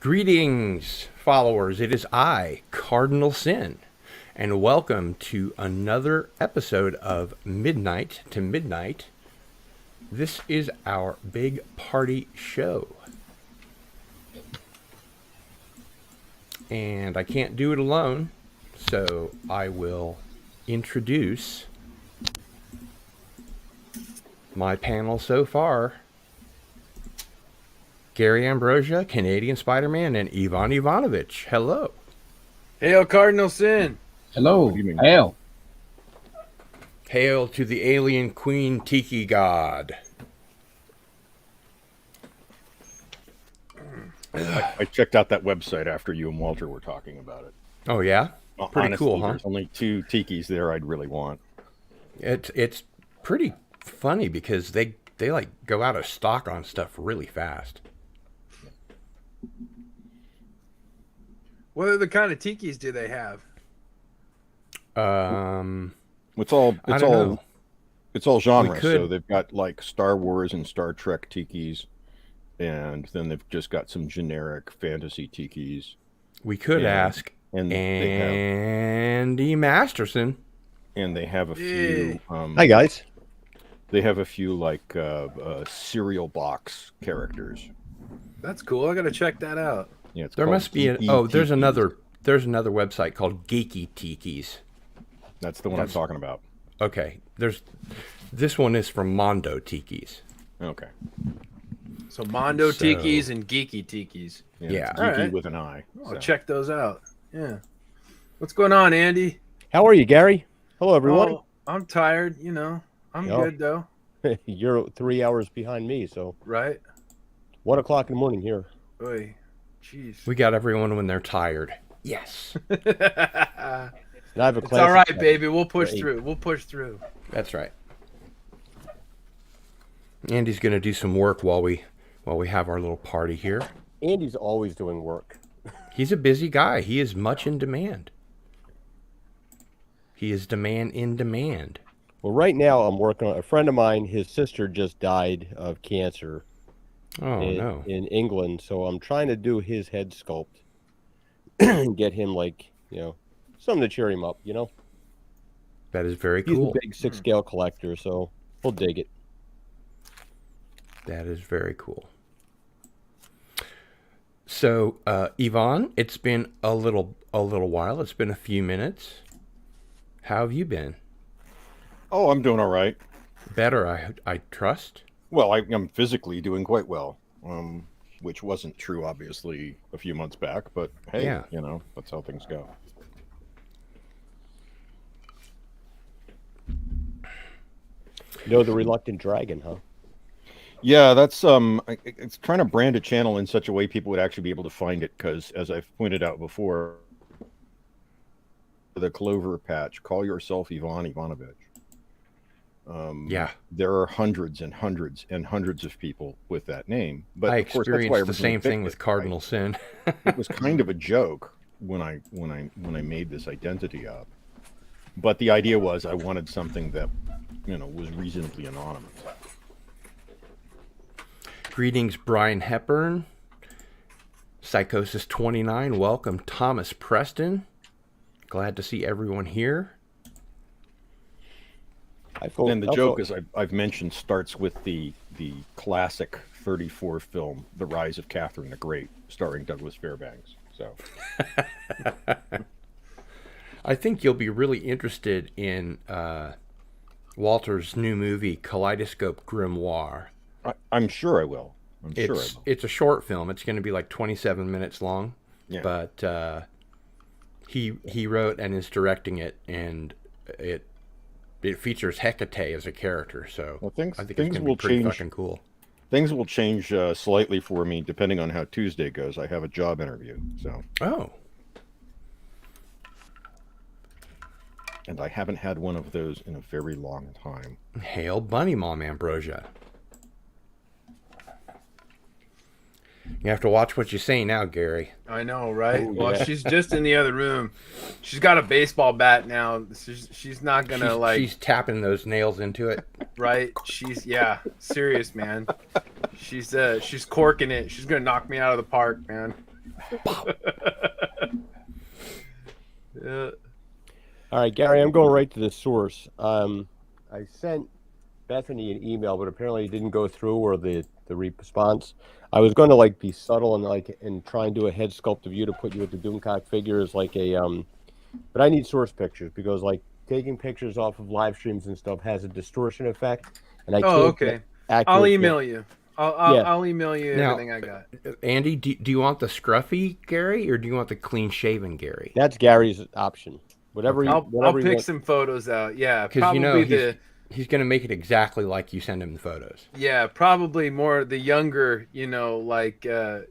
Greetings, followers. It is I, Cardinal Sin, and welcome to another episode of Midnight to Midnight. This is our big party show. And I can't do it alone, so I will introduce my panel so far. Gary Ambrosia, Canadian Spider-Man, and Ivan Ivanovich. Hello. Hail, Cardinal Sin. Hello. Hail. Hail to the alien queen tiki god. I checked out that website after you and Walter were talking about it. Oh, yeah? Pretty Honestly, cool, huh? There's only 2 tikis there I'd really want. It's pretty funny because they like go out of stock on stuff really fast. What other kind of tikis do they have? It's all genre. We could- So they've got like Star Wars and Star Trek tikis, and then they've just got some generic fantasy tikis. We could ask Andy Masterson. And they have a few. Hi, guys. They have a few like cereal box characters. That's cool. I gotta check that out. Yeah, it's There called must be there's another website called Geeky Tikis. That's the one I'm talking about. Okay, this one is from Mondo Tikis. Okay. So Mondo tikis and geeky tikis. Yeah. It's All geeky right. with an I. I'll so. check those out. Yeah. What's going on, Andy? How are you, Gary? Hello, everyone. Oh, I'm tired. I'm good though. You're 3 hours behind me, so Right? 1 o'clock in the morning here. Oy. Jeez. We got everyone when they're tired. Yes, And I have a It's class. all right, baby. We'll push through. that's right. Andy's gonna do some work while we have our little party here. Andy's always doing work. He's a busy guy. He is much in demand. He is in demand. Well, right now I'm working on a friend of mine. His sister just died of cancer Oh, no. in England, so I'm trying to do his head sculpt and get him something to cheer him up. That is very He's cool. a big 6-scale collector, so he'll dig it. That is very cool. So, Yvonne, it's been a little while. It's been a few minutes. How have you been? Oh, I'm doing all right. Better, I trust. Well, I'm physically doing quite well, which wasn't true, obviously, a few months back. But hey, Yeah. That's how things go. The reluctant dragon, huh? Yeah, that's it's trying to brand a channel in such a way people would actually be able to find it. Because as I've pointed out before, the Clover Patch, call yourself Ivan Ivanovich. Yeah. There are hundreds and hundreds and hundreds of people with that name. But I of course, that's why I experienced the originally same thing picked with it, Cardinal Sin. right? It was kind of a joke when I made this identity up. But the idea was I wanted something that, was reasonably anonymous. Greetings, Brian Hepburn. Psychosis 29. Welcome, Thomas Preston. Glad to see everyone here. And the joke, as I've mentioned, starts with the classic 34 film, The Rise of Catherine the Great, starring Douglas Fairbanks. So, I think you'll be really interested in Walter's new movie, Kaleidoscope Grimoire. I'm sure I will. It's a short film. It's going to be like 27 minutes long. Yeah. But he wrote and is directing it, and it features Hecate as a character. So Well, I think it's things going to will be pretty change. fucking cool. Things will change slightly for me depending on how Tuesday goes. I have a job interview, so Oh. and I haven't had one of those in a very long time. Hail Bunny Mom Ambrosia. You have to watch what you say now, Gary. I know, right? Oh, Well, yeah. she's just in the other room. She's got a baseball bat now. She's not gonna She's tapping those nails into it. right? Serious, man. She's corking it. She's gonna knock me out of the park, man. Yeah. All right, Gary, I'm going right to the source. I sent Bethany an email, but apparently it didn't go through, or the response. I was going to like be subtle and try and do a head sculpt of you to put you with the Doomcock figure as like a but I need source pictures because like taking pictures off of live streams and stuff has a distortion effect, and I can't okay. get accurate. I'll email you. Yeah. I'll email you Now, everything I got. Andy, do you want the scruffy Gary or do you want the clean shaven Gary? That's Gary's option. Whatever you, I'll whatever you pick want. some photos out. Yeah, Because probably he's going to make it exactly like you send him the photos. probably more the younger, like Don't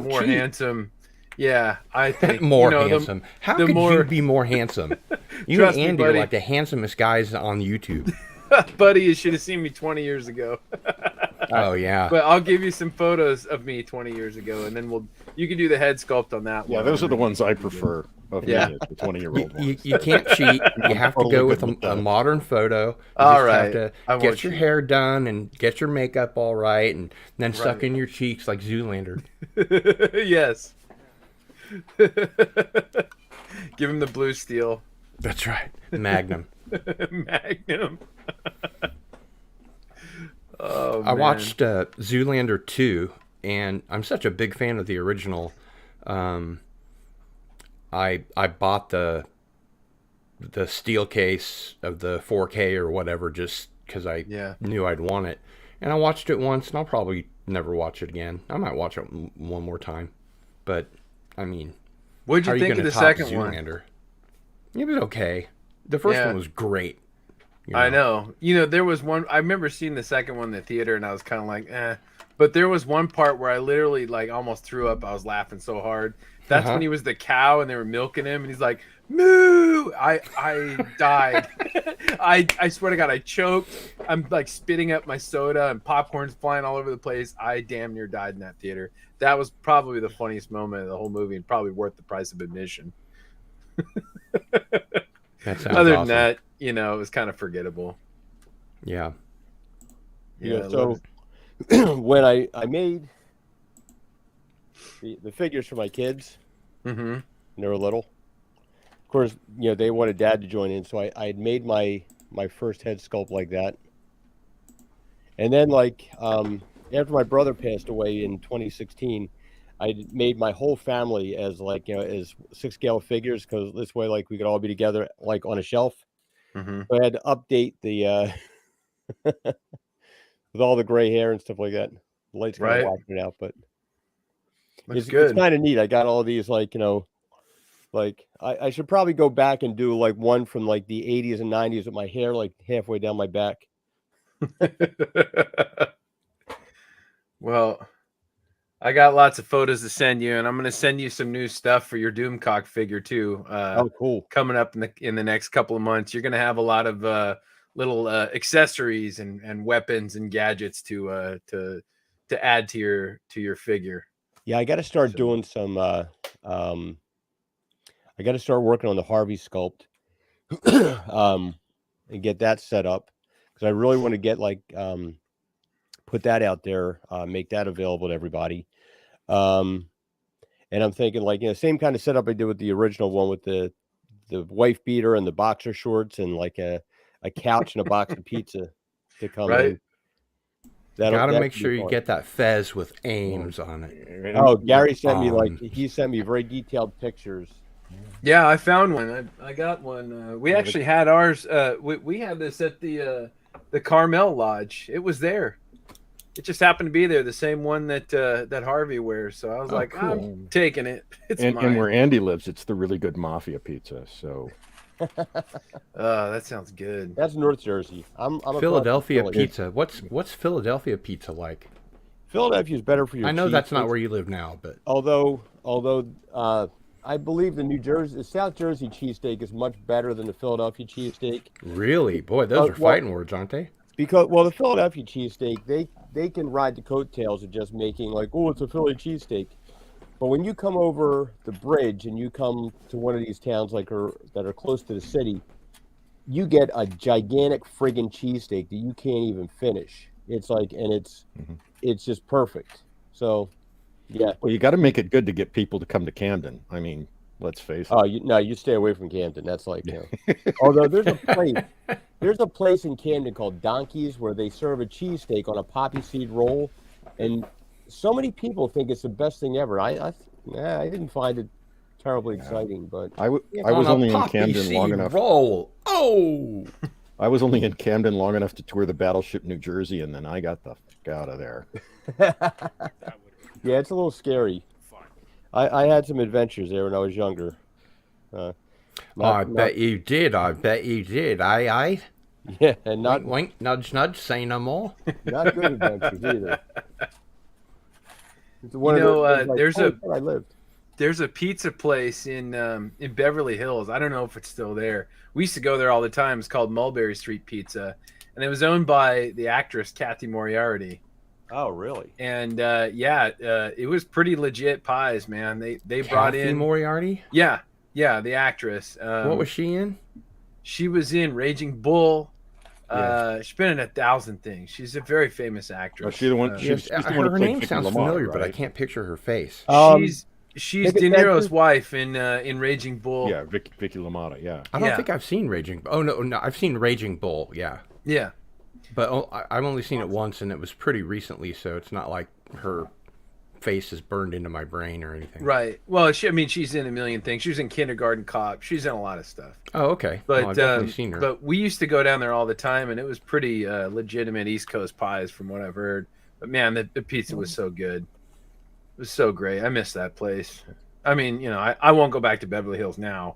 more cheat. handsome. Yeah, I think More the- handsome. How the could more- you be more handsome? You Trust and me, Andy are buddy. like the handsomest guys on YouTube. Buddy, you should have seen me 20 years ago. Oh yeah. But I'll give you some photos of me 20 years ago, and then you can do the head sculpt on that Yeah, one. those are the ones I prefer of Yeah. me, the 20-year-old ones. You can't cheat. You have to totally go with good with a that. modern photo. You All just right. have to I won't get your cheat. hair done and get your makeup all right, and then suck Right. in your cheeks like Zoolander. Yes. Give him the blue steel. That's right. Magnum. Magnum. Oh, I man. watched Zoolander 2, and I'm such a big fan of the original. I bought the steel case of the 4K or whatever just because I knew I'd want it. And I watched it once, and I'll probably never watch it again. I might watch it one more time. But, I mean, What'd how you are you think going of to the top second one? Zoolander? It was okay. The first Yeah. one was great. you I know. There was one. I remember seeing the second one in the theater, and I was kind of like, eh. But there was one part where I literally like almost threw up. I was laughing so hard. That's when he was the cow, and they were milking him, and he's like, "Moo!" I died. I swear to God, I choked. I'm like spitting up my soda, and popcorn's flying all over the place. I damn near died in that theater. That was probably the funniest moment of the whole movie, and probably worth the price of admission. That sounds Other awesome. than that, it was kind of forgettable. Yeah. Yeah, I so love when I made the figures for my kids it. Mm-hmm. when they were little, of course, they wanted Dad to join in, so I had made my first head sculpt like that. And then, after my brother passed away in 2016, I made my whole family as as 6-scale figures, because this way, we could all be together, on a shelf. Mm-hmm. So I had to update the with all the gray hair and stuff like that. The light's kind Right. of washing it out, but Looks it's good. kind of neat. I got all these I should probably go back and do one from the 80s and 90s with my hair halfway down my back. Well, I got lots of photos to send you, and I'm going to send you some new stuff for your Doomcock figure too. Oh, cool. Coming up in the next couple of months, you're going to have a lot of little accessories and weapons and gadgets to add to your figure. Yeah, I got to start doing some. I got to start working on the Harvey sculpt, and get that set up, because I really want to get put that out there, make that available to everybody. And I'm thinking same kind of setup I did with the original one, with the wife beater and the boxer shorts and a couch and a box of pizza to come Right. in. Gotta make sure you get that fez with aims on it. Oh, Gary sent me he sent me very detailed pictures. Yeah, I found one. I got one. We actually had ours. We had this at the Carmel Lodge. It was there. It just happened to be there, the same one that Harvey wears. So I was like, cool. I'm taking it. It's And mine. where Andy lives, it's the really good mafia pizza. So That sounds good. That's North Jersey. I'm across Philadelphia from Philly. pizza. What's Philadelphia pizza like? Philadelphia is better for your I know cheese. that's not where you live now, but Although I believe the South Jersey cheesesteak is much better than the Philadelphia cheesesteak. Really? Boy, those are fighting words, aren't they? Because the Philadelphia cheesesteak, they can ride the coattails of just making like, oh, it's a Philly cheesesteak. But when you come over the bridge and you come to one of these towns that are close to the city, you get a gigantic friggin' cheesesteak that you can't even finish. It's like, and it's just perfect. So, yeah. Well, you got to make it good to get people to come to Camden. I mean, let's face it. Oh, you stay away from Camden. That's like, you know. Although there's a place in Camden called Donkey's where they serve a cheesesteak on a poppy seed roll, and so many people think it's the best thing ever. I didn't find it terribly exciting, but I was only in Camden long enough. Roll. Oh, I was only in Camden long enough to tour the Battleship New Jersey, and then I got the fuck out of there. yeah, it's a little scary. I had some adventures there when I was younger. I bet you did. I. Yeah, and not Wink, wink, nudge, nudge. Say no more. not good adventures either. It's there's a pizza place in Beverly Hills. I don't know if it's still there. We used to go there all the time. It's called Mulberry Street Pizza, and it was owned by the actress Kathy Moriarty. Oh, really? And it was pretty legit pies, man. They brought Kathy in Moriarty. Yeah, the actress. What was she in? She was in Raging Bull. She's been in 1,000 things. She's a very famous actress. Oh, she's the one. She's the one who her played name Vicky sounds LaMotta, familiar, right? but I can't picture her face. She's De Niro's wife in Raging Bull. Yeah, Vicky LaMotta. Yeah. I don't think I've seen Raging. Oh no, I've seen Raging Bull. Yeah. Yeah. But I've only seen it once, and it was pretty recently, so it's not like her face is burned into my brain or anything. Right. Well, she's in a million things. She was in Kindergarten Cop. She's in a lot of stuff. Oh, okay. But I've definitely seen her. But we used to go down there all the time, and it was pretty legitimate East Coast pies, from what I've heard. But man, the pizza was so good. It was so great. I miss that place. I mean, you know, I won't go back to Beverly Hills now.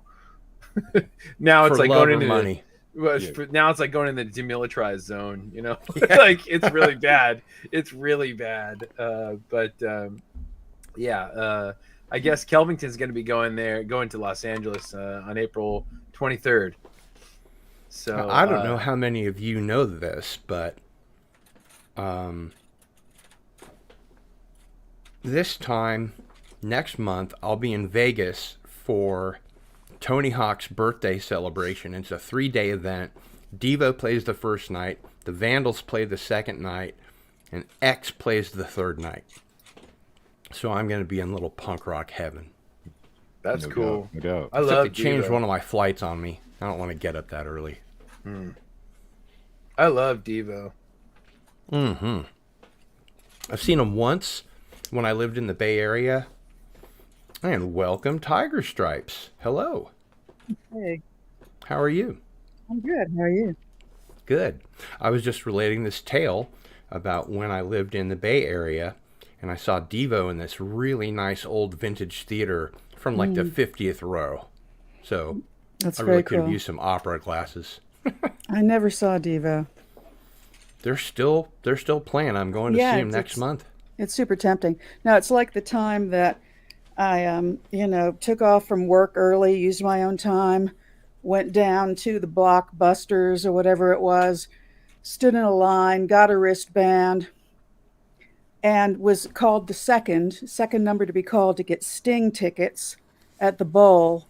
Now it's For like love going or into money. Now it's like going in the demilitarized zone, you know. Like it's really bad. It's really bad. I guess Kelvington's going to be going to Los Angeles on April 23rd. So I don't know how many of you know this, but this time next month I'll be in Vegas for Tony Hawk's birthday celebration. It's a 3-day event. Devo plays the first night, the Vandals play the second night, and X plays the third night. So I'm going to be in little punk rock heaven. That's cool. No doubt. I love. They changed one of my flights on me. I don't want to get up that early. I love Devo. Mm-hmm. I've seen him once when I lived in the Bay Area. And welcome, Tiger Stripes. Hello. Hey, How are you? I'm good. How are you? Good. I was just relating this tale about when I lived in the Bay Area, and I saw Devo in this really nice old vintage theater from like the 50th row. So That's I very really could have cool. used some opera glasses. I never saw Devo. They're still playing. I'm going to see them next month. It's super tempting. Now it's like the time that I took off from work early, used my own time, went down to the Blockbusters or whatever it was, stood in a line, got a wristband, and was called the second number to be called to get Sting tickets at the bowl.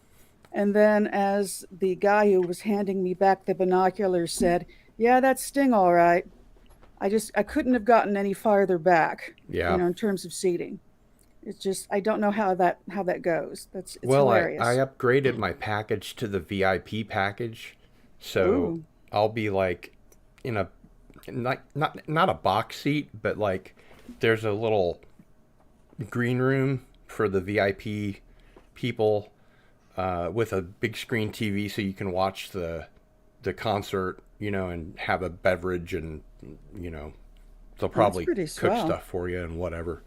And then as the guy who was handing me back the binoculars said, "Yeah, that's Sting all right." I couldn't have gotten any farther back, Yeah. in terms of seating. It's just, I don't know how that goes. It's Well, hilarious. I upgraded my package to the VIP package, so Ooh. I'll be like in a not a box seat, but like there's a little green room for the VIP people with a big screen TV, so you can watch the concert, and have a beverage, and they'll probably pretty cook swell. stuff for you and whatever.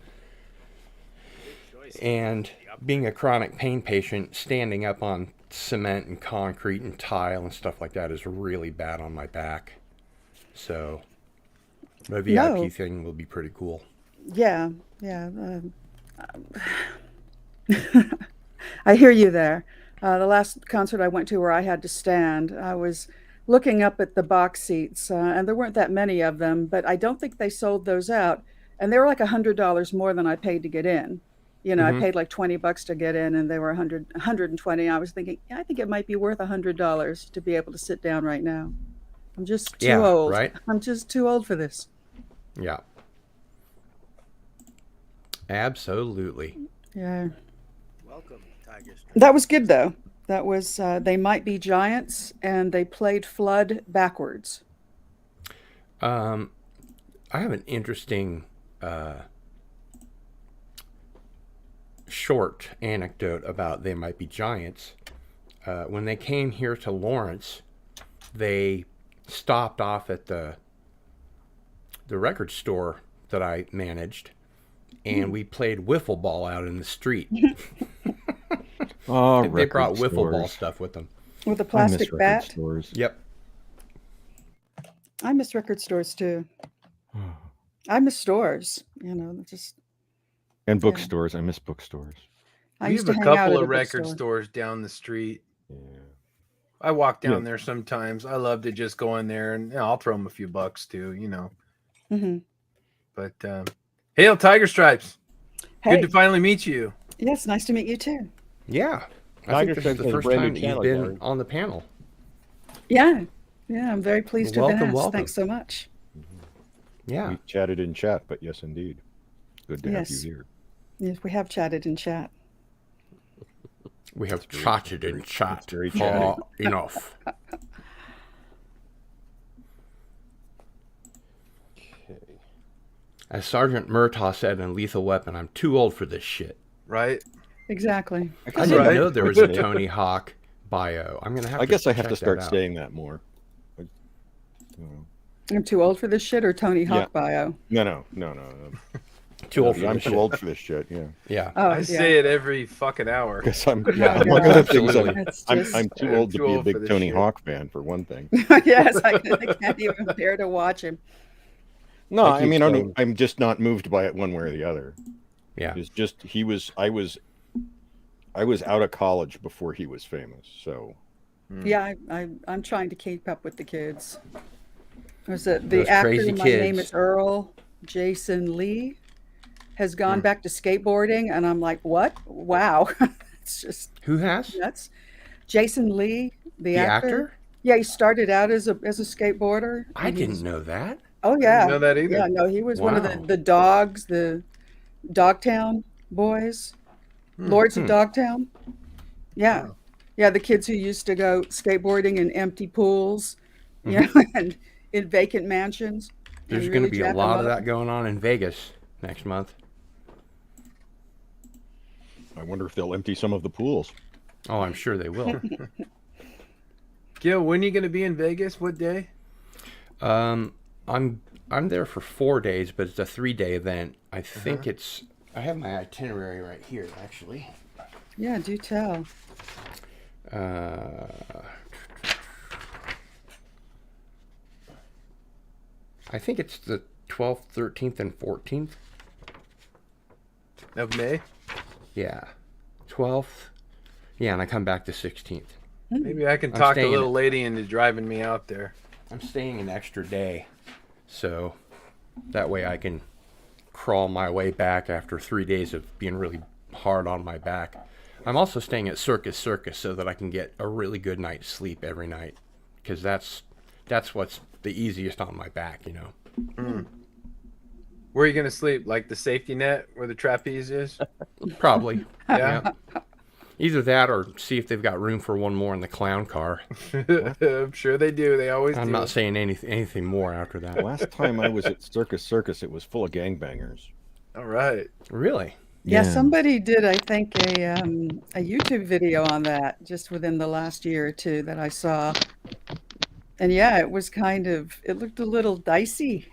And being a chronic pain patient, standing up on cement and concrete and tile and stuff like that is really bad on my back. So the VIP No. thing will be pretty cool. Yeah. I hear you there. The last concert I went to where I had to stand, I was looking up at the box seats, and there weren't that many of them, but I don't think they sold those out. And they were like $100 more than I paid to get in. You know, I Mhm. paid like $20 to get in, and they were 120. I was thinking, yeah, I think it might be worth $100 to be able to sit down right now. I'm just too Yeah, old. right? I'm just too old for this. Yeah. Absolutely. Yeah. Welcome, Tiger Stripe. That was good though. That was They Might Be Giants, and they played Flood backwards. Um, I have an interesting short anecdote about They Might Be Giants. When they came here to Lawrence, they stopped off at the record store that I managed, and we played wiffle ball out in the street. Oh, They brought record wiffle ball stores. stuff with them. With a I miss plastic record bat. stores. Yep. I miss record stores too. I miss stores, just And yeah. bookstores. I miss bookstores. I We used have to a hang out couple at a of record bookstore. stores down the street. Yeah. I walk down Yeah. there sometimes. I love to just go in there and I'll throw them a few bucks too, Hmm. But hail Tiger Stripes. Hey, Good to finally meet you. yes, nice to meet you too. Yeah. I Tiger think this is Stripes the has a first brand new time that you've channel, been Gary. on the panel. Yeah, yeah, I'm very pleased to have Welcome, been asked. welcome. Thanks so much. Yeah. We chatted in chat, but yes, indeed. Good to have you Yes. here. Yes, we have chatted in chat. We have chatted and chat It's very for enough. Okay. As Sergeant Murtaugh said in Lethal Weapon, I'm too old for this shit. Right? Exactly. I didn't right. know there was a Tony Hawk bio. I'm gonna have. I guess I have check to start that out. saying that more. You know. I'm too old for this shit, or Tony Hawk Yeah. bio? No. Too old for I'm this too shit. old for this shit. Yeah, Yeah. Oh, I say it every fucking hour. because I'm. Yeah, among yeah, other things, absolutely. It's I'm just, too I'm old to too be a old for big this Tony shit. Hawk fan, for one thing. yes, I can't even bear to watch him. No, I I keep mean, saying- I'm just not moved by it one way or the other. Yeah. It's just I was out of college before he was famous, so Yeah, I'm trying to keep up with the kids. Was it Those the actor? crazy My name kids. is Earl. Jason Lee has gone back to skateboarding, and I'm like, what? Wow, it's just Who has? nuts. Jason Lee, the The actor. actor? Yeah, he started out as a skateboarder. I and didn't he's- know that. Oh I yeah, didn't know that either. yeah. No, he was one of Wow. the dogs, the Dogtown boys, Lords of Dogtown. Yeah, Wow. yeah. The kids who used to go skateboarding in empty pools, and in vacant mansions. There's and going to really be a jack 'em lot of up. that going on in Vegas next month. I wonder if they'll empty some of the pools. Oh, I'm sure they will. Gil, when are you going to be in Vegas? What day? I'm there for 4 days, but it's a 3-day event. I think I have my itinerary right here, actually. Yeah, do tell. I think it's the 12th, 13th, and 14th. Of May? Yeah. 12th. Yeah, and I come back the 16th. Maybe I can I'm talk the staying little at- lady into driving me out there. I'm staying an extra day, so that way I can crawl my way back after 3 days of being really hard on my back. I'm also staying at Circus so that I can get a really good night's sleep every night, because that's what's the easiest on my back, you know. Where are you going to sleep? Like the safety net where the trapeze is? Probably. Yeah. Either that or see if they've got room for one more in the clown car. I'm sure they do. They always I'm do. not saying anything more after that. Last time I was at Circus, it was full of gangbangers. All right. Really? Yeah, somebody did, I think, a YouTube video on that just within the last year or two that I saw. And yeah, it looked a little dicey.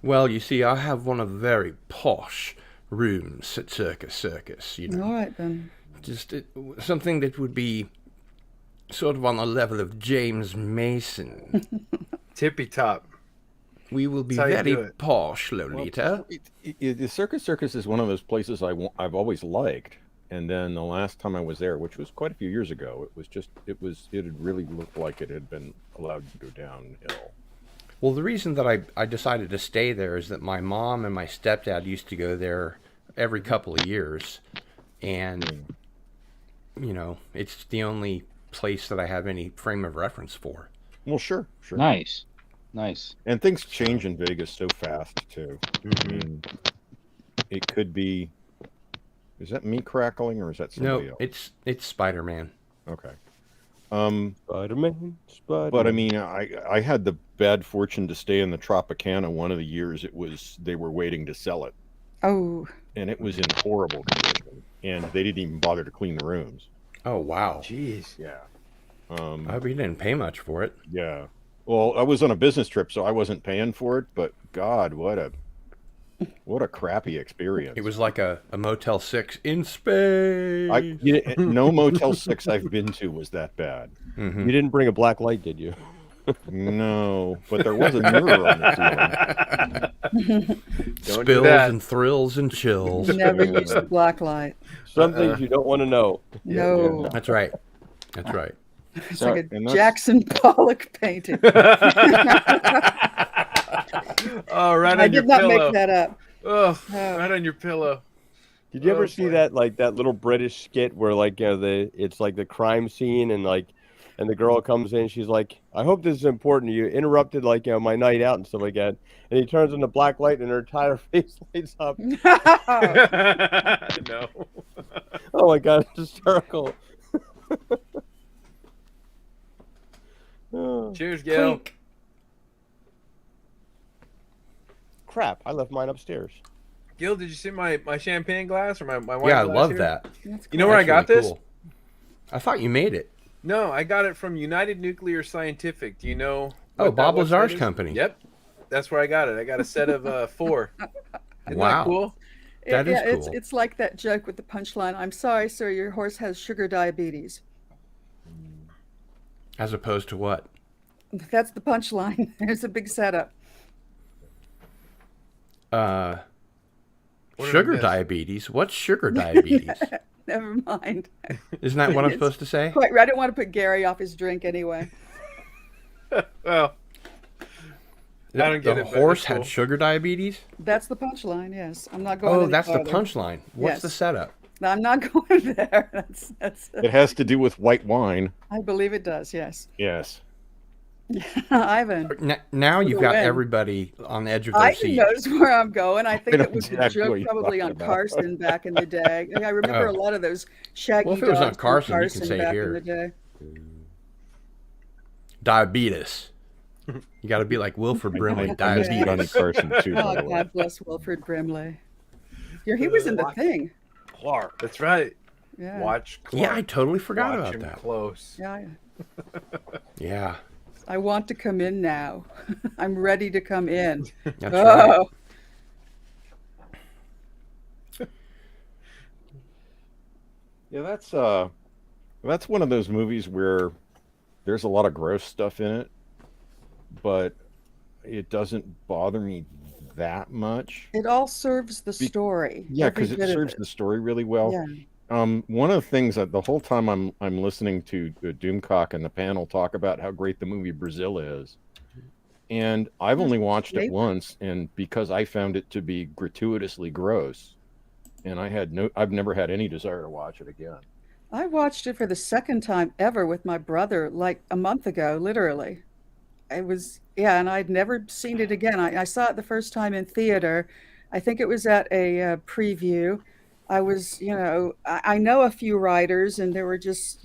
Well, you see, I have one of the very posh rooms at Circus, you know. All right then. Just something that would be sort of on the level of James Mason. Tippy top. We will be That's how you do very it. posh, Lolita. The Circus is one of those places I've always liked. And then the last time I was there, which was quite a few years ago, it had really looked like it had been allowed to go downhill. Well, the reason that I decided to stay there is that my mom and my stepdad used to go there every couple of years. And, you know, it's the only place that I have any frame of reference for. Well, sure. Nice. And things change in Vegas so fast, too. Mm-hmm. I mean, it could be... Is that me crackling, or is that somebody else? It's Spider-Man. Okay. Spider-Man. But I mean, I had the bad fortune to stay in the Tropicana one of the years they were waiting to sell it. Oh, And it was in horrible condition. And they didn't even bother to clean the rooms. Oh, wow. Jeez. Yeah. I hope you didn't pay much for it. Yeah. Well, I was on a business trip, so I wasn't paying for it. But God, what a crappy experience. It was like a Motel 6 in space. No Motel 6 I've been to was that bad. Mm-hmm. You didn't bring a black light, did you? No, but there was a mirror on the ceiling. Spills and thrills and chills. never use the black light. Some things you don't want to know. No, That's right. it's So- like a and that's- Jackson Pollock painting. Oh, right I on your did not pillow. make that up. Oh, Oh. right on your pillow. Did you Oh, ever see boy. that little British skit where it's like the crime scene and the girl comes in, she's like, I hope this is important. You interrupted my night out and stuff like that. And he turns on the black light and her entire face lights up. No. Oh my god, it's hysterical. Oh, Cheers, Gail. Clink. crap, I left mine upstairs. Gil, did you see my champagne glass or my wine Yeah, I glass love here? that. That's You know where I got really this? cool. I thought you made it. No, I got it from United Nuclear Scientific. Do you know? Oh, what that Bob website Lazar's is? company. Yep, that's where I got it. I got a set of 4. Isn't Wow. that cool? That is It's cool. it's like that joke with the punchline. I'm sorry, sir, your horse has sugar diabetes. As opposed to what? That's the punchline. There's a big setup. What did I Sugar miss? diabetes? What's sugar diabetes? Never mind. Isn't that what I'm It's supposed to say? Quite right. I don't want to put Gary off his drink anyway. Well, I don't get the it, but horse it's had cool. sugar diabetes? That's the punchline. Yes, I'm not going. Oh, any that's the farther. punchline. What's Yes. the setup? No, I'm not going there. That's. It has to do with white wine. I believe it does. Yes, Yes. Ivan. Now you've the got win. everybody on the edge of their Ivan seat. knows where I'm going. I think know it was exactly a joke what you're probably on talking about. Carson back in the day. I remember Oh. a lot of those shaggy Well, if it was on dogs from Carson, you can say it back here. in the day. Diabetes. You got to be like Wilford Brimley. I miss Johnny Diabetes. Carson too, by Oh, the way. God bless Wilfred Brimley. He was in the thing. Clark. That's right. Yeah. Watch Clark. Yeah, I totally forgot Watch about him that. close. Yeah. Yeah, I want to come in now. I'm ready to come in. that's right. Oh, Yeah, that's one of those movies where there's a lot of gross stuff in it, but it doesn't bother me that much. it all serves the story. Yeah, every because it bit of serves the story really well. Yeah. One of the things that the whole time I'm listening to Doomcock and the panel talk about how great the movie Brazil is, and I've only watched it Maybe. once, and because I found it to be gratuitously gross, and I've never had any desire to watch it again. I watched it for the second time ever with my brother like a month ago, literally. It was, yeah, and I'd never seen it again. I saw it the first time in theater. I think it was at a preview. I was, I know a few writers, and there were just,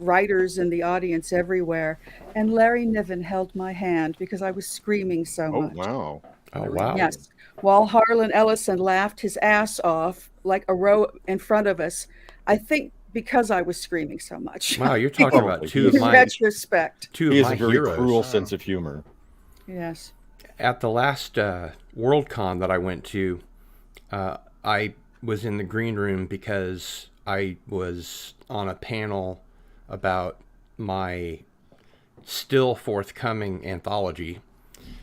writers in the audience everywhere. And Larry Niven held my hand because I was screaming so Oh much. wow! Oh, wow. Yes. While Harlan Ellison laughed his ass off like a row in front of us. I think because I was screaming so much. Wow, you're talking about Probably. two of In my retrospect. two He of has my a very heroes. cruel sense of humor. Yes. At the last Worldcon that I went to, I was in the green room because I was on a panel about my still forthcoming anthology,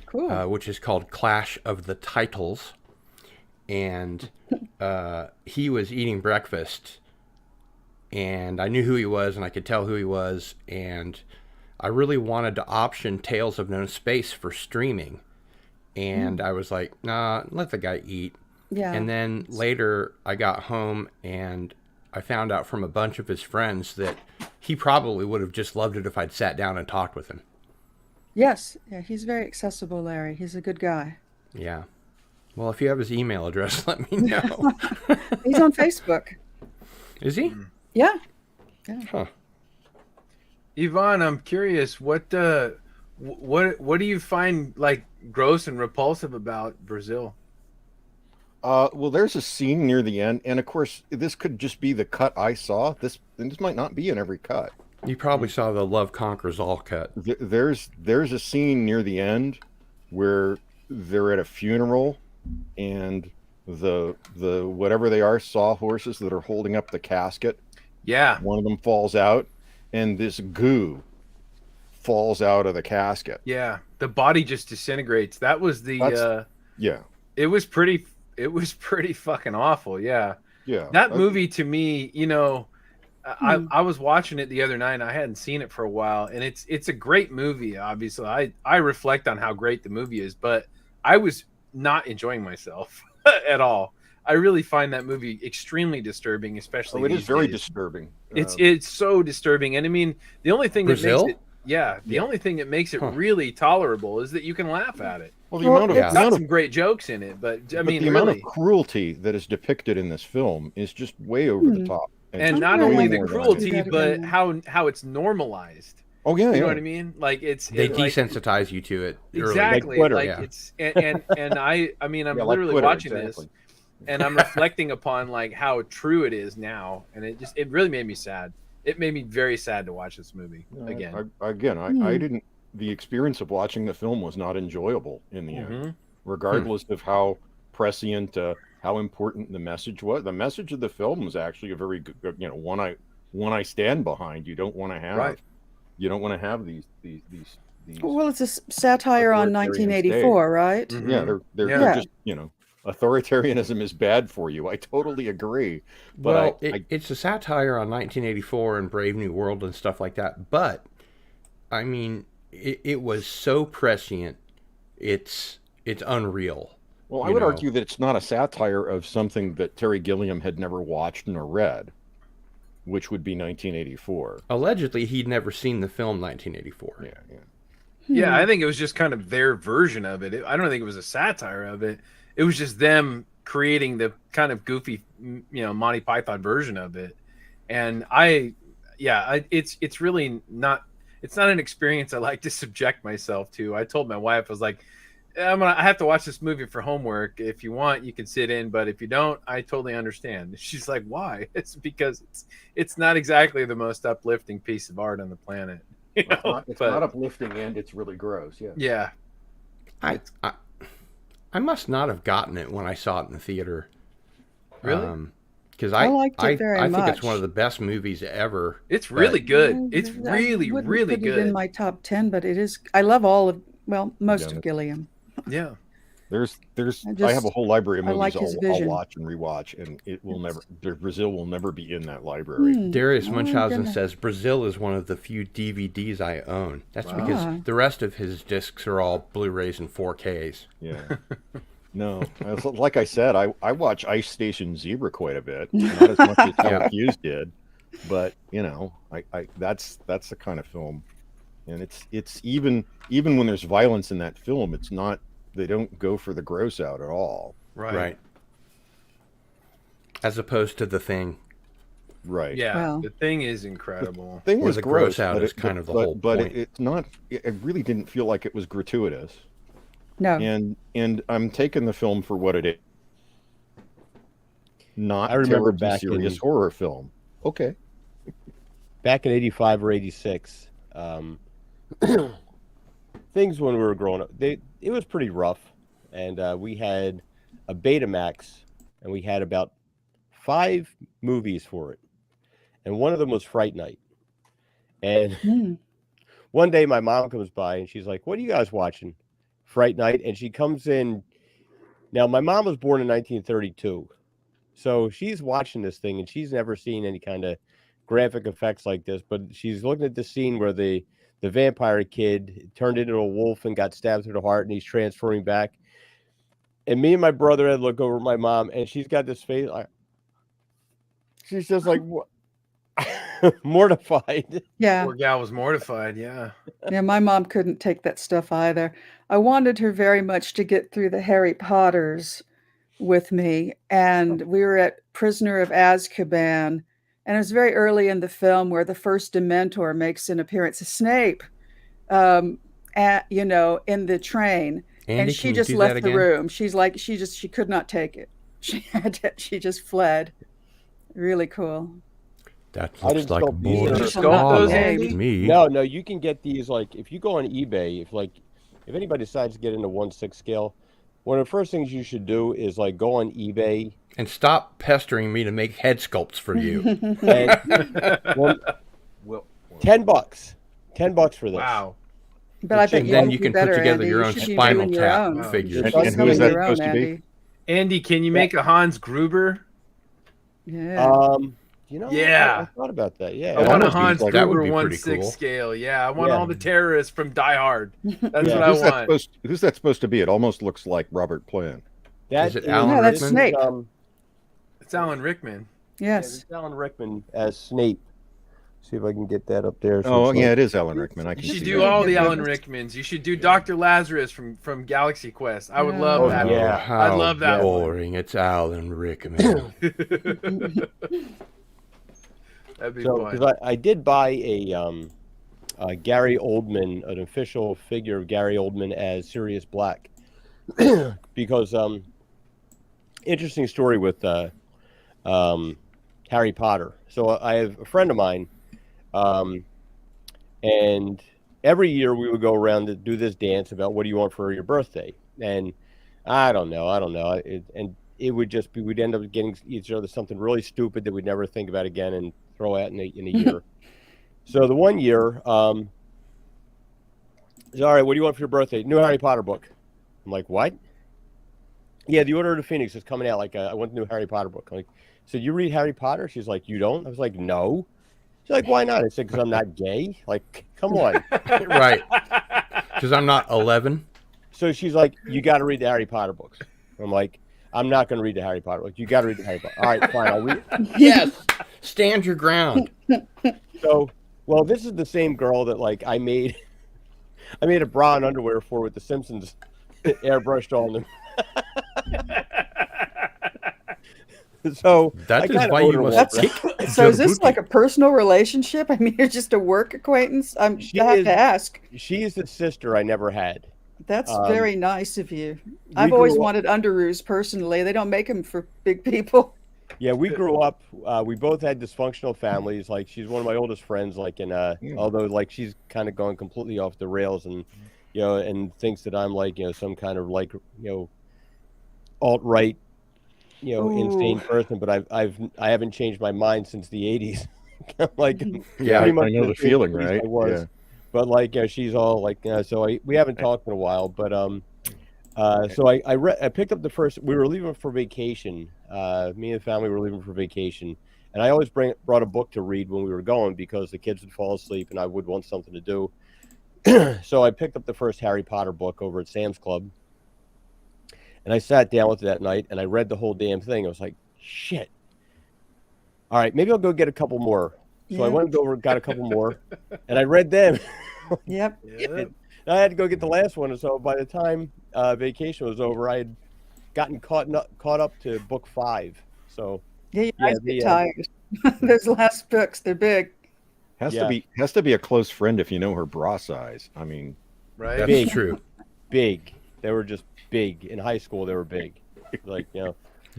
Cool. which is called Clash of the Titles. And he was eating breakfast and I knew who he was, and I could tell who he was, and I really wanted to option Tales of No Space for streaming, and I was like, nah, let the guy eat. Yeah. And then later I got home and I found out from a bunch of his friends that he probably would have just loved it if I'd sat down and talked with him. Yes. Yeah, he's very accessible, Larry. He's a good guy. Yeah. Well, if you have his email address, let me know. He's on Facebook. Is he? Yeah. Huh. Yvonne, I'm curious, what do you find like gross and repulsive about Brazil? Well, there's a scene near the end, and of course, this could just be the cut I saw. This might not be in every cut. You probably saw the Love Conquers All cut. There's a scene near the end where they're at a funeral, and the whatever they are, sawhorses that are holding up the casket. Yeah. One of them falls out, and this goo falls out of the casket. Yeah. The body just disintegrates. That was Yeah. It was pretty fucking awful. Yeah. Yeah. That movie to me, I was watching it the other night and I hadn't seen it for a while, and it's a great movie. Obviously, I reflect on how great the movie is, but I was not enjoying myself at all. I really find that movie extremely disturbing, especially. It is these very days. disturbing. It's so disturbing, and I mean, the only thing Brazil? that makes it, the only thing that makes it really tolerable is that you can laugh at it. Well, the amount of It's got some great jokes in it, but I mean, the amount really, of cruelty that is depicted in this film is just way over the top. and not really only the want to cruelty, do that but again. how it's normalized. Oh yeah, You know yeah. what I mean? Like They like, desensitize you to it early. exactly. Like Twitter, Like yeah. it's and I mean I'm Yeah, like literally Twitter, watching exactly. this, and I'm reflecting upon like how true it is now, and it really made me sad. It made me very sad to watch this movie again. I didn't. The experience of watching the film was not enjoyable in the end, regardless of how prescient, how important the message was. The message of the film was actually a very good, one I stand behind. You don't want to have, Right. You don't want to have these. Well, it's a satire on Authoritarian 1984, right? Yeah, they're Yeah. just authoritarianism is bad for you. I totally agree. But Well, it's a satire on 1984 and Brave New World and stuff like that. But I mean, it was so prescient. It's unreal. Well, I you would know. argue that it's not a satire of something that Terry Gilliam had never watched nor read, which would be 1984. Allegedly, he'd never seen the film 1984. Yeah, yeah. Yeah, I think it was just kind of their version of it. I don't think it was a satire of it. It was just them creating the kind of goofy, Monty Python version of it. And it's really not. It's not an experience I like to subject myself to. I told my wife, I was like, I have to watch this movie for homework. If you want, you can sit in, but if you don't, I totally understand. She's like, why? It's because it's not exactly the most uplifting piece of art on the planet. It's not uplifting, and it's really gross. Yeah. Yeah. I must not have gotten it when I saw it in the theater. Really? Because I liked it very I think much. it's one of the best movies ever. It's really good. It's I really, wouldn't really put it in good. my top 10, but it is. I love most of Gilliam. Yeah. I have a whole library of I like movies his I'll vision. watch and rewatch, and Brazil will never be in that library. Darius Oh, Munchausen goodness. says Brazil is one of the few DVDs I own. That's Wow. because the rest of his discs are all Blu-rays and 4Ks. Yeah. No, like I said, I watch Ice Station Zebra quite a bit, not as much as Howard Hughes did, but that's the kind of film, and it's even when there's violence in that film, it's not. They don't go for the gross out at all. Right. As opposed to The Thing. Right. Yeah. Wow. The Thing is incredible. Thing Or was the gross gross out is kind of the whole but point. it's not. It really didn't feel like it was gratuitous, No. and I'm taking the film for what it is. Not I remember terribly back serious in- horror film. Okay. Back in 85 or 86, things when we were growing up, it was pretty rough. And we had a Betamax, and we had about 5 movies for it. And one of them was Fright Night. And one day my mom comes by and she's like, "What are you guys watching?" Fright Night. And she comes in. Now, my mom was born in 1932. So she's watching this thing and she's never seen any kind of graphic effects like this, but she's looking at the scene where the vampire kid turned into a wolf and got stabbed through the heart, and he's transferring back. And me and my brother had look over at my mom, and she's got this face. She's just like mortified. Yeah. Poor gal was mortified. Yeah. Yeah, my mom couldn't take that stuff either. I wanted her very much to get through the Harry Potters with me, and we were at Prisoner of Azkaban, and it was very early in the film where the first Dementor makes an appearance, Snape, in the train, Andy, and can she you just do left that the again? room. She could not take it. She just fled. Really cool. That I looks didn't like sculpt these. more Did you sculpt those, to Andy? me. No, you can get these if you go on eBay, if anybody decides to get into 1/6 scale, one of the first things you should do is go on eBay. And stop pestering me to make head sculpts for you. And, well, $10. $10 for this. Wow. But I bet you then could you do can better, put together Andy. your You own should be Spinal doing your Tap own. figures. You're And who is that your supposed to be? Andy. Andy, can you make a Hans Gruber? Yeah. Yeah. I thought about that. Yeah, I want a would be Hans like- that would Gruber be pretty 1/6 cool. scale. Yeah, I want Yeah. all the terrorists from Die Hard. That's Yeah. what I Who's that want. who's that supposed to be? It almost looks like Robert Plant. Is it Alan No, that's Rickman? Snape. It's Alan Rickman. Yes. It's Alan Rickman as Snape. See if I can get that up there. Oh, it's yeah, it is Alan Rickman. I You can should see do that. all the Yeah. Alan Rickmans. You should do Dr. Lazarus from Galaxy Quest. I would love Oh, that. yeah. one. How I love that one. boring. It's Alan Rickman. That'd be So, fun. because I did buy a Gary Oldman, an official figure of Gary Oldman as Sirius Black, because interesting story with Harry Potter. So I have a friend of mine, and every year we would go around to do this dance about what do you want for your birthday, and I don't know, and it would just be we'd end up getting each other something really stupid that we'd never think about again and throw out in a year. So the one year, all right, what do you want for your birthday? New Harry Potter book. I'm like, what? Yeah, The Order of the Phoenix is coming out. I want the new Harry Potter book. I'm like, so you read Harry Potter? She's like, you don't? I was like, no. She's like, why not? I said, because I'm not gay. Like, come on. Right. Because I'm not 11. So she's like, you got to read the Harry Potter books. I'm like, I'm not going to read the Harry Potter books. You got to read the Harry Potter. All right, fine. I'll read. Yes. Stand your ground. So, well, this is the same girl that I made a bra and underwear for with the Simpsons airbrushed on them. So That I is kinda why owed you her must one. kick So is this Jabuti. like a personal relationship? I mean, you're just a work acquaintance? I have to ask. She is the sister I never had. That's very nice of you. we I've always grew up- wanted underoos personally. They don't make them for big people. Yeah, we grew up. We both had dysfunctional families. She's one of my oldest friends. Although she's kind of gone completely off the rails, and and thinks that I'm some kind of alt right, insane person. But I haven't changed my mind since the '80s. Yeah, pretty much I know the same feeling, place right? I was. Yeah. But she's all we haven't talked in a while. But so I picked up the first. We were leaving for vacation. Me and the family were leaving for vacation, and I always brought a book to read when we were going because the kids would fall asleep and I would want something to do. So I picked up the first Harry Potter book over at Sam's Club, and I sat down with it that night and I read the whole damn thing. I was like, shit. All right, maybe I'll go get a couple more. So I Yeah. went over and got a couple more, and I read them. Yep. Yeah. I had to go get the last one, and so by the time vacation was over, I had gotten caught up to book 5. So Yeah, you Yeah, guys the, get tired. Those last books, they're big. Has Yeah. to be a close friend if you know her bra size. I mean, Right? That's Big. true. big, they were just big. In high school, they were big.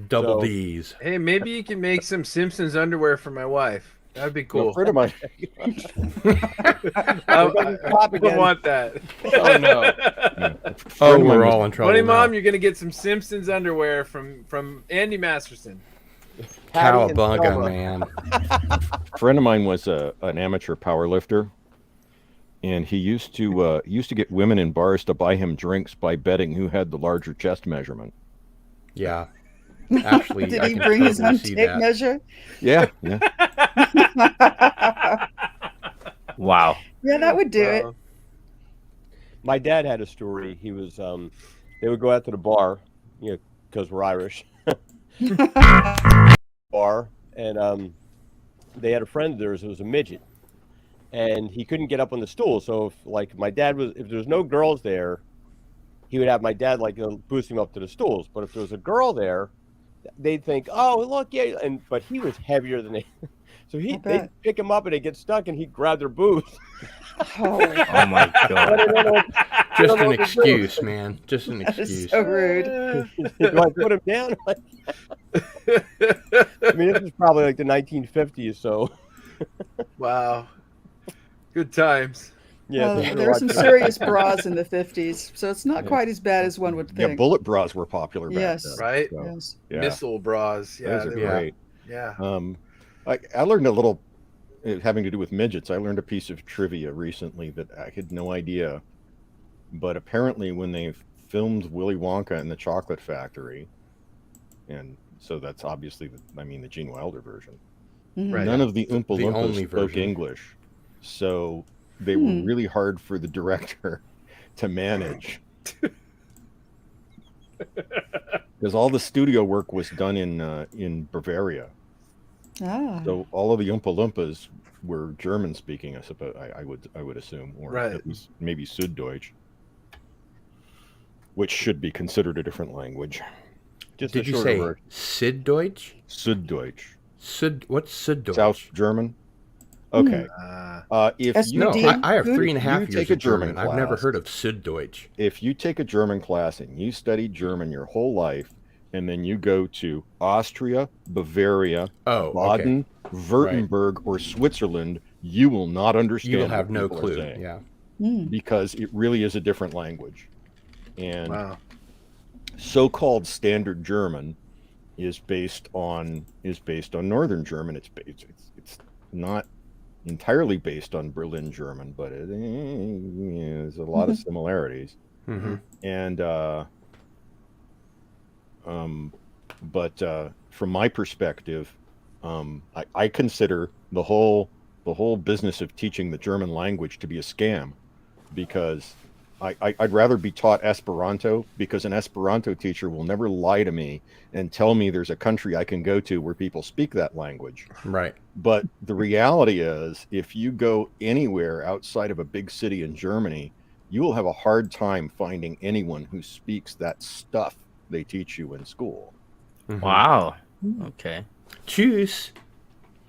Double So- D's. Hey, maybe you can make some Simpsons underwear for my wife. That'd be a cool. friend of mine. I again. want that. Oh no! Oh, friend of mine we're was- all in trouble Buddy now. Mom, you're gonna get some Simpsons underwear from Andy Masterson. Patty and Cowabunga, Selma. man. A friend of mine was an amateur power lifter, and he used to get women in bars to buy him drinks by betting who had the larger chest measurement. Yeah. Actually, Did I he can bring his totally own see tape that. measure? Yeah, yeah. Wow. Yeah, that would do it. Wow. My dad had a story. He was they would go out to the bar, because we're Irish. Bar, and they had a friend of theirs who was a midget, and he couldn't get up on the stool. So if there was no girls there, he would have my dad boost him up to the stools. But if there was a girl there, they'd think, oh look, yeah, but he was heavier than they. So they'd pick him up and they'd get stuck, and he'd grab their boobs. Oh, Oh my god. Just an excuse, man. Just an that is excuse. so rude. Do I put him down? I mean, this is probably like the 1950s, so Wow. Good times. yeah. Well, so there were some watch that. serious bras in the 50s, so it's not quite as bad as one would Yeah, think. bullet bras were popular back Yes. then. Right? So, Yes. yeah, Missile bras. Yeah. those are they Yeah. were- great. Yeah. I learned a little having to do with midgets. I learned a piece of trivia recently that I had no idea, but apparently when they filmed Willy Wonka and the Chocolate Factory, and so that's obviously the Gene Wilder version. Mhm. Right. None of the Oompa The only Loompas spoke version. English, so they were really hard for the director to manage. Because all the studio work was done in Bavaria, Ah. so all of the Oompa Loompas were German speaking. I suppose I would assume, or Right. at least maybe Süddeutsch, which should be considered a different language. Just Did a you shorter say version. Süddeutsch? Süddeutsch, What's Süddeutsch? South German. Okay. If you SUD? No, I have Good. 3.5 You years take a of German. German I've never class. heard of Süddeutsch. if you take a German class and you study German your whole life, and then you go to Austria, Bavaria, Oh, okay. Baden, Württemberg, or Switzerland, you will not understand. You will have what no people are clue. saying, Yeah. Mm. because it really is a different language. And Wow. so-called standard German is based on Northern German. It's not entirely based on Berlin German, but there's a lot of similarities. Mm-hmm. And from my perspective, I consider the whole business of teaching the German language to be a scam, because I'd rather be taught Esperanto, because an Esperanto teacher will never lie to me and tell me there's a country I can go to where people speak that language. Right. But the reality is, if you go anywhere outside of a big city in Germany, you will have a hard time finding anyone who speaks that stuff they teach you in school. Mhm. Wow. Okay. Tschüss.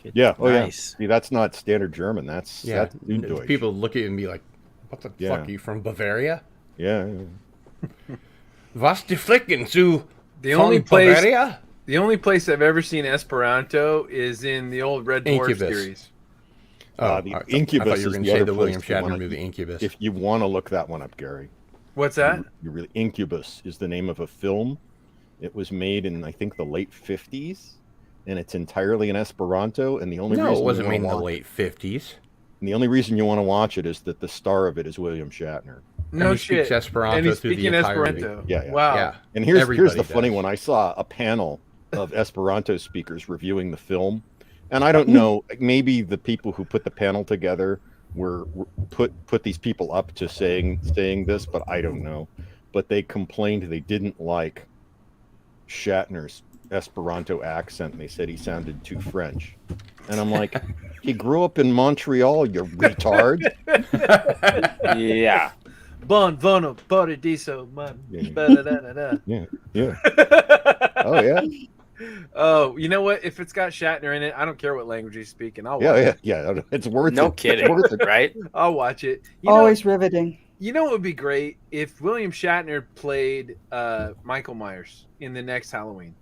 Good. Yeah. Oh, Nice. yeah. See, that's not standard German. That's Yeah. Süddeutsch. People look at you and be like, what the Yeah. fuck? Are you from Bavaria? Yeah. Was die Flicken zu The only von place Bavaria? the only place I've ever seen Esperanto is in the old Red Dwarf Incubus. series. Oh, The I thought Incubus you were is going the to say other the place William if you Shatner wanna- movie Incubus. If you want to look that one up, Gary, What's that? you really Incubus is the name of a film. It was made in, I think, the late 50s, and it's entirely in Esperanto. And the only No, reason it you wasn't wanna made in the watch- late 50s. And the only reason you want to watch it is that the star of it is William Shatner. No he shit. speaks Esperanto and he's through the speaking entirety. Esperanto. Yeah. Wow. Yeah. And here's Everybody the funny does. one. I saw a panel of Esperanto speakers reviewing the film, and I don't know, maybe the people who put the panel together were put these people up to saying this, but I don't know. But they complained they didn't like Shatner's Esperanto accent, and they said he sounded too French. And I'm like, he grew up in Montreal, you retard. Yeah. Bon vono paradiso man. Yeah. Ba-da-da-da-da. Yeah. Oh yeah. Oh, you know what? If it's got Shatner in it, I don't care what language he's speaking. I'll watch Yeah. it. Yeah. It's worth No it. kidding. It's worth it. Right? I'll watch it. You know, Always riveting. you know what would be great if William Shatner played Michael Myers in the next Halloween.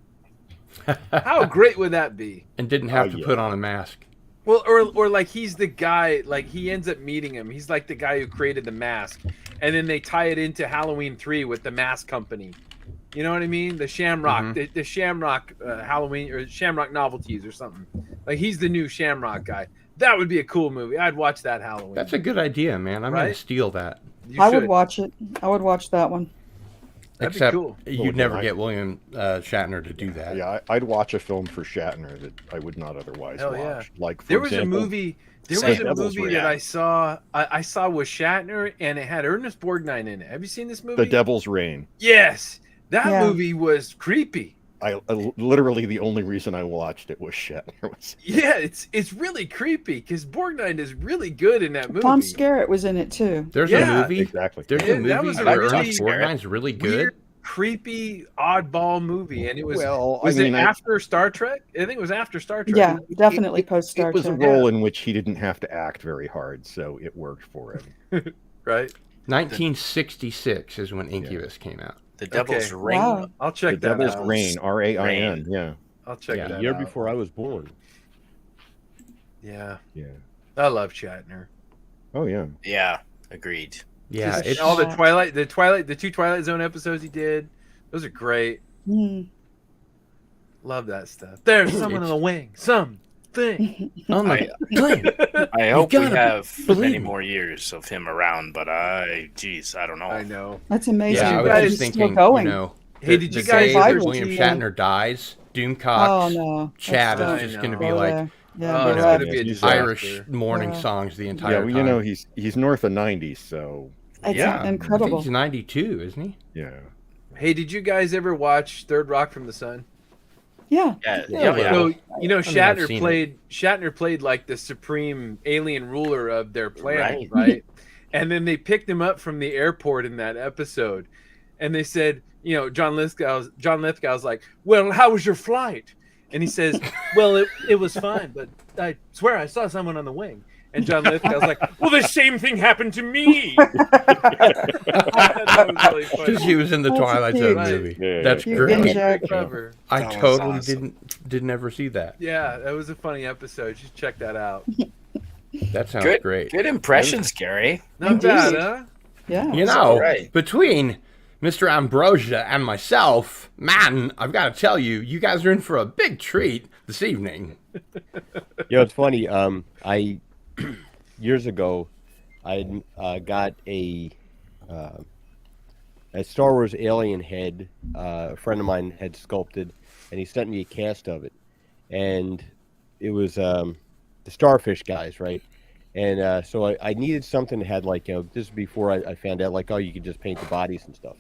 How great would that be? And didn't have to yeah. put on a mask. Well, or like he's the guy, like he ends up meeting him. He's like the guy who created the mask, and then they tie it into Halloween 3 with the mask company. You know what I mean? The Shamrock, the Shamrock Halloween or Shamrock novelties or something. Like he's the new Shamrock guy. That would be a cool movie. I'd watch that Halloween. That's a good idea, man. I'm going Right? to steal that. You I should. would watch it. I would watch that one. That'd Except be cool. you'd Well, never I- get William Shatner to do that. Yeah, I'd watch a film for Shatner that I would not otherwise Hell watch. yeah. Like, for There was example, a movie. There Same. was a Devil's movie Rain. that I saw with Shatner, and it had Ernest Borgnine in it. Have you seen this movie? The Devil's Rain. Yes, that Yeah. movie was creepy. I literally the only reason I watched it was Shatner. Yeah, it's really creepy because Borgnine is really good in that movie. Tom Skerritt was in it too. There's Yeah, a movie. Exactly. There's Yeah, a that movie was a where really Ernest Borgnine's really good. Weird, creepy, oddball movie, and it was. Well, Was I mean, it after Star Trek? I think it was after Star Trek. Yeah, definitely post Star It was a Trek. role in which he didn't have to act very hard, so it worked for him. Right. 1966 is when Incubus came out. The Devil's Okay. Ring. Wow. I'll check The that Devil's out. Rain, Rain. Rain. Yeah, I'll check Yeah, that A year out. before I was born. Yeah, yeah. I love Shatner. Oh yeah. Yeah, agreed. Yeah, Just it's all the the two Twilight Zone episodes he did. Those are great. Mm. Love that stuff. There's someone on the wing. Something. oh my god. I hope we gotta have believe many me. more years of him around, but I don't know. I know. That's amazing. Yeah, I you was guys just He's thinking, still going. you know, Hey, did the you guys day that ever- William Yeah. Shatner dies, Oh Doomcock's no. Chad That's is I just going to know. be Oh, like yeah. Yeah, Oh, you're it's right. gonna be a He's disaster. Irish morning Yeah. songs the entire Yeah, time. well, you know he's north of 90, so It's yeah, I think incredible. he's 92, isn't he? yeah. Hey, did you guys ever watch Third Rock from the Sun? Yeah. Yeah, Yeah, yeah, well, yeah. So you know I mean, I've Shatner played like the supreme alien ruler of their planet, Right. right? And then they picked him up from the airport in that episode, and they said, you know, John Lithgow's like, "Well, how was your flight?" And he says, "Well, it was fine, but I swear I saw someone on the wing." And John Lithgow's like, "Well, the same thing happened to me." That was really funny. Because he was in the That's Twilight cute. Zone Right. movie. Yeah, That's You great. inject- Clever. I That was totally awesome. didn't ever see that. Yeah, that was a funny episode. You should check that out. That sounds Good, great. good impressions, Gary. Not Indeed. bad, huh? Yeah. You know, right. between Mr. Ambrosia and myself, man, I've got to tell you, you guys are in for a big treat this evening. You know, it's funny. I years ago, I got a Star Wars alien head. A friend of mine had sculpted, and he sent me a cast of it, and it was the Starfish guys, right? And so I needed something that had like, you know, this is before I found out like, oh, you could just paint the bodies and stuff.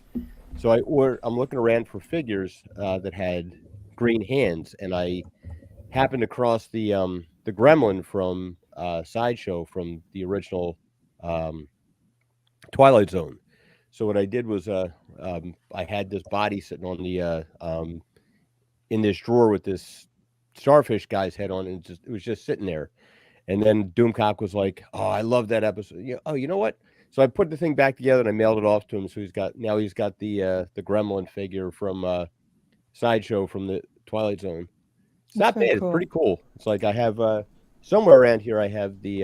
So I'm looking around for figures that had green hands, and I happened across the Gremlin from Sideshow from the original Twilight Zone. So what I did was I had this body sitting on the in this drawer with this Starfish guy's head on, and it was just sitting there. And then Doomcock was like, "Oh, I love that episode." You know what? So I put the thing back together and I mailed it off to him. So he's got the Gremlin figure from Sideshow from the Twilight Zone. It's That's not very bad. cool. It's pretty cool. It's like I have somewhere around here. I have the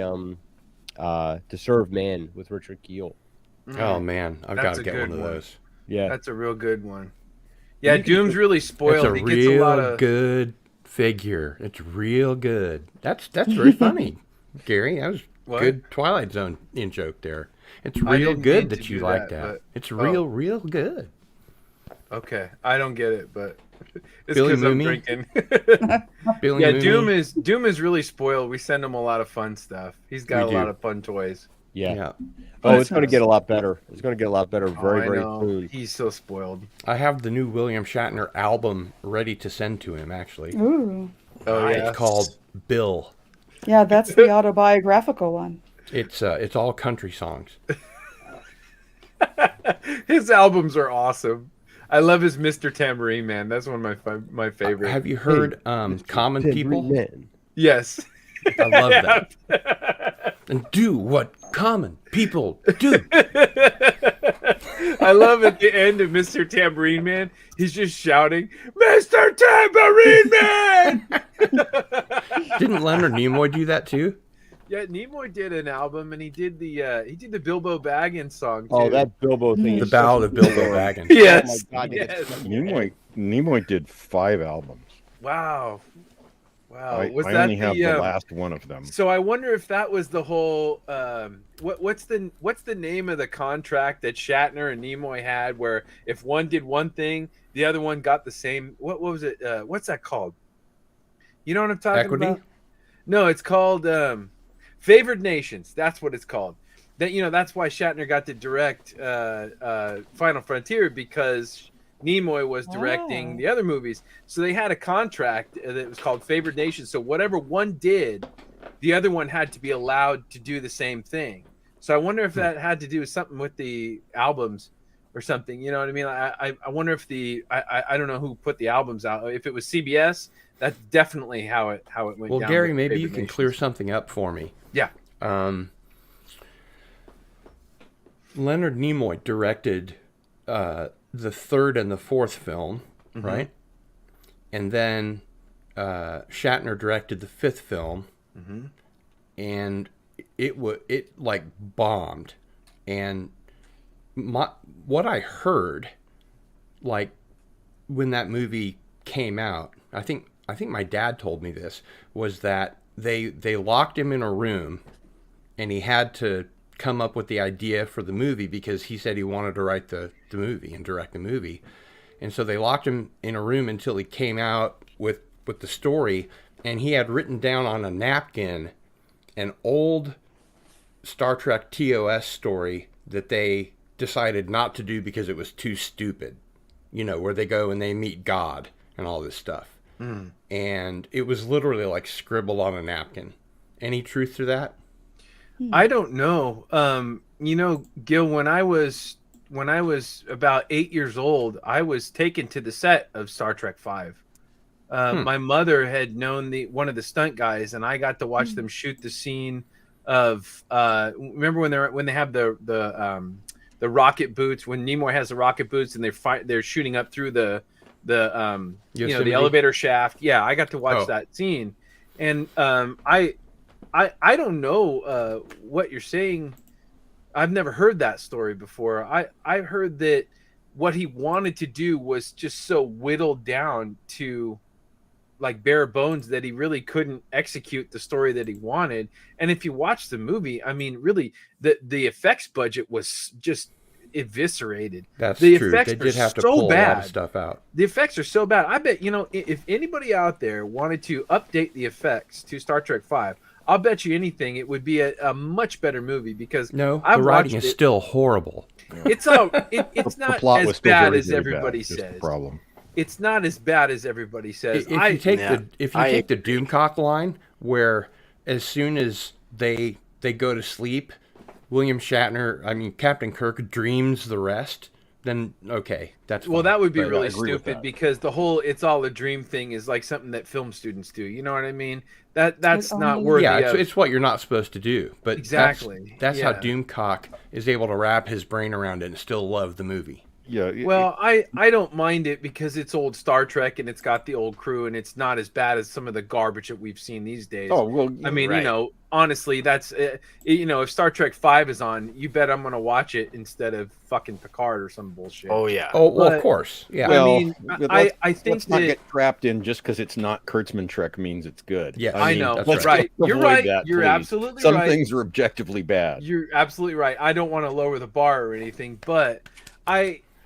To Serve Man with Richard Kiel. Oh, man, I've got That's to a get good one of one. those. Yeah, That's a real good one. Yeah, You can- Doom's really It's spoiled. a He gets a lot real of good figure. It's real good. That's very funny, Gary. That was What? good Twilight Zone in joke there. It's I real didn't good mean to that you do like that, that. but- It's oh. real good. Okay, I don't get it, but it's Billy because I'm Mooney? drinking. Billy Yeah, Mooney. Doom is really spoiled. We send him a lot of fun stuff. He's got We a lot do. of fun toys. yeah. Yeah, Oh, That's it's going to nice. get a lot better. It's going to get a lot better very, I very know. soon. He's so spoiled. I have the new William Shatner album ready to send to him. Actually, Ooh. Oh yeah, it's called Bill. Yeah, that's the autobiographical one. It's all country songs. his albums are awesome. I love his Mr. Tambourine Man. That's one of my favorite. Have you heard Common People? Man. Yes. I love that. And do what common people do. I love at the end of Mr. Tambourine Man, he's just shouting, "Mr. Tambourine Man!" Didn't Leonard Nimoy do that too? Yeah, Nimoy did an album, and he did the Bilbo Baggins song too. Oh, that Bilbo thing. The is Ballad such of a- Bilbo Baggins. Yes. Oh my God, yes. it's- Nimoy did 5 albums. Wow. Wow, I was that only have the the last one of them. So I wonder if that was the whole what's the name of the contract that Shatner and Nimoy had, where if one did one thing, the other one got the same. What was it? What's that called? You know what I'm talking Equity? about? No, it's called Favored Nations. That's what it's called. That that's why Shatner got to direct Final Frontier, because Nimoy was directing the other movies. So they had a contract that was called Favored Nation. So whatever one did, the other one had to be allowed to do the same thing. So I wonder if that had to do with something with the albums or something. You know what I mean? I wonder if I don't know who put the albums out. If it was CBS, that's definitely how it went down. Well, Gary, maybe Favored you can Nations. clear something up for me. Yeah. Leonard Nimoy directed the third and the fourth film, right? And then Shatner directed the fifth film, and it like bombed. And what I heard, like when that movie came out, I think my dad told me this, was that they locked him in a room, and he had to come up with the idea for the movie, because he said he wanted to write the movie and direct the movie. And so they locked him in a room until he came out with the story, and he had written down on a napkin an old Star Trek TOS story that they decided not to do because it was too stupid, where they go and they meet God and all this stuff. And it was literally like scribbled on a napkin. Any truth to that? I don't know. Gil, when I was about 8 years old, I was taken to the set of Star Trek V. My mother had known one of the stunt guys, and I got to watch them shoot the scene of remember when they have the rocket boots, when Nimoy has the rocket boots and they're shooting up through the the elevator shaft. Yeah, I got to watch that scene, and I don't know what you're saying. I've never heard that story before. I heard that what he wanted to do was just so whittled down to like bare bones that he really couldn't execute the story that he wanted. And if you watch the movie, I mean, really, the effects budget was just eviscerated. That's the true. Effects They did have to so pull bad. a lot of stuff out. The effects are so bad. I bet if anybody out there wanted to update the effects to Star Trek V, I'll bet you anything it would be a much better movie, because No, I've the writing watched is it. still horrible. It's not plot was as still bad very, as very everybody bad. Just the says. problem. It's not as bad as everybody says. If you take I the Doomcock line, where as soon as they go to sleep, Captain Kirk dreams the rest, then okay, that's fine. Well, that would be But really I agree with stupid, that. because the whole "it's all a dream" thing is like something that film students do. You know what I mean? That's not only- worthy yeah, of. it's what you're not supposed to do. But Exactly, that's how yeah. Doomcock is able to wrap his brain around it and still love the movie. Yeah. Well, I don't mind it because it's old Star Trek and it's got the old crew, and it's not as bad as some of the garbage that we've seen these days. oh well. I mean, Right. honestly, that's if Star Trek V is on, you bet I'm gonna watch it instead of fucking Picard or some bullshit. Oh yeah. Oh, well, But- of course. Yeah. Well, Well, mean, let's- I think let's not that- get trapped in just because it's not Kurtzman Trek means it's good. Yes. I mean, know. that's That's right. right. Let's You're avoid right. that, You're please. absolutely Some right. things are objectively bad. You're absolutely right. I don't want to lower the bar or anything, but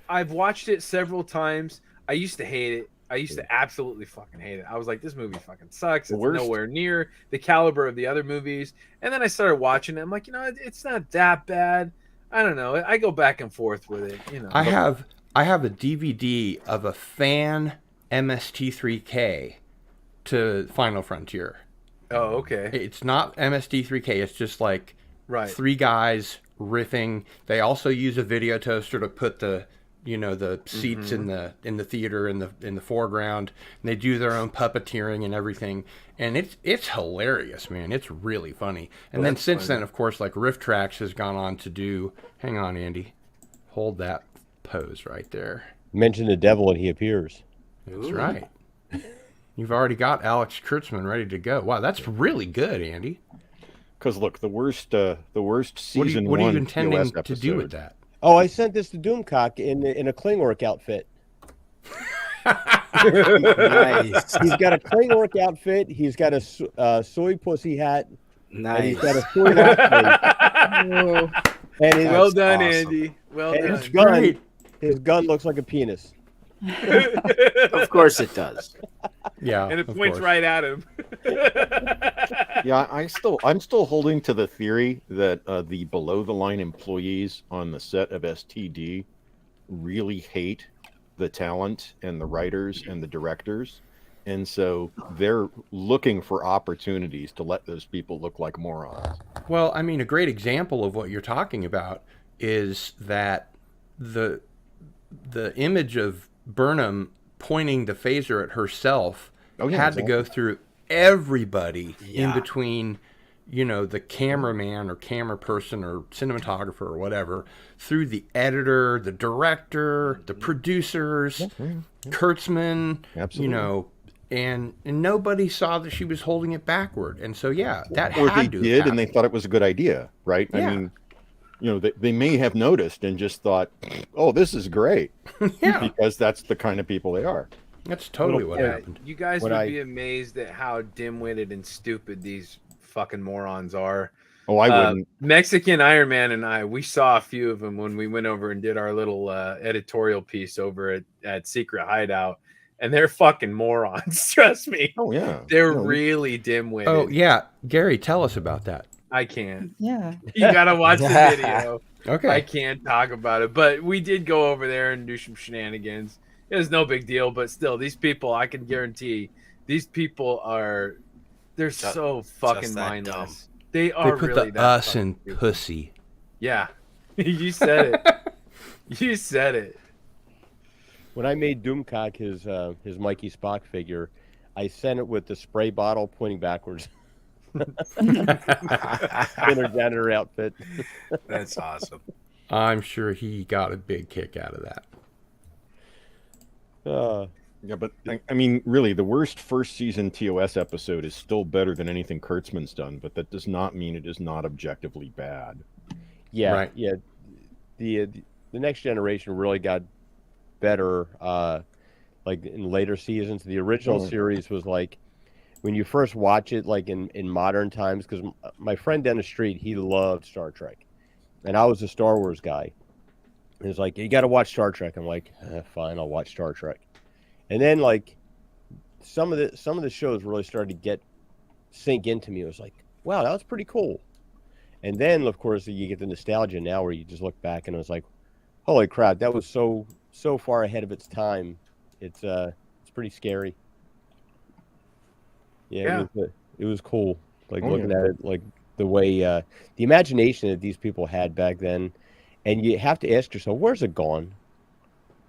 I've watched it several times. I used to hate it. I used to absolutely fucking hate it. I was like, this movie fucking sucks. The It's worst- nowhere near the caliber of the other movies. And then I started watching it. I'm like, it's not that bad. I don't know. I go back and forth with it. I have a DVD of a fan MST3K to Final Frontier. Oh, okay. It's not MST3K. It's just like Right. three guys riffing. They also use a video toaster to put the seats in the theater in the foreground. And they do their own puppeteering and everything, and it's hilarious, man. It's really funny. And then since then, of course, like Riff Tracks has gone on to do. Hang on, Andy, hold that pose right there. Mention the devil and he appears. That's right. You've already got Alex Kurtzman ready to go. Wow, that's really good, Andy. Because look, the worst season What are you one intending TOS to do with episode. that? Oh, I sent this to Doomcock in a Klingwork outfit. Nice. He's got a clean work outfit. He's got a soy pussy hat. And he's got a Nice. soy watch. Whoa. And his, Well That's done, awesome. Andy. Well and done. his gun, Great. his gun looks like a penis. Of course it does. Yeah. And it of points course. right at him. Yeah, I'm still holding to the theory that the below the line employees on the set of STD really hate the talent and the writers and the directors, and so they're looking for opportunities to let those people look like morons. Well, I mean, a great example of what you're talking about is that the image of Burnham pointing the phaser at herself Oh, yeah, had to go through everybody in Yeah. between, the cameraman or camera person or cinematographer or whatever, through the editor, the director, the producers, Kurtzman, Absolutely. and nobody saw that she was holding it backward. And so, yeah, that Or had they to have did, and they happened. thought it was a good idea, right? Yeah. I mean, they may have noticed and just thought, "Oh, this is great," Yeah, because that's the kind of people they are. that's totally what Yeah, happened. you guys When would I- be amazed at how dim-witted and stupid these fucking morons are. Oh, I wouldn't. Mexican Iron Man and I, we saw a few of them when we went over and did our little editorial piece over at Secret Hideout, and they're fucking morons. Trust me, Oh, yeah. they're No, really dim-witted. Oh, yeah. Gary, tell us about that. I can't. Yeah. You gotta watch the video. Okay. I can't talk about it, but we did go over there and do some shenanigans. It was no big deal, but still, these people, I can guarantee, these people they're so fucking that mindless. They They are put really the that us fucking in stupid. pussy. Yeah, you said it. You said it. When I made Doomcock his Mikey Spock figure, I sent it with the spray bottle pointing backwards. In her janitor outfit. That's awesome. I'm sure he got a big kick out of that. Yeah, but I mean, really, the worst first season TOS episode is still better than anything Kurtzman's done, but that does not mean it is not objectively bad. Yeah, Right. yeah. The next generation really got better, like in later seasons. The original Oh. series was like when you first watch it, like in modern times. Because my friend down the street, he loved Star Trek, and I was a Star Wars guy. He was like, "You got to watch Star Trek." I'm like, "Fine, I'll watch Star Trek." And then like some of the shows really started to sink into me. It was like, wow, that was pretty cool. And then of course you get the nostalgia now where you just look back and it was like, holy crap, that was so far ahead of its time. It's pretty scary. Yeah. It was cool. Like Oh, looking yeah. at it, like the way the imagination that these people had back then. And you have to ask yourself, where's it gone?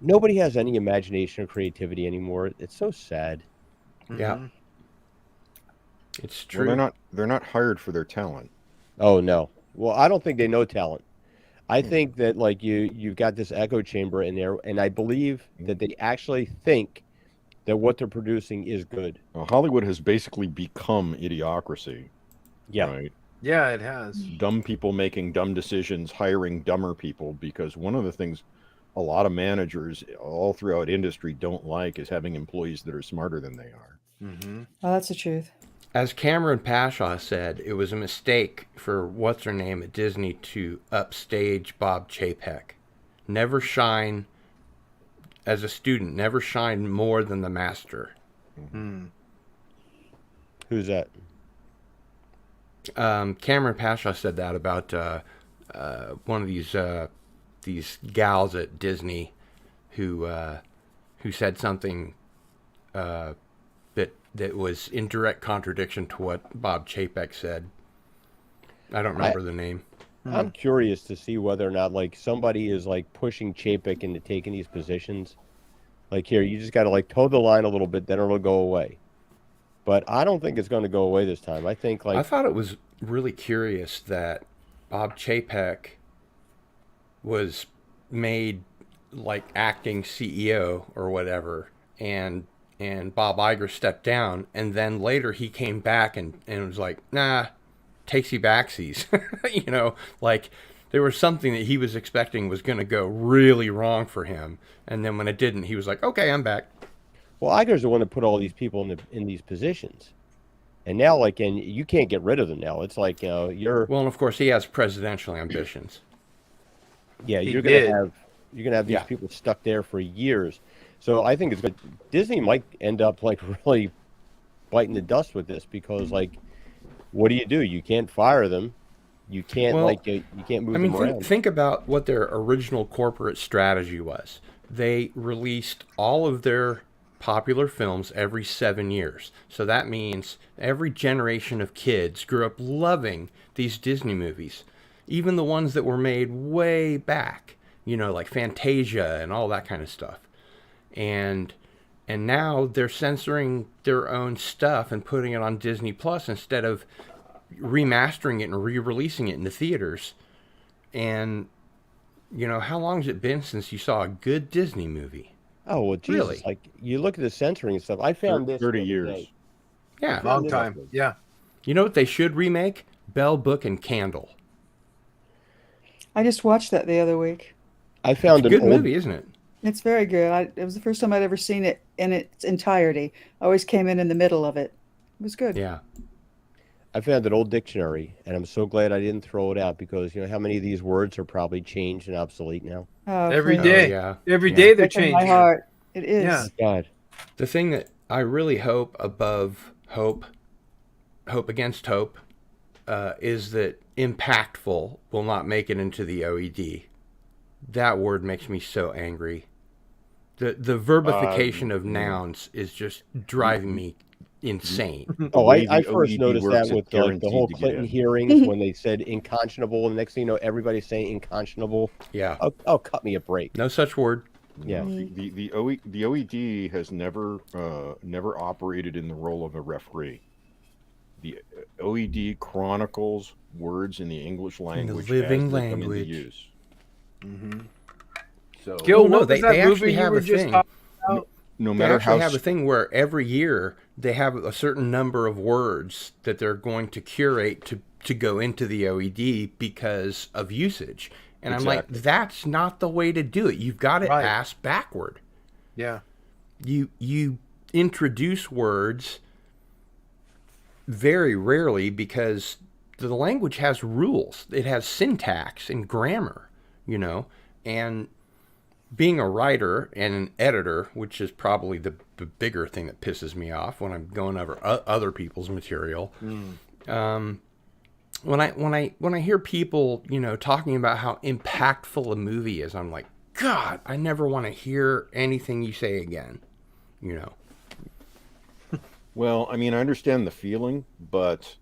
Nobody has any imagination or creativity anymore. It's so sad. Yeah. Mhm. It's Well, true. they're not hired for their talent. Oh no. Well, I don't think they know talent. I think that like you've got this echo chamber in there, and I believe that they actually think that what they're producing is good. Hollywood has basically become idiocracy. Yeah. Right? Yeah, it has. Dumb people making dumb decisions, hiring dumber people, because one of the things a lot of managers all throughout industry don't like is having employees that are smarter than they are. Mm-hmm. Oh, that's the truth. As Cameron Pashaw said, it was a mistake for what's her name at Disney to upstage Bob Chapek. Never shine as a student. Never shine more than the master. Mm. Who's that? Cameron Pashaw said that about one of these gals at Disney who said something that was in direct contradiction to what Bob Chapek said. I don't remember the name. I'm curious to see whether or not like somebody is like pushing Chapek into taking these positions. Like here, you just got to like toe the line a little bit, then it'll go away. But I don't think it's going to go away this time. I think I like thought it was really curious that Bob Chapek was made like acting CEO or whatever, and Bob Iger stepped down, and then later he came back and was like, nah, takesy backsies. Like there was something that he was expecting was going to go really wrong for him, and then when it didn't, he was like, okay, I'm back. Well, Iger's the one that put all these people in these positions, and now and you can't get rid of them now. It's like you're Well, and of course, he has presidential ambitions. yeah He you're did. gonna have these Yeah. people stuck there for years. So I think it's good. Disney might end up really biting the dust with this because what do? You can't fire them. You can't Well, you can't move I mean, them around. think about what their original corporate strategy was. They released all of their popular films every 7 years. So that means every generation of kids grew up loving these Disney movies, even the ones that were made way back, like Fantasia and all that kind of stuff. And now they're censoring their own stuff and putting it on Disney Plus instead of remastering it and re-releasing it in the theaters. And how long has it been since you saw a good Disney movie? Oh well, Jesus! Really? You look at the censoring and stuff. I found this 30 the other years. day. Yeah. Long time. Yeah. You know what they should remake? Bell, Book, and Candle. I just watched that the other week. I found It's a an good old movie, isn't it? It's very good. It was the first time I'd ever seen it in its entirety. I always came in the middle of it. It was good. Yeah. I found an old dictionary, and I'm so glad I didn't throw it out because you know how many of these words are probably changed and obsolete now. Oh, Every please. day. yeah. Every Yeah. day they're Breaking my changing. heart. It is. Yeah. God, The thing that I really hope above hope against hope, is that impactful will not make it into the OED. That word makes me so angry. The verbification of nouns is just driving me insane. oh, way I the first OED noticed works, that with it's the guaranteed whole to get Clinton in. hearings when they said inconscionable, and the next thing you know, everybody's saying inconscionable. Yeah. Oh, cut me a break. No such word. Yeah. The OED has never operated in the role of a referee. The OED chronicles words in the English language living as they come into language. use. So Gil, Well, no, what was they that actually movie you have were a just thing. talking about? no They matter actually how have a thing where every year they have a certain number of words that they're going to curate to go into the OED because of usage. And I'm like, Exactly. that's not the way to do it. You've got it Right. ass backward. Yeah. You introduce words very rarely because the language has rules. It has syntax and grammar, and being a writer and an editor, which is probably the bigger thing that pisses me off when I'm going over other people's material. When I hear people, talking about how impactful a movie is, I'm like, God, I never want to hear anything you say again. Well, I mean, I understand the feeling, but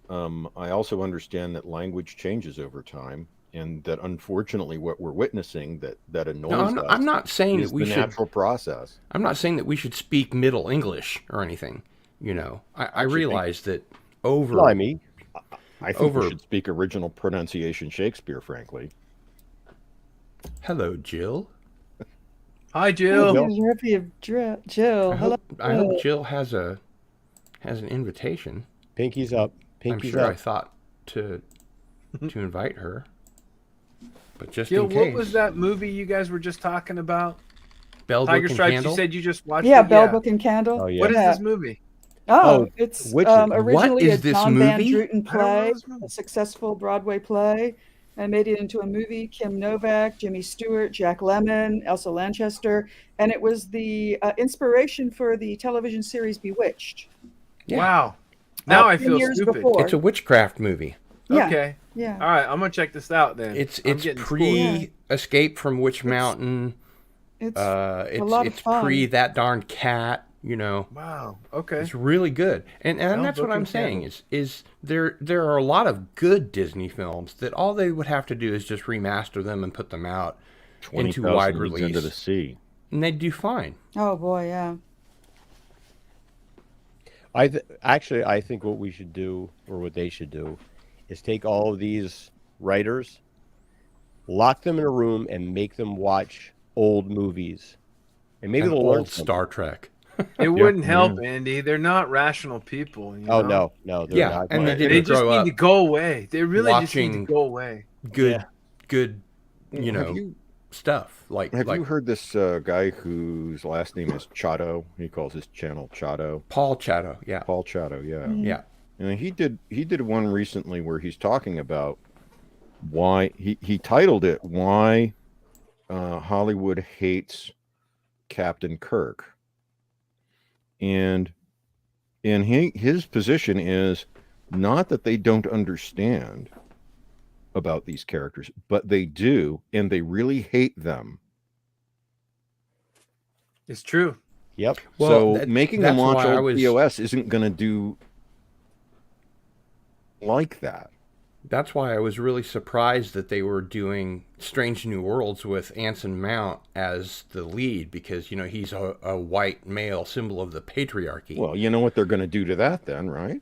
I also understand that language changes over time, and that unfortunately, what we're witnessing that annoys No, us I'm not saying is that we the should. natural process. I'm not saying that we should speak Middle English or anything. I realize that over. Blimey. I think Over- we should speak original pronunciation Shakespeare, frankly. Hello, Jill. Hi, Jill. Jill. Here's Rippy of Jill. Hello. I hope Jill has an invitation. Pinky's up. I'm Pinky's sure I up. thought to invite her, but just Jill, in case. what was that movie you guys were just talking about? Bell, Book, Tiger and Stripes. Candle? You said you just watched Yeah, it. Bell, Book, and Candle. Oh yeah. What is Yeah. this movie? Oh, Oh, it's which- originally what is a this John Van movie? Druten I don't know play, this movie. a successful Broadway play, and made it into a movie. Kim Novak, Jimmy Stewart, Jack Lemmon, Elsa Lanchester, and it was the inspiration for the television series Bewitched. Yeah. Wow. Now I 10 feel years stupid. before. It's a witchcraft movie. Yeah, Okay. yeah. All right. I'm gonna check this out then. It's I'm getting schooled. Yeah. Escape from Witch Mountain. It's It's lot of it's fun. pre That Darn Cat. Wow. Okay. It's really good, and Bell, that's what Book, I'm and saying Candle. is there are a lot of good Disney films that all they would have to do is just remaster them and put them out into 20,000 wide leagues into the release, sea. and they'd do fine. Oh boy, yeah. I think what we should do, or what they should do, is take all of these writers, lock them in a room, and make them watch old movies, and maybe An they'll learn old something. Star Trek. It wouldn't help, Andy. They're not rational people. You Oh know? no, they're Yeah, not. and they But- didn't They just grow need up to go away. They really just need to watching- go away. Good, Yeah. good. Have you stuff. Like Have like you heard this guy whose last name is Chato? He calls his channel Chato. Paul Chatto, yeah. Paul Chato, yeah. Yeah. And he did one recently where he's talking about why he titled it "Why Hollywood Hates Captain Kirk," and his position is not that they don't understand about these characters, but they do, and they really hate them. It's true. Yep. So making them that's launch why I old was- POS isn't going to do like that. That's why I was really surprised that they were doing Strange New Worlds with Anson Mount as the lead, because, you know, he's a white male symbol of the patriarchy. Well, you know what they're going to do to that then, right?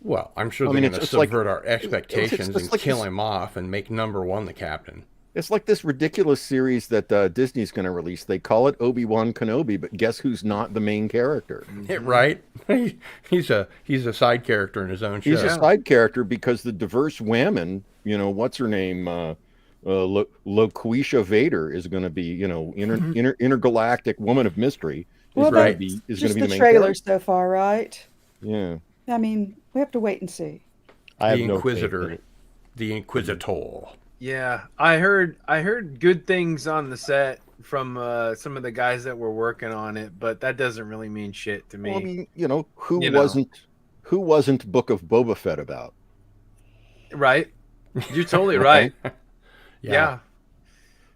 Well, I'm sure I they're mean, going to it's like- subvert our expectations it's and like kill this- him off and make number one the captain. It's like this ridiculous series that Disney's going to release. They call it Obi-Wan Kenobi, but guess who's not the main character? Right? He's a side character in his own show. He's a side character because the diverse women, you know, what's her name? Loquisha Vader is going to be, you know, intergalactic woman of mystery. Well, Is going that's to be just the the main trailers character. so far, right? Yeah. I mean, we have to wait and see. I have The no faith in Inquisitor. it. The Inquisitor. Yeah, I heard good things on the set from some of the guys that were working on it, but that doesn't really mean shit to me. Well, I mean, you know, who You know. wasn't Book of Boba Fett about? Right? You're totally right. Yeah.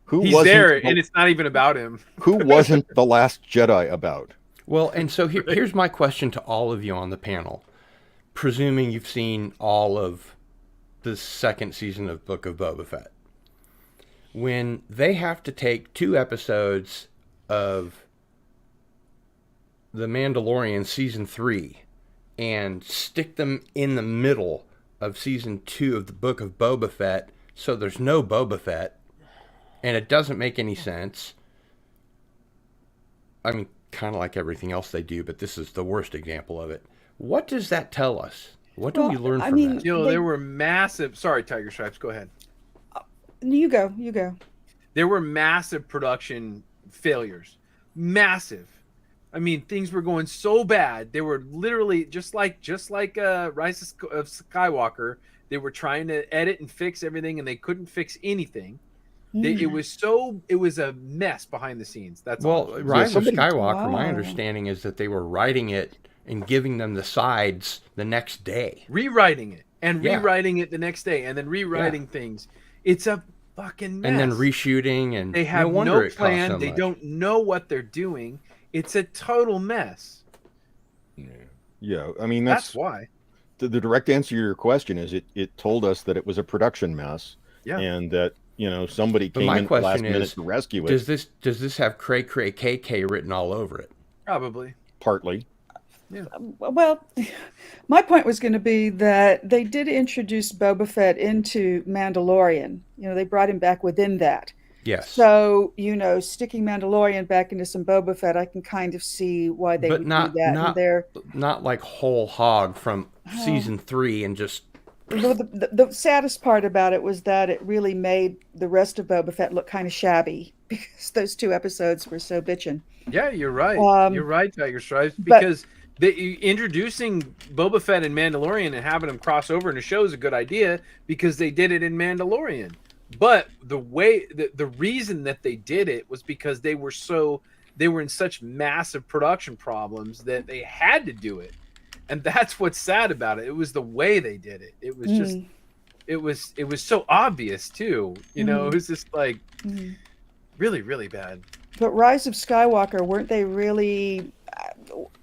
Who He's wasn't there, and it's not even about him. who wasn't The Last Jedi about? Well, and so here's my question to all of you on the panel. Presuming you've seen all of the second season of Book of Boba Fett. When they have to take 2 episodes of The Mandalorian season 3 and stick them in the middle of season 2 of the Book of Boba Fett, so there's no Boba Fett, and it doesn't make any sense. I mean, kind of like everything else they do, but this is the worst example of it. What does that tell us? What do we learn from that? You know, They- there were massive. Sorry, Tiger Stripes. Go ahead. You go. There were massive production failures. Massive. I mean, things were going so bad. They were literally just like Rise of Skywalker. They were trying to edit and fix everything, and they couldn't fix anything. It was a mess behind the scenes. That's all. Well, Rise of Skywalker, my Wow. understanding is that they were writing it and giving them the sides the next day. Rewriting it and Yeah. rewriting it the next day, and then rewriting things. It's a fucking mess. And then reshooting, and They have wonder no it cost plan. so They much. don't know what they're doing. It's a total mess. Yeah, I mean That's that's why. the direct answer to your question is it told us that it was a production mess, Yeah. and that, you know, somebody But came my in at the last question minute is, to rescue it. does this have cray cray KK written all over it? Probably. Partly. Well, my point was going to be that they did introduce Boba Fett into Mandalorian. You know, they brought him back within that. Yes. So, you know, sticking Mandalorian back into some Boba Fett, I can kind of see why they But would not- do that. not- And they're, Not like whole hog from season 3 and just... well, the saddest part about it was that it really made the rest of Boba Fett look kind of shabby because those 2 episodes were so bitchin'. Yeah, you're right. You're right, Tiger Stripes. but- Because introducing Boba Fett and Mandalorian and having them cross over in a show is a good idea because they did it in Mandalorian. But the reason that they did it was because they were in such massive production problems that they had to do it. And that's what's sad about it. It was the way they did it. It was just it was so obvious too. You know, it was just like really, really bad. But Rise of Skywalker, weren't they really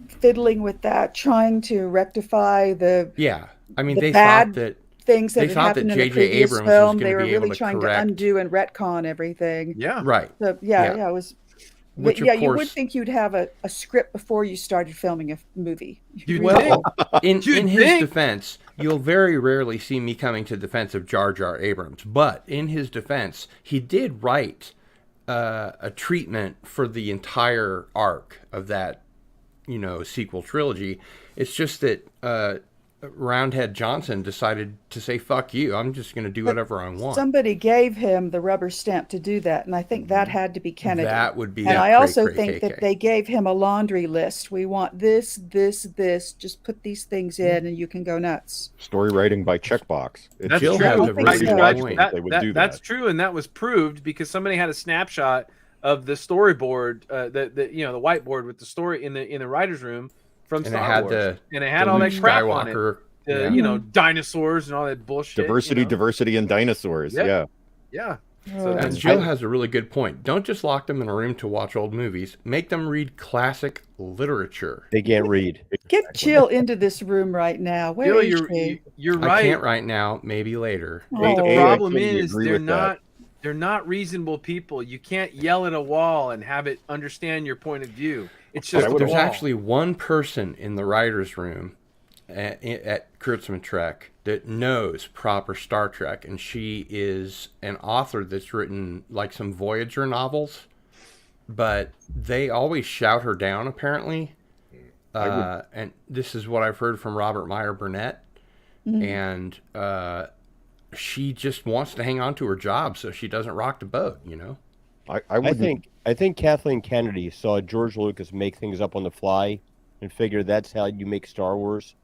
fiddling with that, trying to rectify the Yeah. I mean, The they bad thought that... things that They had thought happened that in the J.J. previous Abrams was film? gonna They were be able really to trying correct- to undo and retcon everything. Yeah. Right. So Yeah. it was. Which, But, yeah, of you would course... think you'd have a script before you started filming a movie. You'd Well, in You'd his think. defense, you'll very rarely see me coming to defense of Jar Jar Abrams. But in his defense, he did write a treatment for the entire arc of that, you know, sequel trilogy. It's just that Roundhead Johnson decided to say, fuck you, I'm just going to do whatever I want. Somebody gave him the rubber stamp to do that, and I think that had to be Kennedy. That would be And I cray, also cray, think KK. that they gave him a laundry list. We want this, this, this. Just put these things in, and you can go nuts. Story writing by checkbox. That's Jill true. has a very good point. They would do That's that. true, and that was proved because somebody had a snapshot of the storyboard, the whiteboard with the story in the writer's room from And it Star had Wars, and it the had all that Luke crap on it. Skywalker. Yeah. Dinosaurs and all that bullshit. Diversity, and dinosaurs. Yeah. Yeah. Yeah. So And that's Jill has a really good point. Don't just lock them in a room to watch old movies. Make them read classic literature. They can't read. Get Jill into this room right now. Where Jill, is she? you're I right. can't right now, maybe later. Oh. The I problem totally is agree with that. they're not reasonable people. You can't yell at a wall and have it understand your point of view. It's just a There's wall. actually one person in the writer's room at Kurtzman Trek that knows proper Star Trek, and she is an author that's written like some Voyager novels, but they always shout her down apparently. And this is what I've heard from Robert Meyer Burnett, and she just wants to hang on to her job so she doesn't rock the boat, you know. I think Kathleen Kennedy saw George Lucas make things up on the fly and figured that's how you make Star Wars.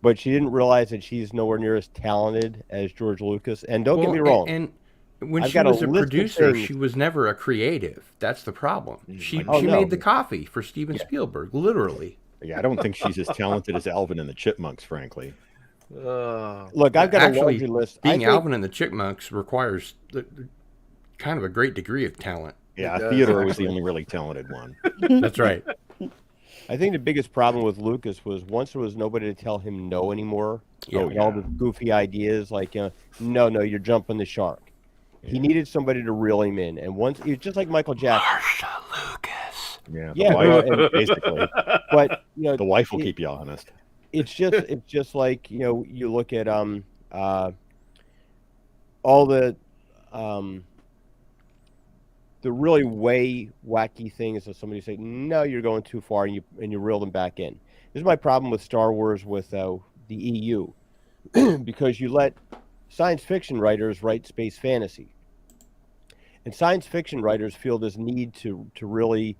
But she didn't realize that she's nowhere near as talented as George Lucas. And don't get me wrong. And when I've she got was a a list of producer, things- she was never a creative. That's the problem. She Oh, no. made the coffee for Steven Spielberg, literally. Yeah, I don't think she's as talented as Alvin and the Chipmunks, frankly. Look, I've got a Actually, laundry list. being Alvin and the Chipmunks requires kind of a great degree of talent. Yeah, does, Theodore was the only really talented one. That's right. I think the biggest problem with Lucas was once there was nobody to tell him no anymore. Yeah. And all the goofy ideas like, no, you're jumping the shark. He needed somebody to reel him in. And once, it's just like Michael Jackson. Marsha Lucas. Yeah, Yeah, and basically. But, the wife will keep you honest. it's just like, you look at all the really way wacky things that somebody say, no, you're going too far, and you reel them back in. This is my problem with Star Wars with the EU, because you let science fiction writers write space fantasy, and science fiction writers feel this need to really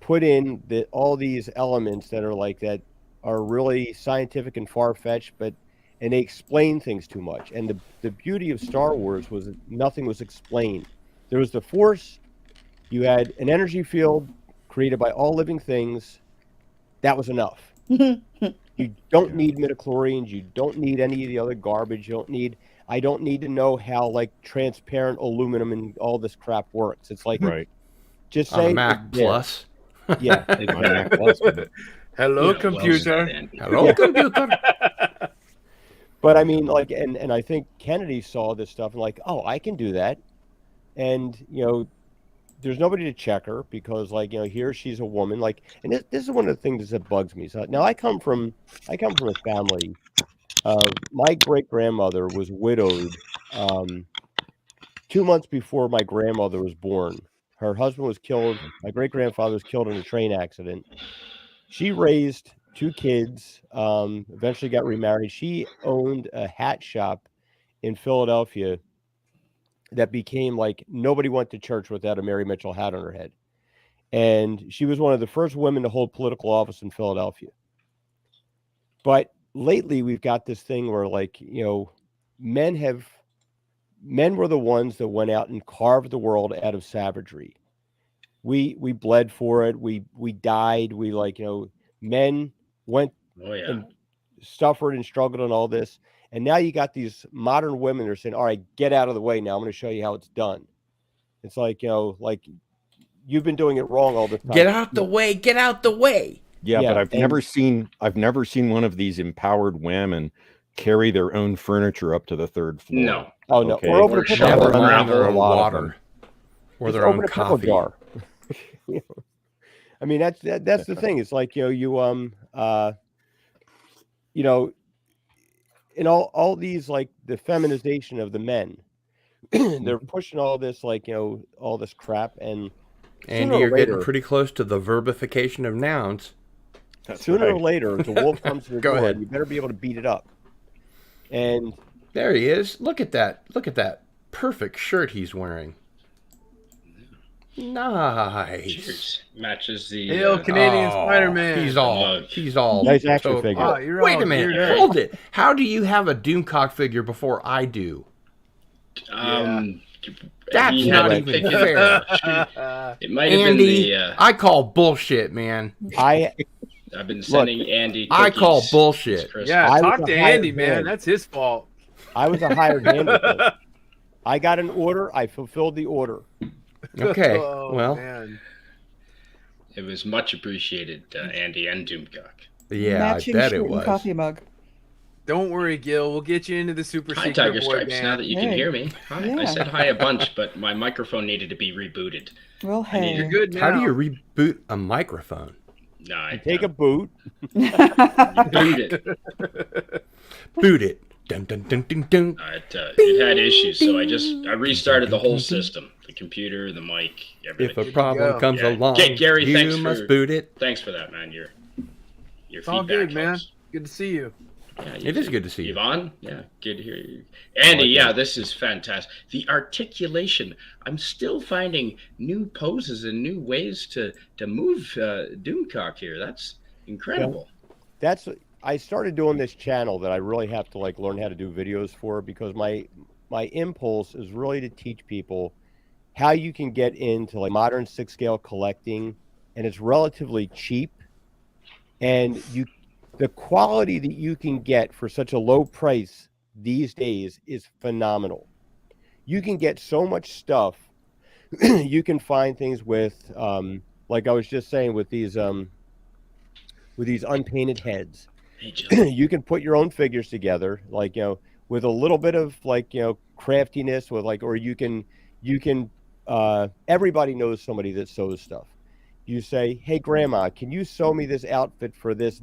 put in all these elements that are like that are really scientific and far-fetched, and they explain things too much. And the beauty of Star Wars was that nothing was explained. There was the Force. You had an energy field created by all living things. That was enough. You don't need midichlorians. You don't need any of the other garbage. I don't need to know how like transparent aluminum and all this crap works. It's like, Right. just On a say Mac Plus. Yeah. On Mac Plus. Hello, computer. Hello, computer. But I mean, like, and I think Kennedy saw this stuff and like, oh, I can do that. And, there's nobody to check her because, like, here she's a woman. Like, and this is one of the things that bugs me. So now I come from a family. My great grandmother was widowed 2 months before my grandmother was born. Her husband was killed. My great grandfather was killed in a train accident. She raised 2 kids. Eventually got remarried. She owned a hat shop in Philadelphia that became like nobody went to church without a Mary Mitchell hat on her head. And she was one of the first women to hold political office in Philadelphia. But lately we've got this thing where like, men were the ones that went out and carved the world out of savagery. We bled for it. We died. We men went and suffered and struggled and all this. And now you got these modern women that are saying, all right, get out of the way now. I'm going to show you how it's done. It's like, like you've been doing it wrong all the time. Get out the way. Get out the way. Yeah, Yeah, but I've never seen one of these empowered women carry their own furniture up to the 3rd floor. No. Oh, no. Okay. Or open a Or pickle shovel jar. around their own a lot of water. Or Just their open own a pickle coffee. jar. I mean, that's the thing. It's like, in all these, like the feminization of the men, they're pushing all this, like, all this crap. And And sooner or you're getting later- pretty close to the verbification of nouns. That's Sooner or right. later, the wolf comes to the Go door, ahead. and you better be able to beat it up. And There he is. Look at that. Look at that perfect shirt he's wearing. Nice. Cheers. Matches the. Hail Canadian Oh, Spider-Man. He's all. mug. He's all. Nice action total- figure. Oh, you're Wait all a minute. geared up. Hold it. How do you have a Doomcock figure before I do? That's he not had even picked it- fair. It might have been Andy, the. I call bullshit, man. I I've been sending Andy. I call cookies bullshit. since Christmas. Yeah, I talk was to a hired Andy, man. hand. That's his fault. I was a hired hand with it. I got an order. I fulfilled the order. Okay. Oh, Well, man. It was much appreciated, Andy and Doomcock. yeah, Matching I bet shirt it and was. coffee mug. Don't worry, Gil. We'll get you into the Super Hi, Secret Tiger Boy Stripes. band. Now that you can Hey. hear me. Hi. Yeah. I said hi a bunch, but my microphone needed to be rebooted. Well, I need hey. You're good now. How do you reboot a microphone? No, I Take a boot. boot it. Boot it. Dun dun dun dun dun. It had issues, so I restarted the whole system. The computer, the mic, If everything. a problem go. comes Yeah. along, Gary, you thanks must for- boot it. Thanks for that, man. Your It's all feedback good, man. helps. Good to see you. Yeah, It is good to see you. Yvonne, yeah, good to hear you. Andy, yeah, this is fantastic. The articulation. I'm still finding new poses and new ways to move Doomcock here. That's incredible. I started doing this channel that I really have to like learn how to do videos for, because my impulse is really to teach people how you can get into like modern 6-scale collecting, and it's relatively cheap, and the quality that you can get for such a low price these days is phenomenal. You can get so much stuff. You can find things with like I was just saying, with these unpainted heads. Hey, Joe. You can put your own figures together, like, with a little bit of like, craftiness, with like, or you can everybody knows somebody that sews stuff. You say, hey grandma, can you sew me this outfit for this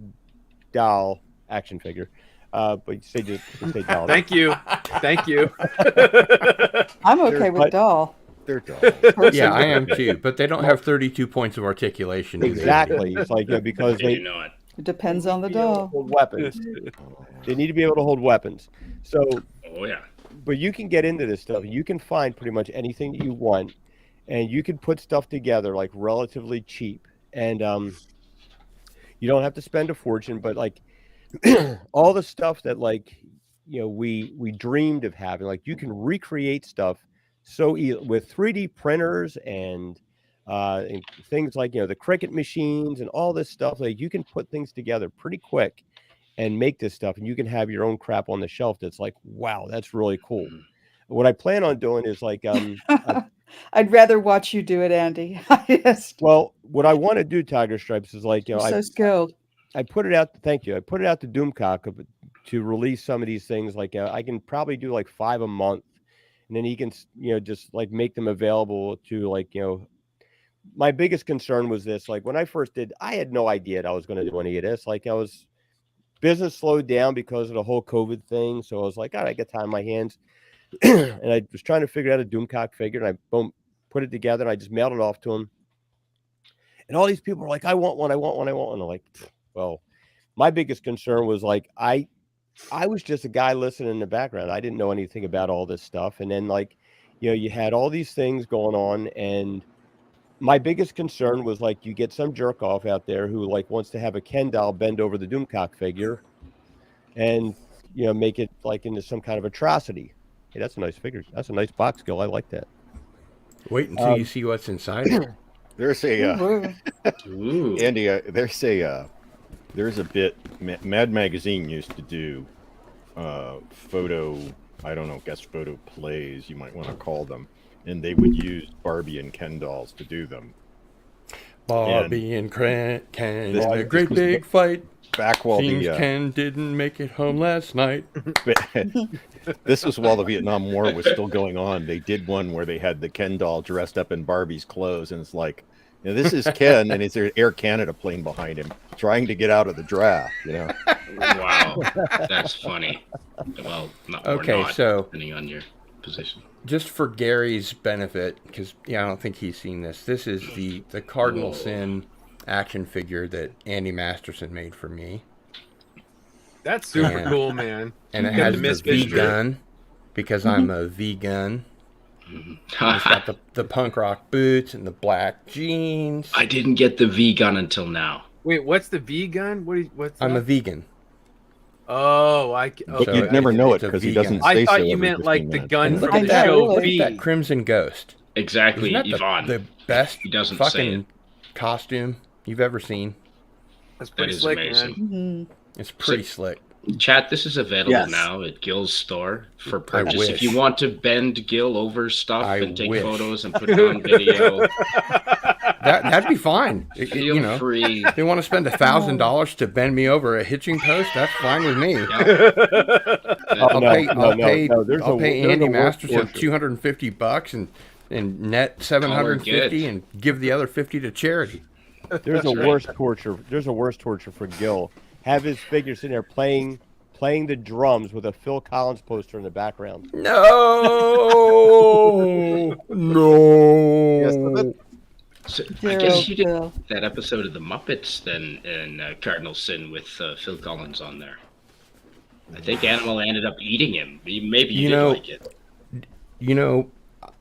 doll action figure? But you say doll. Thank you. Thank you. I'm okay with But- doll. They're dull. Yeah, I am too. But they don't have 32 points of articulation. do they? Exactly. It's like, because They do they not. It depends on the need to be able to doll. hold weapons. They need to be able to hold weapons. So, Oh yeah. but you can get into this stuff. You can find pretty much anything that you want, and you can put stuff together like relatively cheap, and you don't have to spend a fortune. But like all the stuff that like we dreamed of having, like you can recreate stuff so with 3D printers and things like the Cricut machines and all this stuff. Like you can put things together pretty quick and make this stuff, and you can have your own crap on the shelf that's like, wow, that's really cool. What I plan on doing is like I'd rather watch you do it, Andy. well, what I want to do, Tiger Stripes, is like, You're so skilled. I put it out. Thank you. I put it out to Doomcock to release some of these things. Like I can probably do like 5 a month, and then he can, just like make them available to like, my biggest concern was this. Like when I first did, I had no idea that I was going to do any of this. Like business slowed down because of the whole COVID thing. So I was like, God, I got time on my hands. And I was trying to figure out a Doomcock figure, and I boom, put it together, and I just mailed it off to him. And all these people were like, I want one, I want one, I want one. I'm like, well, my biggest concern was like, I was just a guy listening in the background. I didn't know anything about all this stuff. And then like, you had all these things going on, and my biggest concern was like, you get some jerk off out there who like wants to have a Ken doll bend over the Doomcock figure and, make it like into some kind of atrocity. Hey, that's a nice figure. That's a nice box, Gil. I like that. Wait until you see what's inside it. There's a Ooh. Ooh. Andy. There's a bit. Mad Magazine used to do photo. I don't know, guest photo plays. You might want to call them, and they would use Barbie and Ken dolls to do them. Barbie and Ken This- in a this great was big fight. Back while Seems the Ken didn't make it home last night. this was while the Vietnam War was still going on. They did one where they had the Ken doll dressed up in Barbie's clothes, and it's like, this is Ken, and it's an Air Canada plane behind him, trying to get out of the draft. Wow. That's funny. Well, not, or Okay, not, so depending on your position. just for Gary's benefit, because I don't think he's seen this. This is the Cardinal Whoa. Sin action figure that Andy Masterson made for me. That's super And- cool, man. And it You got has the the Miss V Fisher. gun because I'm a vegan. It's got the punk rock boots and the black jeans. I didn't get the V gun until now. Wait, what's the V gun? What's I'm that? a vegan. Oh, But So you'd never know it it's a because he vegan. doesn't say I thought so you every meant 15 like the minutes. gun And look from at the that, show look V. at that Crimson Ghost. Exactly, Isn't that Yvonne. the best He doesn't say fucking it. costume you've ever seen? That's That pretty is slick, amazing. man. It's pretty slick. Chat, this is available Yes. now at Gil's store for I purchase. If you wish. want to bend Gil over stuff I and take wish. photos and put it on video, That'd be fine. feel You know, free. if they want to spend $1,000 to bend me over a hitching post, that's fine with me. I'll no, pay. no, I'll no, pay. no, there's I'll a- pay there's Andy a worse Masterson torture. $250 and net $750 and give the other $50 to charity. There's a worse torture. There's a worse torture for Gil. Have his figure sitting there playing the drums with a Phil Collins poster in the background. No, no. So I Dear guess old you did Phil. that episode of the Muppets then in Cardinal Sin with Phil Collins on there. I think Animal ended up eating him. Maybe you, You did know- like it. You know,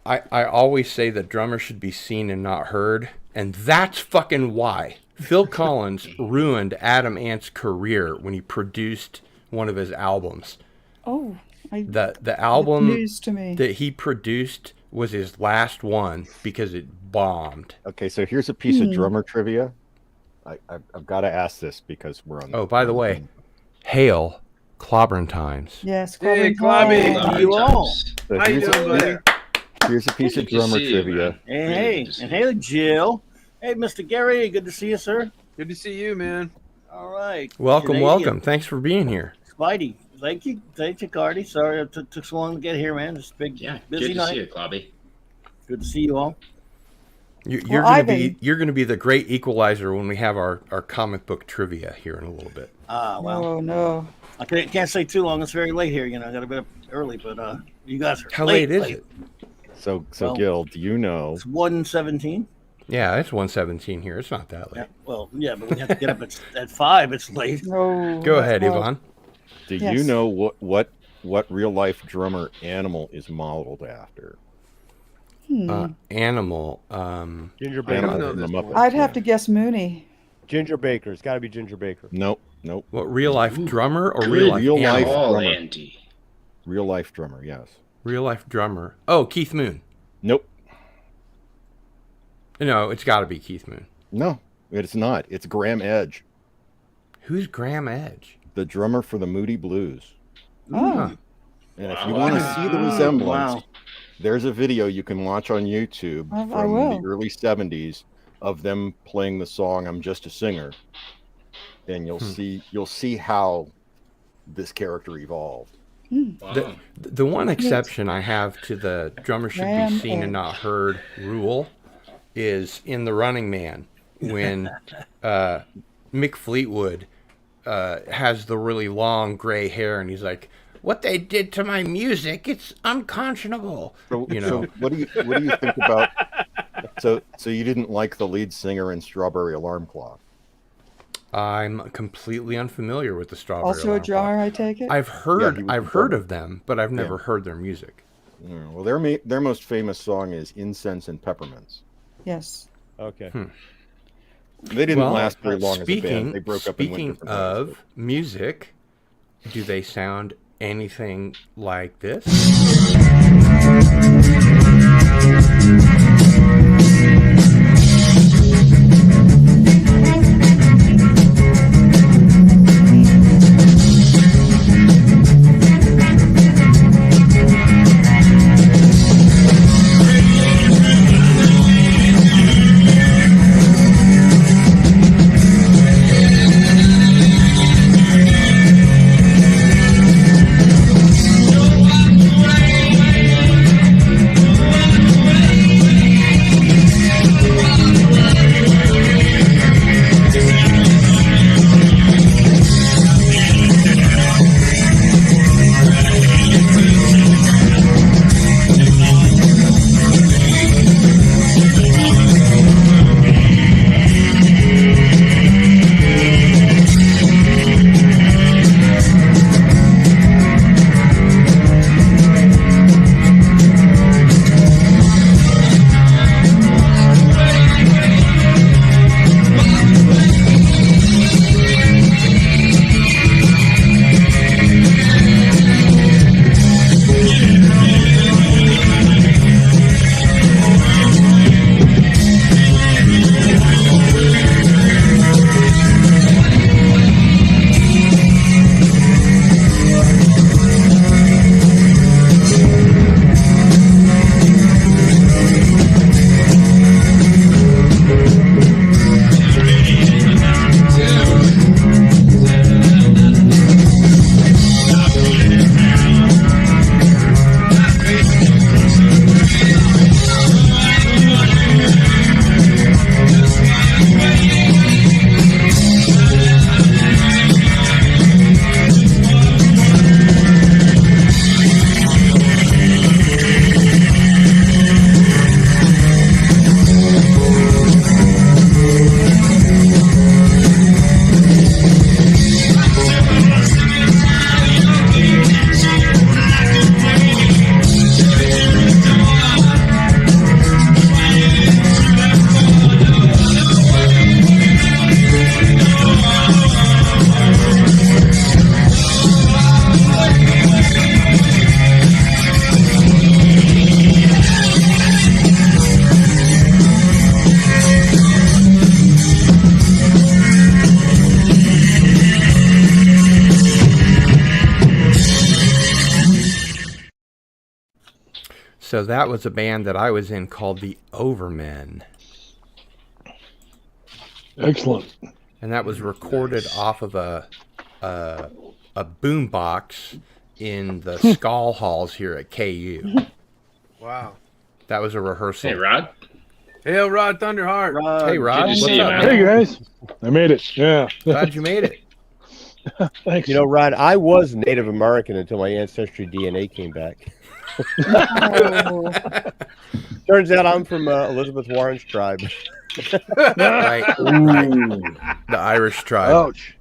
I always say that drummers should be seen and not heard, and that's fucking why. Phil Collins ruined Adam Ant's career when he produced one of his albums. Oh, The album news to me. that he produced was his last one because it bombed. Okay, so here's a piece of drummer trivia. I've got to ask this because we're on. Oh, by the way, hail Clobbering Times. Yes, Hey, Clobbering Clobby. Time. you all. So How you here's, doing, buddy? here's a piece of Good to drummer see you, trivia. man. Hey, Really hey, good to see and you. hey, Jill. Hey, Mr. Gary, good to see you, sir. Good to see you, man. All right. Welcome, Canadian. welcome. Thanks for being here. Spidey. Thank you, Cardi. Sorry it took so long to get here, man. It's a big, Yeah, busy good to night. see you, Clobby. Good to see you all. You're Well, gonna be the great equalizer when we have our comic book trivia here in a little bit. Well, Oh no. I can't say too long. It's very late here. I got to be up early, but you guys are How late is late. it? So Well, Gil, do you know? It's 1:17. Yeah, it's 1:17 here. It's not that late. Yeah, well, yeah, but we have to get up at 5. It's late. No. Go ahead, that's Yvonne. Do Yes. you know what real life drummer animal is modeled after? Animal. Ginger I don't Baker. know Animal from the this Muppets. one. I'd have to guess Mooney. Ginger Baker. It's got to be Ginger Baker. Nope. What, real life drummer or Good. real life Real animal? life Oh, drummer. Andy. Real life drummer, yes. Real life drummer. Oh, Keith Moon. Nope. No, it's got to be Keith Moon. No, it's not. It's Graham Edge, Who's Graham Edge? the drummer for the Moody Blues. Oh. And if you want to see the resemblance, Wow. there's a video you can watch on YouTube I from will. the early 70s of them playing the song "I'm Just a Singer," and you'll see how this character evolved. Wow. The one exception I have to the drummer should Graham be seen Edge. and not heard rule is in The Running Man when Mick Fleetwood has the really long gray hair and he's like, "What they did to my music, it's unconscionable." So, You so know. what do you think about? So you didn't like the lead singer in Strawberry Alarm Clock? I'm completely unfamiliar with the Strawberry Also a Alarm Clock. drummer, I take it. I've heard he was a I've heard drummer. of them, but I've never heard their music. Yeah, well, their most famous song is "Incense and Peppermints." Yes. Okay. They didn't Well, last very long as a band. They broke up and went Speaking different ways. of music, do they sound anything like this? So that was a band that I was in called the Overmen. Excellent. And that was recorded off of a boom box in the Skull Halls here at KU. Wow. That was a rehearsal. Hey, Rod. Hail, Rod Thunderheart. Hey, Rod. Good to What's see you, up, man. man? Hey guys, I made it. Yeah. Glad you made it. Thanks. You know, Rod, I was Native American until my ancestry DNA came back. Oh. Turns out I'm from Elizabeth Warren's tribe. Right. The Irish tribe. Ouch.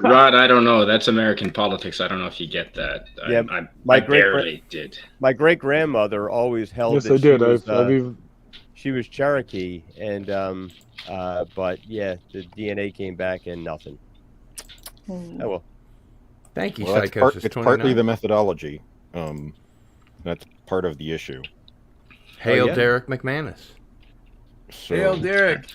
Rod, I don't know. That's American politics. I don't know if you get that. Yeah, I my barely did. My great grandmother always held Yes, that I did. she was Cherokee, and but yeah, the DNA came back and nothing. Oh well. Thank you, Well, Psychosis it's partly 29. the methodology. That's part of the issue. Hail, yeah. Derek McManus. So Hail, Derek.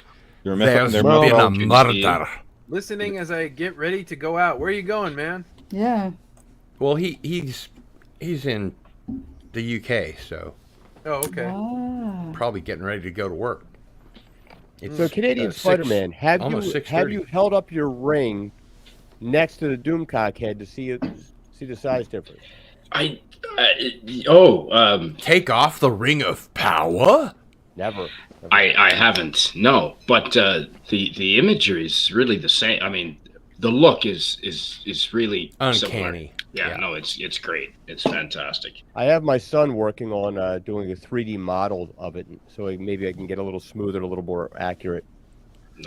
their There's their been a methodology- murder. Listening as I get ready to go out. Where are you going, man? Yeah. Well, he's in the UK, so Oh, okay. Ah. probably getting ready to go to work. It's, So Canadian six- Spider-Man, have almost you 6:30. held up your ring next to the Doomcock head to see the size difference? Take off the ring of power? Never. I haven't. No, but the imagery is really the same. I mean, the look is really similar. Uncanny. Yeah, no, it's great. It's fantastic. I have my son working on doing a 3D model of it, so maybe I can get a little smoother, a little more accurate.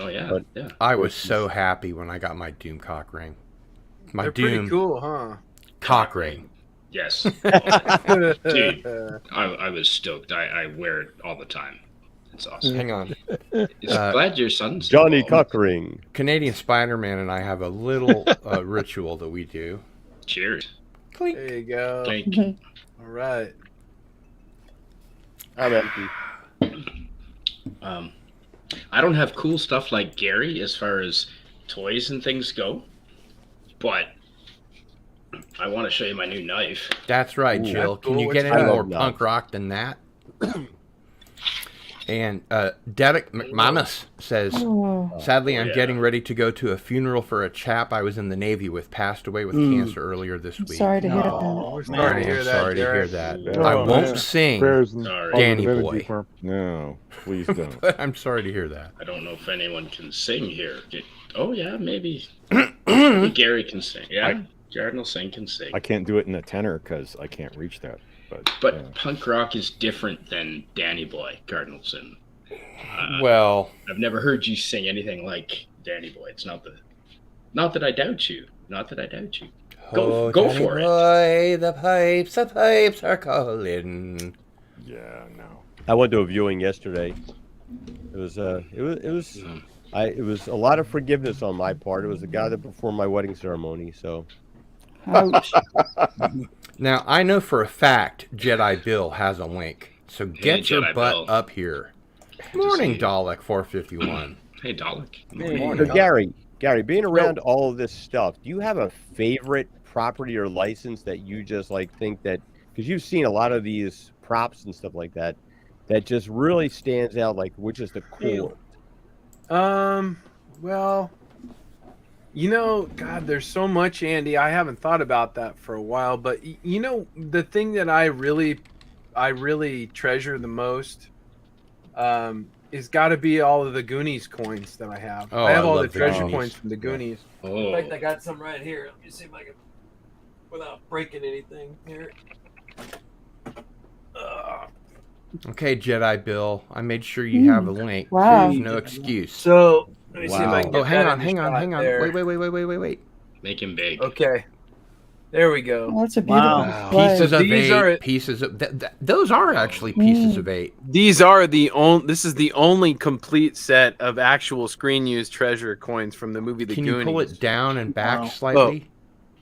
Oh yeah, But- yeah. I was so happy when I got my Doomcock ring. My They're Doom pretty cool, huh? cock ring. Yes, dude. I was stoked. I wear it all the time. It's awesome. Hang on. Glad your son's Johnny involved. Cock ring. Canadian Spider-Man and I have a little ritual that we do. Cheers. Clink. There you go. Thank All right. I'm empty. I don't have cool stuff like Gary as far as toys and things go, but I want to show you my new knife. That's right, Ooh, Jill. that's Can you cool. get What's any that? more I love punk rock than that? And Derek McManus says, Oh. sadly, I'm yeah. getting ready to go to a funeral for a chap I was in the Navy with, passed away with cancer earlier this I'm week. sorry to hear that. We're sorry to hear I'm that. sorry to hear Derek. that. Yeah, I man. won't sing, Prayers and Sorry. Danny positive boy. energy for him. No, please don't. but I'm sorry to hear that. I don't know if anyone can sing here. Oh yeah, maybe Gary can sing. Yeah, Cardinal can sing. I can't do it in a tenor because I can't reach that. But punk rock is different than Danny Boy Cardinalson. Well, I've never heard you sing anything like Danny Boy. It's not that I doubt you. Not that I doubt you. Go Danny for it. boy, the pipes are calling. yeah, no. I went to a viewing yesterday. It was a lot of forgiveness on my part. It was the guy that performed my wedding ceremony. So Ouch. Now, I know for a fact Jedi Bill has a link, so get your Jedi butt Bill. up here. to Morning, see. Dalek 451. Hey, Dalek. So Gary, being around all of this stuff, do you have a favorite property or license that you just like think that, because you've seen a lot of these props and stuff like that, that just really stands out, like which is the coolest? Well, you know, God, there's so much, Andy. I haven't thought about that for a while, but you know, the thing that I really treasure the most, is got to be all of the Goonies coins that I have. Oh, I have I all the love the treasure Goonies. coins from the Goonies. Oh, In fact, I got some right here. Let me see if I can, without breaking anything here. Okay, Jedi Bill, I made sure you have a link. Wow. There's no excuse. So let me see if Wow. I can get Oh, hang that on, in the shot hang on. there. Wait. make him big. Okay, there we go. Well, that's a beautiful Wow. display. Pieces of These eight. are- Pieces of those are actually pieces of eight. These are the only. This is the only complete set of actual screen used treasure coins from the movie The Can Goonies. you pull it down and back Wow. slightly?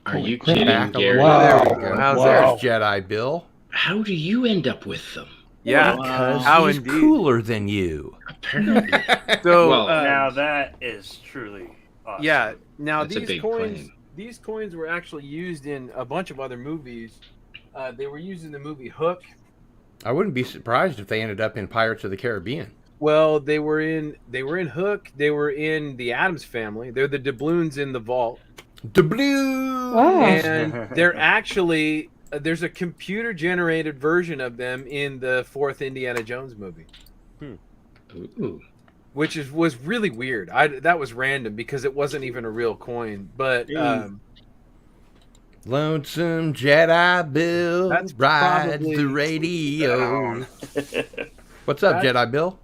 Are you Pull it kidding, back a Gary? little bit. There we go. How's There's that? Jedi Bill. How do you end up with them? Yeah, Because How he's indeed. cooler than you. Apparently. So Well, Now that is truly awesome. yeah, now That's a these big coins. claim. These coins were actually used in a bunch of other movies. They were using the movie Hook. I wouldn't be surprised if they ended up in Pirates of the Caribbean. Well, they were in Hook. They were in the Addams Family. They're the doubloons in the vault. Doubloons! Wow. And they're actually there's a computer generated version of them in the 4th Indiana Jones movie. Ooh. Which was really weird. That was random because it wasn't even a real coin. But Lonesome Jedi Bill That's rides probably- the radio. What's up, Jedi Bill?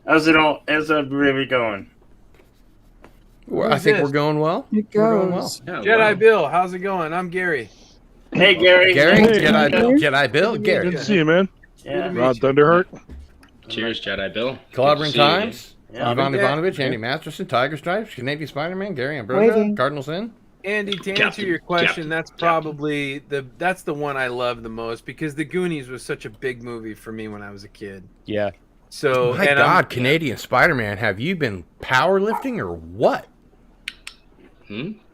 How's that really going? Well, I Who's think this? we're going well. It We're going well. goes. Yeah, Jedi wow. Bill, how's it going? I'm Gary. Hey, Gary. Gary, Hey, Jedi Bill, Gary. Good to see you, man. Yeah. Rod Thunderheart. Cheers, Jedi Bill. Clobbering Good to see you again. Times. Yeah. Ivan Yeah. Ivanovich, Andy Masterson, Tiger Stripes, Canadian Spider-Man, Gary Ambrosia, Waiting. Cardinal Sin. Andy, to answer Captain, your question, Captain, that's probably that's the one I love the most because The Goonies was such a big movie for me when I was a kid. Yeah. So My and God, Canadian Spider-Man, have you been powerlifting or what?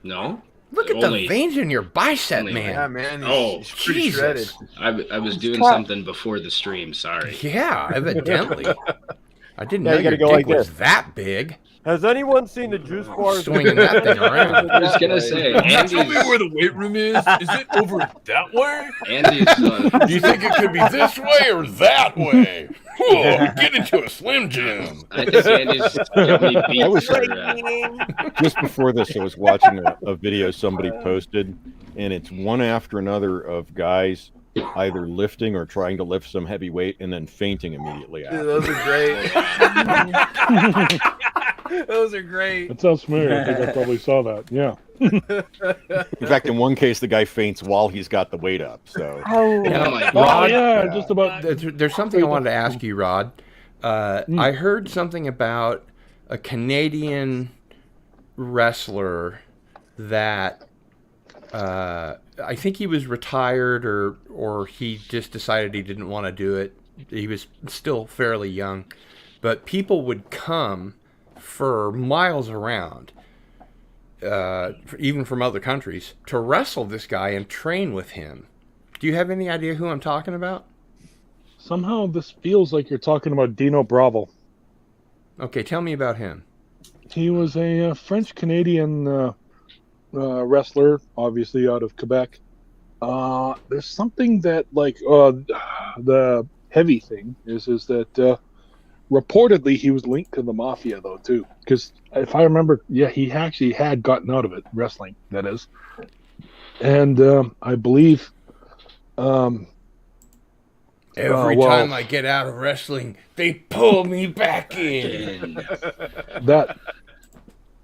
No. Look at Only- the veins in your bicep, only- man. yeah, man, Oh, he's pretty shredded. Jesus. I was doing tough. something before the stream. Sorry. Yeah, evidently. I didn't Yeah, know you your gotta go dick like was this. that big. Has anyone seen the juice bars? Swinging that thing around. I was gonna say Andy's the weight room is? Is it over that way? Andy's Do you think it could be this way or that way? Whoa, get into a Slim Jim. I think Andy's got me beat I was- for Just before this, I was watching a video somebody posted, and it's one after another of guys either lifting or trying to lift some heavy weight and then fainting immediately Dude, after. those are great. Those are great. That sounds familiar. I think I probably saw that. Yeah. In fact, in one case, the guy faints while he's got the weight up. So Oh, Oh my Oh, God. yeah. Yeah. Just about. There's something I wanted to ask you, Rod. I heard something about a Canadian wrestler that I think he was retired or he just decided he didn't want to do it. He was still fairly young, but people would come for miles around, even from other countries, to wrestle this guy and train with him. Do you have any idea who I'm talking about? Somehow this feels like you're talking about Dino Bravo. Okay, tell me about him. He was a French-Canadian wrestler, obviously out of Quebec. There's something that, like, the heavy thing is that reportedly he was linked to the mafia, though, too. Because if I remember, yeah, he actually had gotten out of it, wrestling, that is. And I believe... Every well- time I get out of wrestling, they pull me back in.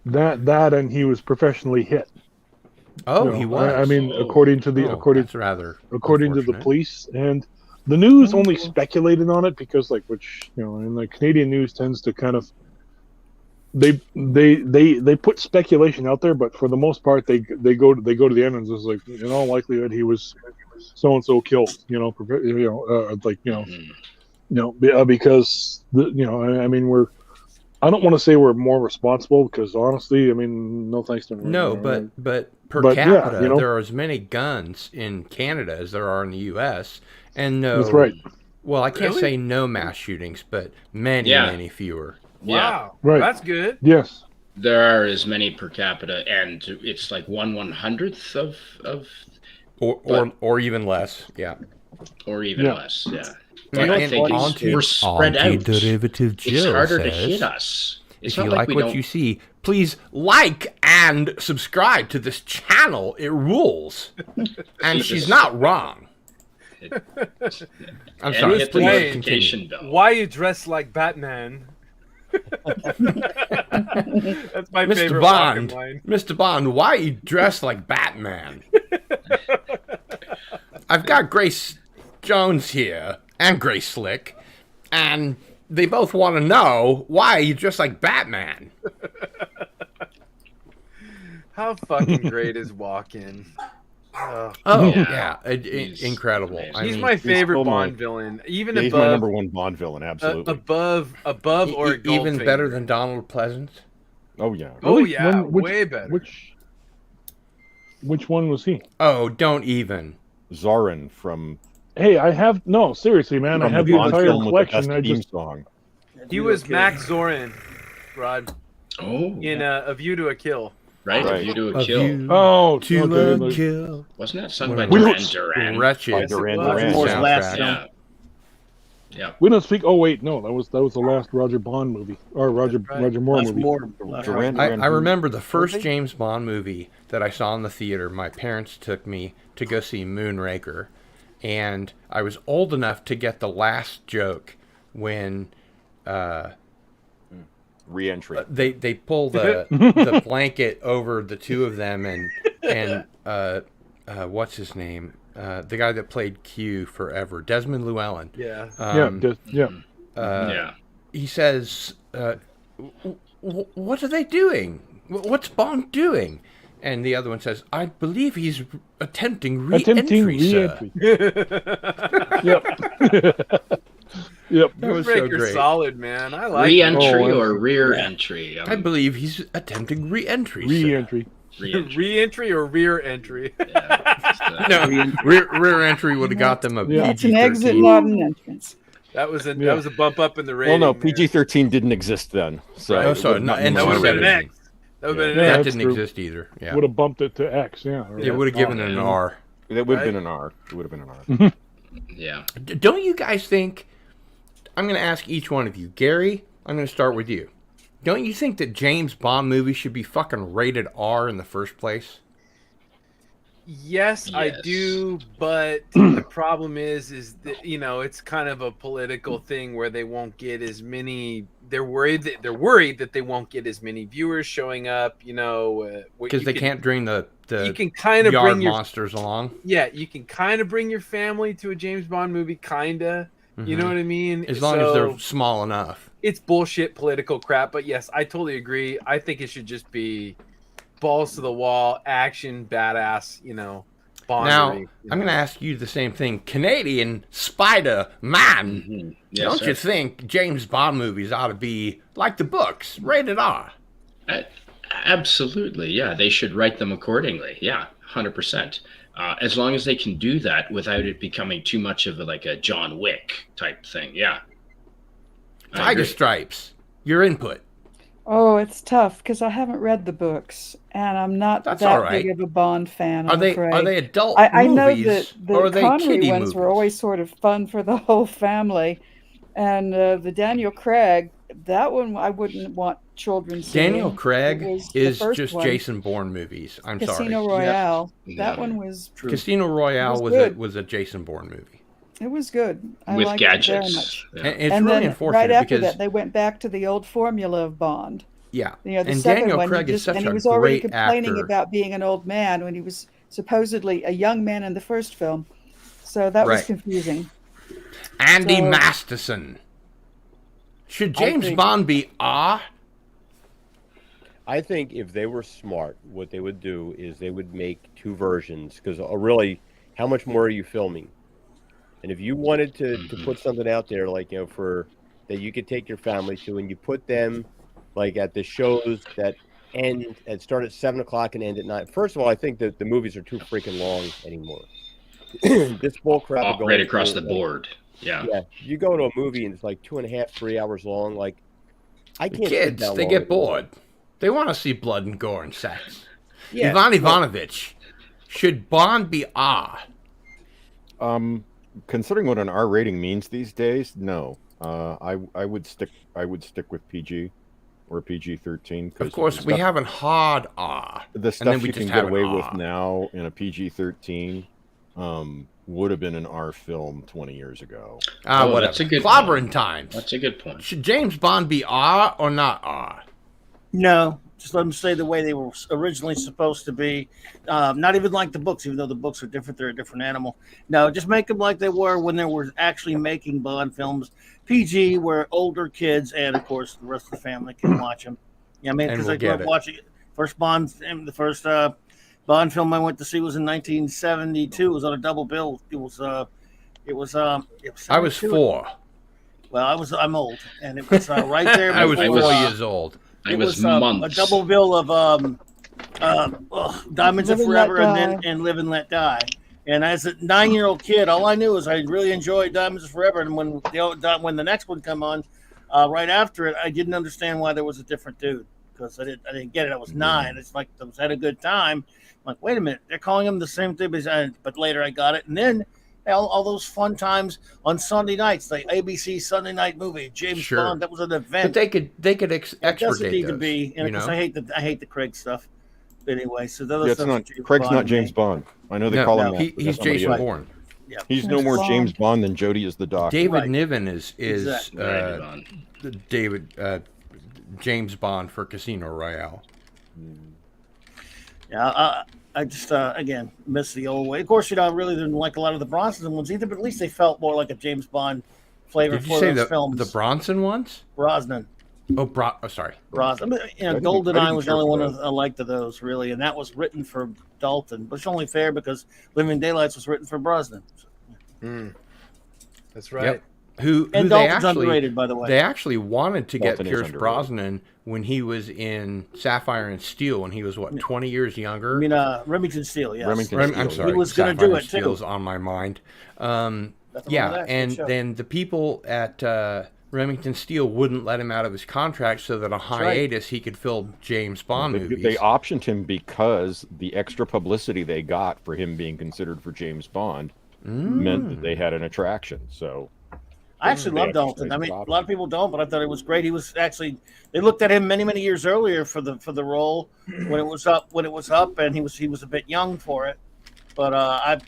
that and he was professionally hit. Oh, You know, he was. I mean, Oh. according to the Oh, according that's rather to the unfortunate. police, and the news only speculated on it because, like, which, you know, and the Canadian news tends to kind of they put speculation out there, but for the most part they go to the end and it's like, in all likelihood he was so and so killed, because I mean I don't want to say we're more responsible because honestly, I mean, no thanks to No, but per But, yeah, capita, you know. there are as many guns in Canada as there are in the U.S. And no, That's right. Well, I can't Really? say no mass shootings, but many, Yeah. many fewer. Yeah. Wow, Right. that's good. Yes. There are as many per capita, and it's like 1/100th of Or even less. Yeah. or even Yeah. less. Yeah. And I think we're spread out. Derivative It's harder to hit us. It's If you not like we what don't. you see, please like and subscribe to this channel. It rules. And Jesus. she's not wrong. I'm And sorry. hit the Please Wayne. notification continue. bell. Why you dressed like Batman? That's my Mr. favorite Bond, fucking line. Mr. Bond, why are you dressed like Batman? I've got Grace Jones here and Grace Slick, and they both want to know why are you dressed like Batman? How fucking great is Walk-In? Oh Yeah. yeah, He's incredible. amazing. I He's mean, my favorite still my- Bond villain, even yeah, he's my above number one Bond villain. Absolutely. above or even Goldfinger. better than Donald Pleasance. Oh yeah. Oh Really? yeah, Which way better. Which one was he? Oh, don't even. Zorin from Hey, I have no seriously, man. I from have the the Bond entire film with the collection. best I theme just song. He was Max Zorin, Rod, Oh, in A View to a Kill. right. Right. If you do a A kill, view oh to okay. a Like, kill. wasn't that sung One by of the Duran most Duran? Wretched By Duran Yes, it Duran. Moore's last soundtrack. film. Yeah. Yeah. we don't speak. Oh wait, no, that was the last Roger Bond movie or Roger That's right. Roger Moore That's movie. more. That's Duran right. Duran. I remember the first Movie? James Bond movie that I saw in the theater. My parents took me to go see Moonraker, and I was old enough to get the last joke when Re-entry. they pull the blanket over the two of them, and what's his name? The guy that played Q forever, Desmond Llewellyn. Yeah. Yeah. He says, "What are they doing? What's Bond doing?" And the other one says, "I believe he's attempting re-entry, sir." Yep. Yep. That was so Moonraker's great. solid, man. I like Re-entry Oh, or rear entry? I believe he's attempting re-entry, sir. Re-entry. Re-entry. Re-entry or rear entry? Yeah, No, rear entry would have got them a Yeah. It's an exit, PG-13. not an entrance. That was a Yeah. bump up in the Well, rating. no, there. PG-13 didn't exist then. So Right. Oh, it so would've no, gotten and That would have so been an rating. X. That would have been Yeah, an That X. that's didn't true. exist either. Yeah, Would have bumped it to X. Yeah. it would have given it an R. That would have Right? been an R. It would have been an R. yeah. Don't you guys think? I'm going to ask each one of you, Gary. I'm going to start with you. Don't you think that James Bond movies should be fucking rated R in the first place? Yes, I Yes. do, but the problem is that it's kind of a political thing where they won't get as many. They're worried that they won't get as many viewers showing up. Because they can't bring the You can kind of yard bring your monsters along. you can kind of bring your family to a James Bond movie, kinda. You know what I mean? As long as So, they're small enough. it's bullshit political crap. But yes, I totally agree. I think it should just be balls to the wall, action, badass. Bond. Now, I'm going to ask you the same thing. Canadian Spider-Man. Mhm. Yes, Don't sir. you think James Bond movies ought to be like the books, rated R? Absolutely, yeah. They should write them accordingly. Yeah, 100%. As long as they can do that without it becoming too much of a John Wick type thing. Yeah. I Tiger agree. Stripes. Your input. Oh, it's tough because I haven't read the books, and I'm not That's that all right. big of a Bond fan. Are I'm they afraid. adult I know movies that or are the they Connery kiddie ones movies? were always sort of fun for the whole family, and the Daniel Craig, that one I wouldn't want children seeing. Daniel Craig It was the is first just one, Jason Bourne movies. I'm Casino sorry. Royale. Yeah. That one was Casino Royale It was was a Jason Bourne movie. it was good. I With liked it very gadgets. much. Yeah. And it's And really then unfortunate right after because that, they went back to the old formula of Bond. yeah, The and second Daniel one, Craig is such and he a was already great complaining actor. about being an old man when he was supposedly a young man in the first film. So that was Right. confusing. Andy So- Masterson. Should James think- Bond be R? I think if they were smart, what they would do is they would make two versions because really, how much more are you filming? And if you wanted to put something out there like for that you could take your family to, and you put them like at the shows that start at 7:00 and end at 9. First of all, I think that the movies are too freaking long anymore. This bull crap of going Right across the through, board. Yeah. Yeah, you go to a movie and it's like 2.5, 3 hours long. Like, I The can't. sit kids, that they long get at- bored. They want to see blood and gore and sex. Yeah, Ivan Ivanovich, should Bond be R? Considering what an R rating means these days, no. I would stick with PG or PG-13. Of course, we have an hard R. the then stuff we you just can have get an away R. with now in a PG-13 would have been an R film 20 years ago. Oh, Whatever. that's a good Clobbering point. times. That's a good point. Should James Bond be R or not R? No, just let them stay the way they were originally supposed to be. Not even like the books, even though the books are different. They're a different animal. No, just make them like they were when they were actually making Bond films. PG, where older kids and, of course, the rest of the family can watch them. Yeah, I mean, And because we'll I grew get up it. watching it. The first Bond film I went to see was in 1972. It was on a double bill. It was I was 72. 4. Well, I'm old, and it was right there. I was before, 4 years old. I it was a months. double bill of Diamonds Live of and Let Forever Die. and Live and Let Die. And as a 9-year-old kid, all I knew was I really enjoyed Diamonds Are Forever. And when the next one come on, right after it, I didn't understand why there was a different dude because I didn't get it. I was 9. It's like I had a good time. I'm like, wait a minute, they're calling him the same thing. But later I got it, and then all those fun times on Sunday nights, like ABC Sunday Night Movie, James Bond. That was an event. But they could expurgate doesn't need those, to be, and because I hate the Craig stuff. But anyway, so those Craig's not James Bond. I know they call him that. He's Jason Bourne. Yeah. He's no more James Bond than Jodie is the Doctor. David Niven is David Bond. James Bond for Casino Royale. Yeah, I just again miss the old way. Of course, I really didn't like a lot of the Bronson ones either, but at least they felt more like a James Bond flavor. Did you say those films. The Bronson ones? Brosnan. Sorry. Brosnan. GoldenEye was the only one I liked of those, really, and that was written for Dalton, but it's only fair because Living Daylights was written for Brosnan. That's right. Yep. Who Dalton's they actually, underrated, by the way. They actually wanted to Dalton get Pierce Brosnan when he was in Sapphire and Steel, when he was 20 years younger. I mean, Remington Steele. Yes. I'm sorry. He was going to do it Steele's too. on my mind. And then the people at Remington Steele wouldn't let him out of his contract, so that on hiatus he could film James Bond movies. They optioned him because the extra publicity they got for him being considered for James Bond meant that they had an attraction. So I actually love Dalton. I mean, a lot of people don't, but I thought it was great. He was actually, they looked at him many years earlier for the role when it was up, and he was a bit young for it. But I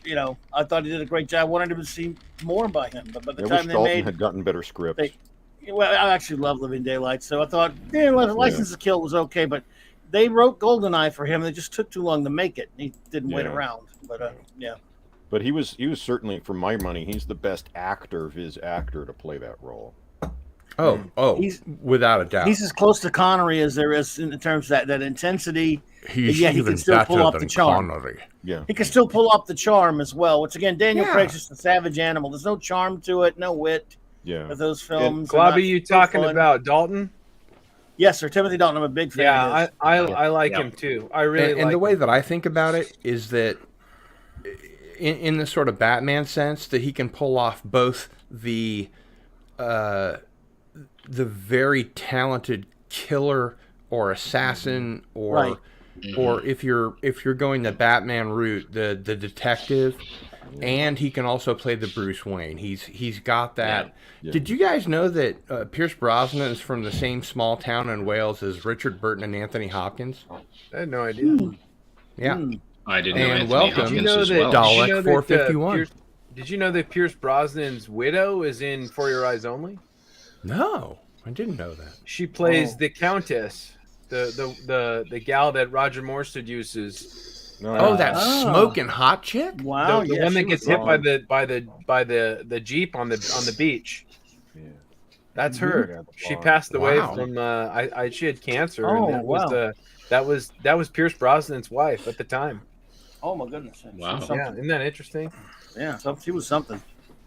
thought he did a great job. I wanted to see more by him, but by the time they Dalton had gotten better scripts. I actually love Living Daylights, so I thought, License to Kill was okay, but they wrote GoldenEye for him. They just took too long to make it. He didn't wait around, but yeah. But he was certainly, for my money, he's the best actor of his actor to play that role. He's without a doubt. He's as close to Connery as there is in terms of that intensity. He can still pull off the charm. Connery. Yeah, he can still pull off the charm as well. Which again, Daniel Craig's just a savage animal. There's no charm to it, no wit. Yeah, of those films. Globby, you talking about Dalton? Yes, sir. Timothy Dalton. I'm a big fan. Yeah, I like him too. I really like and the way him. that I think about it is that, in the sort of Batman sense, that he can pull off both the very talented killer or assassin, or if you're going the Batman route, the detective, and he can also play the Bruce Wayne. He's got that. Yeah. Did you guys know that Pierce Brosnan is from the same small town in Wales as Richard Burton and Anthony Hopkins? I had no idea. Yeah. I didn't know And Anthony welcome Hopkins as well. Dalek 451. Did you know that Pierce Brosnan's widow is in For Your Eyes Only? No, I didn't know that. She plays the Countess, the gal that Roger Moore seduces. That smoking hot chick. Wow, the one that gets hit by the Jeep on the beach. Yeah. That's her. She passed away from she had cancer, and that was Pierce Brosnan's wife at the time. Oh my goodness! Wow. Yeah, isn't that interesting? Yeah, she was something.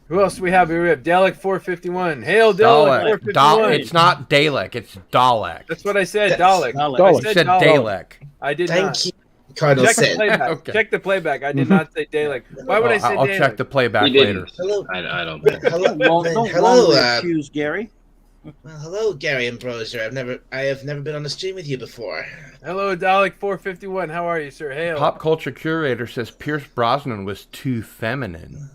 Who else do we have here? We have Dalek 451. Hail Dalek 451. It's not Dalek, it's Dalek. That's what I said. Dalek. I said Dalek. I did not. Thank you, Cardinal. Check the playback. I did not say Dalek. Why would I say I'll Dalek? check the playback later. Hello. I don't. Hello. Accuse Gary. Well, hello, Gary Ambroser. I have never been on a stream with you before. Hello, Dalek 451. How are you, sir? Hail. Pop Culture Curator says Pierce Brosnan was too feminine.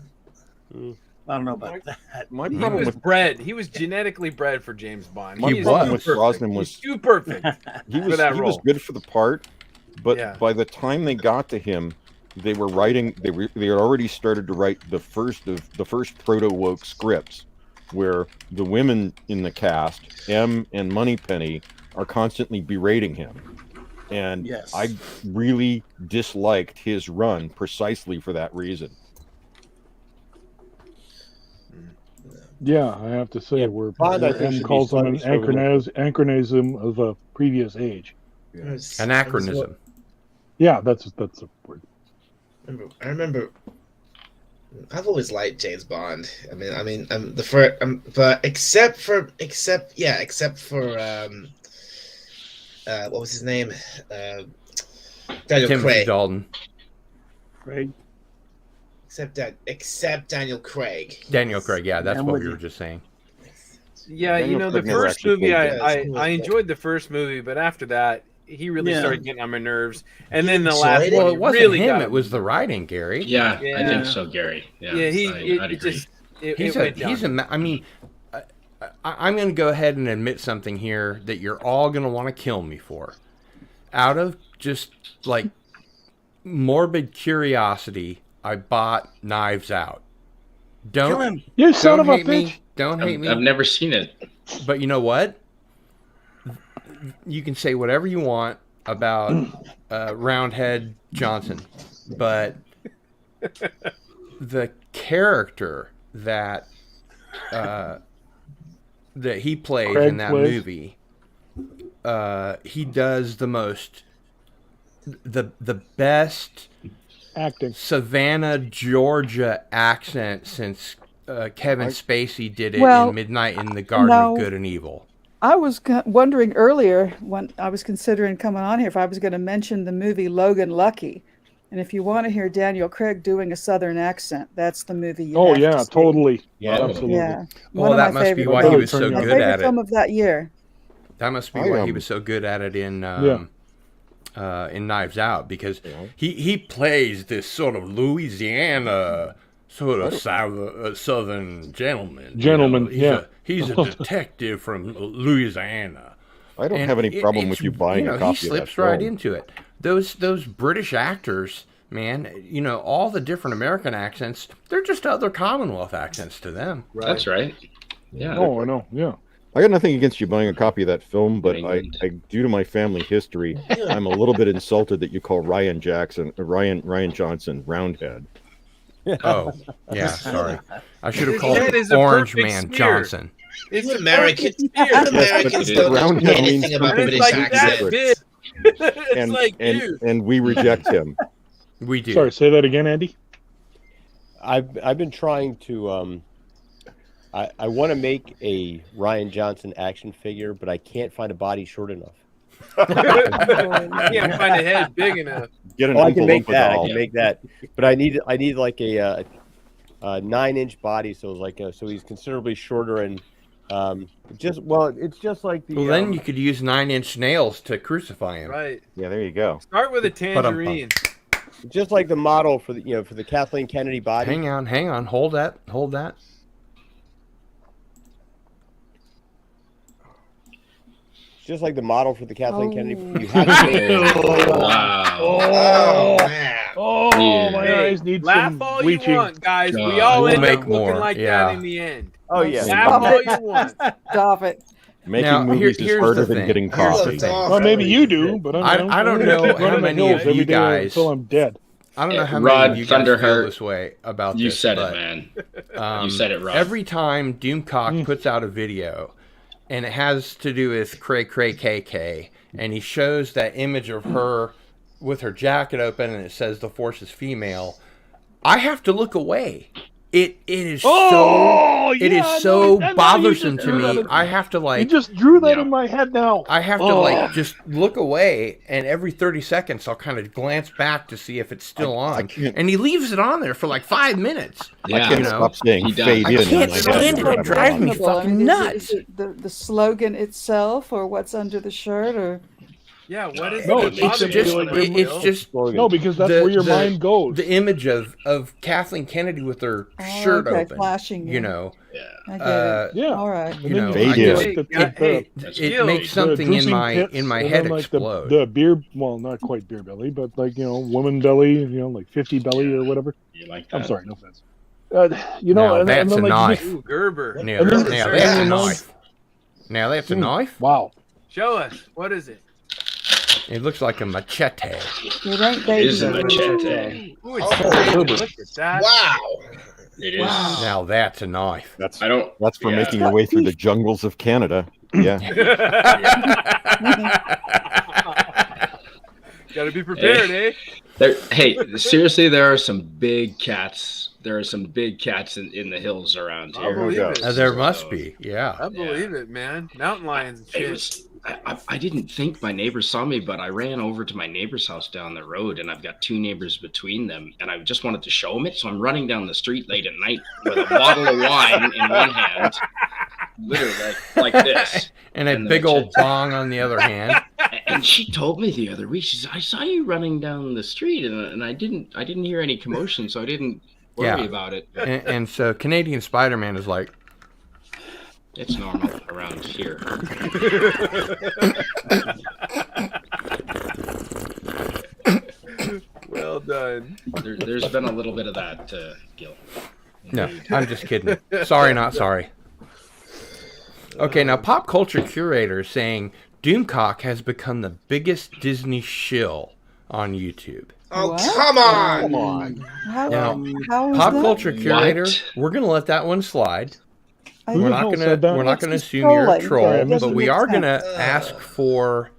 I don't know about that. He was bred. He was genetically bred for James Bond. My problem with Brosnan was too perfect. He was good for the part, but by the time they got to him, they were writing. They had already started to write the first proto woke scripts, where the women in the cast, M and Moneypenny, are constantly berating him, and I really disliked his run precisely for that reason. Yeah, I have to say, where M calls him an anachronism of a previous age. Yeah. Anachronism. Yeah, that's a word. I remember. I've always liked James Bond. The first, but except for what was his name? Daniel Timothy Craig. Dalton. Craig. except Daniel Craig. Daniel Craig, yeah, that's I'm what with we you. were just saying. Yeah, Daniel you know, the Craig never first actually movie, played I enjoyed the first movie, but after that, he really Yeah. started getting on my nerves. And You then the enjoyed last it? one, Well, he it wasn't really him; got it was the writing, Gary. Yeah, I Yeah. think so, Gary. Yeah, Yeah, I'd it agree. just it He's went he's down. I mean, I'm going to go ahead and admit something here that you're all going to want to kill me for. Out of just like morbid curiosity, I bought Knives Out. Kill Don't him. You son don't of a hate bitch! me. Don't hate I've me. never seen it. But you know what? You can say whatever you want about Roundhead Johnson, but the character that he plays Craig in that plays. movie, he does the best Acting. Savannah, Georgia accent since Kevin Spacey did it Well, in Midnight in the Garden no. of Good and Evil. I was wondering earlier when I was considering coming on here if I was going to mention the movie Logan Lucky. And if you want to hear Daniel Craig doing a Southern accent, that's the movie you Oh have yeah, to see. totally. Yeah. Absolutely. Yeah. Oh, One of that my must be favorite why he films. was so My good favorite at film it. of that year. That must be I, why he um, was so good at it in Knives Out, because he plays this sort of Louisiana sort of southern gentleman. Gentleman, yeah. He's a detective from Louisiana. I don't And have any problem it's- with you buying a copy he of that slips right film. into it. Those British actors, man, all the different American accents, they're just other Commonwealth accents to them. That's right. Yeah. Oh, I know. Yeah. I got nothing against you buying a copy of that film, but England. I due to my family history, I'm a little bit insulted that you call Ryan Johnson Roundhead. Oh, yeah, sorry. I should have His called head him is a Orange perfect Man smear. Johnson. It's You a American, perfect smear. Americans but don't Roundhead know means anything about something It's British like that accents. big. It's and, like and, you. and we reject him. We do. Sorry, say that again, Andy. I've been trying to I want to make a Ryan Johnson action figure, but I can't find a body short enough. You can't find a head big enough. Get an Oh, I can make Oompa that. I doll. can make that, but I need like a 9-inch body, so it's like so he's considerably shorter and it's just like the. Well, then you could use 9-inch nails to crucify him. Right. Yeah, there you go. Start with a tangerine. just like the model for the for the Kathleen Kennedy body. Hang on, hold that. Just like the model for the Kathleen Kennedy. Oh. You have to Wow. Oh, man. Oh, Yeah. my Hey, eyes need laugh some all bleaching. you want, guys. We God. all We'll end make up more, looking like yeah. that in the end. Oh yeah. Laugh Stop all it. you want. Stop it. Making Now, movies here's is harder the than thing. getting Here's the coffee. thing. Well, maybe you do, but I don't know running how the many hills of every you day guys- until I'm dead. I don't know how Rod many of you guys feel Thunderheart, this way about You this. said but, it, man. um, You said it, Rod. Every time Doomcock puts out a video, and it has to do with Cray KK, and he shows that image of her with her jacket open, and it says the Force is female, I have to look away. It is so bothersome to me. I have to You just drew that in my head now. I have to just look away, and every 30 seconds I'll kind of glance back to see if it's still on. And he leaves it on there for like 5 minutes. I can't stop saying He does. fade I in. can't in my stand head. it. It drives me Reasonable. fucking is nuts. it the slogan itself or what's under the shirt or? Yeah, what is No, it? it's that just- bothers you like- so much, it's Bill? just No, because that's where your mind goes. The image of Kathleen Kennedy with her shirt okay, open, flashing. you know. I get it. Yeah. All right. You know, Fade I in. just- Hey, it Gil, makes something in the juicing my pits, head and then, like, explode. The beer, well, not quite beer belly, but like woman belly, like 50 belly or whatever. You like that? I'm sorry, no offense. Now and that's then, a like, knife. just- Ooh, Gerber. Now, And then- now Sorry, that's a I'm knife. Now that's a knife. Wow. Show us. What is it? It looks like a machete. It ain't It baby. is a Gerber. machete. Ooh, it's Oh, Look at that. Wow. It is. Now that's a knife. That's for Yeah. making your way through the jungles of Canada. Yeah. Got to be prepared, eh? Hey, seriously, there are some big cats. There are some big cats in the hills around I here. believe it. There must be, yeah. I believe it, man. Mountain lions and It shit. was I didn't think my neighbors saw me, but I ran over to my neighbor's house down the road, and I've got 2 neighbors between them, and I just wanted to show them it. So I'm running down the street late at night with a bottle of wine in one hand, literally like this, and a big old bong on the other hand. And she told me the other week, she says, "I saw you running down the street, and I didn't hear any commotion, so I didn't worry about it." And so Canadian Spider-Man is like, it's normal around here. Well done. There's been a little bit of that, Gil. No, I'm just kidding. Sorry, not sorry. Okay, now pop culture curator is saying Doomcock has become the biggest Disney shill on YouTube. Oh, What? come on! Come on. Now, How is pop that? culture curator, What? we're gonna let that one slide. I We're didn't not know. gonna said that. we're not gonna It's assume you're a trolling. troll, It doesn't but we make are sense. gonna ask for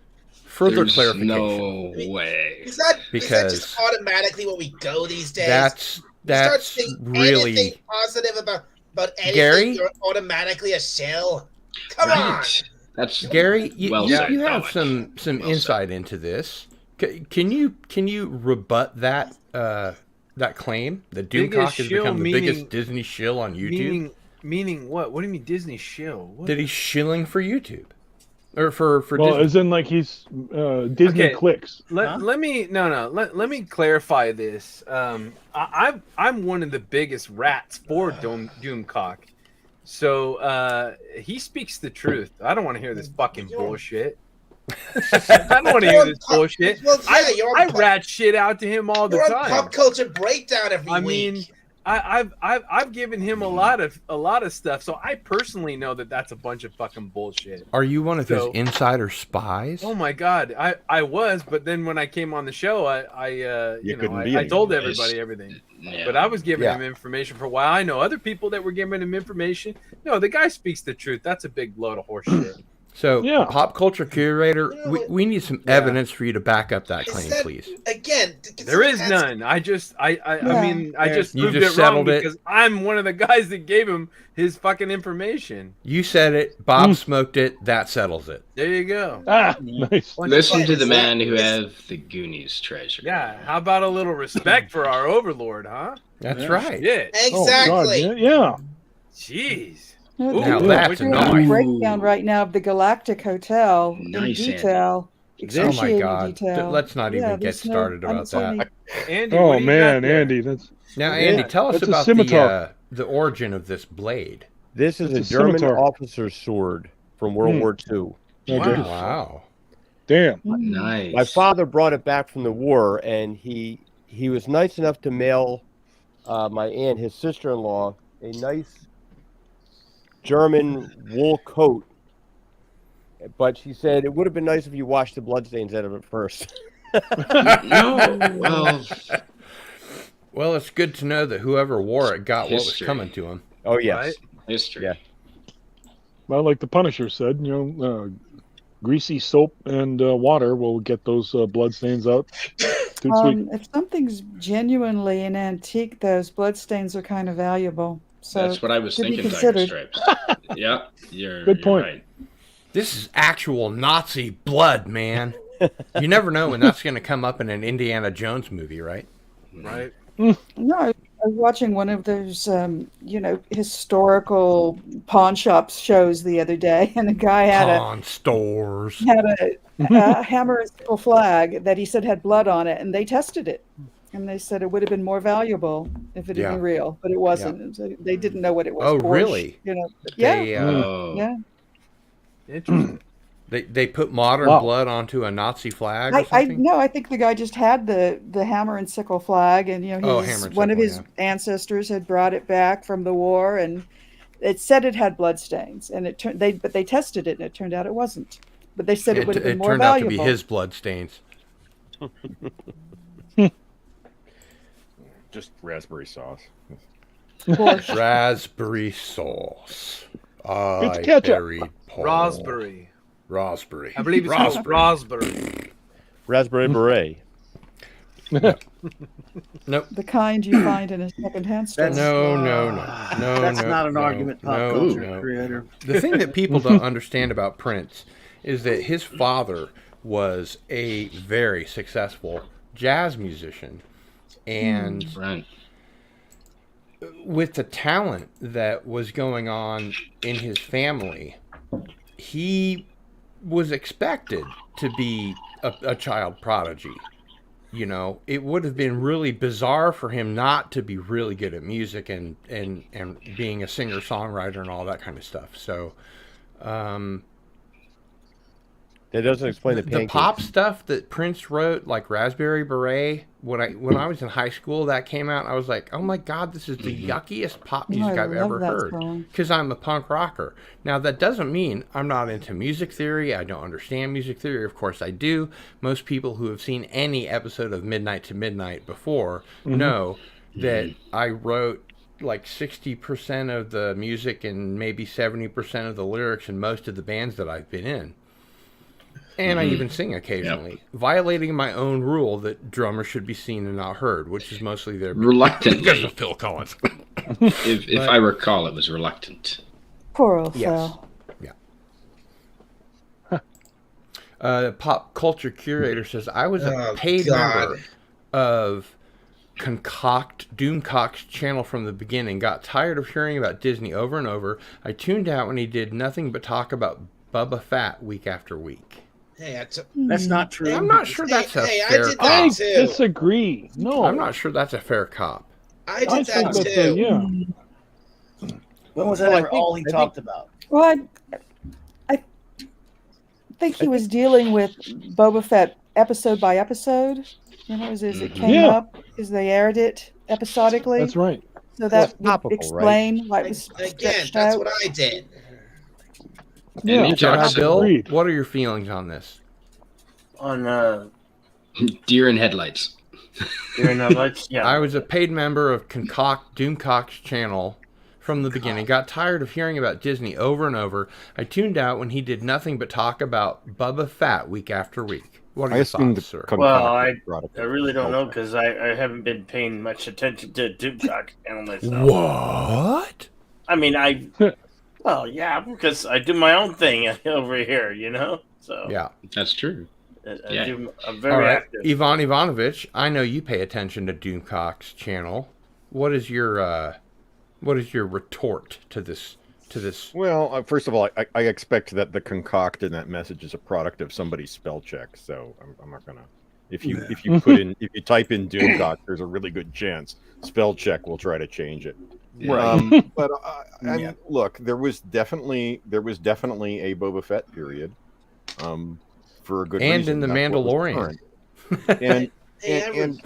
further There's clarification. no way. Is that Because just automatically what we go these days? That's You start that's saying really anything positive about anything, Gary? you're automatically a shell. Come on! Right. That's Gary. You, well you, said, you have Dominic. some Well insight into this. Can you rebut that that claim that Doomcock Biggest has shill become the meaning- biggest Disney shill on YouTube? Meaning what? What do you mean Disney shill? What? That he's shilling for YouTube or for Well, Disney. as in like he's Disney Okay. clicks. Let me let me clarify this. I'm one of the biggest rats for Doomcock, so he speaks the truth. I don't want to hear this fucking bullshit. I don't want to hear this bullshit. Well, yeah, you're I on rat shit out to him all the You're on time. Pop Culture Breakdown every I week. mean, I've given him a lot of stuff, so I personally know that that's a bunch of fucking bullshit. Are you one of his So- insider spies? Oh my god, I was, but then when I came on the show, I couldn't be I told anymore. everybody everything. Yeah. But I was giving Yeah. him information for a while. I know other people that were giving him information. No, the guy speaks the truth. That's a big load of horse shit. So, Yeah. pop culture curator, You know we, what? we need some Yeah. evidence for you to back up that Is claim, that- please. Again, There is that's- none. I Yeah. mean, I just You proved just it wrong settled it. because I'm one of the guys that gave him his fucking information. You said it. Bob smoked it. That settles it. There you go. Ah, nice. Listen to the Is man that- who is- have the Goonies treasure. Yeah. How about a little respect for our overlord, huh? That's Yeah. right. Shit. Oh, God, Exactly. yeah. Jeez. Now Ooh, that's we're We're doing doing a annoying. breakdown right now of the Galactic Hotel Nice, in Andy. detail. Oh my Excruciating God! detail. Let's not even get there's no- started I about don't see any- that. Andy, Oh what do you man, got there? Andy, that's Now, Yeah, Andy, tell us that's a about scimitar. the origin of this blade. This is It's a a German scimitar. officer's sword from World War II. okay. Wow. Damn. Nice. My father brought it back from the war, and he was nice enough to mail my aunt, his sister-in-law, a nice German wool coat. But she said it would have been nice if you washed the bloodstains out of it first. No, well, Well, it's good to know that whoever wore it got what was History. coming to him. Oh yes, Right? history. Yeah. Well, like the Punisher said, greasy soap and water will get those bloodstains out. Too sweet. If something's genuinely an antique, those bloodstains are kind of valuable. So That's what I was to be thinking, Tiger considered. Stripes. Yeah, you're Good point. right. This is actual Nazi blood, man. You never know when that's going to come up in an Indiana Jones movie, right? Right. No, I was watching one of those, historical pawn shops shows the other day, and the guy Pawn stores. had a hammer and sickle flag that he said had blood on it, and they tested it, and they said it would have been more valuable if it had Yeah. been real, but it wasn't. So they didn't know what it was. Oh, Porsche, really? Yeah, They, Oh, yeah. Interesting. they put modern Wow. blood onto a Nazi flag or I something? no, I think the guy just had the hammer and sickle flag, and Oh, his hammer and one of sickle, his ancestors had brought it back from the war, and it said it had blood stains, and but they tested it, and it turned out it wasn't. But they said it would have been It more turned out valuable. to be his blood stains. Just raspberry sauce. Porsche. Raspberry sauce. I It's ketchup. buried Paul. Raspberry. Raspberry. I believe it's called raspberry. raspberry beret. Nope. The kind you find in a secondhand store. No. That's not an no, argument, pop no, culture no. creator. The thing that people don't understand about Prince is that his father was a very successful jazz musician, and Right. with the talent that was going on in his family, he was expected to be a child prodigy. You know, it would have been really bizarre for him not to be really good at music and being a singer-songwriter and all that kind of stuff. So, That doesn't explain the the pancakes. pop stuff that Prince wrote, like Raspberry Beret, when I was in high school, that came out, I was like, oh my God, this is the yuckiest pop music I I've love ever that heard. song. Because I'm a punk rocker. Now, that doesn't mean I'm not into music theory. I don't understand music theory. Of course I do. Most people who have seen any episode of Midnight to Midnight before know that I wrote like 60% of the music and maybe 70% of the lyrics in most of the bands that I've been in. And I even sing occasionally, violating my own rule that drummers should be seen and not heard, which is mostly their Reluctantly. because of Phil Collins. If I recall, it was reluctant. Poor old Yes. Phil. Yeah. Pop culture curator says I was a Oh, paid God. member of Doomcock's channel from the beginning. Got tired of hearing about Disney over and over. I tuned out when he did nothing but talk about Bubba Fett week after week. Hey, That's not true. I'm not sure that's a hey, I fair did cop. I that too. disagree. No, I'm not sure that's a fair cop. I I did think that that's too. yeah. When was that Well, I ever think- all he I think- talked about? Well, I think he was dealing with Boba Fett episode by episode. You know, as it came Yeah. up, as they aired it episodically. That's right. So that it's would topical, explain why it was Again, stretched that's out. what I did. And he Jedi talks Bill, Agreed. what are your feelings on this? On deer in headlights. Deer in Headlights. Yeah. I was a paid member of Doomcock's channel from the beginning. Got tired of hearing about Disney over and over. I tuned out when he did nothing but talk about Bubba Fett week after week. What are I your assumed thoughts, sir? Well, I product. really don't know because I haven't been paying much attention to Doomcock channel myself. What? I mean, well, yeah, because I do my own thing over here, you know. So Yeah. That's true. Yeah. I'm All very right. active. Ivan Ivanovich, I know you pay attention to Doomcock's channel. What is your retort to this? Well, first of all, I expect that the concoct in that message is a product of somebody's spell check. So I'm not gonna. If you type in Doomcock, there's a really good chance spell check will try to change it. But look, there was definitely a Boba Fett period, for a good And reason. in The That's what was Mandalorian. current. Hey,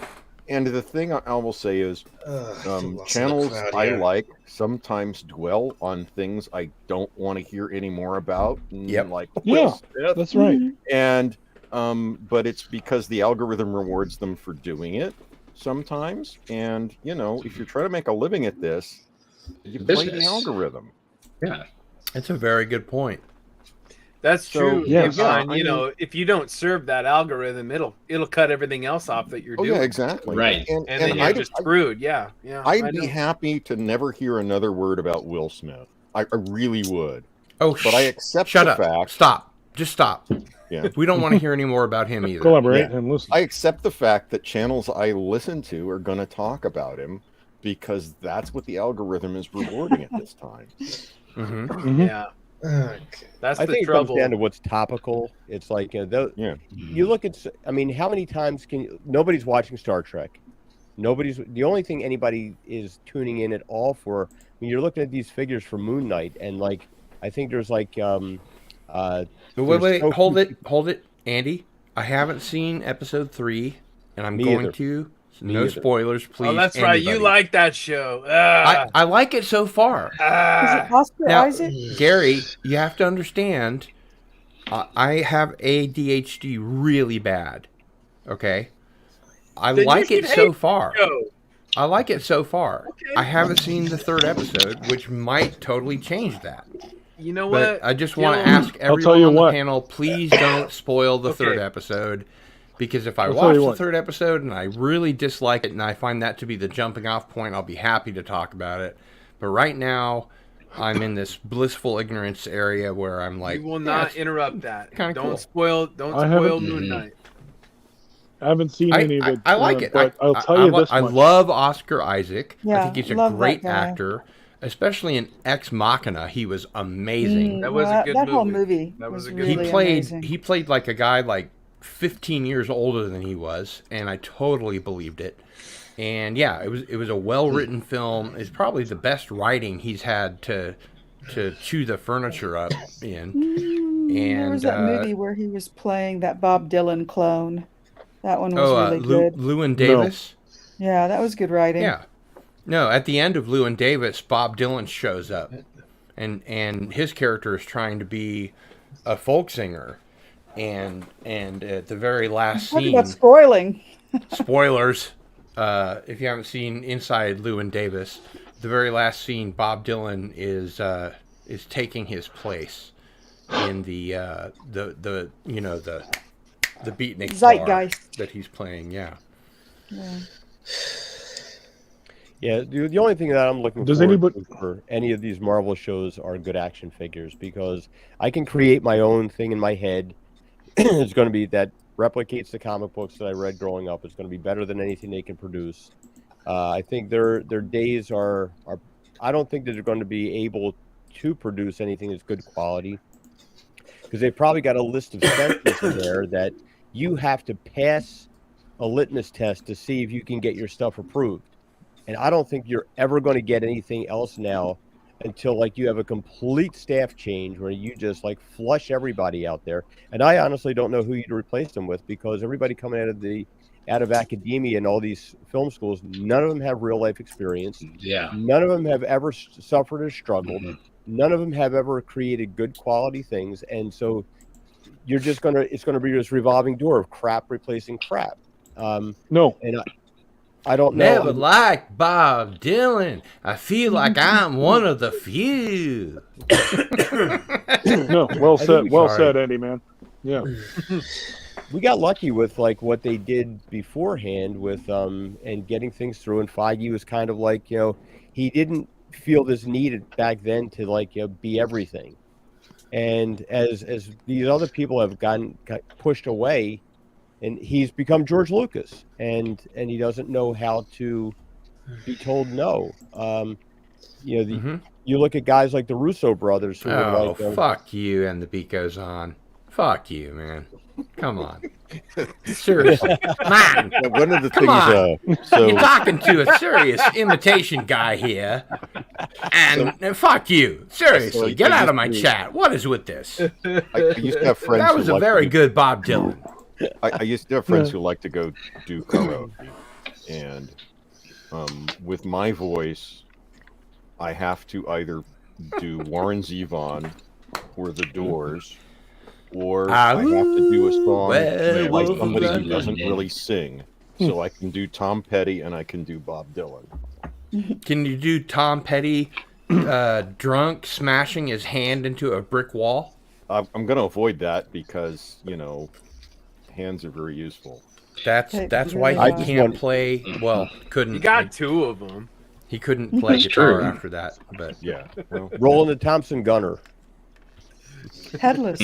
And the thing I will say is, lost in the channels cloud I here. like sometimes dwell on things I don't want to hear any more about. Yep. Like Yeah. Will Smith. That's right. And but it's because the algorithm rewards them for doing it sometimes. And if you're trying to make a living at this, you play the Business. algorithm. Yeah. That's a very good point. That's So, true. yeah, Ivan. I You mean- know, if you don't serve that algorithm, it'll cut everything else off that you're Oh doing. yeah, exactly. Right. And then you're just screwed. Yeah. Yeah. I I'd be know. happy to never hear another word about Will Smith. I really would. Oh, But I accept shut the up. fact. Stop. Just stop. Yeah. We don't want to hear any more about him either. Collaborate and listen. I accept the fact that channels I listen to are going to talk about him because that's what the algorithm is rewarding at this time. Mm-hmm. Mhm. Yeah. Okay. That's I the think it trouble. comes down to what's topical. It's like Yeah. you look at. I mean, how many times nobody's watching Star Trek? The only thing anybody is tuning in at all for. I mean, you're looking at these figures for Moon Knight, and like I think there's like Wait, There's hold it, Andy. I haven't seen episode 3, and I'm Me going either. to. Me No either. spoilers, please. Oh, that's right. You anybody. like that show. Ah, I like it so far. Is ah. it Oscar Now- Isaac? Gary, you have to understand, I have ADHD really bad. Okay? I Then you like it should so hate far. Show. I like it so far. Okay. I haven't seen the 3rd episode, which might totally change that. You know But what? I just want to Dylan? ask I'll tell everyone you on the what. panel, please don't spoil the 3rd Okay. episode. Because if I I'll tell watch you the what. 3rd episode and I really dislike it and I find that to be the jumping off point, I'll be happy to talk about it. But right now, I'm in this blissful ignorance area where I'm like, You will not interrupt that. kinda Don't cool. spoil. Don't spoil Moon Knight. I haven't seen any of it. I like it. But I'll tell you this I much. love Oscar Isaac. I Yeah, think he's a love that great guy. actor, especially in Ex Machina. He was amazing. That was a good that whole movie. movie That was was a good really amazing. He played like a guy like 15 years older than he was, and I totally believed it. And yeah, it was a well-written film. It's probably the best writing he's had to chew the furniture up in. And There was that movie where he was playing that Bob Dylan clone. That one was really good. Llewyn Davis. Yeah, that was good writing. Yeah. No, at the end of Llewyn Davis, Bob Dylan shows up, and his character is trying to be a folk singer, and at the very last Talk scene, about spoiling. spoilers, if you haven't seen Inside Llewyn Davis, the very last scene, Bob Dylan is taking his place in the beatnik Zeitgeist bar that he's playing. Yeah. Yeah, the only thing that I'm looking forward to for any of these Marvel shows are good action figures, because I can create my own thing in my head. It's going to be that replicates the comic books that I read growing up. It's going to be better than anything they can produce. I think their days are. I don't think that they're going to be able to produce anything that's good quality, because they've probably got a list of censors in there that you have to pass a litmus test to see if you can get your stuff approved. And I don't think you're ever going to get anything else now until like you have a complete staff change where you just like flush everybody out there. And I honestly don't know who you'd replace them with, because everybody coming out of academia and all these film schools, none of them have real life experience. Yeah. None of them have ever suffered or struggled. None of them have ever created good quality things. And so you're just it's going to be this revolving door of crap replacing crap. No. And I don't know. Never liked Bob Dylan. I feel like I'm one of the few. No, well said. Well said, Andy, man. Yeah. We got lucky with like what they did beforehand with and getting things through. And Feige was kind of like, he didn't feel this need back then to like be everything. And as these other people have got pushed away, and he's become George Lucas, and he doesn't know how to be told no. You look at guys like the Russo brothers who are like, fuck you, and the beat goes on. Fuck you, man. Come on. Seriously. Man. One of the Come things, on. You're talking to a serious imitation guy here. And fuck you. Seriously. Get out of my chat. What is with this? I used to have friends. That was a very good Bob Dylan. I used to have friends who like to go do karaoke, and with my voice, I have to either do Warren Zevon or The Doors, or I have to do a song by somebody who doesn't really sing. So I can do Tom Petty and I can do Bob Dylan. Can you do Tom Petty drunk smashing his hand into a brick wall? I'm going to avoid that because, hands are very useful. That's why he can't play. Well, couldn't. He got two of them. He couldn't play guitar after that. But yeah, well, rolling the Thompson Gunner. Headless.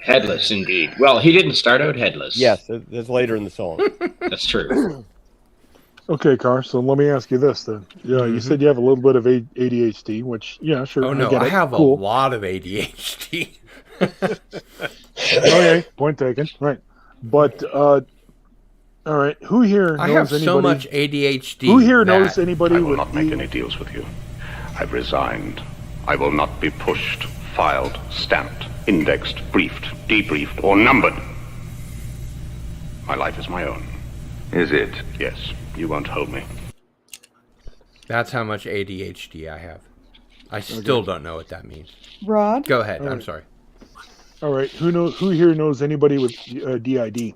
Headless, indeed. Well, he didn't start out headless. Yes, that's later in the song. That's true. Okay, Car. So let me ask you this then. Yeah, you said you have a little bit of ADHD, which sure. Oh no, I have a lot of ADHD. Okay, point taken. Right, but all right. Who here knows I have anybody? So much ADHD. Who here knows anybody? I will not make any deals with you. I've resigned. I will not be pushed, filed, stamped, indexed, briefed, debriefed, or numbered. My life is my own. Is it? Yes. You won't hold me. That's how much ADHD I have. I still don't know what that means. Rod? Go ahead. I'm sorry. All right. Who here knows anybody with DID?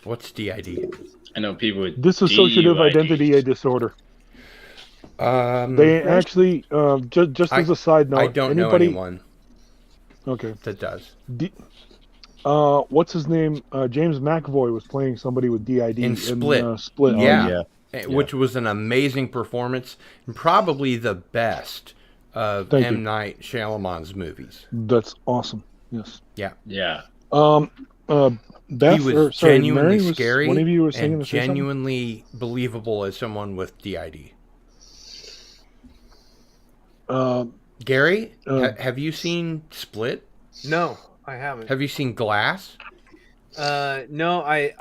What's DID? I know people with dissociative identity disorder. They actually, just as a side note, I don't know anyone. Okay. That does. What's his name? James McAvoy was playing somebody with DID in Split. Split. Yeah. Which was an amazing performance, and probably the best of Thank M. you. Night Shyamalan's movies. That's awesome. Yes. Yeah. Yeah. Beth, He was or, sorry, genuinely Mary, scary one of you was saying and to say something? genuinely believable as someone with DID. Gary, have you seen Split? No, I haven't. Have you seen Glass? No, I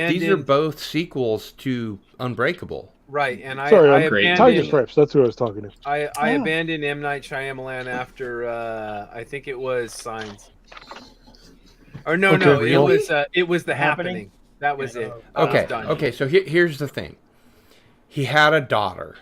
These are both sequels to Unbreakable. Right, and I Tiger abandoned. Stripes. That's who I was talking to. I abandoned M. Night Shyamalan after I think it was Signs. Or no, it was The Happening. That was it. I was done. Okay. So here's the thing. He had a daughter,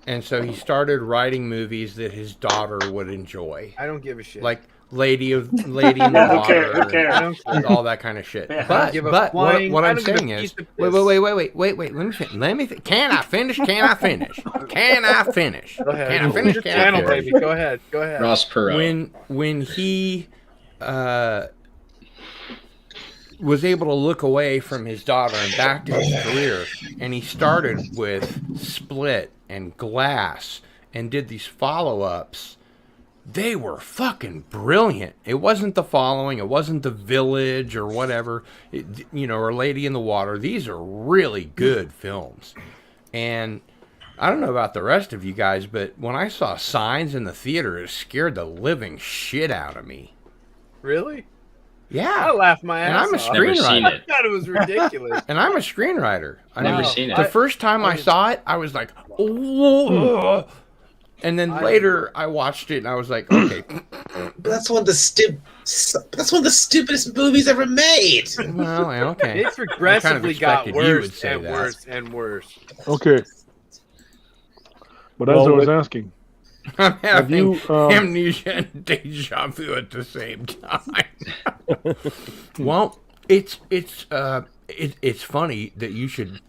and so he started writing movies that his daughter would enjoy. I don't give a shit. Like Lady in the Water, and all that kind of shit. Yeah. But what I'm saying is, wait. Let me. Can I finish? Go ahead. Channel, baby. Go ahead. Ross Perot. When he was able to look away from his daughter and back to his career, and he started with Split and Glass and did these follow-ups. They were fucking brilliant. It wasn't The Following, it wasn't The Village or whatever, or Lady in the Water. These are really good films. And I don't know about the rest of you guys, but when I saw Signs in the theater, it scared the living shit out of me. Really? Yeah. I laughed my ass and I'm a off. screenwriter. I thought it was ridiculous. And I'm a screenwriter. Never seen it. The first time I saw it, I was like, oh. And then later I watched it and I was like, okay. That's one of the stupidest movies ever made. Well, okay. It progressively got worse and that. worse and worse. Okay. But as I was asking, I'm having you, amnesia and deja vu at the same time. Well, it's funny that you should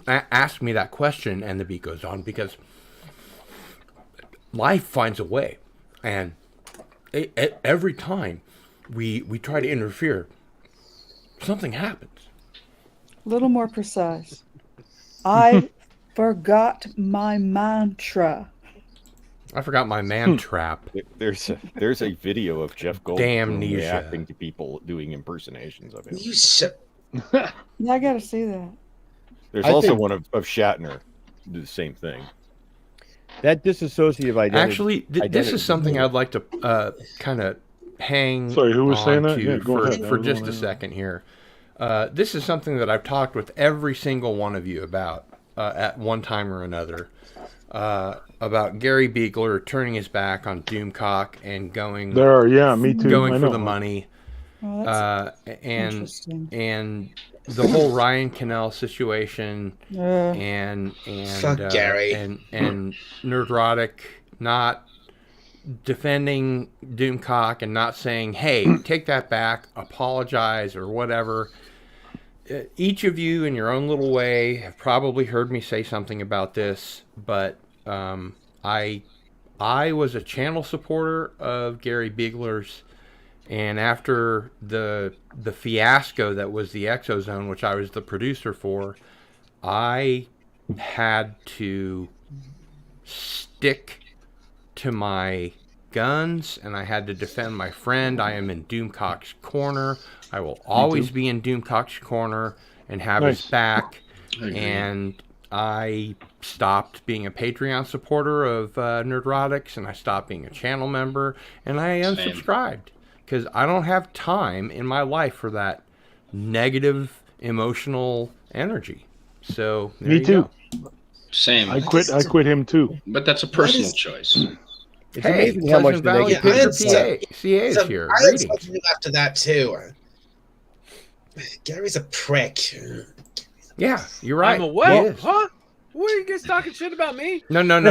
ask me that question, and the beat goes on, because life finds a way, and every time we try to interfere, something happens. A little more precise. I forgot my mantra. I forgot my man trap. There's a video of Jeff Goldblum Damnesia. reacting to people doing impersonations of him. You should. Yeah, I gotta see that. There's also one of Shatner do the same thing. That disassociative identity. Actually, this is something I'd like to kind of hang Sorry, who was saying on that? to Yeah, go ahead. for just a second here. This is something that I've talked with every single one of you about at one time or another. About Gary Beagler turning his back on Doomcock and going me too. Going I for know. the money. Oh, that's and interesting. the whole Ryan Cannell situation and Fuck Gary. and Nerdrotic not defending Doomcock and not saying, hey, take that back, apologize or whatever. Each of you in your own little way have probably heard me say something about this, but I was a channel supporter of Gary Beagler's, and after the fiasco that was the Exozone, which I was the producer for, I had to stick to my guns, and I had to defend my friend. I am in Doomcock's corner. I will always be in Doomcock's corner and have his back. And I stopped being a Patreon supporter of Nerdrotics, and I stopped being a channel member, and I unsubscribed because I don't have time in my life for that negative emotional energy. So there Me too. Go. Same. I quit him too. But that's a personal choice. It's Hey, amazing how much Pleasant Valley the Picture negative. CA is here. I Greetings. expected you after that too. Gary's a prick. Yeah, you're right. I'm a what? He is. Huh? What are you guys talking shit about me? No, not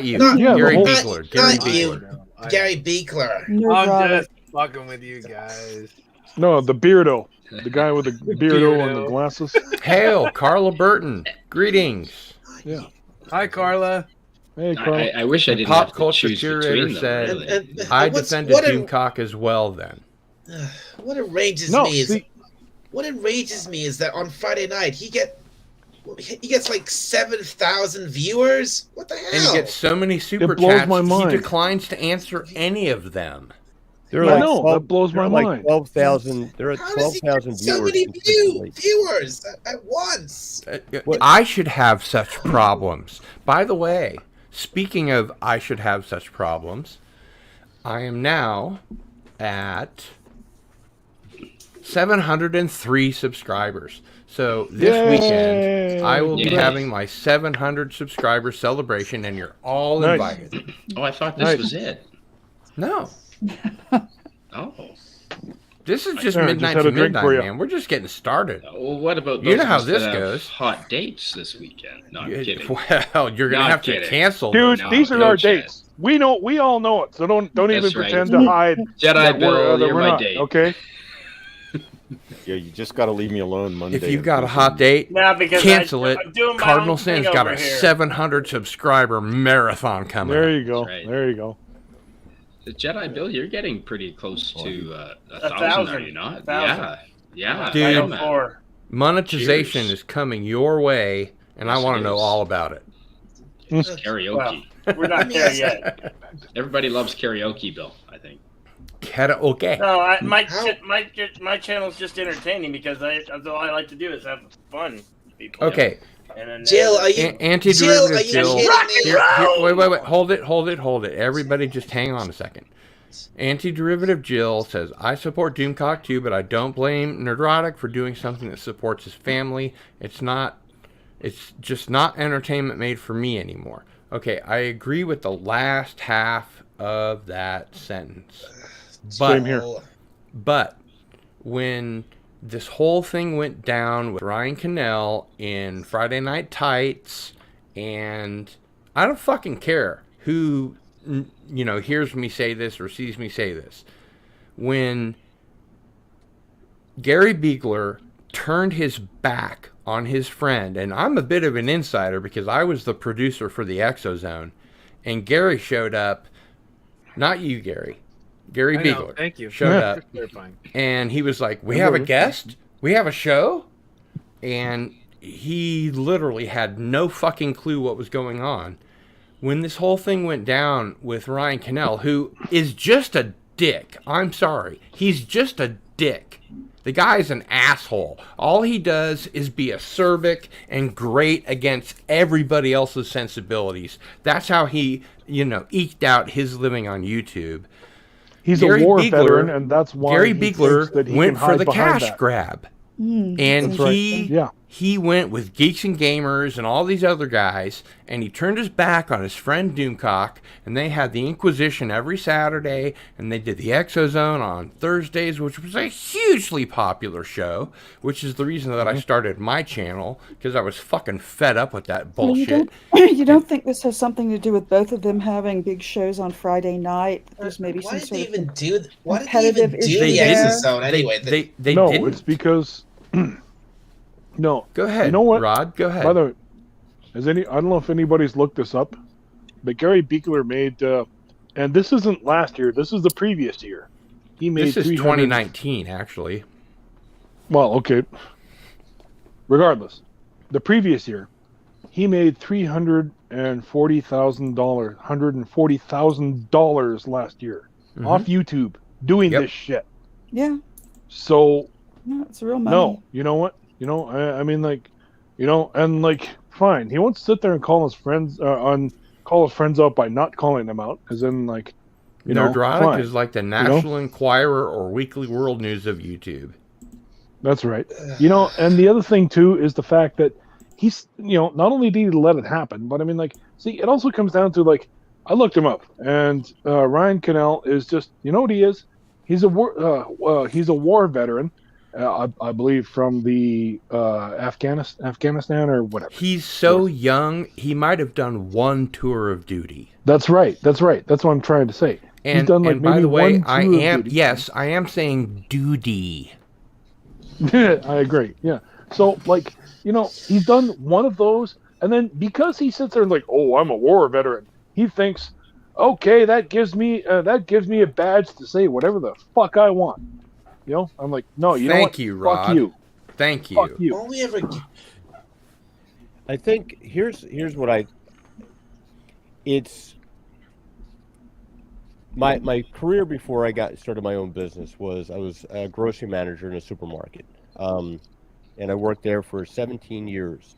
you. Not- Gary Yeah, Beagler. Gary not you. Beagler. Gary Beagler. I'm Nerdrotic. just fucking with you guys. No, the Beardo. The guy with the Beardo and the Beardo. glasses. Hail, Carla Burton. Greetings. Yeah. Hi, Carla. Hey, Carl. I wish I didn't Pop have to culture choose curator between them. said, Really. I what's- defended what a- Doomcock as well then. What enrages No, me is see- what enrages me is that on Friday night he He gets like 7,000 viewers. What the hell? And he gets so many super blows chats, my mind. he declines to answer any of them. They're Yeah, like no, 12 that blows they're my like mind. 12,000. They're at How does he 12,000 get so viewers. many consistently. viewers at once? I should have such problems. By the way, speaking of I should have such problems, I am now at 703 subscribers. So this weekend, I will be Yay. having my 700 subscriber celebration, and you're all Nice. invited. Oh, I thought this Nice. was it. No, Oh. this is just Aaron, midnight just to had a drink midnight, for you. man. We're just getting started. Well, what about those You know how of us this that have goes. hot dates this weekend? No, I'm kidding. Well, you're gonna Not have kidding. to cancel. Dude, No, these are no our chance. dates. We all know it. So don't even That's right. pretend to hide Jedi that Bill, that you're we're my not. date. Okay. Yeah, you just got to leave me alone Monday. If you've and got a Tuesday. hot date, Nah, because cancel it. I'm doing my Cardinal own thing Sin's got over a here. 700 subscriber marathon coming. There up. you go. right. There you go. The Jedi Bill, you're getting pretty close to 1,000, are 1,000. you not? 1,000. Yeah. Dude. I know, Final man. four. Monetization Cheers. is coming your way, and I Yes, want it to know is. all about it. It's karaoke. We're not there yet. Everybody loves karaoke, Bill, I think. Karaoke. No, my channel's just entertaining because that's all I like to do is have fun. with people. Okay. And then, Jill, are you? Anti-derivative Jill, are you Jill. kidding me? Wait. Hold it. Everybody just hang on a second. Anti-derivative Jill says, I support Doomcock too, but I don't blame Nerdrotic for doing something that supports his family. It's just not entertainment made for me anymore. Okay, I agree with the last half of that sentence. But, Same here. But when this whole thing went down with Ryan Cannell in Friday Night Tights, and I don't fucking care who, hears me say this or sees me say this. When Gary Beegler turned his back on his friend, and I'm a bit of an insider because I was the producer for the Exozone, and Gary showed up, not you, Gary Beegler. Thank you. Showed up, Clarifying. and he was like, we have a guest? We have a show? And he literally had no fucking clue what was going on. When this whole thing went down with Ryan Cannell, who is just a dick. I'm sorry. He's just a dick. The guy's an asshole. All he does is be acerbic and great against everybody else's sensibilities. That's how he, eked out his living on YouTube. He's Gary a war Beegler- veteran, and that's why Gary he thinks Beegler that he went can for hide the behind cash that. grab. And That's right. he went with Geeks and Gamers and all these other guys, and he turned his back on his friend Doomcock, and they had the Inquisition every Saturday, and they did the Exozone on Thursdays, which was a hugely popular show, which is the reason that I started my channel, because I was fucking fed up with that Well, bullshit. you don't think this has something to do with both of them having big shows on Friday night? There's maybe Why some did they sort of even do? Why did they competitive even do issue the there. Exozone anyway? They no, didn't. it's because no. Go ahead. You know what, Rod? Go ahead. By the way, I don't know if anybody's looked this up, but Gary Beekler made, and this isn't last year. This is the previous year. He made. This is 300 2019, actually. Well, okay. Regardless, the previous year, he made $340,000 last year off YouTube doing this shit. Yeah. So No, it's real money. no, you know what? I mean, and fine. He wants to sit there and call his friends call his friends out by not calling them out, as in Nerdrotic fine. is like the National Enquirer or Weekly World News of YouTube. That's right. And the other thing too is the fact that he's, not only did he let it happen, but I mean, it also comes down to I looked him up, and Ryan Cannell is just, what he is? He's a war veteran, I believe, from the Afghanistan or whatever. He's so young, he might have done one tour of duty. That's right. That's what I'm trying to say. And, he's done and by maybe the way, one tour of duty. I am saying duty. I agree. Yeah. So he's done one of those, and then because he sits there and oh, I'm a war veteran, he thinks, okay, that gives me a badge to say whatever the fuck I want. I'm like, no, you know what? Thank you, Rod. Fuck you. Thank you. Fuck you. Won't we ever? I think here's what it's my career before I got started my own business was I was a grocery manager in a supermarket, and I worked there for 17 years,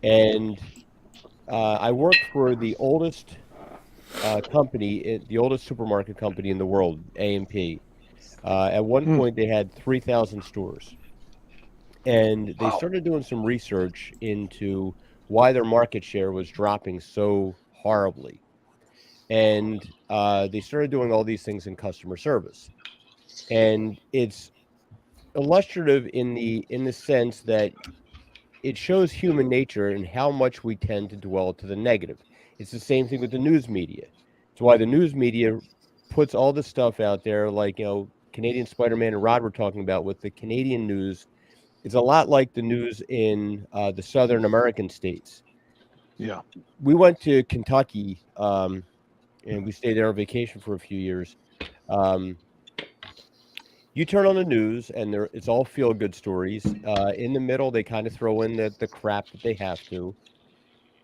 and I worked for the oldest the oldest supermarket company in the world, A&P. At one point, they had 3,000 stores, and they started doing some research into why their market share was dropping so horribly. And they started doing all these things in customer service, and it's illustrative in the sense that it shows human nature and how much we tend to dwell to the negative. It's the same thing with the news media. It's why the news media puts all this stuff out there, like, Canadian Spider-Man and Rod were talking about with the Canadian news. It's a lot like the news in the Southern American states. Yeah. We went to Kentucky, and we stayed there on vacation for a few years. You turn on the news, and it's all feel-good stories. In the middle, they kind of throw in the crap that they have to,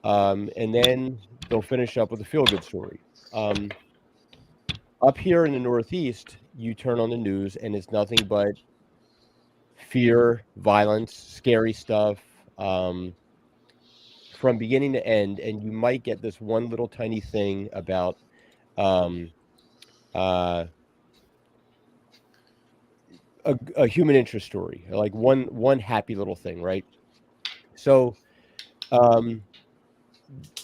and then they'll finish up with a feel-good story. Up here in the Northeast, you turn on the news, and it's nothing but fear, violence, scary stuff, from beginning to end, and you might get this one little tiny thing about a human interest story, like one happy little thing, right? So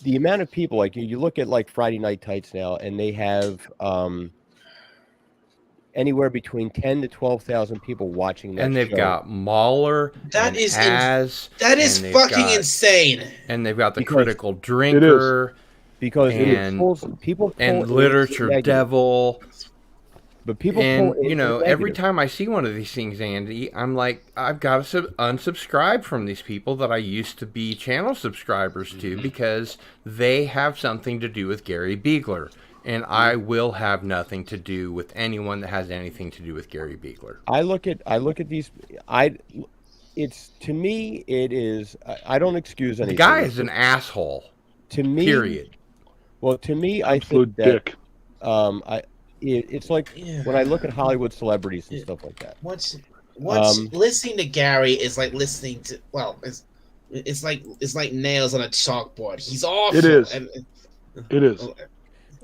the amount of people, like you look at like Friday Night Tights now, and they have anywhere between 10 to 12,000 people watching that and they've show. got Mahler That is Az, that is and they've fucking got- insane. And they've got the Because critical drinker, because and people pull and into literature negative. devil. But people And pull into every negative. time I see one of these things, Andy, I'm like, I've got to unsubscribe from these people that I used to be channel subscribers to because they have something to do with Gary Beegler. And I will have nothing to do with anyone that has anything to do with Gary Beegler. I look at these. It's, to me, it is. I don't excuse anything. The guy is an asshole. To me, period. Well, to me, Absolute I think dick. that it's like when I look at Hollywood celebrities and stuff like that. What's listening to Gary is like listening to it's like nails on a chalkboard. He's awful. It is. It is.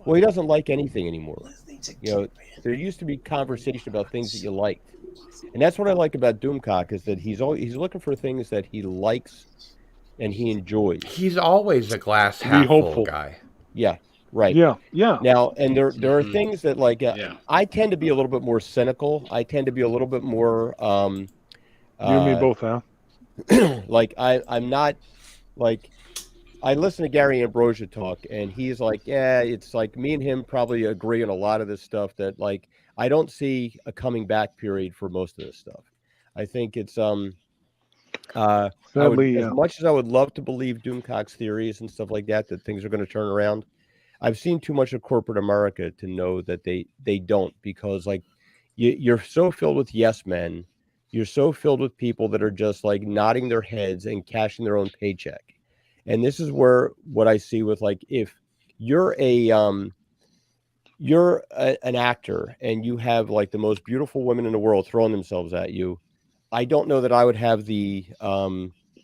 Well, he doesn't like anything anymore. There used to be conversation about things that you liked, and that's what I like about Doomcock is that he's looking for things that he likes and he enjoys. He's always a glass half full guy. Yeah, right. Yeah. Now, and there are things that like I tend to be a little bit more cynical. I tend to be a little bit more. You and me both, huh? Like I'm not like. I listen to Gary Ambrosia talk, and he's like, yeah, it's like me and him probably agree on a lot of this stuff that, like, I don't see a coming back period for most of this stuff. I think it's, as much as I would love to believe Doomcock's theories and stuff like that things are going to turn around, I've seen too much of corporate America to know that they don't, because, like, you're so filled with yes men. You're so filled with people that are just, like, nodding their heads and cashing their own paycheck. And this is where what I see with, like, if you're an actor and you have like the most beautiful women in the world throwing themselves at you, I don't know that I would have the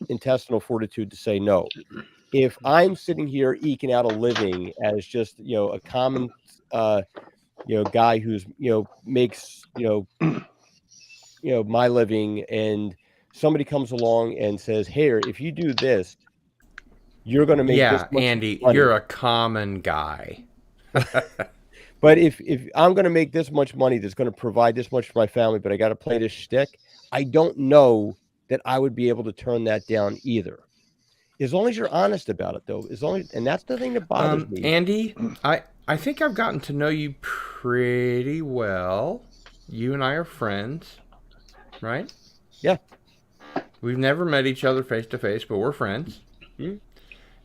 intestinal fortitude to say no. If I'm sitting here eking out a living as just, a common, guy who's, makes, my living, and somebody comes along and says, hey, if you do this, you're going to make this much Andy, money. you're a common guy. But if I'm going to make this much money that's going to provide this much for my family, but I got to play this shtick, I don't know that I would be able to turn that down either. As long as you're honest about it, though. And that's the thing that bothers me. Andy, I think I've gotten to know you pretty well. You and I are friends, right? Yeah. We've never met each other face to face, but we're friends. Mm-hmm.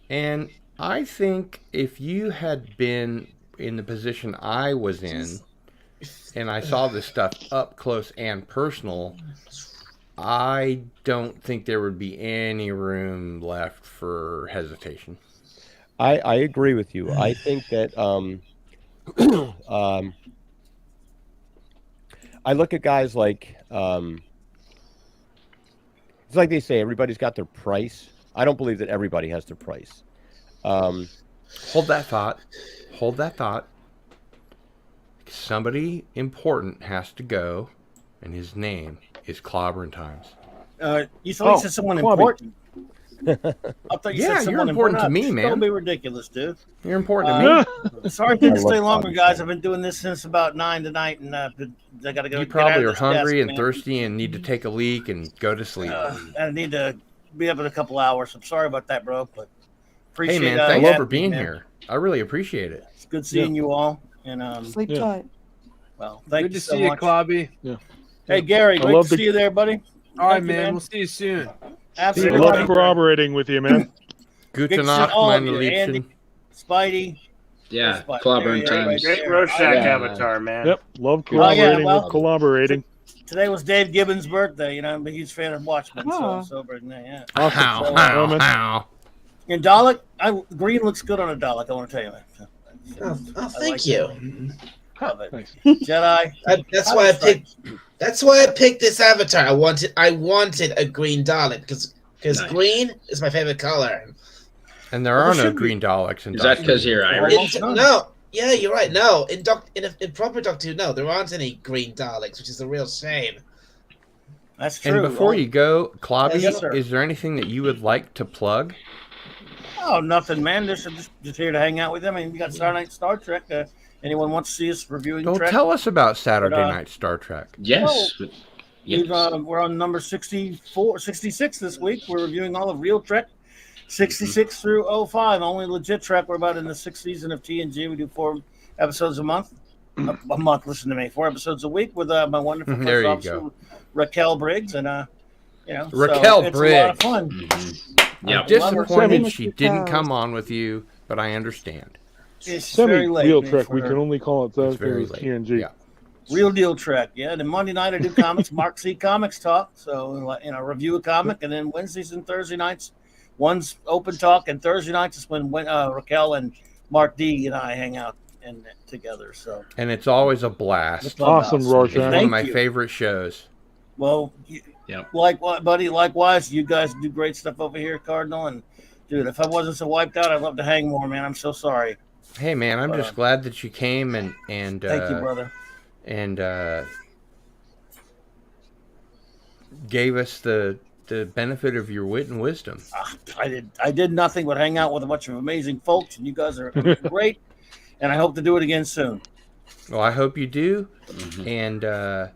And I think if you had been in the position I was in, and I saw this stuff up close and personal, I don't think there would be any room left for hesitation. I agree with you. I think that I look at guys like it's like they say everybody's got their price. I don't believe that everybody has their price. Hold that thought. Hold that thought. Somebody important has to go, and his name is Clobbering Times. You thought you said someone important. I thought you said Yeah, someone you're important to me, Don't man. be ridiculous, dude. You're important to me. Sorry I couldn't stay longer, guys. I've been doing this since about 9 tonight, and I got to go. You get probably out are of this hungry desk, and man. thirsty and need to take a leak and go to sleep. I need to be up in a couple hours. I'm sorry about that, bro. But Hey, appreciate man, thanks having for me, being man. here. I really appreciate it. It's good seeing you all. And Sleep tight. well, thank Good you to so see you, much. Clobby. Yeah. Hey, Gary, I great love to the- see you there, buddy. All right, Thank you, man. We'll see you soon. I Absolutely. love corroborating with you, man. Gute Big Nacht, all of meine you, Andy, Liebchen. Spidey. Yeah, Spidey. Clobbering There he Times. is, Great there. Rorschach Yeah. avatar, man. Yep, love Oh, corroborating yeah, well- with collaborating. Today was Dave Gibbons' birthday. You know, I'm a huge fan of Watchmen, Oh. so celebrating that. Yeah. Awesome. How, So, how, man. how. And Dalek, green looks good on a Dalek. I want to tell you, man. Oh, I thank like you. Love it. Nice. Jedi. That's why I picked. That's why I picked this avatar. I wanted a green Dalek because Nice. green is my favorite color. And there Well, are there no should be. green Daleks in Is that Doctor because Who. you're Well, Irish? No, yeah, you're right. No, in proper Doctor Who, no, there aren't any green Daleks, which is a real shame. That's true. And before you go, Clobby, Yes, sir. is there anything that you would like to plug? Oh, nothing, man. Just here to hang out with them. I mean, you got Saturday Night Star Trek. Anyone wants to see us reviewing Go Trek? tell us about Saturday But, Night Star Trek. Yes. Yes. We're on number 66 this week. We're reviewing all of Real Trek, 66 through 05. Only legit Trek. We're about in the sixth season of TNG. We do 4 episodes a month. A month, listen to me. 4 episodes a week with my wonderful There first you officer, go. Raquel Briggs. And, Raquel so it's Briggs. a lot of fun. Yeah. I'm disappointed Sammy. she didn't come on with you, but I understand. It's very late. Semi-real man, Trek. for We her. can only call it that It's very because it's late. TNG. Yeah. Real deal Trek, yeah. And then Monday night I do comics, Mark C Comics Talk. So review a comic, and then Wednesdays and Thursday nights, one's open talk, and Thursday nights is when Raquel and Mark D and I hang out and together. So And it's always a blast. Awesome, It's Rorschach. one of Thank my you. favorite shows. well, Yep. buddy. Likewise, you guys do great stuff over here, Cardinal. And dude, if I wasn't so wiped out, I'd love to hang more, man. I'm so sorry. Hey, man, I'm just glad that you came and Thank you, brother. and gave us the benefit of your wit and wisdom. I did nothing but hang out with a bunch of amazing folks, and you guys are great. And I hope to do it again soon. Well, I hope you do, and I'll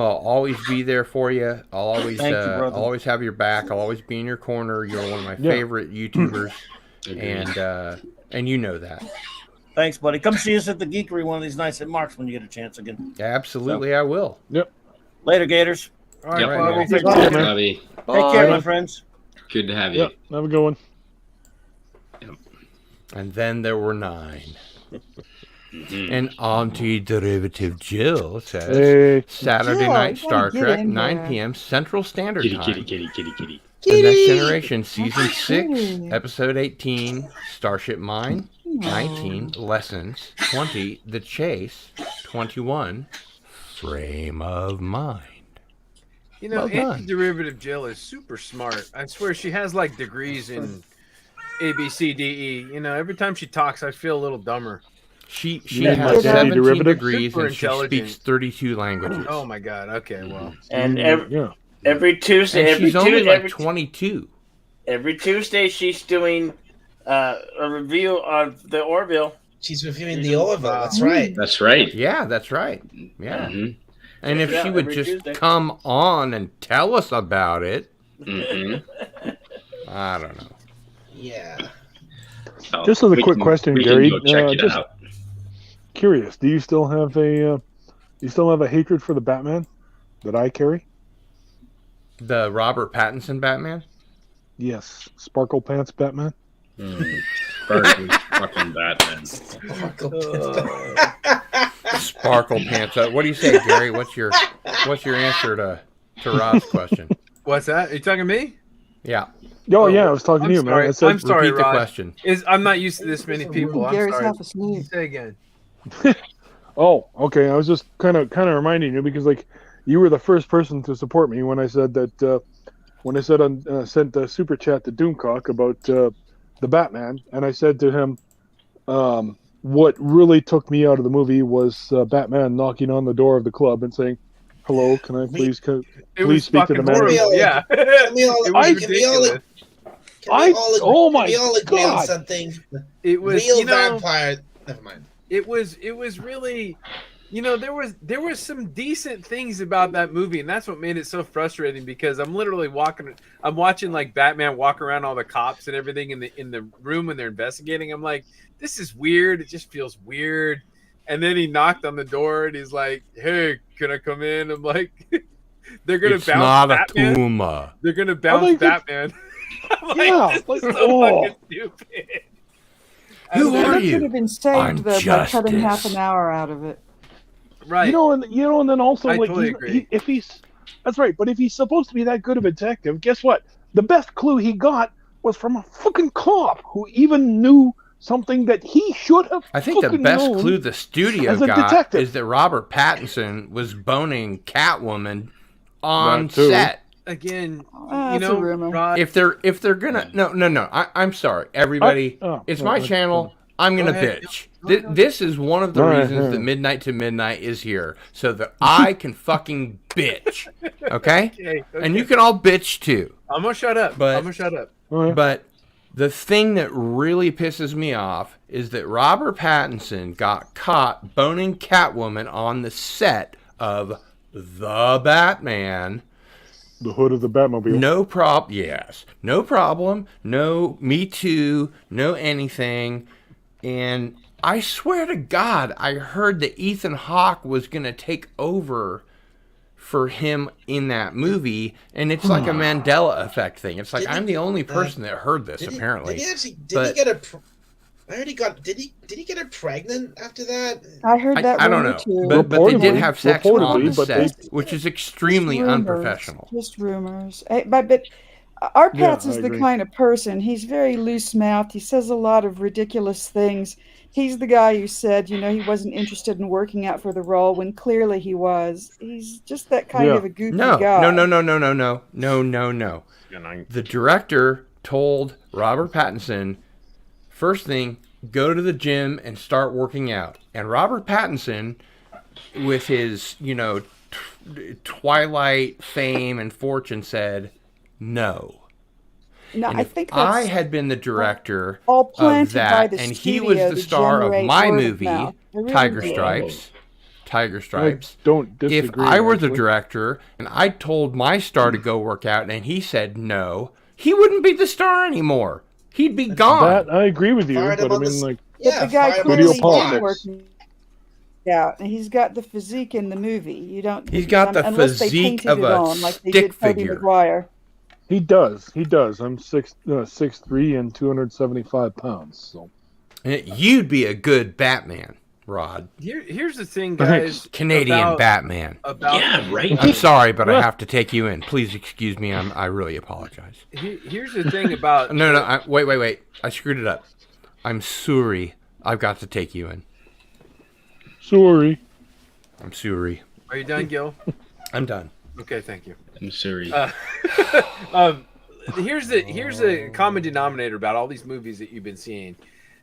always be there for you. I'll always Thank you, brother. I'll always have your back. I'll always be in your corner. You're one of my Yeah. favorite YouTubers, Agreed. and you know that. Thanks, buddy. Come see us at the Geekery one of these nights at Mark's when you get a chance again. Absolutely, I will. Later, Gators. All right, Yep. Clobby. man. Take Bye, care, man. Bobby, Take care, Bye. my friends. good to have you. Yep, have a good one. And then there were 9. And anti-derivative Jill says Hey, Saturday Jill, Night you Star gotta get Trek, in 9 there. p.m. Central Standard Kitty, Time. kitty, kitty, kitty, kitty. The Next Generation, Season That's 6, cute. Episode 18, Starship Mine, 19, Lessons, 20, The Chase, 21, Frame of Mind. You know, Well done. anti-derivative Jill is super smart. I swear she has like degrees in A, B, C, D, E. You know, every time she talks, I feel a little dumber. She mean has like 17 anti-derivative? degrees Super and she intelligent. speaks 32 languages. Oh my god. Okay, well. And yeah. every Tuesday, And she's only like 22. every Tuesday, she's doing a review of the Orville. She's reviewing the Orville. That's right. That's right. Yeah, that's right. Yeah. Mhm. And if Yeah, she would every just Tuesday. come on and tell us about it, Mhm. I don't know. Yeah. Oh, Just as a we quick can- question, we Gary, can go check it just- out. Curious, do you still have a hatred for the Batman that I carry? The Robert Pattinson Batman? Yes, Sparkle Pants Batman. Sparkly fucking Batman. Sparkle Pants. What do you say, Gary? What's your answer to to Rod's question. What's that? Are you talking to me? Yeah. Oh, yeah, I was talking I'm to you, sorry. man. I said, I'm sorry, repeat the Rod. question. I'm not used to this many people. I'm Gary's sorry. half asleep. Say again. oh, okay. I was just kind of reminding you because like you were the first person to support me when I said that when I said sent a super chat to Doomcock about the Batman, and I said to him, what really took me out of the movie was Batman knocking on the door of the club and saying, "Hello, can I please please speak to the manager?" Yeah, Can we all, it was can we all, ridiculous. oh my can we all agree on God. something? It was Real vampire. Never mind. It was really, there was some decent things about that movie, and that's what made it so frustrating because I'm literally watching like Batman walk around all the cops and everything in the room when they're investigating. I'm like, this is weird. It just feels weird. And then he knocked on the door and he's like, "Hey, can I come in?" I'm like, they're gonna It's bounce not Batman. a Puma. They're gonna bounce Batman. I'm like, Yeah, this is so fucking stupid. Who are That you? could have been saved I'm though by cutting half Justice. an hour out of it. Right. And then also I like totally agree. if he's that's right, but if he's supposed to be that good of a detective, guess what? The best clue he got was from a fucking cop who even knew something that he should have. I think the fucking best known clue the studio as a got detective. is that Robert Pattinson was boning Catwoman on That too. set. Again, That's a rumor. Rod, If they're gonna no, I'm sorry, everybody. It's my channel. I'm gonna bitch. This is one of the reasons that Midnight to Midnight is here, so that I can fucking bitch. Okay? Okay. And you can all bitch too. I'm gonna shut up. But- I'm gonna shut up. But the thing that really pisses me off is that Robert Pattinson got caught boning Catwoman on the set of The Batman. The hood of the Batmobile. No problem. Yes. No problem. No Me Too. No anything. And I swear to God, I heard that Ethan Hawke was going to take over for him in that movie. And it's like a Mandela effect thing. It's like I'm the only person that heard this, apparently. Did he get a... I heard he got... Did he get her pregnant after that? I heard that I don't rumor know. too. But they did have sex on the but set, which is extremely Just rumors, unprofessional. Just rumors. But our Pats I is the agree. kind of person. He's very loose-mouthed. He says a lot of ridiculous things. He's the guy who said, he wasn't interested in working out for the role when clearly he was. He's just that kind of a goofy guy. No. The director told Robert Pattinson, first thing, go to the gym and start working out. And Robert Pattinson, with his, Twilight fame and fortune, said no. No, And I if think I that's had been the director all of planted by that, the and he was studio the to star of generate my word of movie, mouth. I really Tiger do. Stripes, I don't if disagree. I were the actually. director and I told my star to go work out and he said no, he wouldn't be the star anymore. He'd be gone. That I agree with you, Fired him but I on the mean, s- like, But the guy fire him on clearly the did spot. work out, and he's got the physique in the movie. You don't. He's got the unless they physique painted of it a on like they stick did Tobey figure. Maguire. he does. I'm 6'3" and 275 pounds. So You'd be a good Batman, Rod. Here's the thing, guys. Canadian about- Batman. Yeah, right. I'm sorry, but I have to take you in. Please excuse me. I really apologize. Here's the thing about No. Wait. I screwed it up. I'm sorry. I've got to take you in. sorry. I'm sorry. Are you done, Gil? I'm done. Okay, thank you. I'm sorry. Here's the common denominator about all these movies that you've been seeing.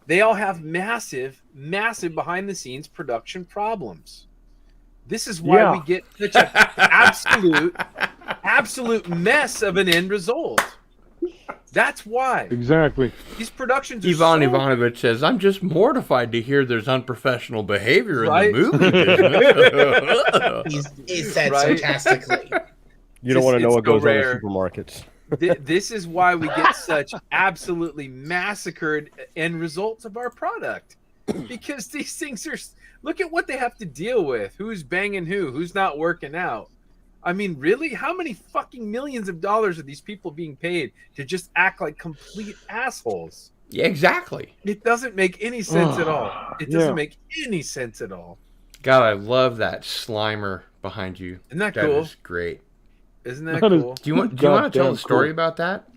They all have massive behind the scenes production problems. This is why we get such an absolute mess of an end result. That's why. Exactly. These productions are Ivan so... Ivanovich says, I'm just mortified to hear there's unprofessional behavior Right? in the movie business. He said Right? sarcastically. You don't want to know It's what so goes rare. on in supermarkets. This is why we get such absolutely massacred end results of our product. Because these things are... Look at what they have to deal with. Who's banging who's not working out. I mean, really? How many fucking millions of dollars are these people being paid to just act like complete assholes? Yeah, exactly. It doesn't make any sense at all. It doesn't make any sense at all. God, I love that Slimer behind you. Isn't that That cool? is great. Isn't that That is cool? Do you want to tell goddamn the story cool. about that?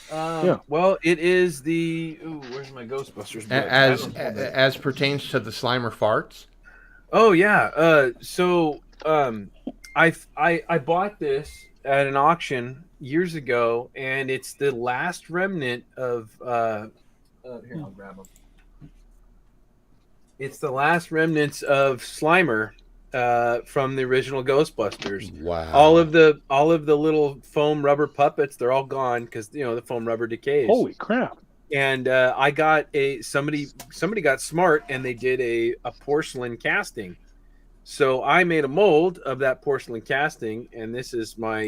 Yeah. Well, it is the. Ooh, where's my Ghostbusters book? I don't have it. As pertains to the Slimer farts. Oh yeah. I bought this at an auction years ago, and it's the last remnant of. Here, I'll grab them. It's the last remnants of Slimer from the original Ghostbusters. Wow. All of the little foam rubber puppets, they're all gone because the foam rubber decays. Holy crap! And I got somebody got smart and they did a porcelain casting. So I made a mold of that porcelain casting, and this is my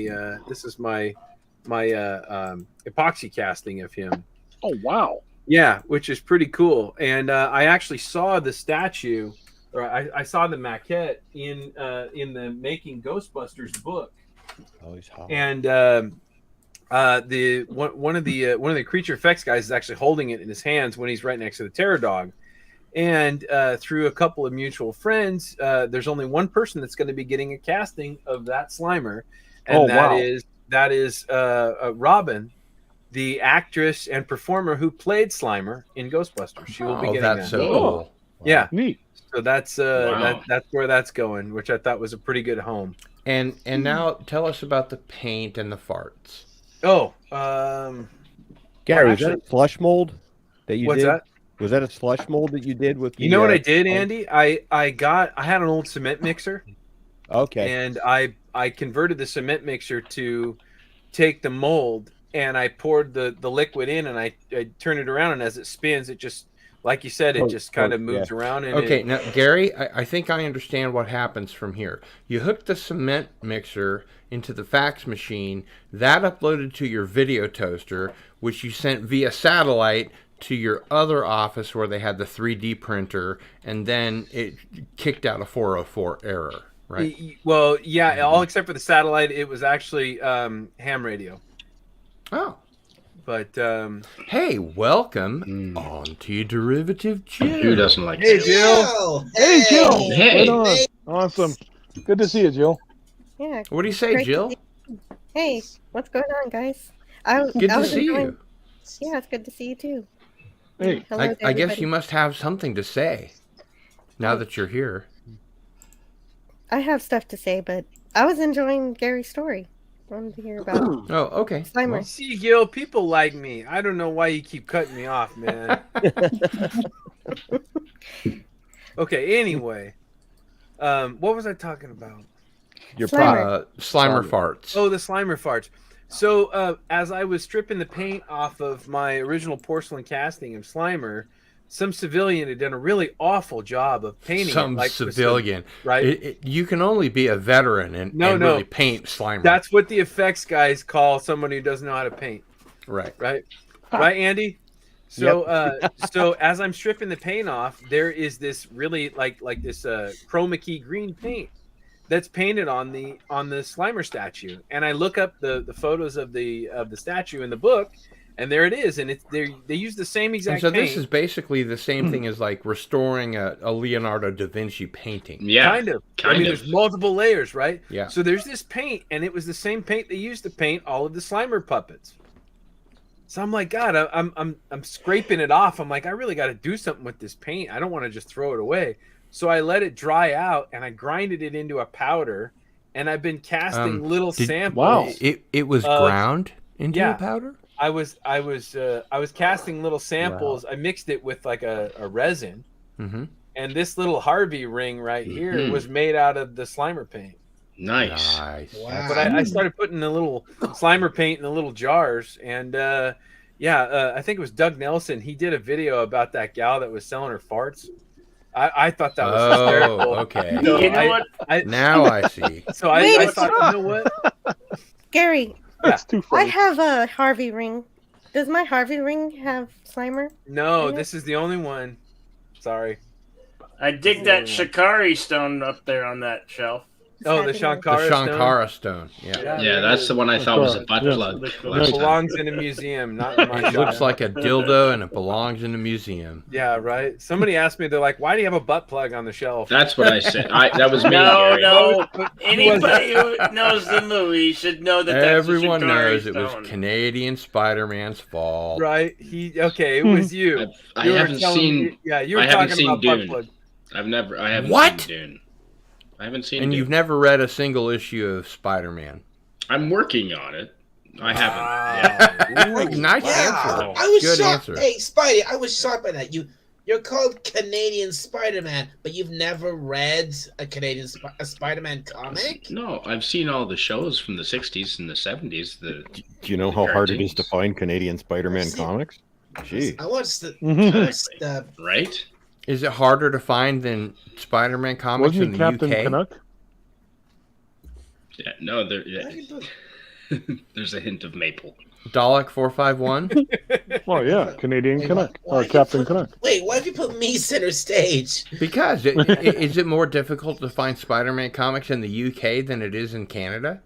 epoxy casting of him. Oh wow! Yeah, which is pretty cool. And I actually saw the statue, or I saw the maquette in the Making Ghostbusters book. Oh, he's hot. And one of the creature effects guys is actually holding it in his hands when he's right next to the terror dog. And through a couple of mutual friends, there's only one person that's going to be getting a casting of that Slimer, and that is Robin, the actress and performer who played Slimer in Ghostbusters. She will be getting that. That's so cool. Yeah, neat. So that's that's where that's going, which I thought was a pretty good home. And now tell us about the paint and the farts. Oh, Gary, was that a slush mold that you what's did? that? Was that a slush mold that you did with? The, You know what I did, Andy? I had an old cement mixer. Okay. And I converted the cement mixer to take the mold, and I poured the liquid in, and I turn it around, and as it spins, it just, like you said, it just kind of moves around. And okay, now Gary, I think I understand what happens from here. You hook the cement mixer into the fax machine, that uploaded to your video toaster, which you sent via satellite to your other office where they had the 3D printer, and then it kicked out a 404 error, right? Well, yeah, all except for the satellite. It was actually ham radio. Oh. But hey, welcome on to Derivative Jill. Who doesn't like Hey, Jill? Hey, Jill. Hey. Right on. Awesome. Good to see you, Jill. Yeah. What do you say, great to Jill? see you. Hey, what's going on, guys? Good to see you. Yeah, it's good to see you too. Hey. Hello to I guess everybody. you must have something to say now that you're here. I have stuff to say, but I was enjoying Gary's story. I wanted to hear about Oh, okay. Slimer. See, Gil, people like me. I don't know why you keep cutting me off, man. Okay, anyway. What was I talking about? Your Slimer. Slimer farts. Oh, the Slimer farts. So, as I was stripping the paint off of my original porcelain casting of Slimer, some civilian had done a really awful job of painting Some it. Like civilian. Right? You can only be a veteran and really paint Slimer. That's what the effects guys call someone who doesn't know how to paint. Right. Right, Andy? So, so as I'm stripping the paint off, there is this really like this chroma key green paint that's painted on the Slimer statue, and I look up the photos of the statue in the book, and there it is, and they use the same exact. And so paint. this is basically the same thing as like restoring a Leonardo da Vinci painting. Yeah, kind of. I mean, there's multiple layers, right? Yeah. So there's this paint, and it was the same paint they used to paint all of the Slimer puppets. So I'm like, God, I'm scraping it off. I'm like, I really got to do something with this paint. I don't want to just throw it away. So I let it dry out, and I grinded it into a powder, and I've been casting little samples. Wow. It was ground into a powder? I was casting little samples. Wow. I mixed it with like a resin, and this little Harvey ring right here was made out of the Slimer paint. Nice. Wow. But I started putting the little Slimer paint in the little jars, and I think it was Doug Nelson. He did a video about that gal that was selling her farts. I thought that was hysterical. Okay. So you know what? Now I see. So I thought, you know what? Gary, That's too I funny. have a Harvey ring. Does my Harvey ring have Slimer? No, this is the only one. Sorry. I dig that Shikari stone up there on that shelf. Oh, the The Shankara stone. Shankara stone. Yeah. Yeah, that's the one I thought was a butt Yeah. plug. It last time. belongs in a museum, not in my It shop. looks like a dildo and it belongs in a museum. Yeah, right. Somebody asked me, they're like, "Why do you have a butt plug on the shelf?" That's what I said. That was me. No, Gary. no. Anybody who knows the movie should know that Everyone that's a knows Shikari it was stone. Canadian Spider-Man's fault. Right? Okay, it was you. I You were haven't telling seen. me- yeah, you were I haven't talking seen about butt Dune. plug. I haven't What? seen Dune. I haven't seen And Dune. you've never read a single issue of Spider-Man. I'm working on it. I haven't. Ooh, nice answer. I was Good shocked. answer. Hey, Spidey, I was shocked by that. You're called Canadian Spider-Man, but you've never read a Canadian Spider-Man comic? No, I've seen all the shows from the 60s and the 70s. Do you know how hard it is to find Canadian Spider-Man comics? Gee. I watched the. Right? Is it harder to find than Spider-Man comics Wasn't in he the Captain UK? Canuck? Yeah, no, there's a hint of maple. Dalek 451. Oh yeah, Canadian Canuck or Captain Canuck. Wait, why have you put me center stage? Because is it more difficult to find Spider-Man comics in the UK than it is in Canada?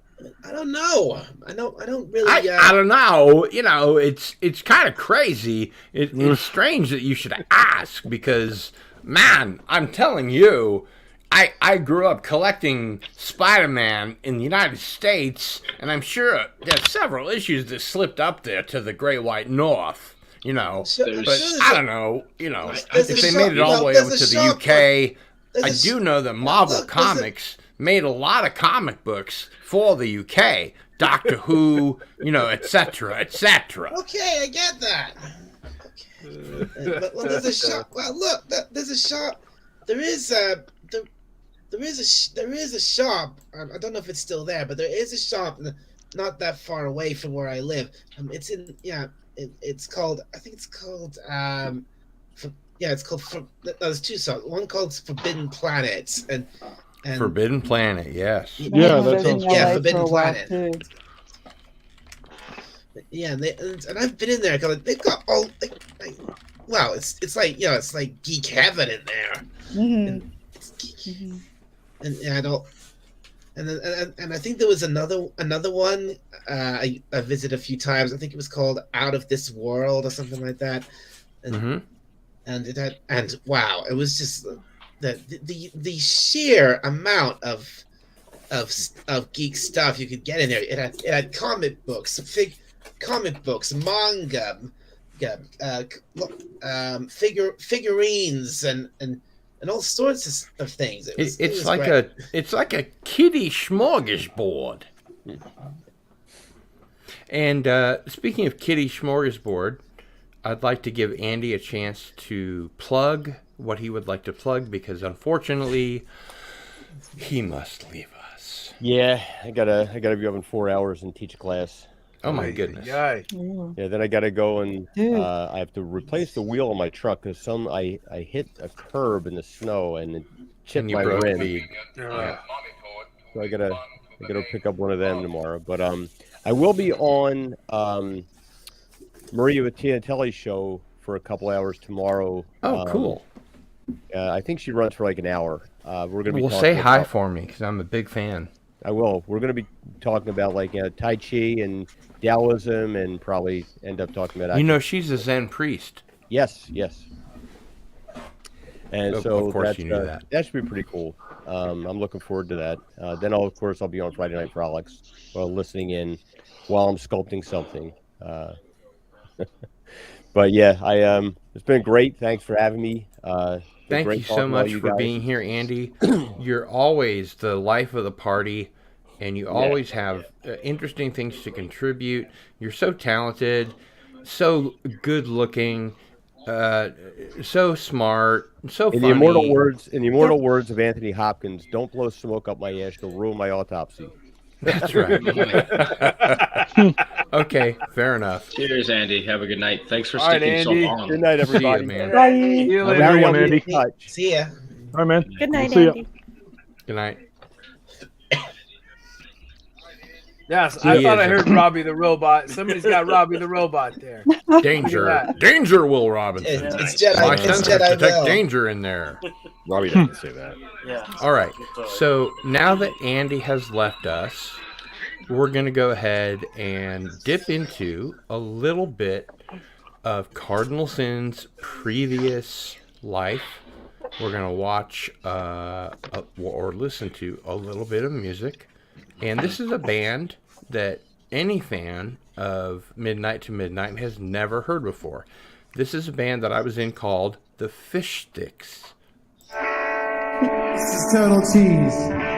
I don't know. I don't really. I don't know. You know, it's kind of crazy. It's strange that you should ask because, man, I'm telling you, I grew up collecting Spider-Man in the United States, and I'm sure there's several issues that slipped up there to the Great White North. You know, but I don't know. You know, if they made it all the way over to the UK, I do know that Marvel Comics made a lot of comic books for the UK, Doctor Who, you know, etc., etc. Okay, I get that. Okay. But there's a shop. Well, look, there's a shop. There is a shop. I don't know if it's still there, but there is a shop not that far away from where I live. It's in it's called. I think it's called. It's called. There's two shops. One called Forbidden Planets and Forbidden Planet, yes. Yeah, that sounds Forbidden Planet. Yeah, and I've been in there because they've got all wow, it's like it's like geek heaven in there. Mm-hmm. And I don't, and I think there was another one I visited a few times. I think it was called Out of This World or something like that. And and it had, and wow, it was just the sheer amount of geek stuff you could get in there. It had comic books, manga, figurines, and all sorts of things. It's like a kiddie smorgasbord. And speaking of kiddie smorgasbord, I'd like to give Andy a chance to plug what he would like to plug because unfortunately he must leave us. Yeah, I gotta be up in 4 hours and teach a class. Oh my goodness. Yeah, then I gotta go and I have to replace the wheel on my truck because I hit a curb in the snow and it chipped my rim. Yeah. So I gotta pick up one of them tomorrow. But I will be on Maria Vittinatelli's show for a couple hours tomorrow. Oh, cool. I think she runs for like an hour. We're gonna be. Well, say hi for me because I'm a big fan. I will. We're going to be talking about like Tai Chi and Taoism, and probably end up talking about. You know, she's a Zen priest. Yes. And so of course you knew that. That should be pretty cool. I'm looking forward to that. Then of course I'll be on Friday Night Frolics while listening in while I'm sculpting something. But yeah, it's been great. Thanks for having me. Thank you so much for being here, Andy. You're always the life of the party, and you always have interesting things to contribute. You're so talented, so good-looking, so smart, so funny. In the immortal words of Anthony Hopkins, "Don't blow smoke up my ass; you'll ruin my autopsy." That's right. Okay, fair enough. Cheers, Andy. Have a good night. Thanks for All right, sticking so Andy. long. Good night, everybody. See ya, man. Bye. See you later. Have a good one, Andy. See ya. All right, man. Good night, See ya. Andy. Good night. Yes, I thought I heard Robbie the Robot. Somebody's got Robbie the Robot there. Danger, danger, Will Robinson. It's Jedi. My It's sensors Jedi detect Will. danger in there. Robbie doesn't say that. Yeah. All right. So now that Andy has left us, we're going to go ahead and dip into a little bit of Cardinal Sin's previous life. We're going to watch or listen to a little bit of music. And this is a band that any fan of Midnight to Midnight has never heard before. This is a band that I was in called the Fish Sticks. This is Total Cheese.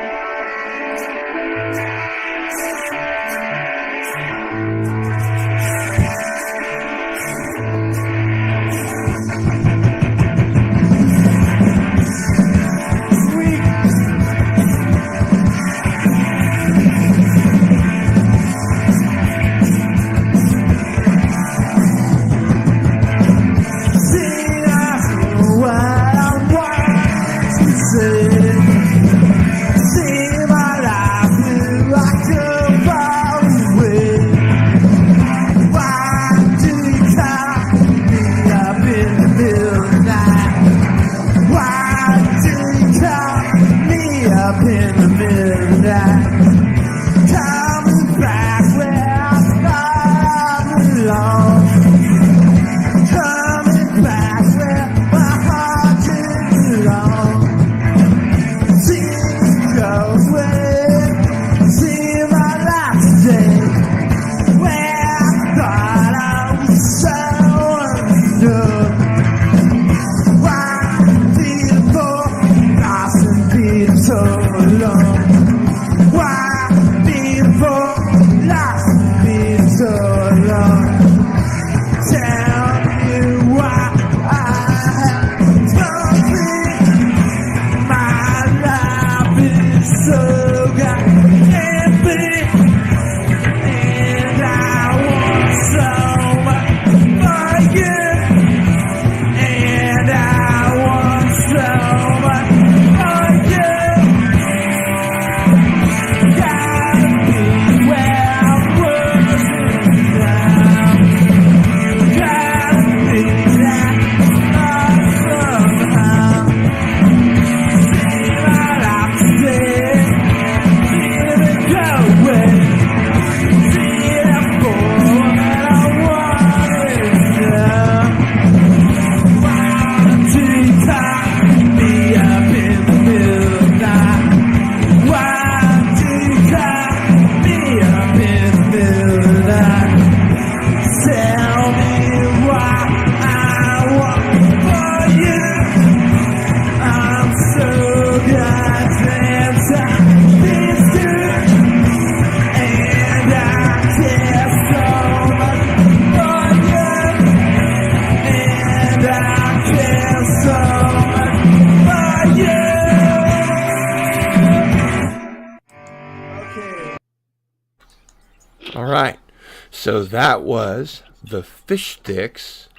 So that was the Fish Sticks,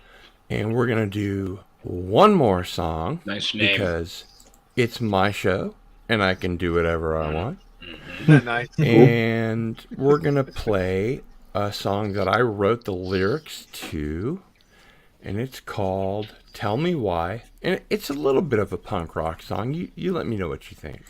and we're going to do one more song. Nice name. Because it's my show, and I can do whatever I want. Nice. And we're going to play a song that I wrote the lyrics to, and it's called Tell Me Why. And it's a little bit of a punk rock song. You let me know what you think.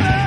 Tell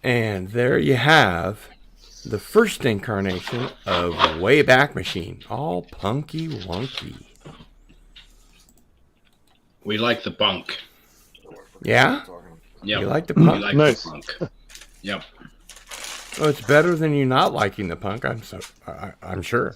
And there you have the first incarnation of Wayback Machine, all punky wonky. We like the punk. Yeah? Yep. You like the punk? We like Nice. the punk. Yep. Well, it's better than you not liking the punk. I'm sure.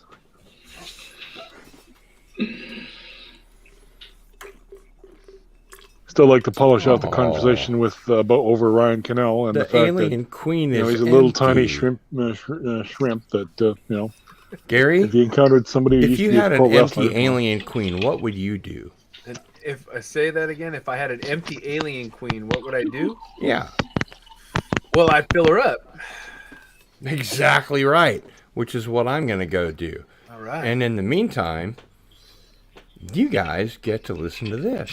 Still like to polish out the conversation with about over Ryan Cannell and the fact alien that queen you know, is he's a little empty. tiny shrimp that you know. Gary, if you encountered somebody, who if used you to be a had an pro empty wrestler, alien queen, what would you do? And if I say that again, if I had an empty alien queen, what would I do? Yeah. Well, I'd fill her up. Exactly right, which is what I'm going to go do. All right. And in the meantime, you guys get to listen to this.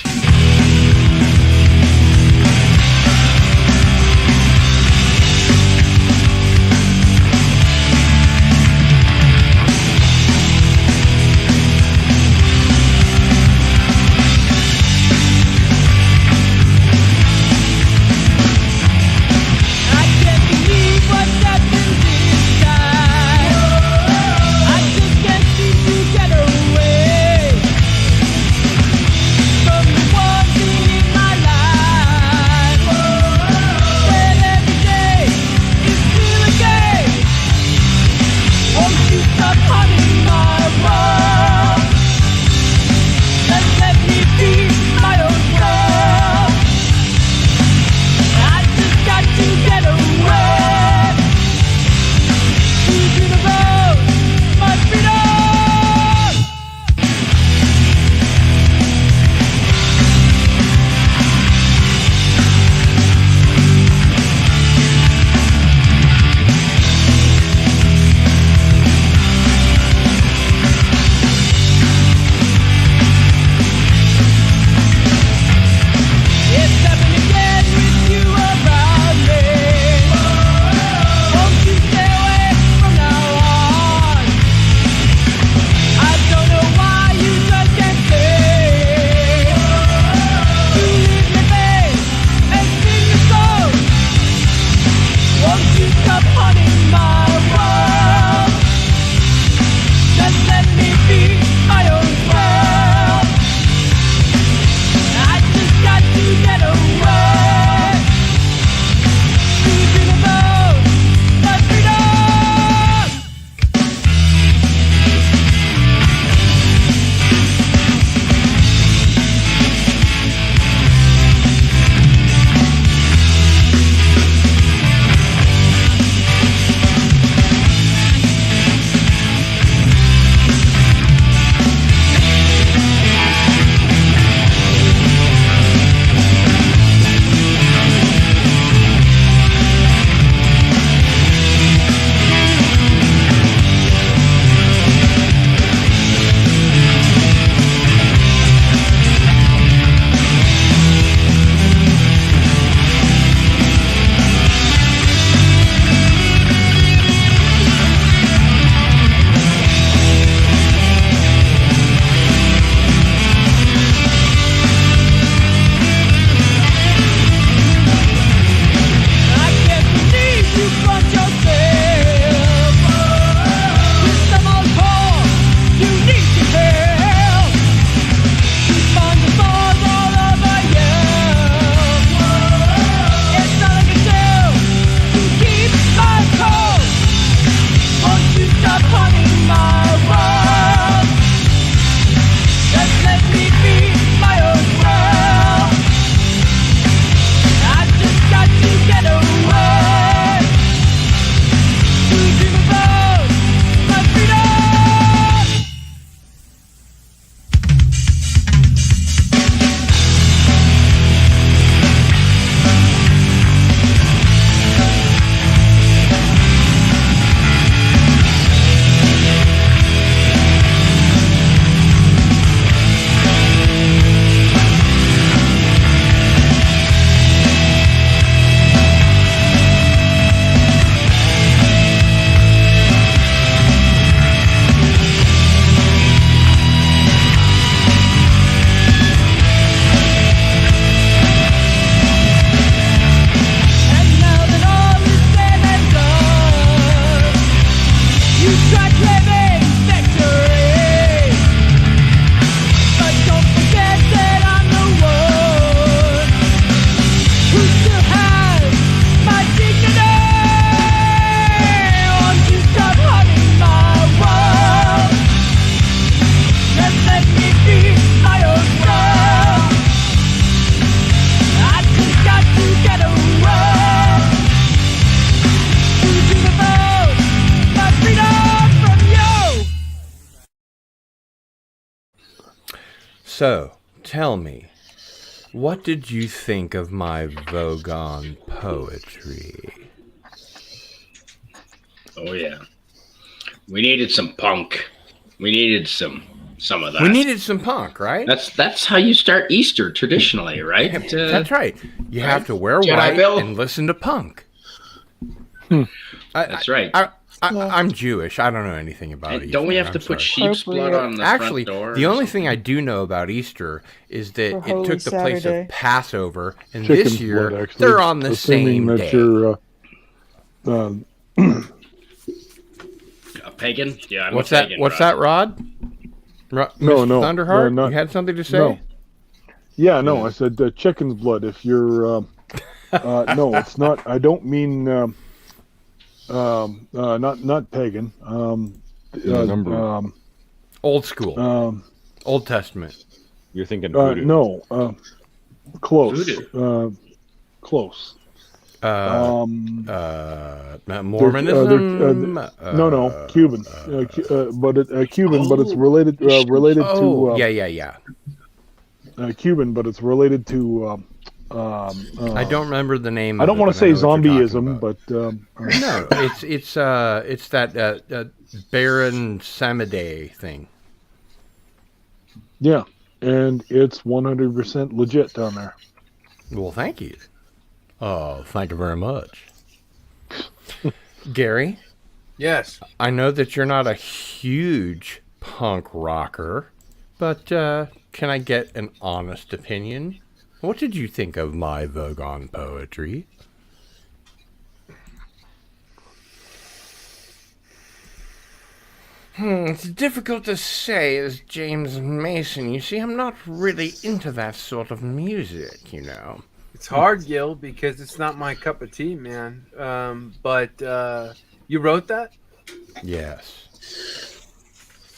From the ones So, tell me, what did you think of my Vogon poetry? Oh yeah, we needed some punk. We needed some of that. We needed some punk, right? That's how you start Easter traditionally, right? That's right. You have to wear Jedi white Bill? and listen to punk. That's right. I'm Jewish. I don't know anything about And Easter. don't we have I'm to put sorry. sheep's blood on the Actually, front door? the only thing I do know about Easter is that For it Holy took the place Saturday. of Passover, and Chicken's this year blood, actually. they're on the Assuming same that day. you're A pagan? Yeah, I'm What's a that? pagan, What's Rod. that, Rod? No, Mr. no, Thunderheart, no, not- you had something to say? no. Yeah, no, I said chicken's blood. If you're, no, it's not. I don't mean, not pagan. Old school. Old Testament. You're thinking voodoo. No, close. Voodoo. Close. Mormonism. No, Cuban. Cuban, but it's related. Related to. Yeah. Cuban, but it's related to. I don't remember the name. I don't want to say zombieism, but no, it's that Baron Samedi thing. Yeah, and it's 100% legit down there. Well, thank you. Oh, thank you very much, Gary. Yes. I know that you're not a huge punk rocker, but can I get an honest opinion? What did you think of my Vogon poetry? It's difficult to say as James Mason. You see, I'm not really into that sort of music, you know. It's hard, Gil, because it's not my cup of tea, man. But you wrote that? Yes.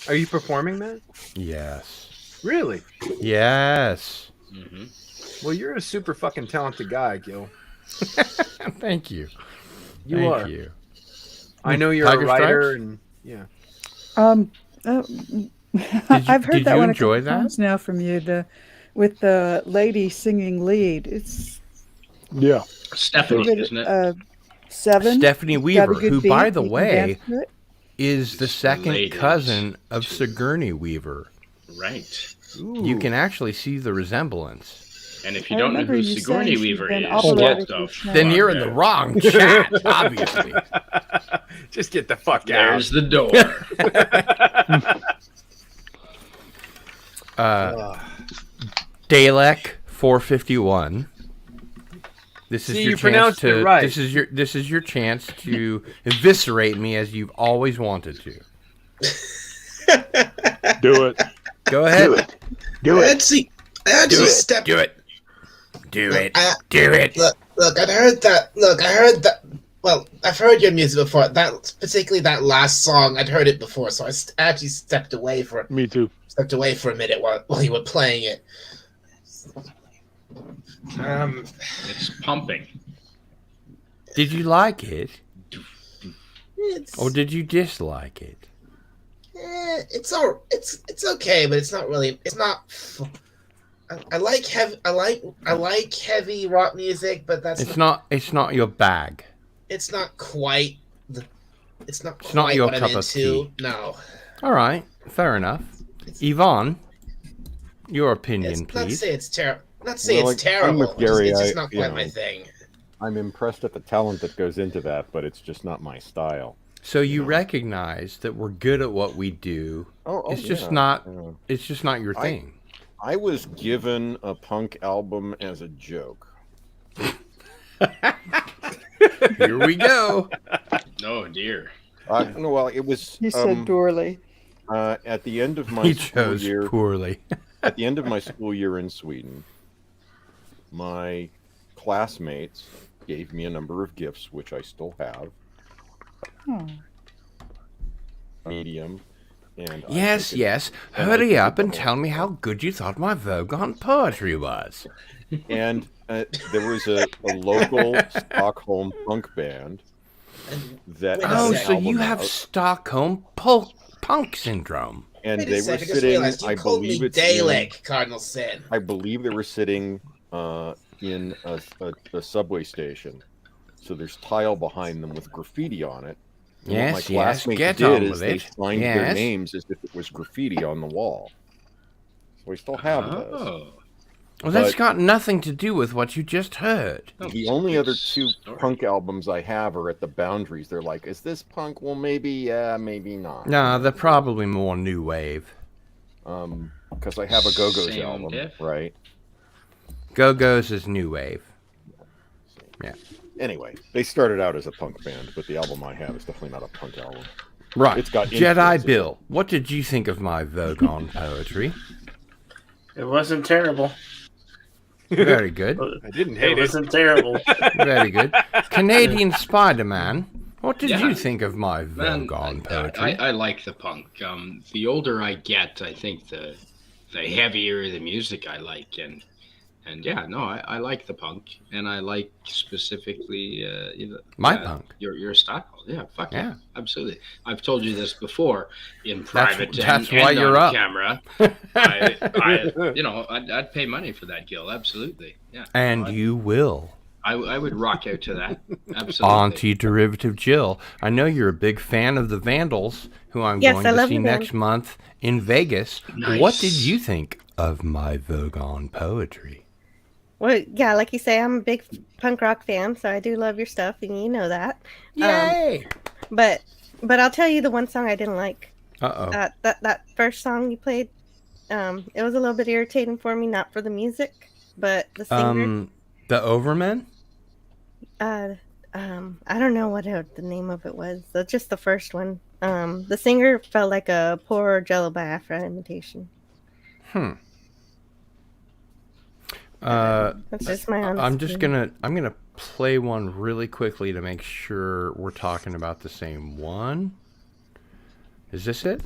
Are you performing that? Yes. Really? Yes. Mm-hmm. Well, you're a super fucking talented guy, Gil. Thank you. You are. Thank you. I know you're Tiger a writer, Stripes? and yeah. I've heard did that you one enjoy a couple that? times now from you. With the lady singing lead, it's Yeah. Stephanie, give it, isn't it? 7. Stephanie Got a Weaver, good who, beat, by the you can way, dance to it. is the second Ladies. cousin of Sigourney Weaver. Right. You can actually see the resemblance. And if you I don't know remember who you Sigourney saying she'd Weaver been is, operated get the with fuck Then you're in out. the wrong chat, obviously. Just get the fuck There's out. the door. Dalek 451. This is See, your you chance pronounced to. it right. This is your chance to eviscerate me as you've always wanted to. Do it. Go ahead. Do it. Actually, I actually stepped. Do it. Do it. I- Do it. Look, I heard that. Well, I've heard your music before. That particularly that last song, I'd heard it before, so I actually stepped away for Me too. a minute while you were playing it. It's pumping. Did you like it, It's or did you dislike it? it's okay, but it's not really. It's not. I like heavy. I like heavy rock music, but that's It's not. It's not your bag. It's not quite. It's not It's not quite your what I'm cup of into. tea. No. All right. Fair enough. Yvonne, your opinion, Not to please. say it's terrible. Not to say Well, it's I'm terrible. with Gary. It's just I- not you quite my know. thing. I'm impressed at the talent that goes into that, but it's just not my style. So you recognize that we're good at what we do. It's just yeah. not. It's just not your I- thing. I was given a punk album as a joke. Here we go. Oh dear. No, well, it was. You said Dorley. At the end of my He school chose year, poorly. at the end of my school year in Sweden, my classmates gave me a number of gifts, which I still have. Oh. Medium. And I Yes, took it- yes. and I Hurry took up it and home. tell me how good you thought my Vogon poetry was. And there was a local Stockholm punk band that. Wait a Oh, second. so you album have out, Stockholm punk syndrome. and Wait a they were second, I just sitting. realized you I called believe me it's in. Dalek, Cardinal Sin. I believe they were sitting in a subway station. So there's tile behind them with graffiti on it. And what my Yes, classmates get did on is with they it. signed their Yes. names as if it was graffiti on the wall. So we still have those. Oh. Well, that's But got nothing to do with what you just heard. the only other two punk albums I have are at the boundaries. They're like, is this punk? Well, maybe, yeah, maybe not. Nah, they're probably more new wave. Because I have a Go-Go's Same album, diff. right? Go-Go's is new wave. Yeah. Anyway, they started out as a punk band, but the album I have is definitely not a punk album. Right. It's got Jedi influences. Bill, what did you think of my Vogon poetry? It wasn't terrible. Very good. I didn't It hate it. wasn't terrible. Very good. Canadian Spider-Man, what did Yeah. you think of my Man, Vogon poetry? I like the punk. The older I get, I think the heavier the music I like, and yeah, no, I like the punk, and I like specifically My punk. Your style. Yeah, fuck yeah, Yeah. absolutely. I've told you this before in private. That's and why you're on up. camera. I'd pay money for that, Gil. Absolutely. Yeah. And you will. I would rock out to that. Absolutely. Anti-derivative Jill. I know you're a big fan of the Vandals, who I'm Yes, going I to love see the Vandals. next month in Vegas. Nice. What did you think of my Vogon poetry? Well, yeah, like you say, I'm a big punk rock fan, so I do love your stuff, and you know that. Yay! But I'll tell you the one song I didn't like. Uh-oh. That first song you played, it was a little bit irritating for me, not for the music, but the singer. The Overmen? I don't know what the name of it was. Just the first one. The singer felt like a poor Jello Biafra imitation. That's just my honest I'm just opinion. gonna play one really quickly to make sure we're talking about the same one. Is this it?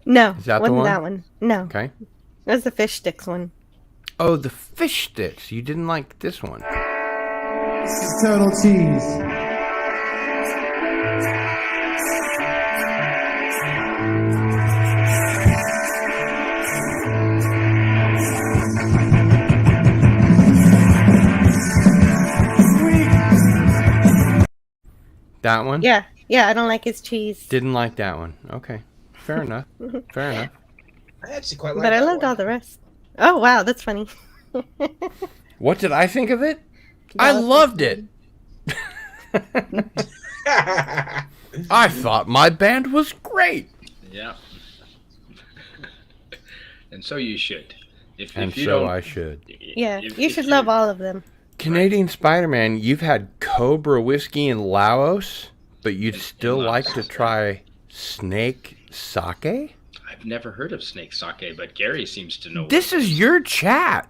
No, Is that the wasn't one? that one. No. Okay. That was the fish sticks one. Oh, the fish sticks. You didn't like this one. This is total cheese. That one? Yeah, I don't like his cheese. Didn't like that one. Okay. Fair enough. Fair enough. I actually quite like But I that loved one. all the rest. Oh, wow, that's funny. What did I think of it? I loved it. I thought my band was great. Yeah. And so you should. If And you so don't, I should. Yeah, if- you if should love all of them. Canadian Spider-Man, you've had Cobra whiskey in Laos, but you'd still like to try snake sake? I've never heard of snake sake, but Gary seems to know. This is your chat.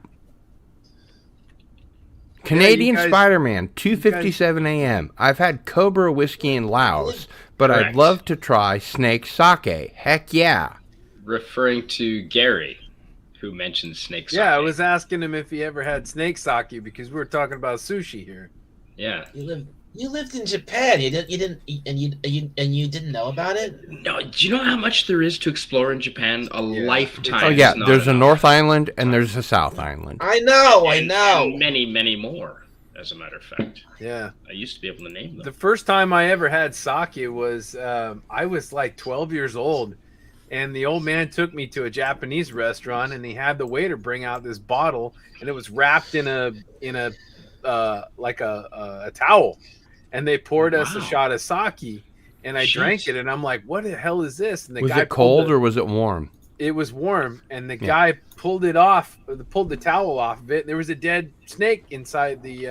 Canadian guys- Spider-Man, 2:57 a.m. I've had Cobra whiskey in Laos, but I'd Correct. love to try snake sake. Heck yeah. Referring to Gary, who mentioned snake sake. Yeah, I was asking him if he ever had snake sake because we were talking about sushi here. Yeah. You lived in Japan. You didn't, and you didn't know about it. No, do you know how much there is to explore in Japan? A lifetime. Oh yeah, is not there's a enough. North Island and there's a South Island. I know. And many, many more, as a matter of fact. Yeah. I used to be able to name them. The first time I ever had sake was I was like 12 years old, and the old man took me to a Japanese restaurant, and he had the waiter bring out this bottle, and it was wrapped in a towel, and they poured us a shot of sake, and I drank it, and I'm like, what the hell is this? And the Was guy it cold pulled or was it warm? It was warm, and the Yeah. guy pulled the towel off of it, and there was a dead snake inside the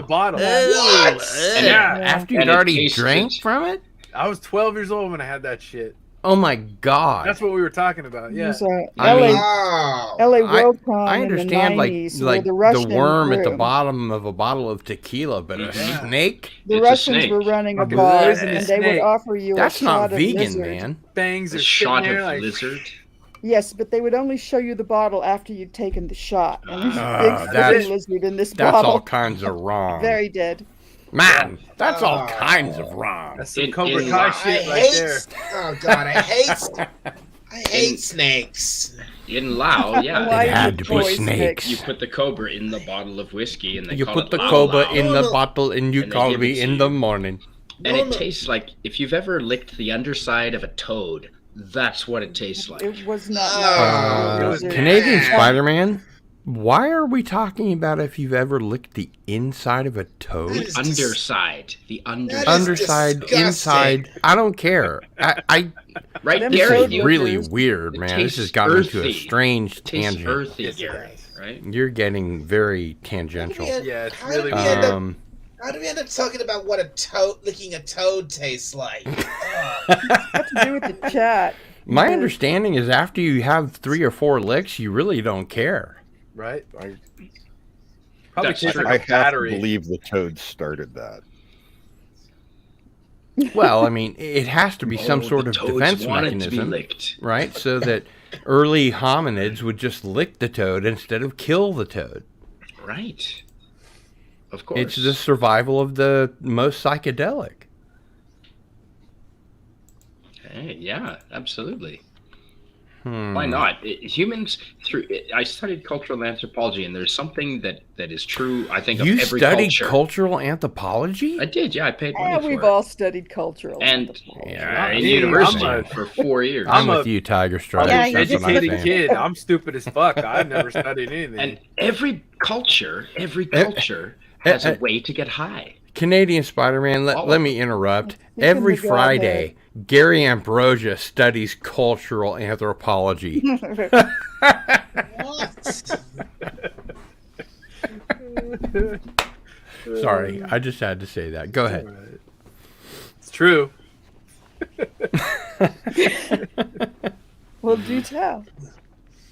bottle. What? Yeah, After you'd already drank from it? I was 12 years old when I had that shit. Oh my God. That's what we were talking about. Yeah. It was, I mean, LA Worldcon I in the understand 90s, where like the the Russian worm at the crew- bottom of a bottle of tequila, but a snake? The Russians were running a bar, and they would offer you That's a not shot of vegan, lizard. man. Bangs A are shot sitting of there like, lizard. Yes, but they would only show you the bottle after you'd taken the shot. And there's a big that's- freaking lizard in this That's bottle. all kinds of wrong. Very dead. Man, that's all kinds of wrong. That's some Cobra Kai shit right there. Oh God, I hate snakes. In Lao, yeah. Why It had to be boy snakes. You put the cobra in the bottle of whiskey, and they You call put it the Lao cobra Lao. in the bottle, and you And they call give me it to in you. the morning. And it tastes like, if you've ever licked the underside of a toad, that's what it tastes like. It was not. Canadian Spider-Man. Why are we talking about if you've ever licked the inside of a toad? The underside. The underside. Underside, disgusting. inside. I don't care. I Right, this Gary, is you- really weird, It man. This has tastes gotten into a earthy. strange It tastes tangent. earthy, Gary, right? You're getting very tangential. Yeah, it's How really did we end up? Um, How do we end up talking about what a toad licking a toad tastes like? What to do with the chat? my understanding is after you have 3 or 4 licks, you really don't care. Right? I Probably tastes I like a have battery. to believe the toad started that. Well, I mean, it has to be some Oh, sort the of toads defense wanted to be mechanism, licked. right? So that early hominids would just lick the toad instead of kill the toad. Right. Of course. It's the survival of the most psychedelic. Hey, yeah, absolutely. Hmm. Why not? Humans, I studied cultural anthropology, and there's something that is true, I think, of You every studied culture. cultural anthropology? I did, yeah. I paid money Yeah, for we've it. all studied cultural. And Yeah, in Hey, university I'm a- for 4 years. I'm with you, Tiger Stripes. Yeah, I'm you an That's what I'm educated saying. kid. I'm stupid as fuck. I've never studied anything. And every culture has a way to get high. Canadian Spider-Man, let me interrupt. Speak Every in the Friday, Gary Ambrosia studies cultural anthropology. What? Sorry, I just had to say that. Go ahead. It's true. Well, do tell.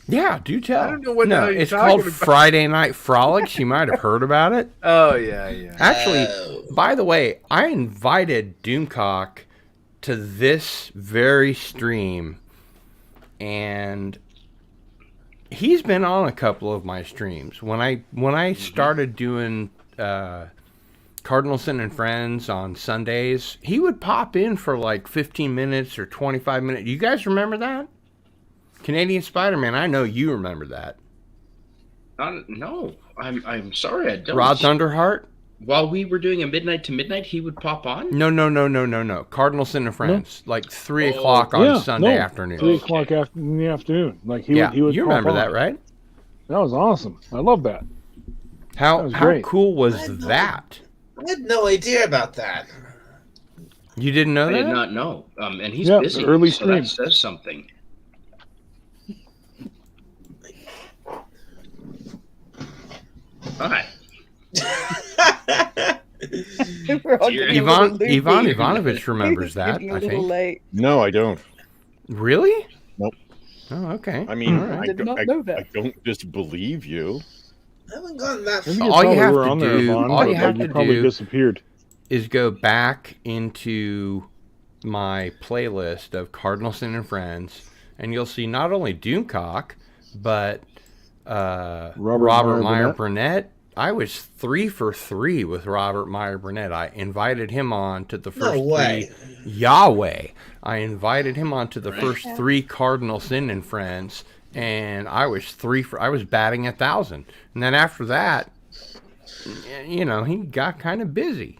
Yeah, do tell. I don't know what the no, hell you're it's talking called about. Friday Night Frolics. You might have heard about it. Oh, yeah. Actually, by the way, I invited Doomcock to this very stream, and he's been on a couple of my streams. When I started doing Cardinal Sin and Friends on Sundays, he would pop in for like 15 minutes or 25 minutes. You guys remember that? Canadian Spider-Man, I know you remember that. No, I'm sorry, I don't. Rod Thunderheart? While we were doing a midnight to midnight, he would pop on? No. Cardinal Sin and Friends. Like 3 o'clock on Sunday afternoon. 3 o'clock in the afternoon. Like he would you pop remember on. that, right? That was awesome. I love that. How great. cool was that? I had no idea about that. You didn't know I that? did not know. And he's Yeah, busy, early so that stream. says something. Hi. Ivan Ivanovich remembers that, Getting a I little think. late. No, I don't. Really? Nope. Oh, okay. I mean, All right. I, Did do, not I, know that. I don't disbelieve you. I haven't gone that I think far. you All you probably have were to on there, do- Vaughn, all you but, have like, to probably do- disappeared. Is go back into my playlist of Cardinal Sin and Friends, and you'll see not only Doomcock, but Robert Meyer Burnett. I was 3 for 3 with Robert Meyer Burnett. I invited him on to the first No way. 3 Yahweh. I invited him on to the first 3 Cardinal Sin and Friends, and I was I was batting 1,000. And then after that, you know, he got kind of busy.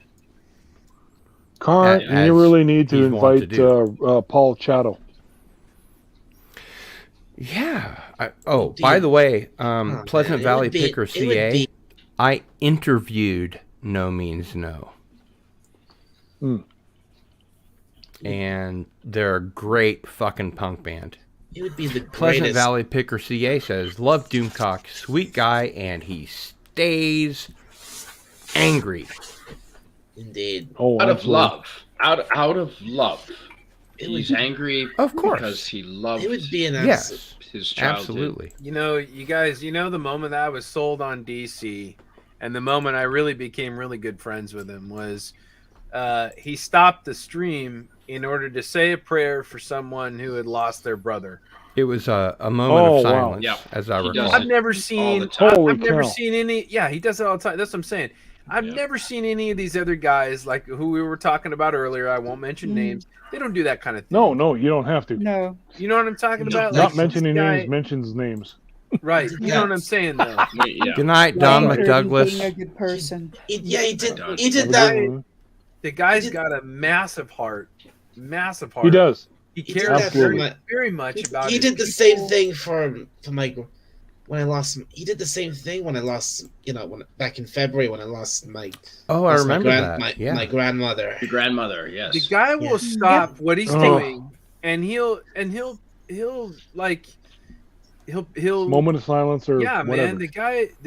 Car, as you really need to he's wont to invite do. Paul Chatto. Yeah. By the way, Pleasant man, it Valley would be- Picker it would CA, be- I interviewed No Means No. And they're a great fucking punk band. It would be the Pleasant greatest. Valley Picker CA says, love Doomcock, sweet guy, and he stays angry. Indeed. Oh, Out of absolutely. love. Out of love. He's angry, of course, because he loved. It would be an yes, his childhood. absolutely. You know, you guys, you know, the moment that I was sold on DC, and the moment I really became really good friends with him was, he stopped the stream in order to say a prayer for someone who had lost their brother. It was a moment of silence, as I recall. I've never seen. I've never seen any. Yeah, he does it all the time. That's what I'm saying. I've never seen any of these other guys like who we were talking about earlier. I won't mention names. They don't do that kind of thing. No, you don't have to. No. You know what I'm talking about? Not Like, mentioning this guy- names mentions names. Right. You know what I'm saying, though. Good night, Don Being McDouglas. a good person. He did. He did that. The guy's got a massive heart. Massive heart. He does. He He did cares that very, for very much about. He his did the people. same thing for my when I lost. He did the same thing when I lost. You know, back in February when I lost my. Oh, I lost my remember that. Yeah. my grandmother. Your grandmother, yes. The guy will stop what he's Oh. doing, and he'll like he'll Moment of silence or yeah, whatever. man. The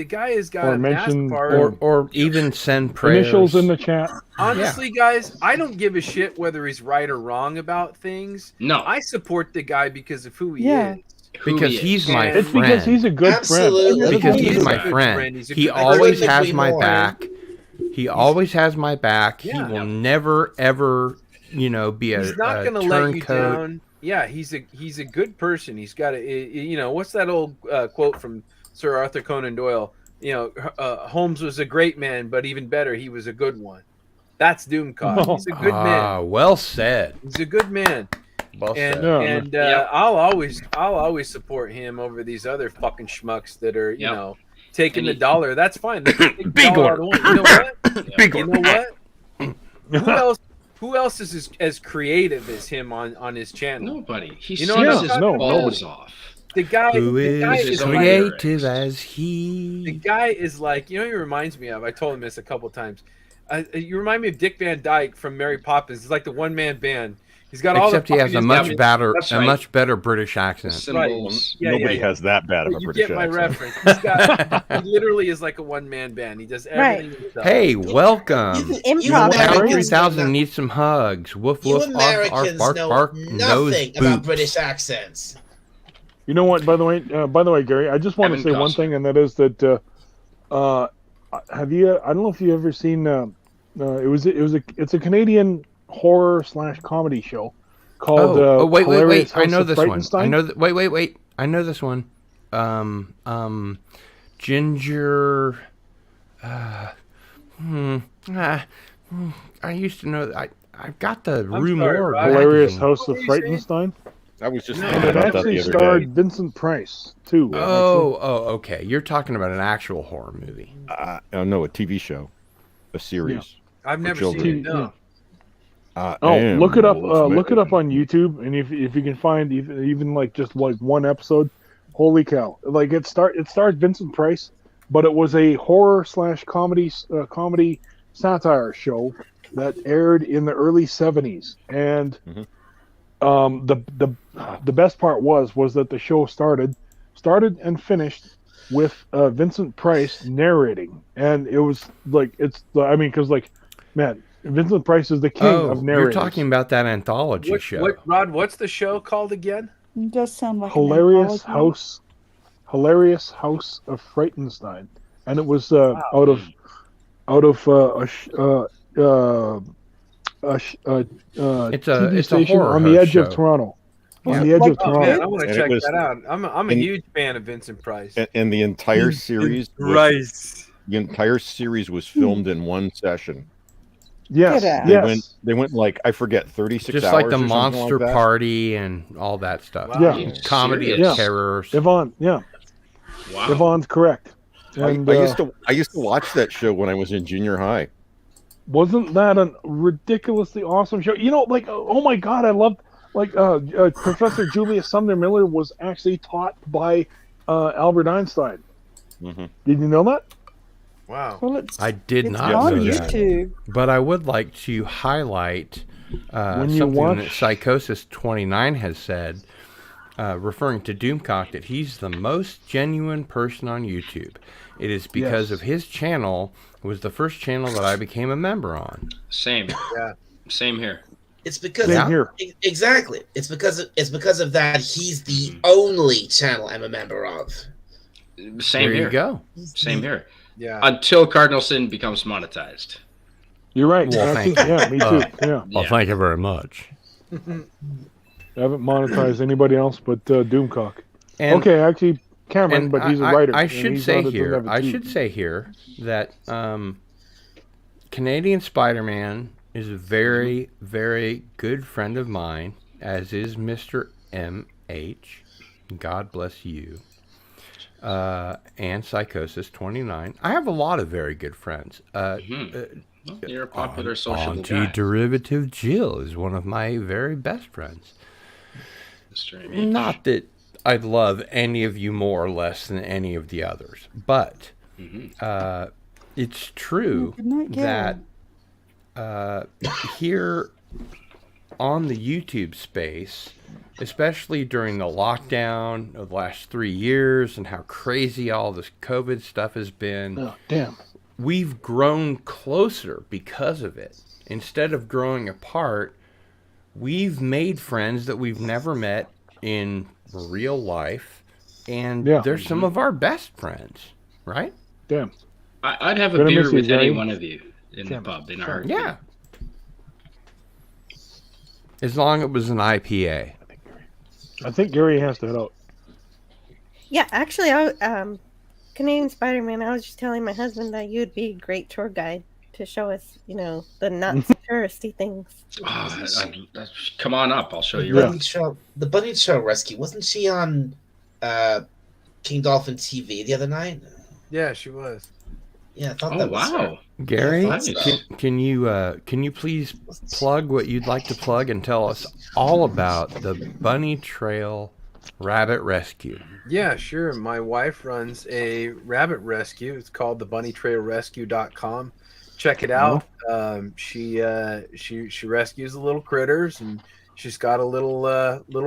guy has got Or a mention- massive heart. Or even send prayers. Initials in the chat. Honestly, guys, I don't give a shit whether he's right or wrong about things. No. I support the guy because of who he Yeah. is. Because he's my And- It's because friend. he's a good Absolutely. friend. Because He he's is my a good friend. friend. He's a He good- always couldn't has agree my more. back. He always has my back. Yeah. He will never, ever, be He's a, not a going to let you turncoat. down. Yeah, he's a good person. He's got a what's that old quote from Sir Arthur Conan Doyle? Holmes was a great man, but even better, he was a good one. That's Doomcock. He's a good man. Well said. He's a good man. Well And said. Yeah. and I'll always support him over these other fucking schmucks that are taking And the he- dollar. That's fine. They can take the Bigler. dollar they want. You know what? Bigler. You know what? Who else is as creative as him on his channel? Nobody. He You know sings what I'm his talking about? balls off. The guy Who is his own creative lyrics. as The he? guy is like, he reminds me of. I told him this a couple times. You remind me of Dick Van Dyke from Mary Poppins. He's like the one man band. He's got all Except the he has a fucking much instruments. better, That's a right. much better British accent. Symbols. Yeah, Nobody yeah. has that bad of a You British get my accent. reference. He's got, he literally is like a one man band. He does everything himself. Hey, welcome. You Tower Americans 3000 know needs some hugs. Woof You woof. Arf, arf, Americans bark, know bark. Nose nothing about boots. British accents. You know what? By the way, Gary, I just want to Kevin say one Costner. thing, and that is that have you? I don't know if you've ever seen. It's a Canadian horror / comedy show called. Wait. Hilarious I House know of this one. Frightenstein. I know. Wait. I know this one. Ginger. I used to know. I've got the rumor. Hilarious House of Frightenstein. I was just And thinking it about that actually the other starred day. Vincent Price too. Okay. You're talking about an actual horror movie. No, a TV show, a series. I've for never children. seen it. No. Oh, look it up! Look it up on YouTube, and if you can find even like just like one episode, holy cow! Like it starred Vincent Price, but it was a horror / comedy satire show that aired in the early '70s, and the best part was that the show started and finished with Vincent Price narrating, and it was like because man. Vincent Price is the king of narrators. You're talking about that anthology show. Rod, what's the show called again? It does sound like Hilarious an anthology. House of Frightenstein, and it was out of It's a TV station horror on the edge host of show. Toronto. Yeah. On the edge of Oh man, I Toronto. want to And check it was- that out. I'm a and- huge fan of Vincent Price. And the entire series, Price. the entire series was filmed in one session. Yes, Get out. yes. They went like I forget 36 Just hours like the or something Monster like that. Party and all that stuff. Wow. Yeah. Comedy Serious? of terrors. Yvonne, yeah. Wow. Yvonne's correct. And I used to watch that show when I was in junior high. wasn't that a ridiculously awesome show? Oh my god, I loved Professor Julius Sumner Miller was actually taught by Albert Einstein. Mm-hmm. Did you know that? Wow. Well, I did it's not on know that. YouTube. But I would like to highlight When you something watch- that Psychosis 29 has said, referring to Doomcock, that he's the most genuine person on YouTube. It is because Yes. of his channel was the first channel that I became a member on. Same. Yeah. Same here. It's because Same here. Exactly. It's because of that he's the only channel I'm a member of. Same There here. you go. Same here. Yeah. Until Cardinal Sin becomes monetized. You're right. Well, That's thank it. you. Yeah, me too. Yeah. Well, thank you very much. I haven't monetized anybody else but Doomcock. And- Okay, actually, Cameron, And but he's a writer. I and should he's say not a- here. doesn't have a I tube. should say here that Canadian Spider-Man is a very, very good friend of mine, as is Mr. M.H. God bless you. And Psychosis 29. I have a lot of very good friends. Well, you're a popular sociable guy. Anti-Derivative Jill is one of my very best friends. Mr. M.H. Not that I love any of you more or less than any of the others, but it's true Good night, Gary. that here on the YouTube space, especially during the lockdown of the last 3 years and how crazy all this COVID stuff has been, Oh, damn. we've grown closer because of it. Instead of growing apart, we've made friends that we've never met in real life, and Yeah. they're some of our best friends, right? Damn. I'd have a Gonna beer miss you, with any Gary. one of you in the pub in a heartbeat. Yeah. As long as it was an IPA. I think Gary has to head out. Yeah, actually, Canadian Spider-Man, I was just telling my husband that you'd be a great tour guide to show us, the not so touristy things. Come on up. I'll show you. The Bunny Trail Rescue, wasn't she on King Dolphin TV the other night? Yeah, she was. Yeah, I thought that was her. Gary, Yeah, I thought so. can you please plug what you'd like to plug and tell us all about the Bunny Trail Rabbit Rescue? Yeah, sure. My wife runs a rabbit rescue. It's called the bunnytrailrescue.com. Check it out. She rescues the little critters, and she's got a little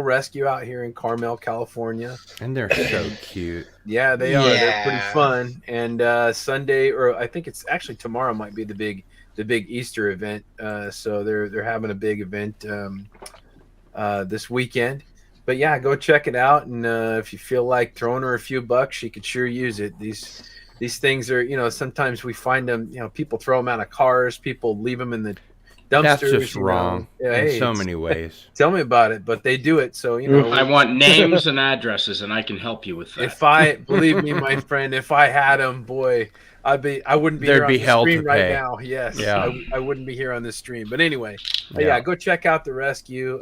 rescue out here in Carmel, California. And they're so cute. Yeah, they are. They're pretty fun. And Sunday, or I think it's actually tomorrow, might be the big Easter event. So they're having a big event this weekend. But yeah, go check it out. And if you feel like throwing her a few bucks, she could sure use it. These things are, sometimes we find them. People throw them out of cars. People leave them in the dumpsters. That's just wrong in so many ways. Tell me about it, but they do it. So I want names and addresses, and I can help you with that. Believe me, my friend, if I had them, boy, I wouldn't be There'd here on be the hell to stream right pay. now. Yes, Yeah. I wouldn't be here on this stream. But anyway, Yeah. go check out the rescue.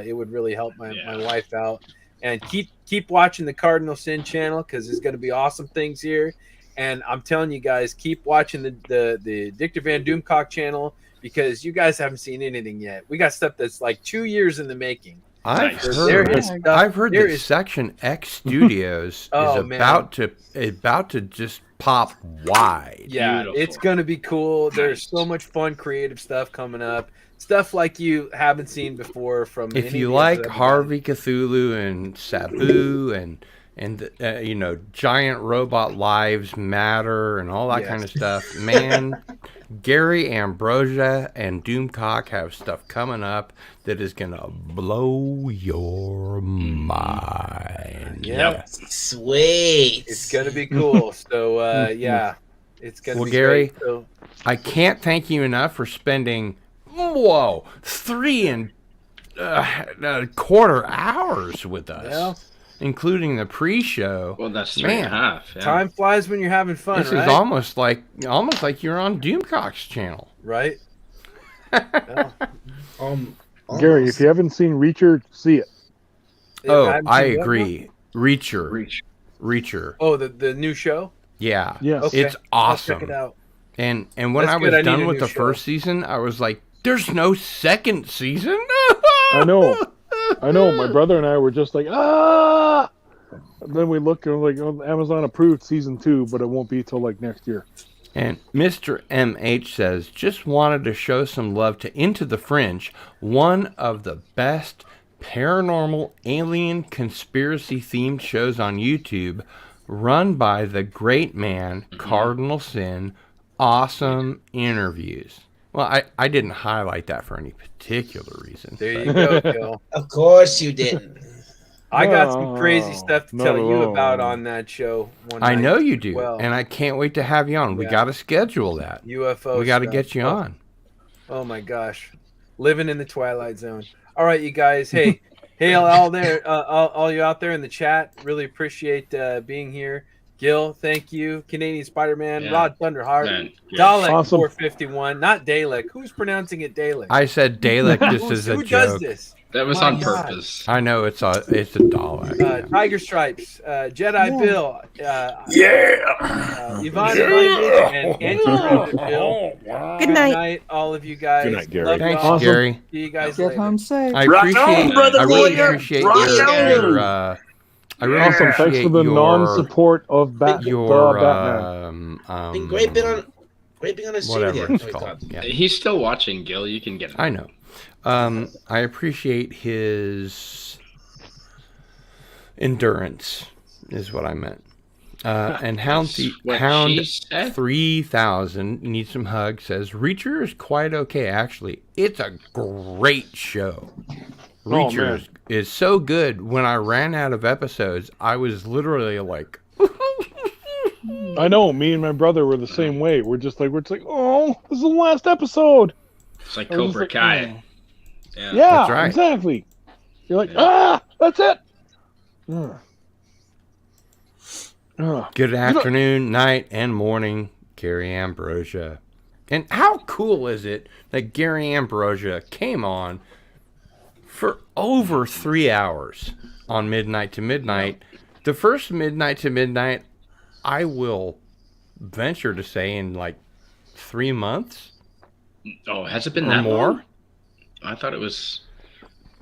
It would really help my wife out. And keep watching the Cardinal Sin channel, because there's going to be awesome things here. And I'm telling you guys, keep watching the Dictor Van Doomcock channel, because you guys haven't seen anything yet. We got stuff that's like 2 years in the making. I've There heard is stuff- that Section X Studios Oh, is man. about to just pop wide. Yeah, it's going to be cool. There's so much fun, creative stuff coming up. Stuff like you haven't seen before from. If any you of the like other- Harvey Cthulhu and Sabu and giant robot lives matter and all that kind of stuff, man, Gary Ambrosia and Doomcock have stuff coming up that is gonna blow your mind. Yeah, sweet. It's gonna be cool. So yeah, it's gonna Well, be Gary, great. So, I can't thank you enough for spending 3 and a quarter hours with us. Well, including the pre-show. Well, that's 3.5. Yeah. time flies when you're having fun. This right? is almost like you're on Doomcock's channel, right. Gary, if you haven't seen Reacher, see it. Oh, haven't I seen what agree. Reacher. Oh, the new show. Yeah, Yes. Okay, it's awesome. I'll check it out. And when That's I was good. I need done a with new the show. first season, I was like, "There's no second season." I know. My brother and I were just like, ah. And then we looked and we're like, oh, Amazon approved season 2, but it won't be till like next year. And Mr. MH says, just wanted to show some love to Into the Fringe, one of the best paranormal alien conspiracy themed shows on YouTube, run by the great man Cardinal Sin. Awesome interviews. Well, I didn't highlight that for any particular reason. There you go, Gil. Of course you didn't. I got some crazy stuff to not tell at you all. about on that show. I night know you as do, well. and I can't wait to have you on. We Yeah. got to schedule that. UFO. We got to stuff. get you on. Oh my gosh, living in the Twilight Zone. All right, you guys. Hey, all there, all you out there in the chat. Really appreciate being here. Gil, thank you. Canadian Spider-Man, Yeah. Rod Thunderheart, Man, yeah. Dalek Awesome. 451, not Dalek. Who's pronouncing it Dalek? I said Dalek just as a Who does joke. this? That was My on God. purpose. I know it's a Dalek. Tiger Stripes, Jedi Bill, Yeah. Yvonne Ivanovich, and Anti Bill. Good night. Good night, all of you guys. Good night, Gary. Love Thanks, y'all. Awesome. Gary. See you guys Get later. home safe. I Rock appreciate. on, brother I really warrior. appreciate Rock your. on. I really Awesome. appreciate Thanks for the your non-support of Batman. Been great being on a show with whatever you. it's Oh, called. God. Yeah. He's still watching, Gil. You can get him. I know. I appreciate his endurance, is what I meant. And Hound, That's what Hound she said. 3000 needs some hugs. Says Reacher is quite okay. Actually, it's a great show. Reacher man. is so good. When I ran out of episodes, I was literally like, I know. Me and my brother were the same way. We're just like, oh, this is the last episode. It's like I was Cobra like, Kai. oh. Yeah. Yeah, That's right. exactly. You're like, Yeah. that's it. Ugh. Ugh. good afternoon, night, and morning, Gary Ambrosia. And how cool is it that Gary Ambrosia came on for over 3 hours on Midnight to Midnight? The first Midnight to Midnight, I will venture to say in like 3 months Oh, has it been or that more. long? I thought it was.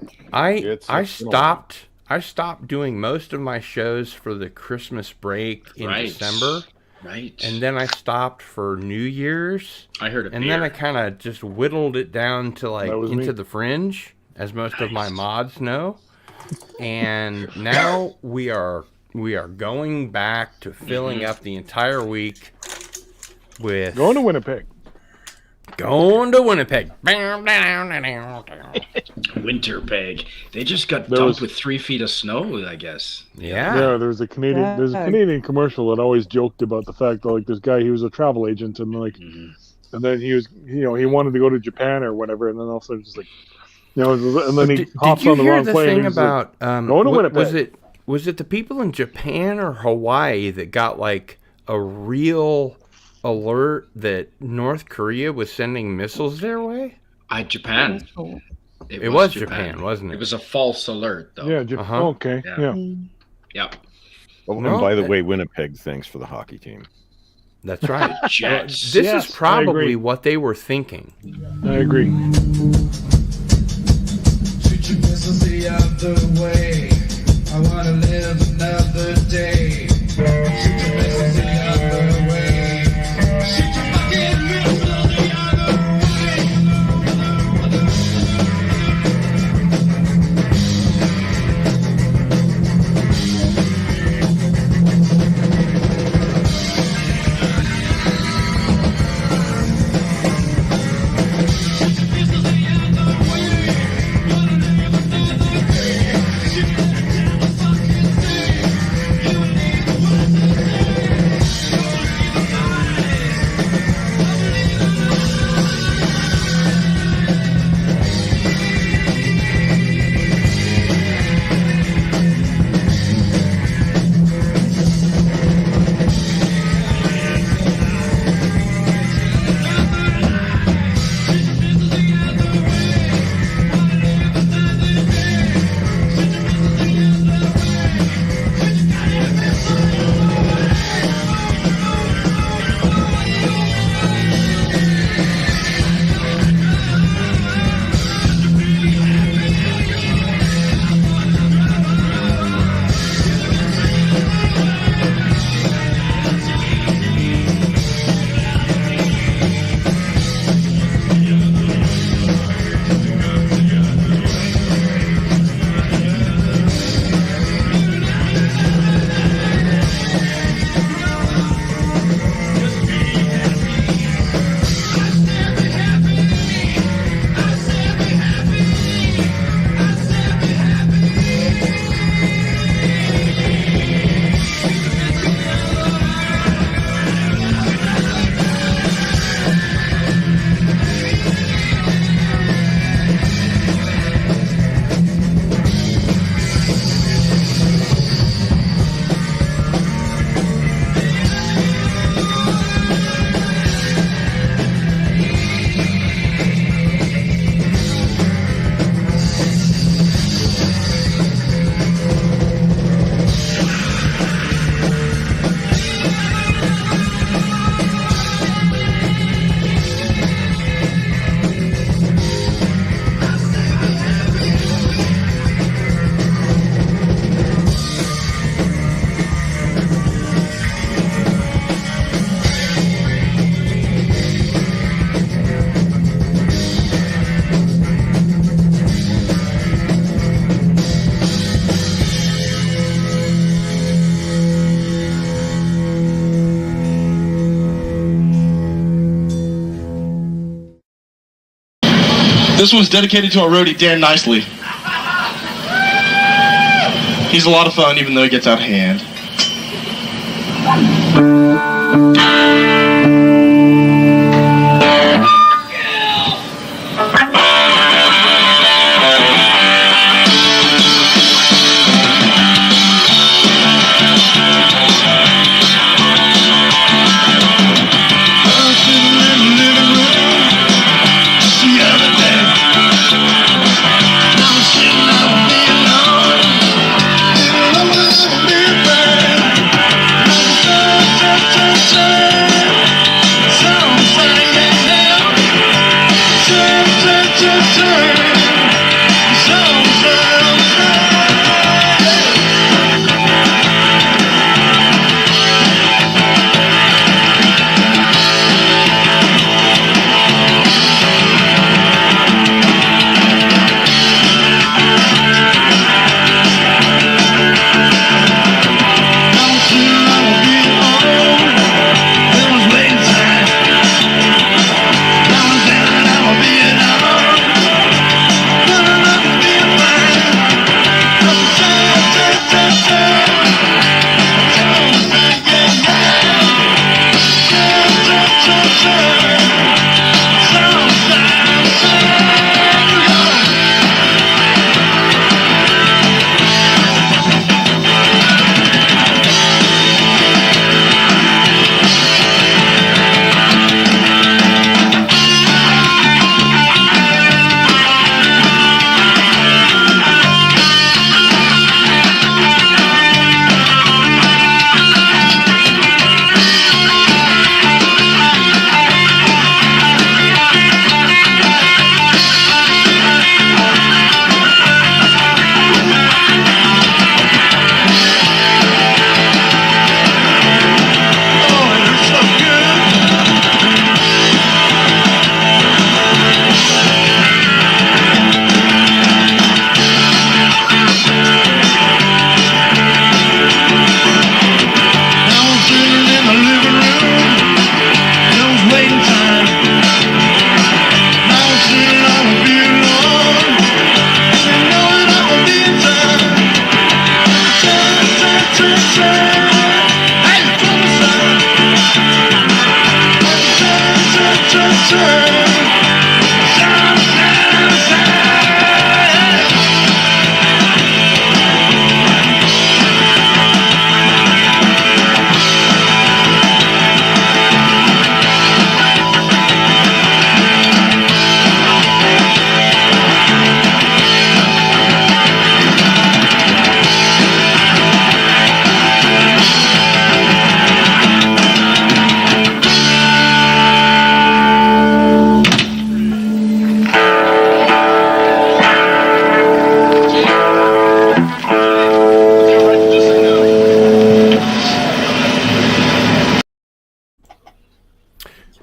It's I been a while. stopped doing most of my shows for the Christmas break in Right. December, Right. and then I stopped for New Year's. I heard a And beer. then I kind of just whittled it down to like That was into me. the fringe, as most of my Nice. mods know. And now we are going back to filling up the entire week with Going to Winnipeg. going to Winnipeg. Winter peg. They just got There dumped was- with 3 feet of snow, I guess. Yeah. Yeah, there's a Canadian commercial that always joked about the fact that like this guy, he was a travel agent, and like, Mhm. and then he was, he wanted to go to Japan or whatever, and then also just like, and then he Did hops you on the hear wrong the plane. thing and he's like, about going to Winnipeg. was it the people in Japan or Hawaii that got like a real alert that North Korea was sending missiles their way? Japan. It was Japan, wasn't it? It was a false alert, though. Yeah, Uh-huh. okay, Yeah. yeah. Yep. Oh, No, and by the that- way, Winnipeg, thanks for the hockey team. That's right. Jets. This Yes, is I probably agree. what they were thinking. I agree. Shoot your missiles the other way. I wanna live another day. Shoot your missiles the other way. Shoot your fucking missiles the other way. This one's dedicated to our roadie, Dan Nicely. He's a lot of fun, even though he gets out of hand.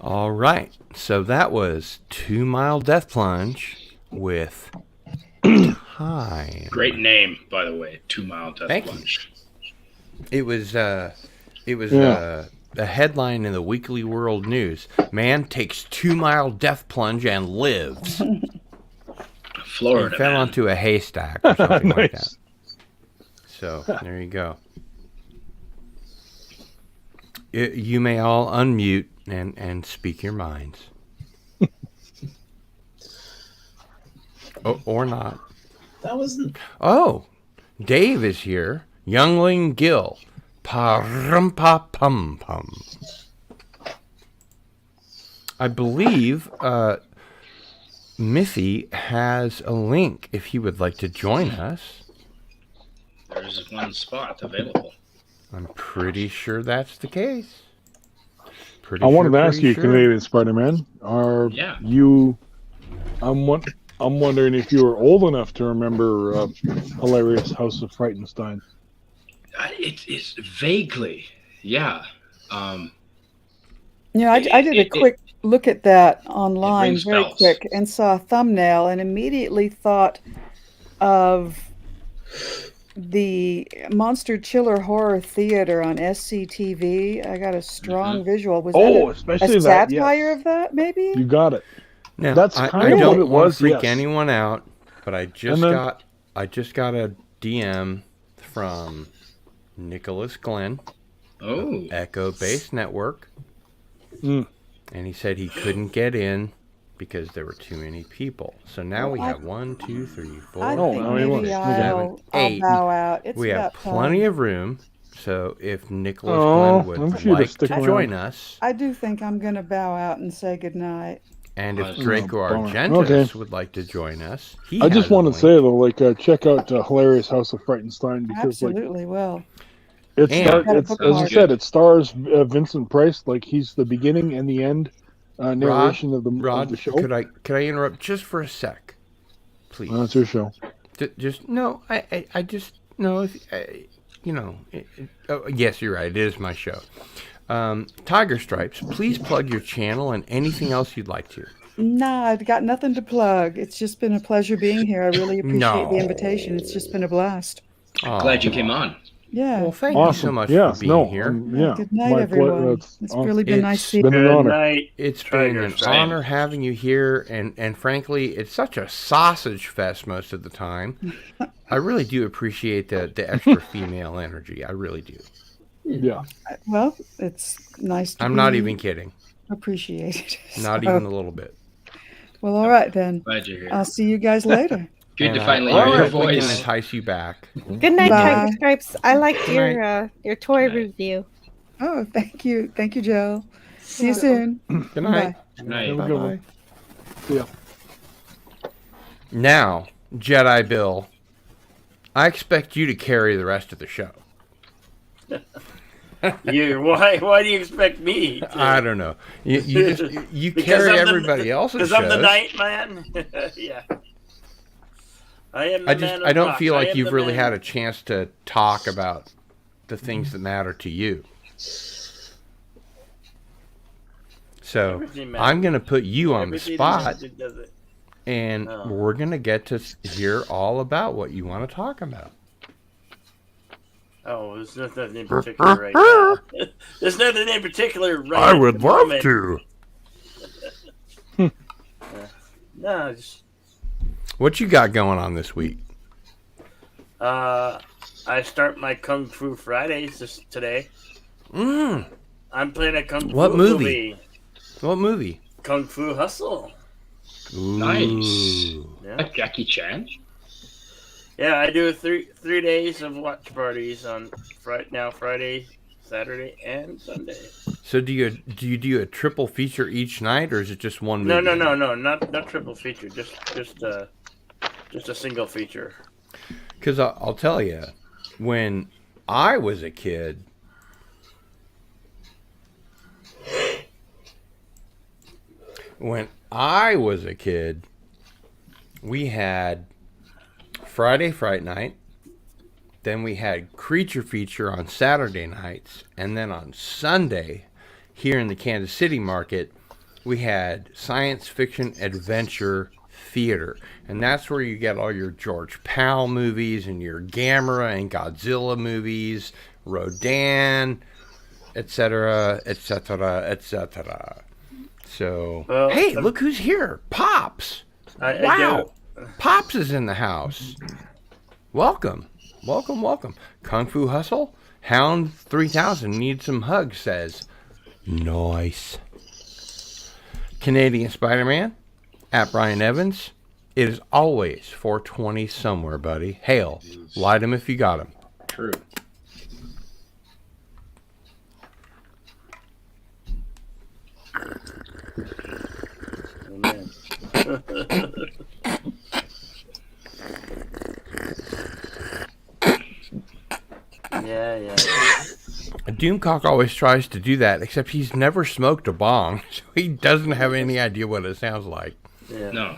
All right, so that was 2 Mile Death Plunge with Time. Great name, by the way, 2 Mile Death Thank you. Plunge. It was a headline in the Weekly World News. Man takes 2 mile death plunge and lives. Florida. He fell man. onto a haystack or something like Nice. that. So there you go. You may all unmute and speak your minds. Or not. That wasn't. Oh, Dave is here. Youngling Gill. Pa-rum-pa-pum-pum. I believe Miffy has a link if he would like to join us. There's one spot available. I'm pretty sure that's the case. I wanted to ask you, Canadian Spider-Man, Yeah. you? I'm wondering if you were old enough to remember hilarious House of Frightenstein. It's vaguely, yeah. Yeah, I did a quick look at that online, rings very bells. quick, and saw a thumbnail and immediately thought of the Monster Chiller Horror Theater on SCTV. I got a strong visual. Was that a especially that, satire of that, maybe? You got it. Now, That's I kind of what don't it want was, to freak yes. anyone out, but I just then- got a DM from Nicholas Glenn of Echo Base Network, Mm. and he said he couldn't get in because there were too many people. So now Well, we I- have 1, 2, 3, 4, I Oh, think no, he won't. maybe Okay. I'll 8. bow out. It's We have about plenty time. of room. So if Nicholas Oh, Glenn I'm would sure to like to stick around. join us, I do think I'm going to bow out and say goodnight. and if Oh, Draco bummer. Argentus Okay. would like to join us, he I just has a want to link. say though, like, check out Hilarious House of Frightenstein because, like, Absolutely will. it's And- as Got a I bookmark. said, it stars Vincent Price. Like, he's the beginning and the end narration of the show. could I interrupt just for a sec, please? That's your show. Just no, I just no. If, oh, yes, you're right. It is my show. Tiger Stripes, please plug your channel and anything else you'd like to. Nah, I've got nothing to plug. It's just been a pleasure being here. I really appreciate No. the invitation. It's just been a blast. Glad you came on. Yeah. Well, thank you so much Yes, for being here. yeah. Good night, My everyone. ple- It's really been nice seeing been an Good honor. night. It's Tiger been an Stripes. honor having you here, and frankly, it's such a sausage fest most of the time. I really do appreciate the extra female energy. I really do. Yeah. Well, it's nice to I'm be not even kidding. appreciated. Not So- even a little bit. Well, all right then. Glad you're here. I'll see you guys later. Good And to finally I hear your hope we can voice. entice you back. Good night, Bye. Tiger Stripes. I liked Good your toy review. Oh, thank you. Thank you, Joe. See you soon. Good night. Good night. Have a good one. See ya. Now, Jedi Bill, I expect you to carry the rest of the show. Why do you expect me? I don't know. You Because carry I'm the- everybody else's Because shows. I'm the night man. Yeah. I am the man of I don't rock. feel I like am you've the really man- had a chance to talk about the things that matter to you. So Everything matters. I'm going to put you on the Everything spot, matters, does it? and Oh. we're going to get to hear all about what you want to talk about. Oh, there's nothing in particular right now. There's nothing in particular right I at would the love moment. to. No, just What you got going on this week? I start my Kung Fu Fridays today. I'm playing a Kung What Fu movie? What movie? Kung Fu Hustle. Nice. Yeah. Like Jackie Chan. Yeah, I do 3 days of watch parties on Friday, Saturday, and Sunday. So do you do a triple feature each night, or is it just one No, movie? no, not triple feature, just a single feature. Because I'll tell you, when I was a kid, we had Friday Fright Night, then we had Creature Feature on Saturday nights, and then on Sunday, here in the Kansas City market, we had Science Fiction Adventure Theater. And that's where you get all your George Powell movies and your Gamera and Godzilla movies, Rodan, etc., etc., etc. So, Well, hey, look who's here. Pops. I Wow. Pops is in the house. Welcome. Welcome, welcome. Kung Fu Hustle? Hound 3000 needs some hugs, says. Nice. Canadian Spider-Man? At Brian Evans? It is always 420 somewhere, buddy. Hail. Light him if you got him. True. Amen. Yeah. Doomcock always tries to do that, except he's never smoked a bong, so he doesn't have any idea what it sounds like. Yeah. No.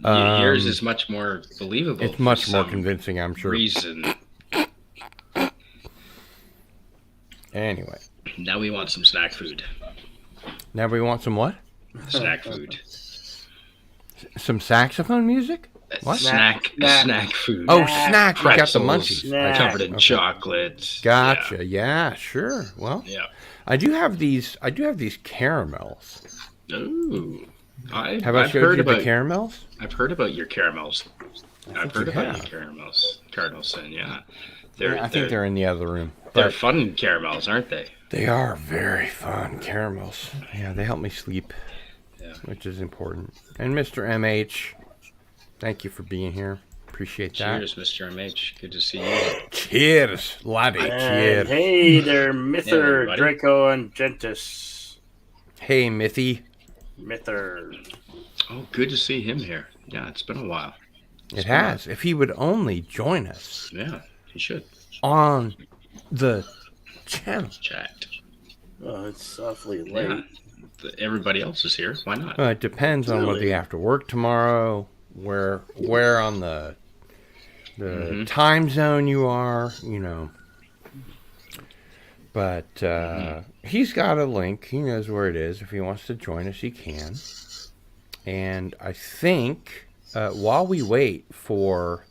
Um, Yours is much more believable. It's for much more some convincing, I'm sure. Reason. Anyway. Now we want some snack food. Now we want some what? Snack food. Some saxophone music? What? Snack food. Oh, snacks. You got the Pretzels, munchies. covered in chocolate. Gotcha. Yeah, sure. Well, Yeah. I do have these caramels. Ooh. Have I I've showed heard you the about caramels? I've heard about your caramels. I've heard you about have. your caramels, Cardinal Sin. Yeah, Yeah, I think they're in the other room. They're But fun caramels, aren't they? they are very fun caramels. Yeah, they help me sleep, which is important. And Mr. MH, thank you for being here. Appreciate that. Cheers, Mr. MH. Good to see you. Cheers, laddie. And Cheers. hey there, Mither, everybody. Draco, and Gentis. Hey, Mithy. Mither. Oh, good to see him here. Yeah, it's been a while. It has. If he would only join us. Yeah, he should. On the channel. Chat. Oh, it's awfully late. Yeah. Everybody else is here. Why not? It depends on whether you have to work tomorrow, where on the time zone you are, you know. But he's got a link. He knows where it is. If he wants to join us, he can. And I think while we wait for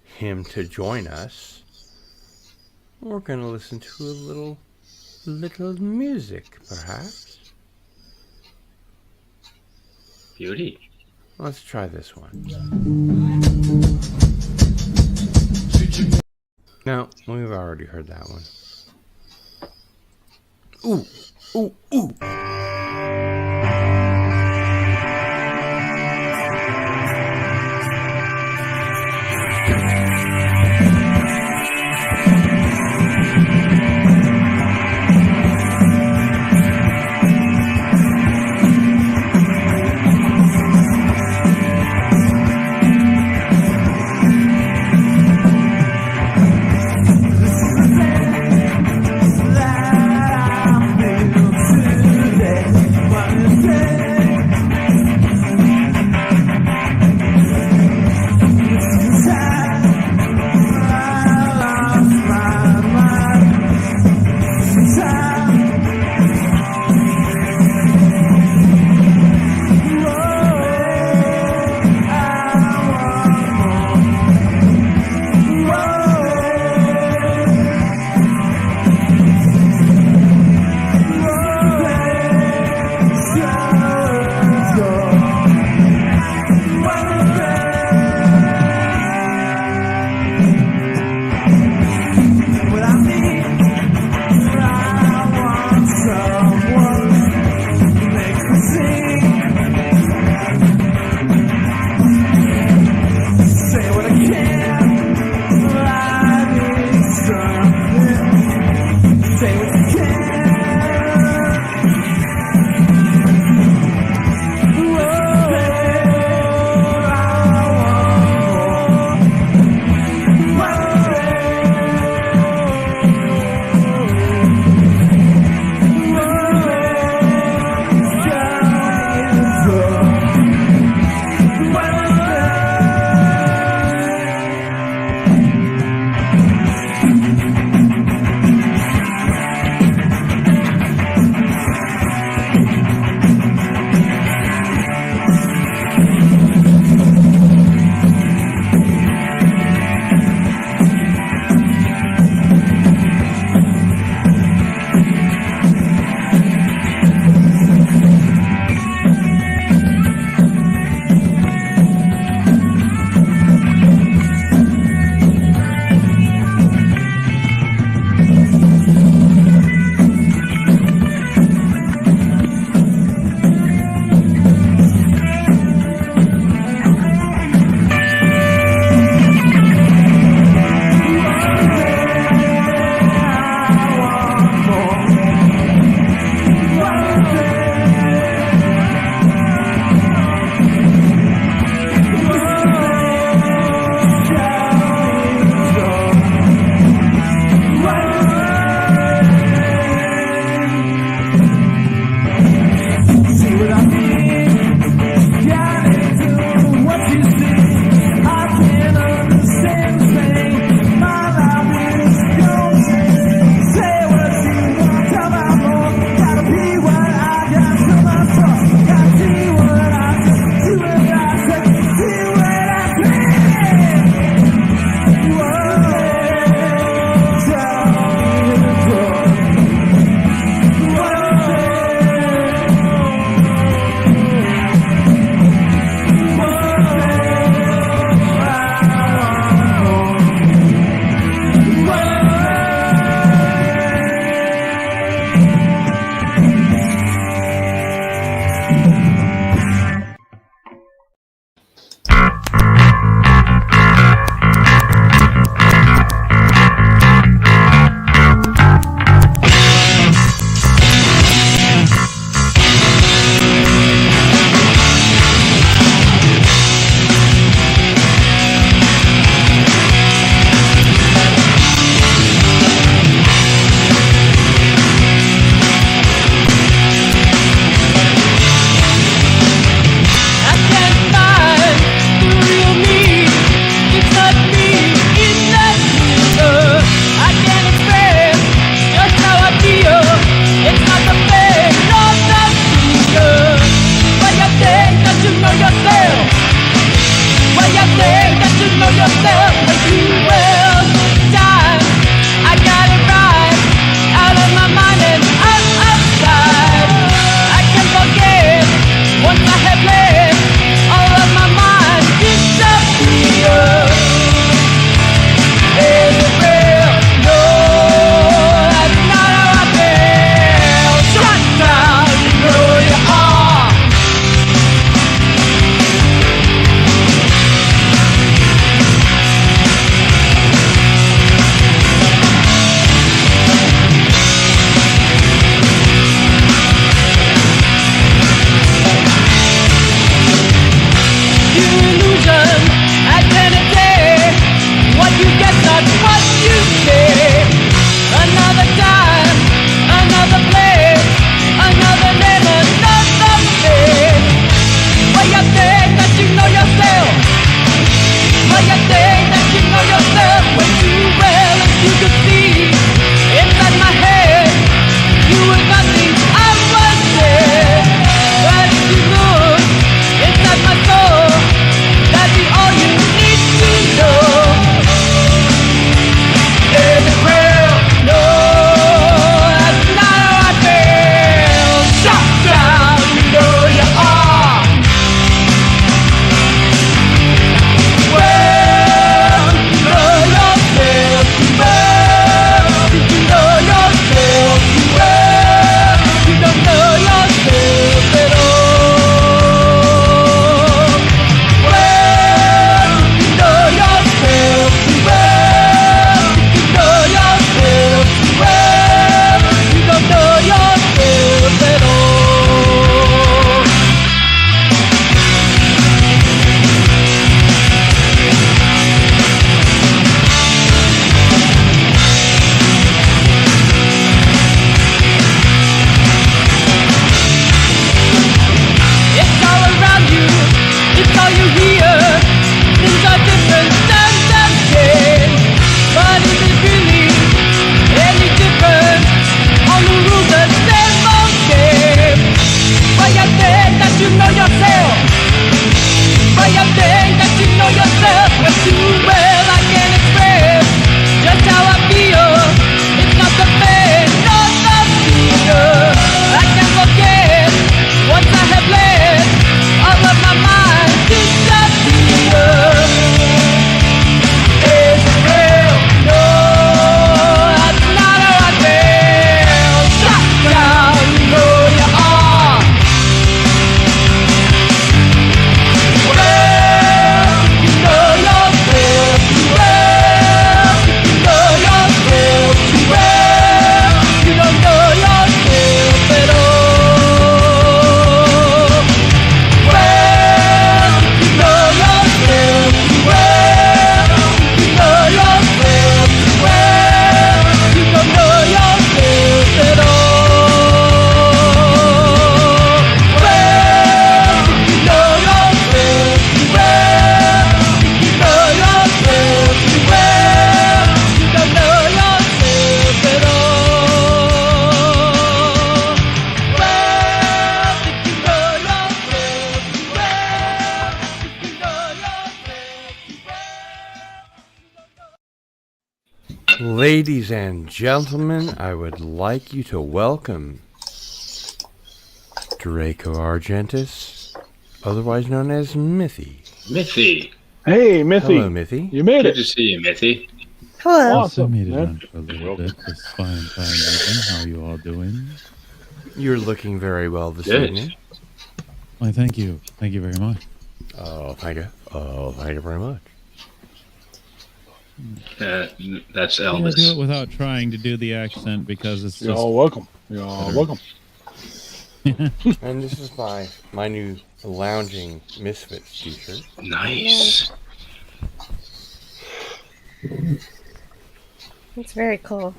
him to join us, we're going to listen to a little music, perhaps. Beauty. Let's try this one. No, we've already heard that one. Ooh, ooh, ooh. That I feel too. Ladies and gentlemen, I would like you to welcome Draco Argentis, otherwise known as Mithy. Mithy. Hey, Mithy. Hello, Mithy. You made Good it. to see you, Mithy. Hello. Awesome, I made it man. on for a little bit this fine evening. How are you all doing? You're looking very well this Good. evening. Why, thank you. Thank you very much. Oh, thank you. Oh, thank you very much. That's I'm gonna Elvis. do it without trying to do the accent because it's You're just... all welcome. You're all welcome. And this is my new lounging Misfits t-shirt. Nice. It's very cool.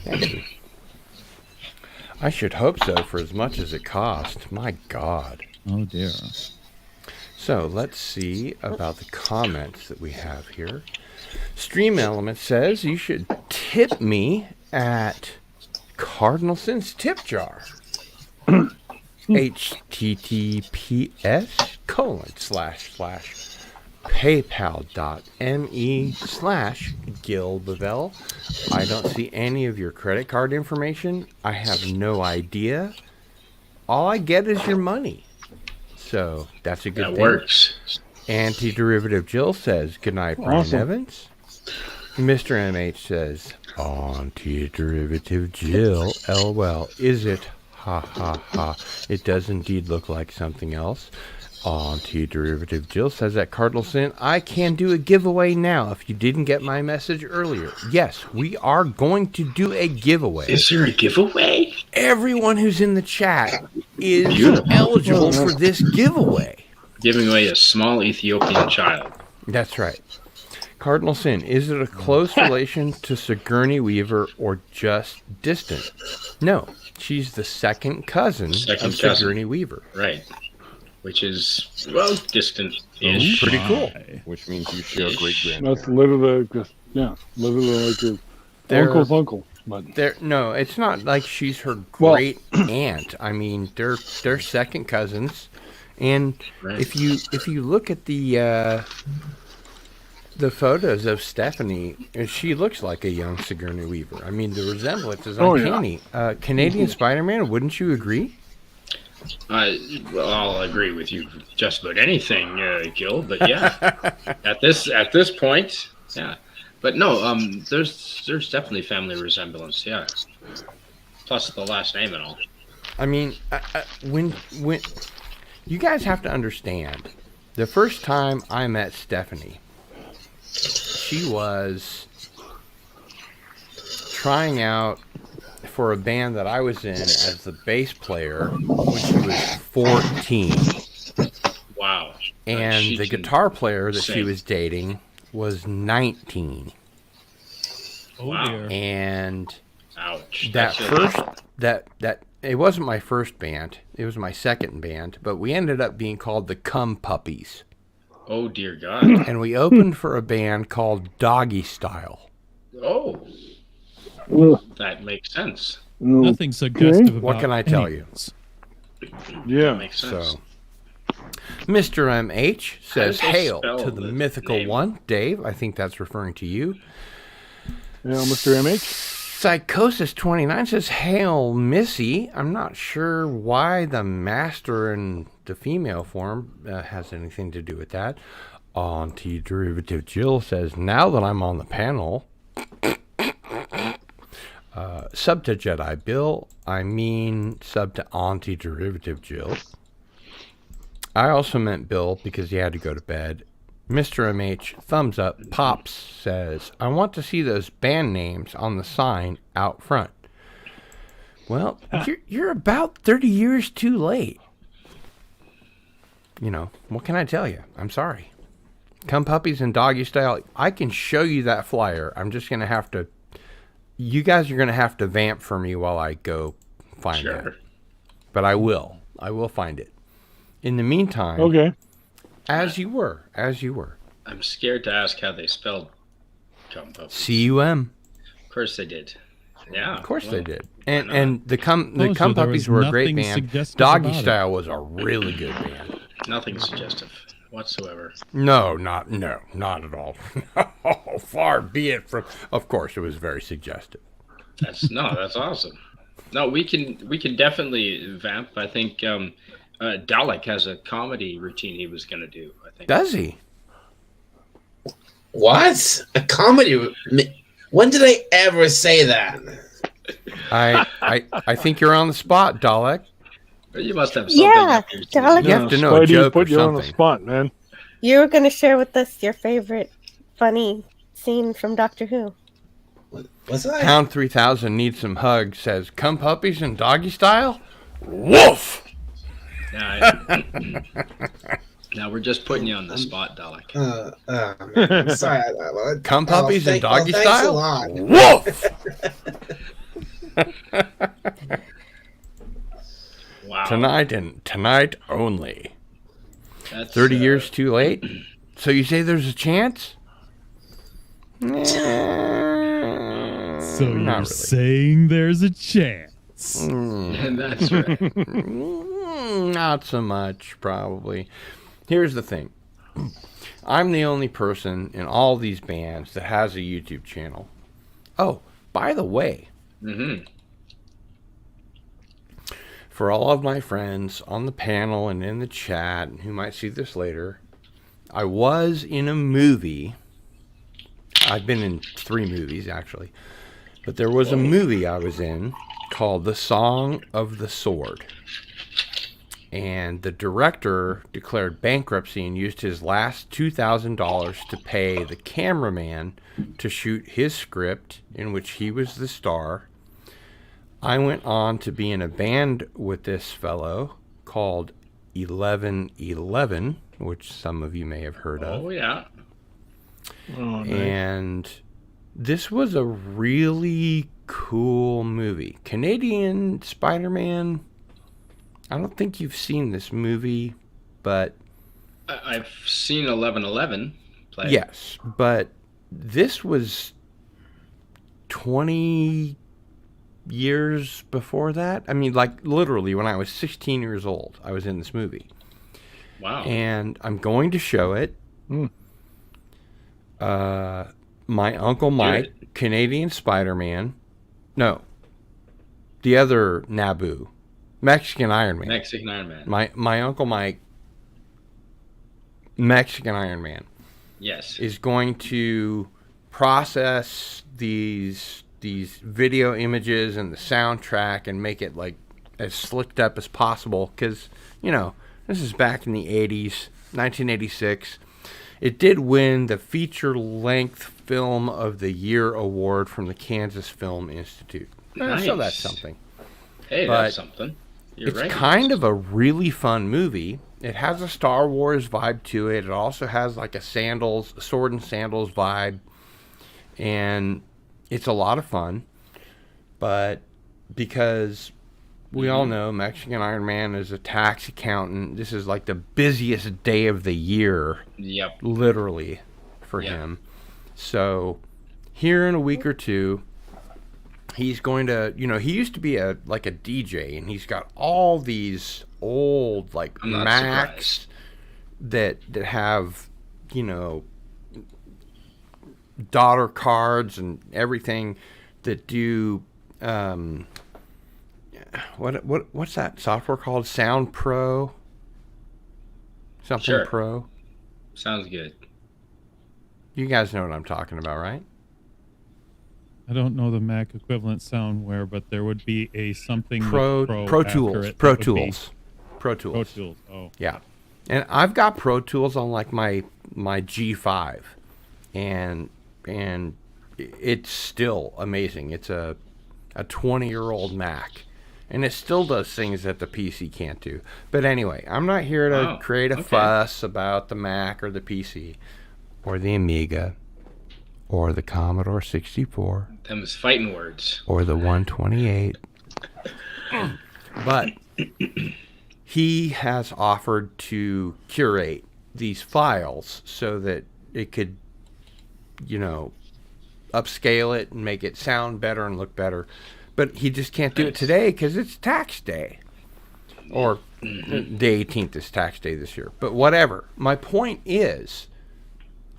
Thank you. I should hope so for as much as it cost. My God. Oh, dear. So let's see about the comments that we have here. Stream Element says you should tip me at Cardinal Sin's tip jar. https://paypal.me/Gilbevel. I don't see any of your credit card information. I have no idea. All I get is your money. So that's a good That thing. works. Antiderivative Jill says, good night, Brian Awesome. Evans. Mr. MH says, Antiderivative Jill, LOL. Is it? Ha ha ha. It does indeed look like something else. Antiderivative Jill says at Cardinal Sin, I can do a giveaway now if you didn't get my message earlier. Yes, we are going to do a giveaway. Is there a giveaway? Everyone who's in the chat is Beautiful. eligible for this giveaway. Giving away a small Ethiopian child. That's right. Cardinal Sin, is it a close relation to Sigourney Weaver or just distant? No, she's the second cousin of Sigourney Weaver. Right. Which is, well, distant-ish. Pretty cool. Which means you share great grand. That's literally like your uncle's uncle. But No, it's not like she's her Well- great aunt. I mean, they're second cousins, and Right. if you look at the photos of Stephanie, she looks like a young Sigourney Weaver. I mean, the resemblance is Oh, yeah. uncanny. Canadian Spider-Man, wouldn't you agree? Well, I'll agree with you just about anything, Gil. But yeah, at this point, yeah. But no, there's definitely family resemblance. Yeah. Plus the last name and all. I mean, when you guys have to understand, the first time I met Stephanie, she was trying out for a band that I was in as the bass player when she was 14. Wow. And She the can guitar player that she sing. was dating was 19. Oh, Wow. dear. And Ouch. that That's first that it wasn't my first band, it was my second band, but we ended up being called the Cum Puppies. Oh dear God. And we opened for a band called Doggy Style. Oh, Ugh. that makes sense. Nothing suggestive about What can I tell any you? of this. Yeah. Makes sense. So Mr. MH says, How do they hail spell to the the mythical name? one. Dave, I think that's referring to you. Yeah, Mr. MH. Psychosis 29 says, hail, Missy. I'm not sure why the master in the female form has anything to do with that. Antiderivative Jill says, now that I'm on the panel, sub to Jedi Bill, I mean sub to Antiderivative Jill. I also meant Bill because he had to go to bed. Mr. MH, thumbs up. Pops says, I want to see those band names on the sign out front. Well, you're about 30 years too late. You know, what can I tell you? I'm sorry. Come Puppies and Doggy Style. I can show you that flyer. I'm just going to have to... You guys are going to have to vamp for me while I go find Sure. it. But I will. I will find it. In the meantime... Okay. As you were. I'm scared to ask how they spelled cum puppies. C-U-M. Of course they did. Yeah. Of course well, they did. And the Oh, Cum so there Puppies was were a great nothing band. suggestive Doggy about it. Style was a really good band. Nothing suggestive. whatsoever. No, not at all. Oh, far be it from. Of course, it was very suggestive. That's awesome. No, we can definitely vamp. I think Dalek has a comedy routine he was going to do. I think. Does he? What? A comedy? When did I ever say that? I think you're on the spot, Dalek. You must have something. Yeah, Dalek. You have to know a joke or put you on the something. spot, man. You were going to share with us your favorite funny scene from Doctor Who. Was I? Pound 3000 needs some hugs. Says, "Come puppies in doggy style." Woof. Now we're just putting you on the spot, Dalek. Man. Sorry. Come puppies in doggy thanks style. a lot. Woof. Wow. Tonight only. That's 30 years too late. So you say there's a chance? So you're Not really. saying there's a chance? That's right. Not so much, probably. Here's the thing. I'm the only person in all these bands that has a YouTube channel. Oh, by the way, for all of my friends on the panel and in the chat, and who might see this later, I was in a movie. I've been in 3 movies, actually. But there was a movie I was in called The Song of the Sword. And the director declared bankruptcy and used his last $2,000 to pay the cameraman to shoot his script, in which he was the star. I went on to be in a band with this fellow called 1111, which some of you may have heard of. Oh, yeah. Oh, nice. And this was a really cool movie. Canadian Spider-Man. I don't think you've seen this movie, but... I've seen 1111 play. Yes, but this was 20 years before that. I mean, like, literally, when I was 16 years old, I was in this movie. Wow. And I'm going to show it. My Uncle Mike, Canadian Spider-Man. No. The other Naboo. Mexican Iron Man. Mexican Iron Man. My Uncle Mike, Mexican Iron Man. Yes. Is going to process these video images and the soundtrack and make it like as slicked up as possible, because, you know, this is back in the 80s, 1986. It did win the feature-length Film of the Year award from the Kansas Film Institute. Nice. So that's something. Hey, But that's something. You're it's right. kind of a really fun movie. It has a Star Wars vibe to it. It also has like a sword and sandals vibe. And it's a lot of fun. But because we all know Mexican Iron Man is a tax accountant, this is like the busiest day of the year. Yep. Literally for him. So here in a week or two, he's going to, you know, he used to be a DJ, and he's got all these old like Macs that have, you know, daughter cards and everything that do what's that software called? Sound Pro? Something Sure. Pro? Sounds good. You guys know what I'm talking about, right? I don't know the Mac equivalent soundware, but there would be a something Pro with Pro after Tools. it Pro that would be- Tools. Pro Tools. Pro Tools. Oh. Yeah. And I've got Pro Tools on like my G5, and it's still amazing. It's a 20-year-old Mac, and it still does things that the PC can't do. But anyway, I'm not here to create a fuss about the Mac or the PC or the Amiga or the Commodore 64 Them is fighting words. or the 128. But he has offered to curate these files so that it could, you know, upscale it and make it sound better and look better. But he just can't do it today because it's tax day. Or The 18th is tax day this year. But whatever. My point is,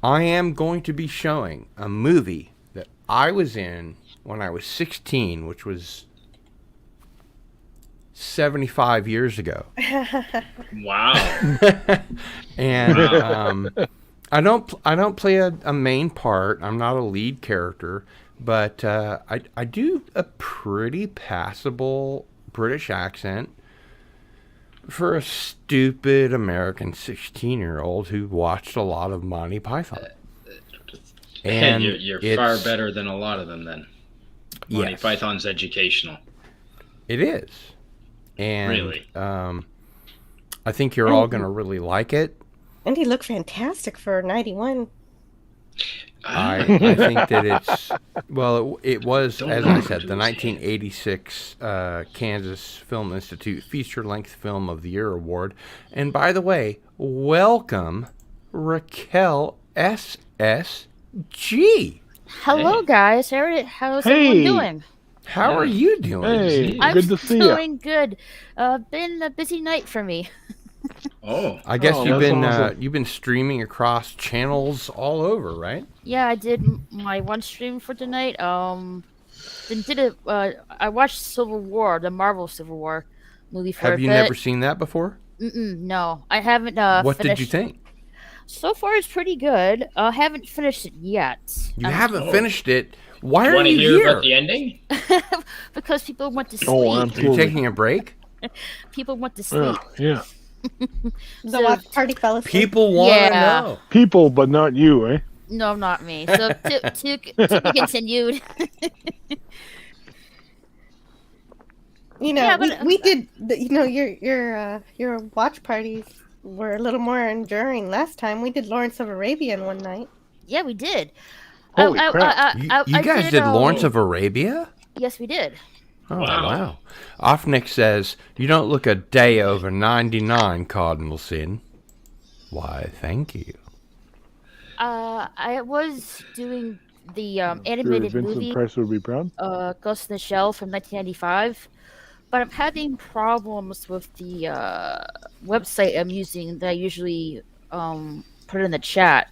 I am going to be showing a movie that I was in when I was 16, which was 75 years ago. Wow. And Wow. I don't play a main part. I'm not a lead character, but I do a pretty passable British accent for a stupid American 16-year-old who watched a lot of Monty Python. And you're far better than a lot of them then. Monty Yes. Python's educational. It is. And Really? I think you're all going to really like it. And he looked fantastic for 91. I think that it's, well, it was, as I said, the 1986 Kansas Film Institute Feature-Length Film of the Year Award. And by the way, welcome Raquel S.S.G. Hello, guys. How's everyone doing? How are you doing? Hey, I'm good to see you. doing good. Been a busy night for me. Oh, I guess that's awesome. you've been streaming across channels all over, right? Yeah, I did my one stream for tonight. Then did it. I watched Civil War, the Marvel Civil War movie for a Have you bit. never seen that before? No, I haven't. What finished. did you think? So far, it's pretty good. I haven't finished it yet. You haven't finished it. Why are Want to you hear here? about the ending? Because people want to sleep. Oh, You're absolutely. taking a break? People want to sleep. Yeah. The watch party fell asleep. People want to Yeah. know. People, but not you, eh? No, not me. So to be continued. You know, Yeah, but- we did. You know, your watch parties were a little more enduring last time. We did Lawrence of Arabia one night. Yeah, we did. Holy crap. You guys did Lawrence of Arabia? Yes, we did. Oh, wow. Offnick says, you don't look a day over 99, Cardinal Sin. Why, thank you. I was doing the Sure, animated Vincent movie, Price would be proud. Ghost in the Shell from 1995, but I'm having problems with the website I'm using that I usually put in the chat.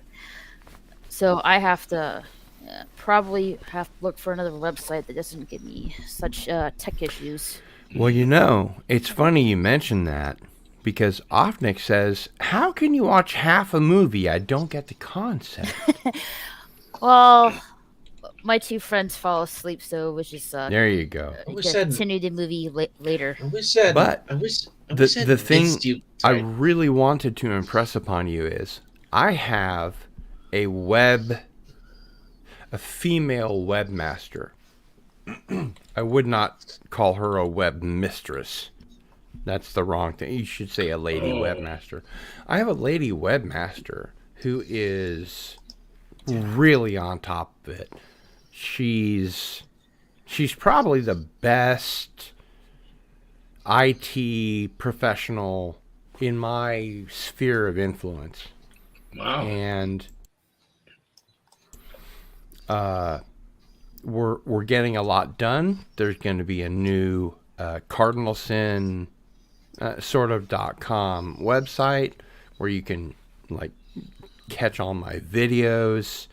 So I have to probably have to look for another website that doesn't give me such tech issues. Well, you know, it's funny you mention that because Offnick says, how can you watch half a movie? I don't get the concept. Well, my two friends fall asleep, so which is There you go. continue the movie later. But the thing missed you. I Sorry. really wanted to impress upon you is I have a female webmaster. I would not call her a web mistress. That's the wrong thing. You should say a lady webmaster. I have a lady webmaster who is really on top of it. She's probably the best IT professional in my sphere of influence. Wow. And we're getting a lot done. There's going to be a new Cardinal Sin .com website where you can like catch all my videos,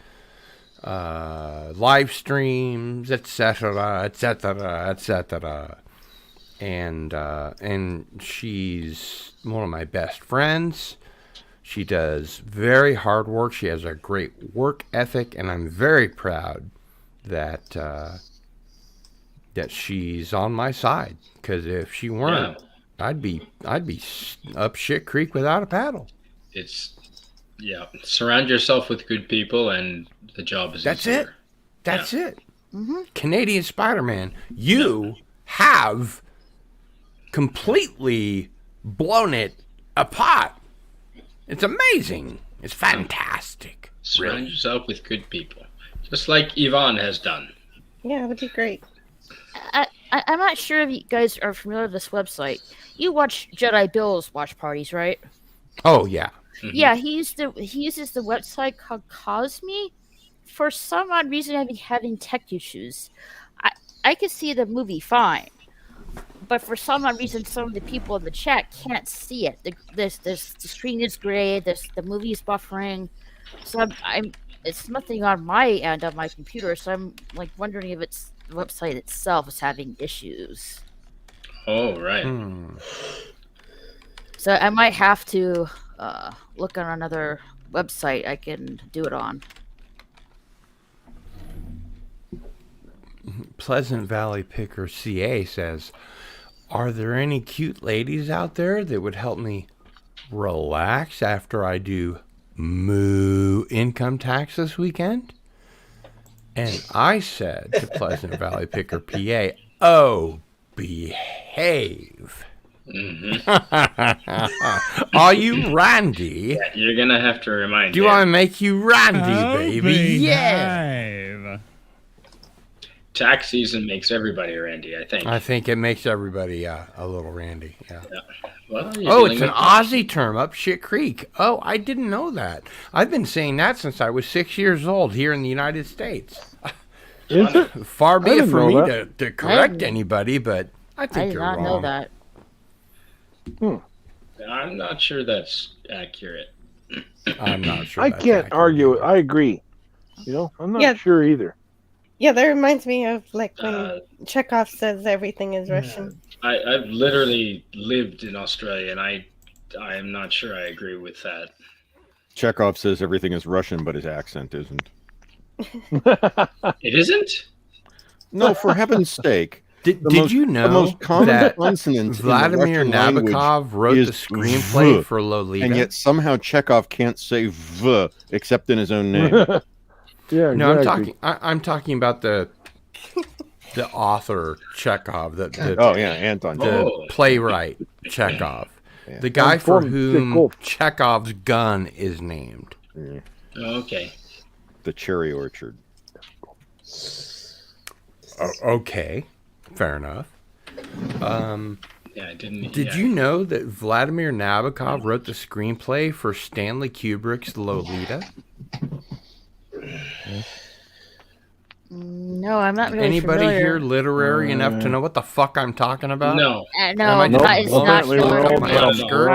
live streams, etc., etc., etc. And she's one of my best friends. She does very hard work. She has a great work ethic, and I'm very proud that that she's on my side. Because if she weren't, I'd be up shit creek without a paddle. Surround yourself with good people, and the job is That's easier. it. That's it. Mm-hmm. Canadian Spider-Man, you have completely blown it apart. It's amazing. It's fantastic. Surround yourself with good people, just like Yvonne has done. Yeah, that'd be great. I'm not sure if you guys are familiar with this website. You watch Jedi Bill's watch parties, right? Oh yeah. Mm-hmm. Yeah, he uses the website called Cosme. For some odd reason, I've been having tech issues. I could see the movie fine, but for some odd reason, some of the people in the chat can't see it. The screen is gray. The movie is buffering. So it's nothing on my end of my computer. So I'm like wondering if it's the website itself is having issues. Oh, right. So I might have to look on another website I can do it on. Pleasant Valley Picker CA says, are there any cute ladies out there that would help me relax after I do moo income tax this weekend? And I said to Pleasant Valley Picker PA, oh, behave. Are you Randy? Yeah, you're gonna have to remind Do him. I make you Randy, baby? Yeah. Tax season makes everybody Randy, I think. I think it makes everybody a little Randy. Yeah. Well, It's an Aussie term, up shit creek. Oh, I didn't know that. I've been saying that since I was 6 years old here in the United States. Is it? Far be I it didn't for know me that. to correct anybody, but I think I did you're not wrong. know that. I'm not sure that's accurate. I'm not sure. I can't argue it. I agree. I'm not sure either. Yeah, that reminds me of like when Chekhov says everything is Russian. I've literally lived in Australia, and I am not sure I agree with that. Chekhov says everything is Russian, but his accent isn't. It isn't? No, for heaven's sake. Did most, you know the most common that consonant Vladimir in the Russian Nabokov language wrote is the screenplay v, for Lolita? and yet somehow Chekhov can't say v except in his own name. Yeah, No, exactly. I'm talking about the author Chekhov. Anton. The playwright Chekhov. The guy for whom Chekhov's gun is named. Okay. The Cherry Orchard. Okay, fair enough. Yeah, I didn't. Did you know that Vladimir Nabokov wrote the screenplay for Stanley Kubrick's Lolita? No, I'm not really Anybody familiar. here literary enough to know what the fuck I'm talking about? No. No, Am I just it's not blowing smoke up my own skirt?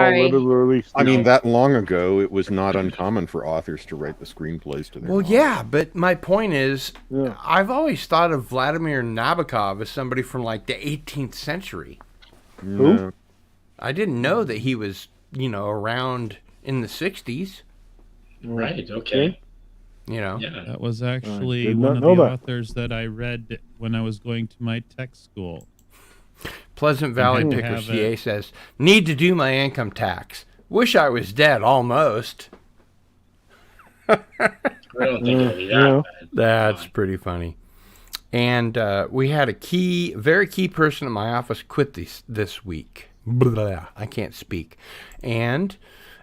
I mean, that long ago, it was not uncommon for authors to write the screenplays to their Well, yeah, but my point is, I've always thought of Vladimir Nabokov as somebody from like the 18th century. Who? I didn't know that he was, around in the 60s. Right, okay. That was actually did one not of know the that. authors that I read when I was going to my tech school. Pleasant Valley had to Picker have CA says, need to do my income tax. Wish I was dead almost. I don't think it'll be that bad. That's pretty funny. And we had a very key person in my office quit this week. Blah, I can't speak. And,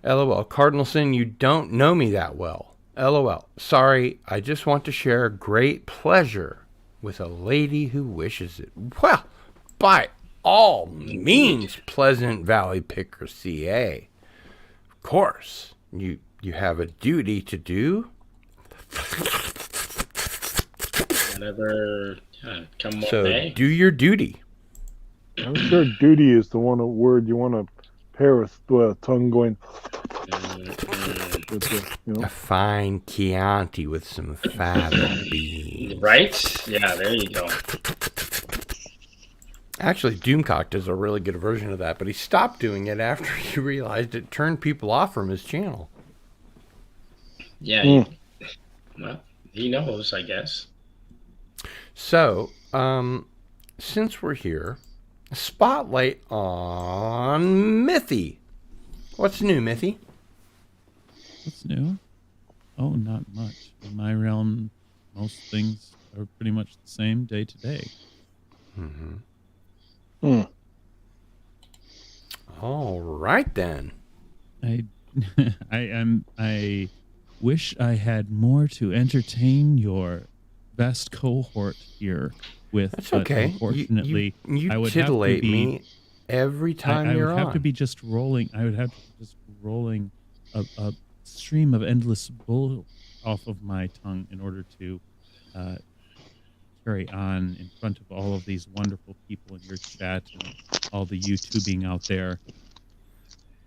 LOL, Cardinalson, you don't know me that well. LOL, sorry, I just want to share great pleasure with a lady who wishes it. Well, by all means, Pleasant Valley Picker CA. Of course, you have a duty to do. Whatever come what So may. do your duty. I'm sure duty is the word you want to pair with tongue going. A fine Chianti with some fava beans. Right? Yeah, there you go. Actually, Doomcock does a really good version of that, but he stopped doing it after he realized it turned people off from his channel. Yeah. Well, he knows, I guess. So, since we're here, spotlight on Mithy. What's new, Mithy? What's new? Oh, not much. In my realm, most things are pretty much the same day to day. All right then. I wish I had more to entertain your vast cohort here with. That's but okay. Unfortunately, you I would titillate have to be, me every time I you're would have to on. be just rolling. I would have to just rolling a stream of endless bull off of my tongue in order to carry on in front of all of these wonderful people in your chat and all the YouTubing out there.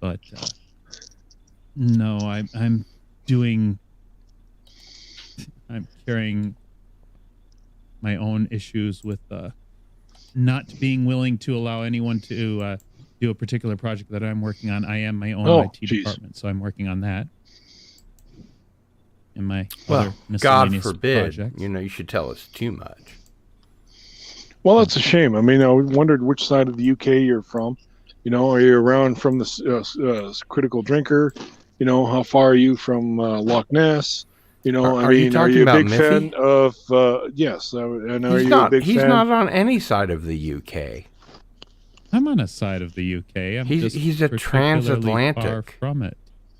But no, I'm carrying my own issues with not being willing to allow anyone to do a particular project that I'm working on. I am my own IT department, so I'm working on that. In my other God miscellaneous forbid, projects. you should tell us too much. Well, that's a shame. I mean, I wondered which side of the UK you're from. Are you around from the critical drinker? How far are you from Loch Ness? Are you talking are you a about big Miffy? fan of? Yes, and are you a big He's fan? not on any side of the UK. I'm on a side of the UK. He's a transatlantic. Far from it.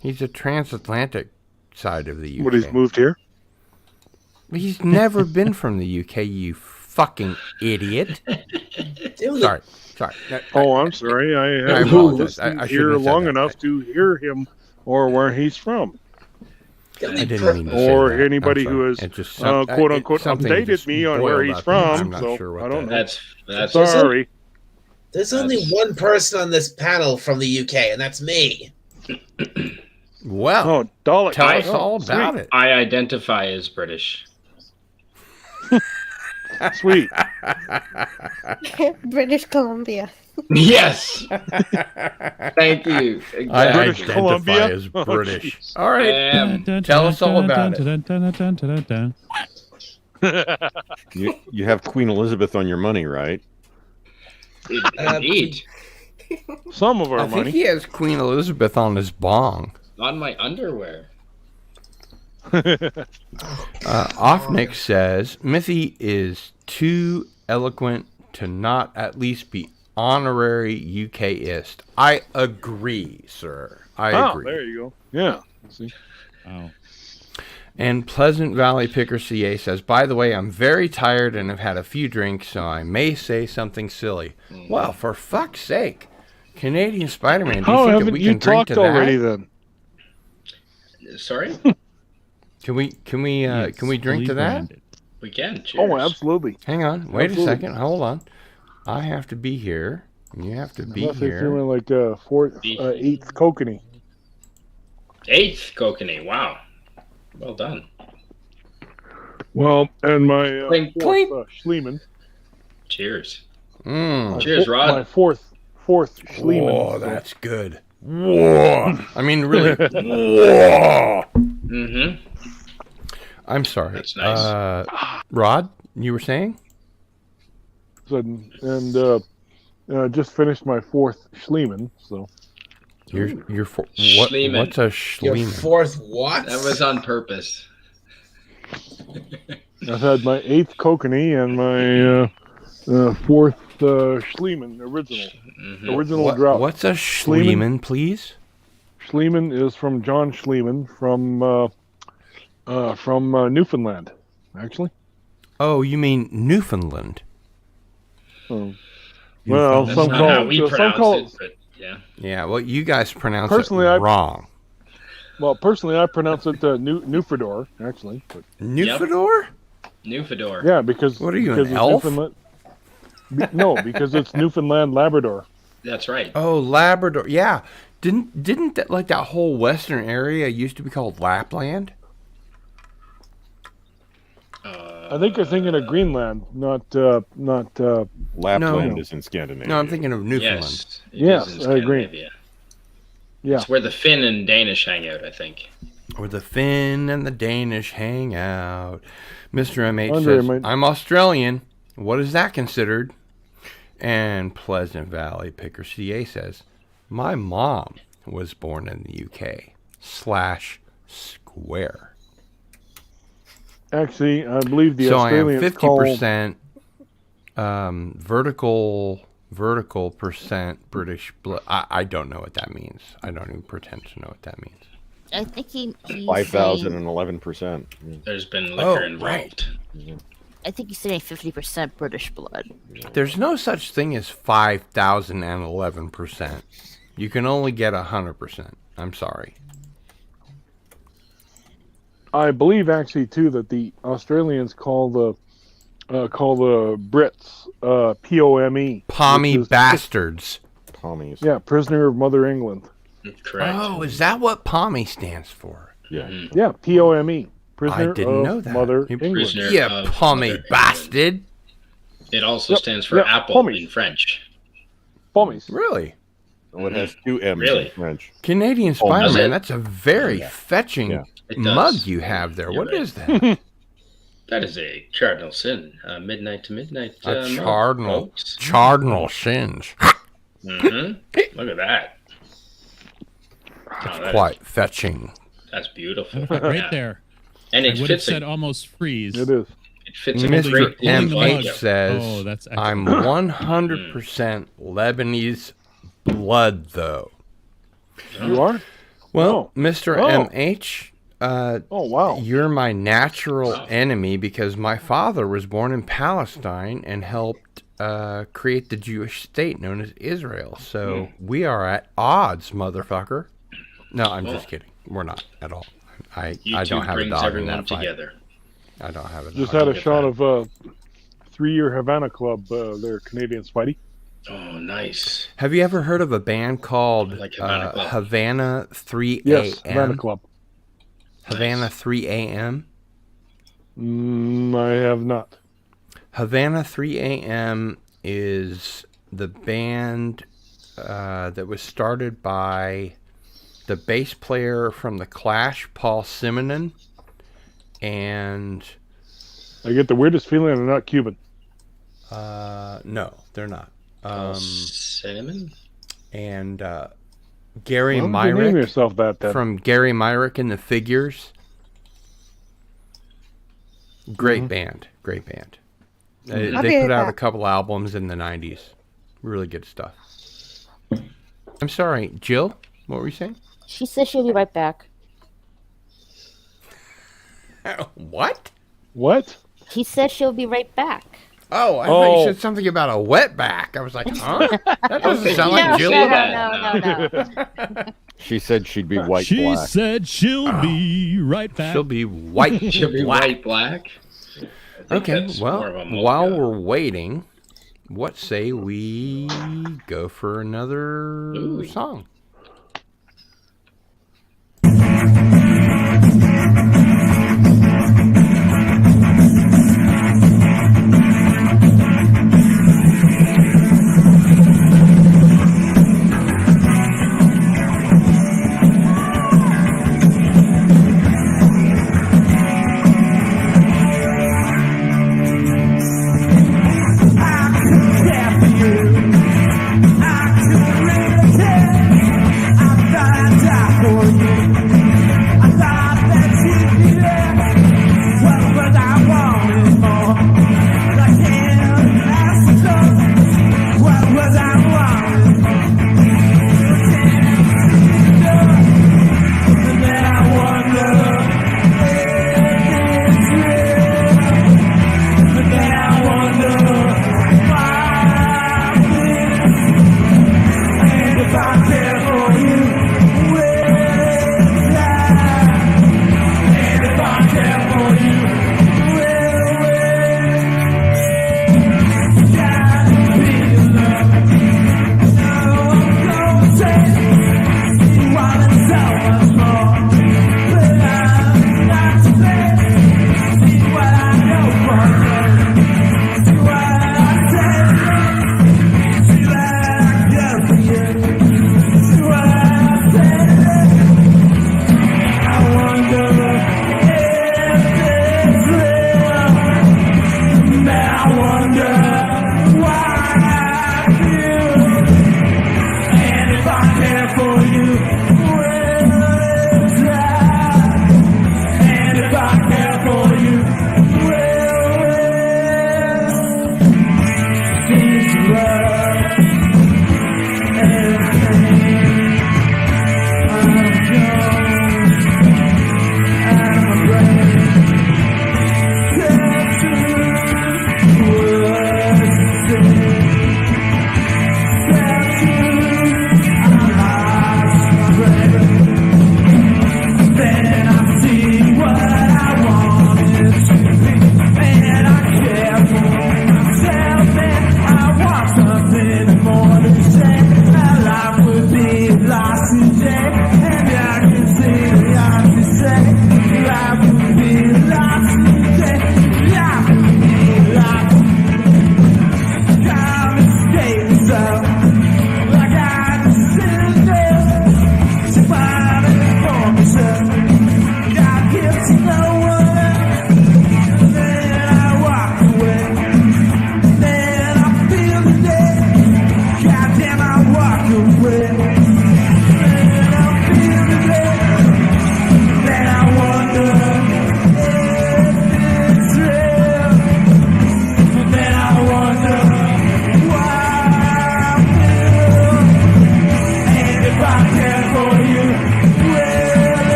He's a transatlantic side of the UK. What, he's moved here? He's never been from the UK, you fucking idiot. Sorry. Oh, I'm sorry. I haven't apologize. listened I here shouldn't have said long that. enough to hear him or where he's from. I didn't mean to say Or that. anybody I'm who sorry. has It just quote unquote something updated just me on where boiled he's up in me. from. I'm not So sure what I don't know. That's sorry. There's only one person on this panel from the UK, and that's me. Well, tell us all about it. I identify as British. Sweet. British Columbia. Yes. Thank you. I British identify Columbia? as Oh, British. jeez. All right. Tell us all about it. You have Queen Elizabeth on your money, right? Indeed. Some of our I think money. he has Queen Elizabeth on his bong. On my underwear. Offnick says, Mithy is too eloquent to not at least be honorary UKist. I agree, sir. I agree. There you go. Yeah. See? Wow. And Pleasant Valley Picker CA says, by the way, I'm very tired and have had a few drinks, so I may say something silly. Well, for fuck's sake. Canadian Spider-Man, do you How think that haven't we you can drink talked to already that? then? Sorry? Can we drink to that? We can. Cheers. Oh, absolutely. Hang on. Wait Absolutely. a second. Hold on. I have to be here. You have to be Unless they're here. feeling like eighth kokanee. 8th kokanee. Wow. Well done. Well, and my Clink, fourth Schliemann. Cheers. Mm. Cheers, Rod. My fourth Schliemann. Whoa, that's good. Whoa. I mean, really. Whoa. Mm-hmm. I'm sorry. That's nice. Rod, you were saying? And just finished my fourth Schliemann. So Your Schliemann. what's a Your Schliemann? fourth what? That was on purpose. I've had my eighth kokanee and my fourth Schliemann original. Mm-hmm. Original drought. What's a Schliemann, please? Schliemann is from John Schliemann from Newfoundland, actually. Oh, you mean Newfoundland? Well, That's some not call how we pronounce it, but yeah. Yeah, well, you guys pronounce Personally, it wrong. Well, personally, I pronounce it Newfador, actually. But, Newfador? Newfador. yeah, because What are you, because an it's elf? Newfoundland. No, because it's Newfoundland Labrador. That's right. Oh, Labrador. Yeah. Didn't that, like, that whole western area used to be called Lapland? I think you're thinking of Greenland, not. Lapland No. is in Scandinavia. No, I'm thinking of Newfoundland. Yes, it is Yes, in I agree. Scandinavia. Yeah. It's where the Finn and Danish hang out, I think. Where the Finn and the Danish hang out. Mr. M8 Andre, says, my- I'm Australian. What is that considered? And Pleasant Valley Picker CA says, my mom was born in the UK. /square. Actually, I believe the So I am Australians call 50% vertical percent British blood. I don't know what that means. I don't even pretend to know what that means. I think he's 5,011%. There's been liquor right. involved. I think he's saying 50% British blood. There's no such thing as 5,011%. You can only get 100%. I'm sorry. I believe actually too that the Australians call called the Brits, POME. Pommy bastards. Pommies. Yeah, Prisoner of Mother England. Correct. Oh, is that what Pommy stands for? Yeah. Yeah, POME. Prisoner I didn't of know that. Mother You England. Prisoner Yeah, of Pommy Mother bastard. It also Yep, stands for yep, apple pommies. in French. Pommies. Really? Oh, it has 2 M's Really? in French. Canadian Oh, does Spider-Man, it? that's a very Yeah. fetching Yeah. It does. mug you have there. You're What right. is that? That is a cardinal sin. Midnight to midnight. A mug, cardinal. folks. Cardinal sins. Mm-hmm. Look at that. Oh, that Quite is- fetching. that's beautiful. Right Yeah. there. And I it would have fits. said almost freeze. It is. It fits a Mr. great holding the M.H. mug. says, Oh, that's I'm excellent. 100% Lebanese blood, though. You are? Well, Mr. Oh. M.H., Oh, wow. you're my natural enemy because my father was born in Palestine and helped create the Jewish state known as Israel. So we are at odds, motherfucker. No, I'm just kidding. We're not at all. I YouTube don't have a brings dog in everyone that fight. together. I don't have a dog. Just had a in that shot fight. of 3-year Havana Club, their Canadian Spidey. Oh, nice. Have you ever heard of a band called Like Havana Club. Havana 3 a.m.? Yes, Havana Club. Havana 3 a.m.? I have not. Havana 3 a.m. is the band that was started by the bass player from The Clash, Paul Simonon, and... I get the weirdest feeling they're not Cuban. No, they're not. Cinnamon? And Gary Why would you name Myrick yourself that then? from Gary Myrick and the Figures. Great band. Great band. They I'll be put right out a back. couple albums in the 90s. Really good stuff. I'm sorry, Jill, what were you saying? She says she'll be right back. What? What? He says she'll be right back. Oh, I thought you said something about a wetback. I was like, huh? That doesn't sound like Jill at all. No. She said she'd be white She black. said she'll be right back. She'll be white She'll be black. white black. I think Okay, that's more of well, a mocha. while we're waiting, what say we go for another song?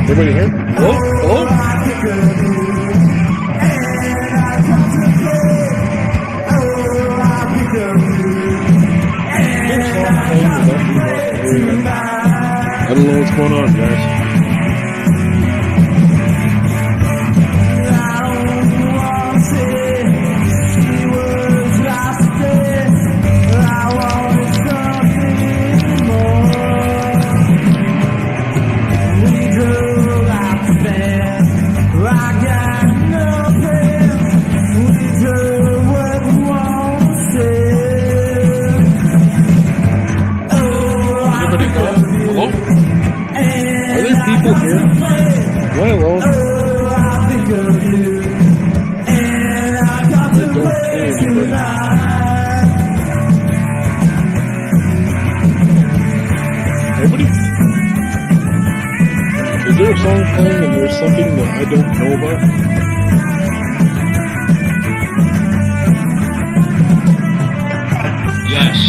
Everybody here? Hello? Hello? I don't know what's going on, guys. Everybody gone? Hello? Are there people here? Am I alone? I don't see anybody. Nobody? Is there a song playing and there's something that I don't know about? Yes.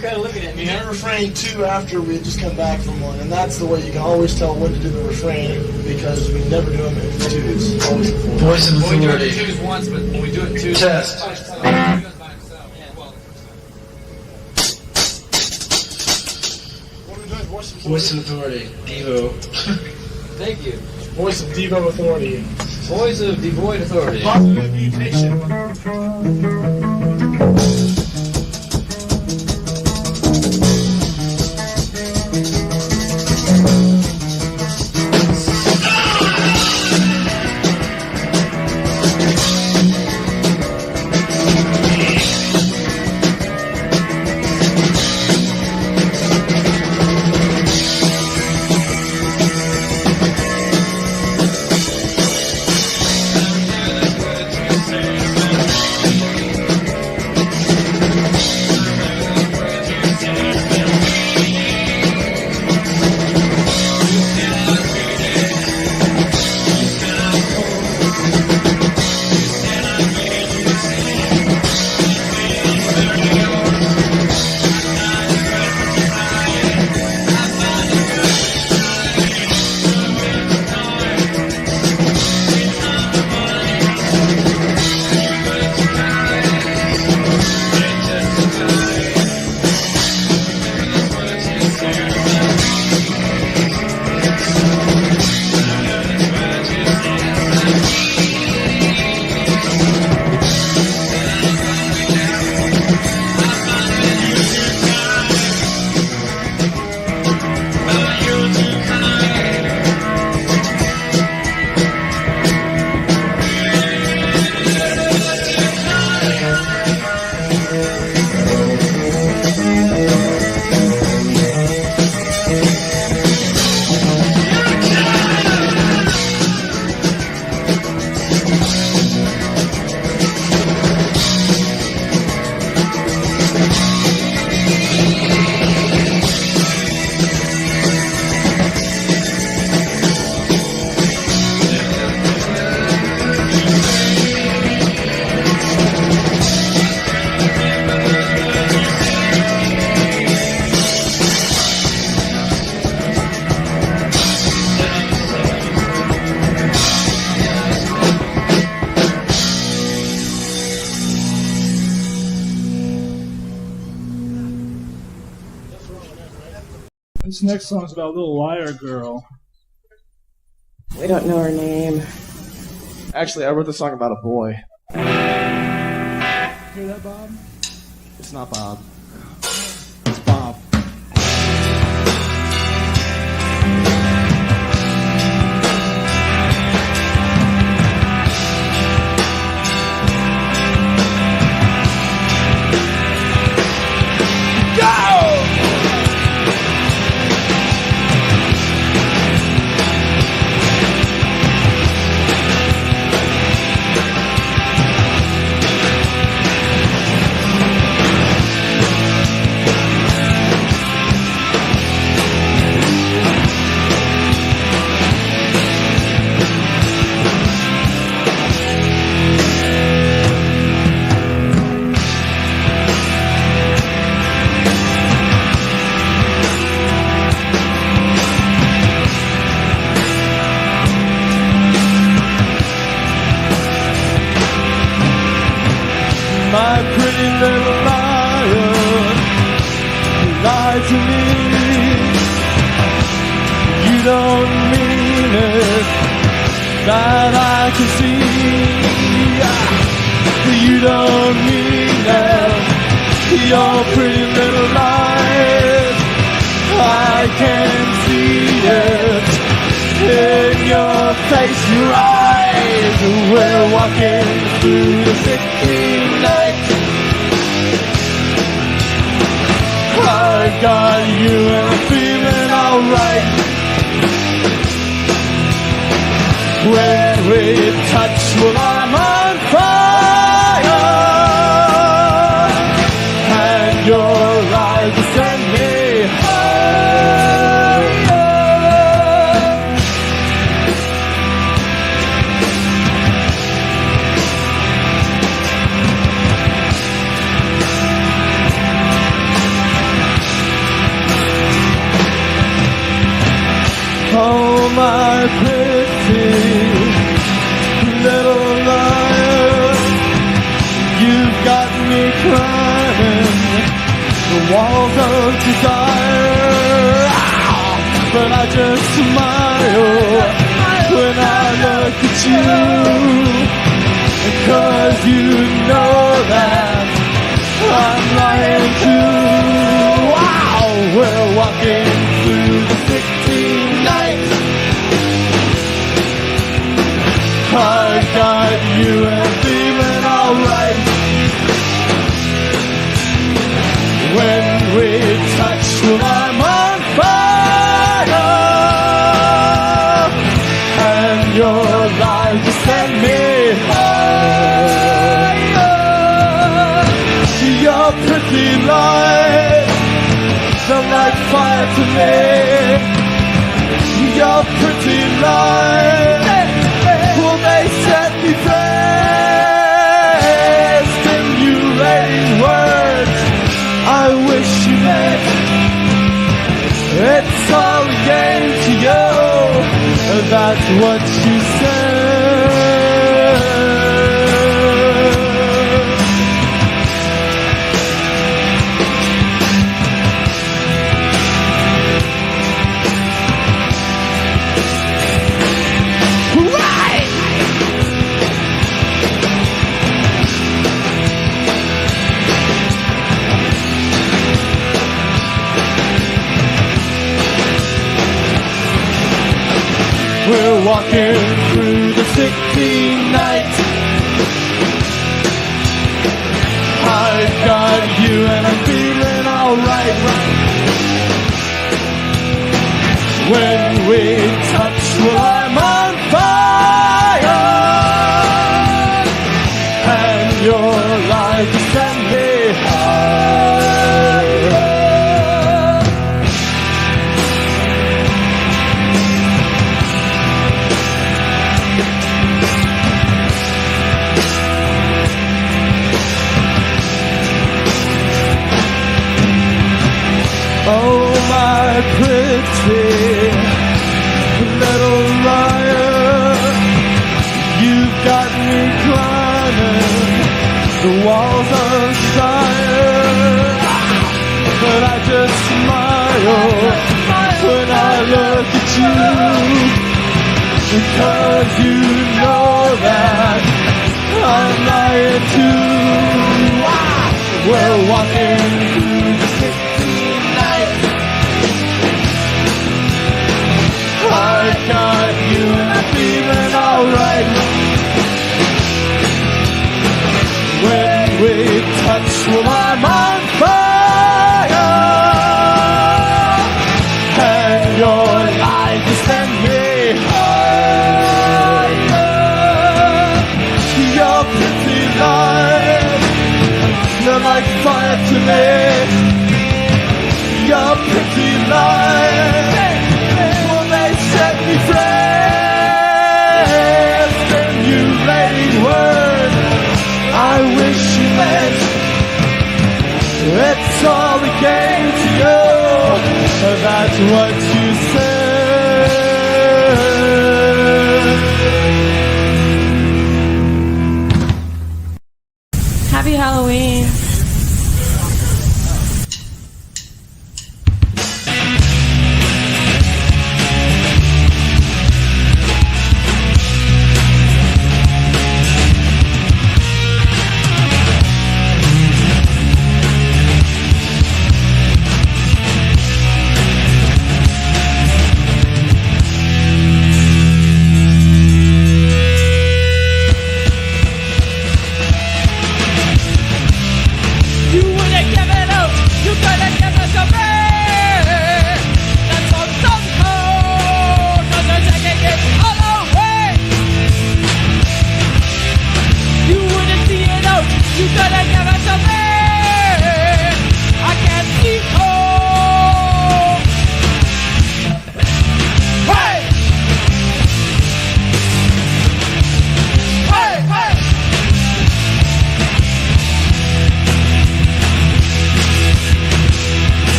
you're kind of looking at me. You did refrain 2 after we had just come back from one, and that's the way you can always tell when to do the refrain because we never do them in 2s, always in 4s. Voice of authority. We do it in 2s once, but when we do it in 2s. Test. Voice of authority. Devo. Thank you. Voice of Devo authority. Voice of devoid authority. Positive mutation. This next song's about a little liar girl. We don't know her name. Actually, I wrote the song about a boy. Hear that, Bob? It's not Bob. It's Bob. My pretty little liar, you lied to me. You don't mean it, that I can see. You don't mean it, your pretty little lies. I can see it in your face, your eyes. We're walking through the city night. I got you and I'm feeling alright. When we touch, well, I'm on fire, and your eyes will send me higher. Oh, my pretty little liar, you've got me climbing the walls of desire. But I just smile when I look at you, 'cause you know that I'm lying too. Wow, we're walking through the 16th night. I got you and feeling alright. When we touch, well, I'm on fire, and your lies just set me higher. Your pretty lies, they're like fire to me. Your pretty lies, will they set me free? Stimulating words, I wish you meant. It's all a game to you, that's what you said. We're walking through the 16th night. I've got you and I'm feeling alright. When we touch, well, I'm on fire, and your light is set me high. Oh, my pretty little liar, you've got me climbing the walls of desire. But I just smile when I look at you, because you know that I'm lying too. We're walking through the 16th night. I got you and I'm feeling alright. When we touch, well, I'm on fire, and your light has sent me higher. Your pretty lies, they're like fire to me. Your pretty lies, will they set me free? Stimulating words, I wish you meant. It's all a game to you, that's what you said. Happy Halloween.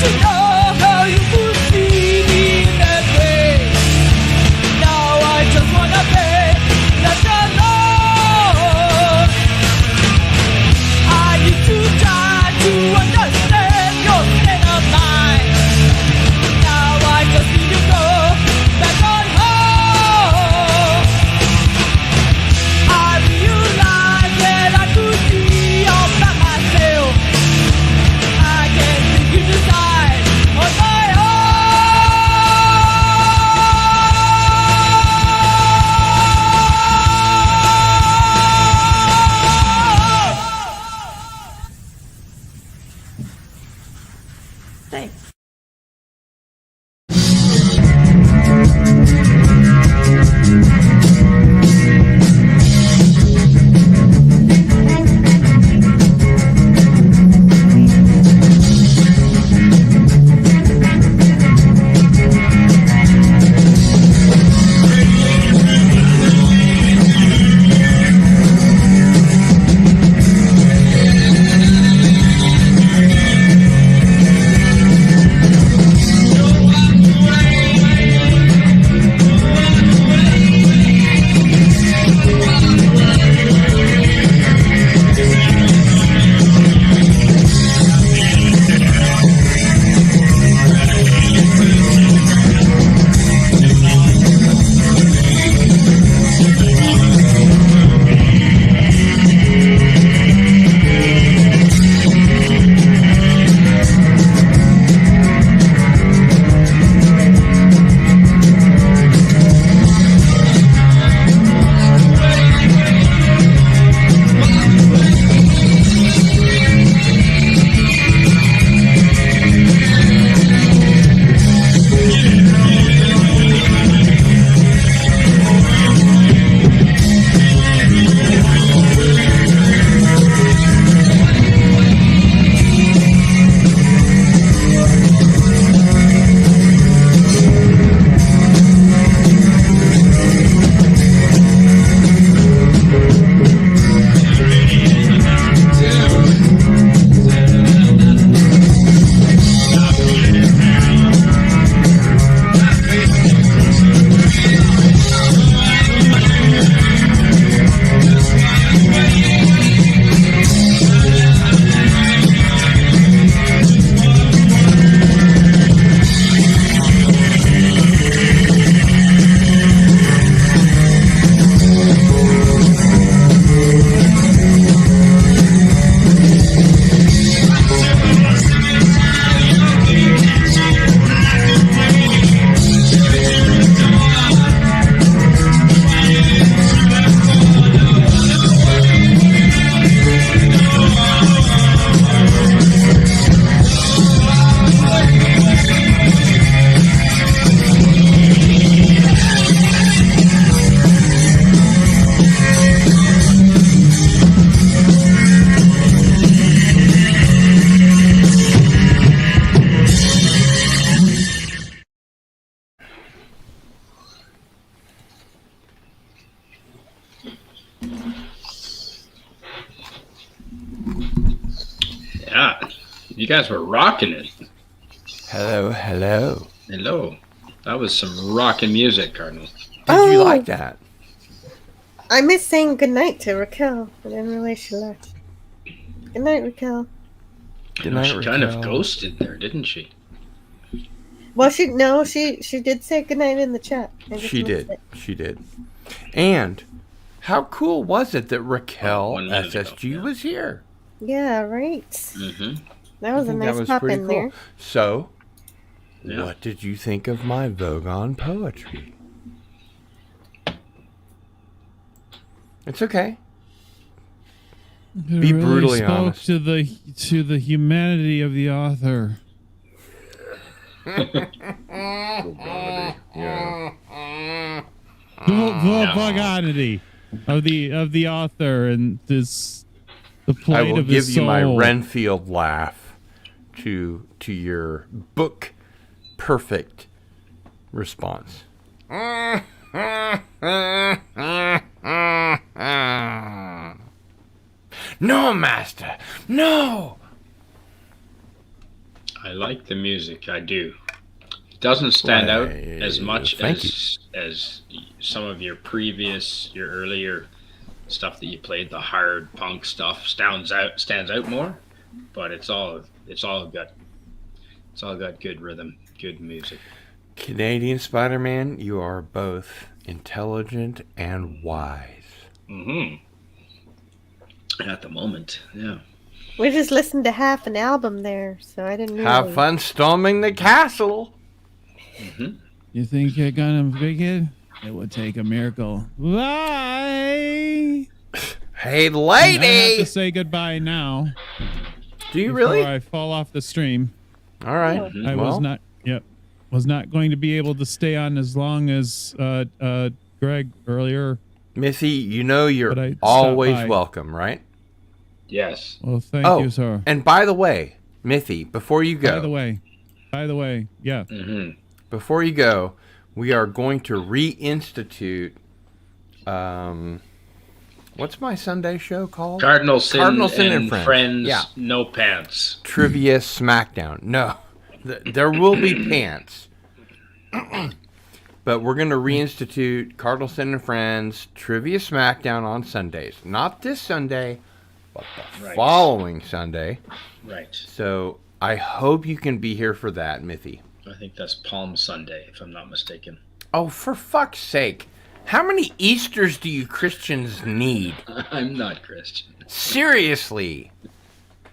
to know how you could see me in that way. Now I just wanna pay like a Lord. I need to try to understand your state of mind. Now I just need to go back on home. I realize that I could be all by myself. I can't begin to decide on my own. Thanks. Yeah, you guys were rocking it. Hello, hello. Hello. That was some rocking music, Cardinal. Did you like that? I missed saying goodnight to Raquel. I didn't realize she left. Good night, Raquel. Good night, She kind of Raquel. ghosted there, didn't she? Well, she did say goodnight in the chat. I just She missed did. it. She did. And how cool was it that Raquel 1 minute ago, SSG was here? Yeah, right. Mm-hmm. That was I a think nice that was pop pretty in cool. there. So, Yeah. what did you think of my Vogon poetry? It's okay. It Be really brutally spoke honest. to the humanity of the author. Yeah. The vulgarity of the author and this the I plight will of give his you my soul. Renfield laugh to your book perfect response. No, master, no. I like the music. I do. It doesn't stand out as much as some of your earlier stuff that you played. The hard punk stuff stands out more, but it's all got good rhythm, good music. Canadian Spider-Man, you are both intelligent and wise. Mm-hmm. At the moment, yeah. We just listened to half an album there, so I didn't really... Have fun storming the castle. Mm-hmm. You think you're gonna make it? It would take a miracle. Bye. Hey, lady. I have to say goodbye now. Do you really? Before I fall off the stream. All right. I was not. Yep. Was not going to be able to stay on as long as Greg earlier. Missy, you know you're always welcome, right? Yes. Well, thank you, sir. And by the way, Mithy, before you go. By the way, yeah. Mm-hmm. Before you go, we are going to reinstitute. What's my Sunday show called? Cardinal Sin and Friends. Yeah. No pants. Trivia Smackdown. No, there will be pants. But we're going to reinstitute Cardinal Sin and Friends Trivia Smackdown on Sundays. Not this Sunday, but the following Sunday. Right. So I hope you can be here for that, Mithy. I think that's Palm Sunday, if I'm not mistaken. Oh, for fuck's sake. How many Easters do you Christians need? I'm not Christian. Seriously.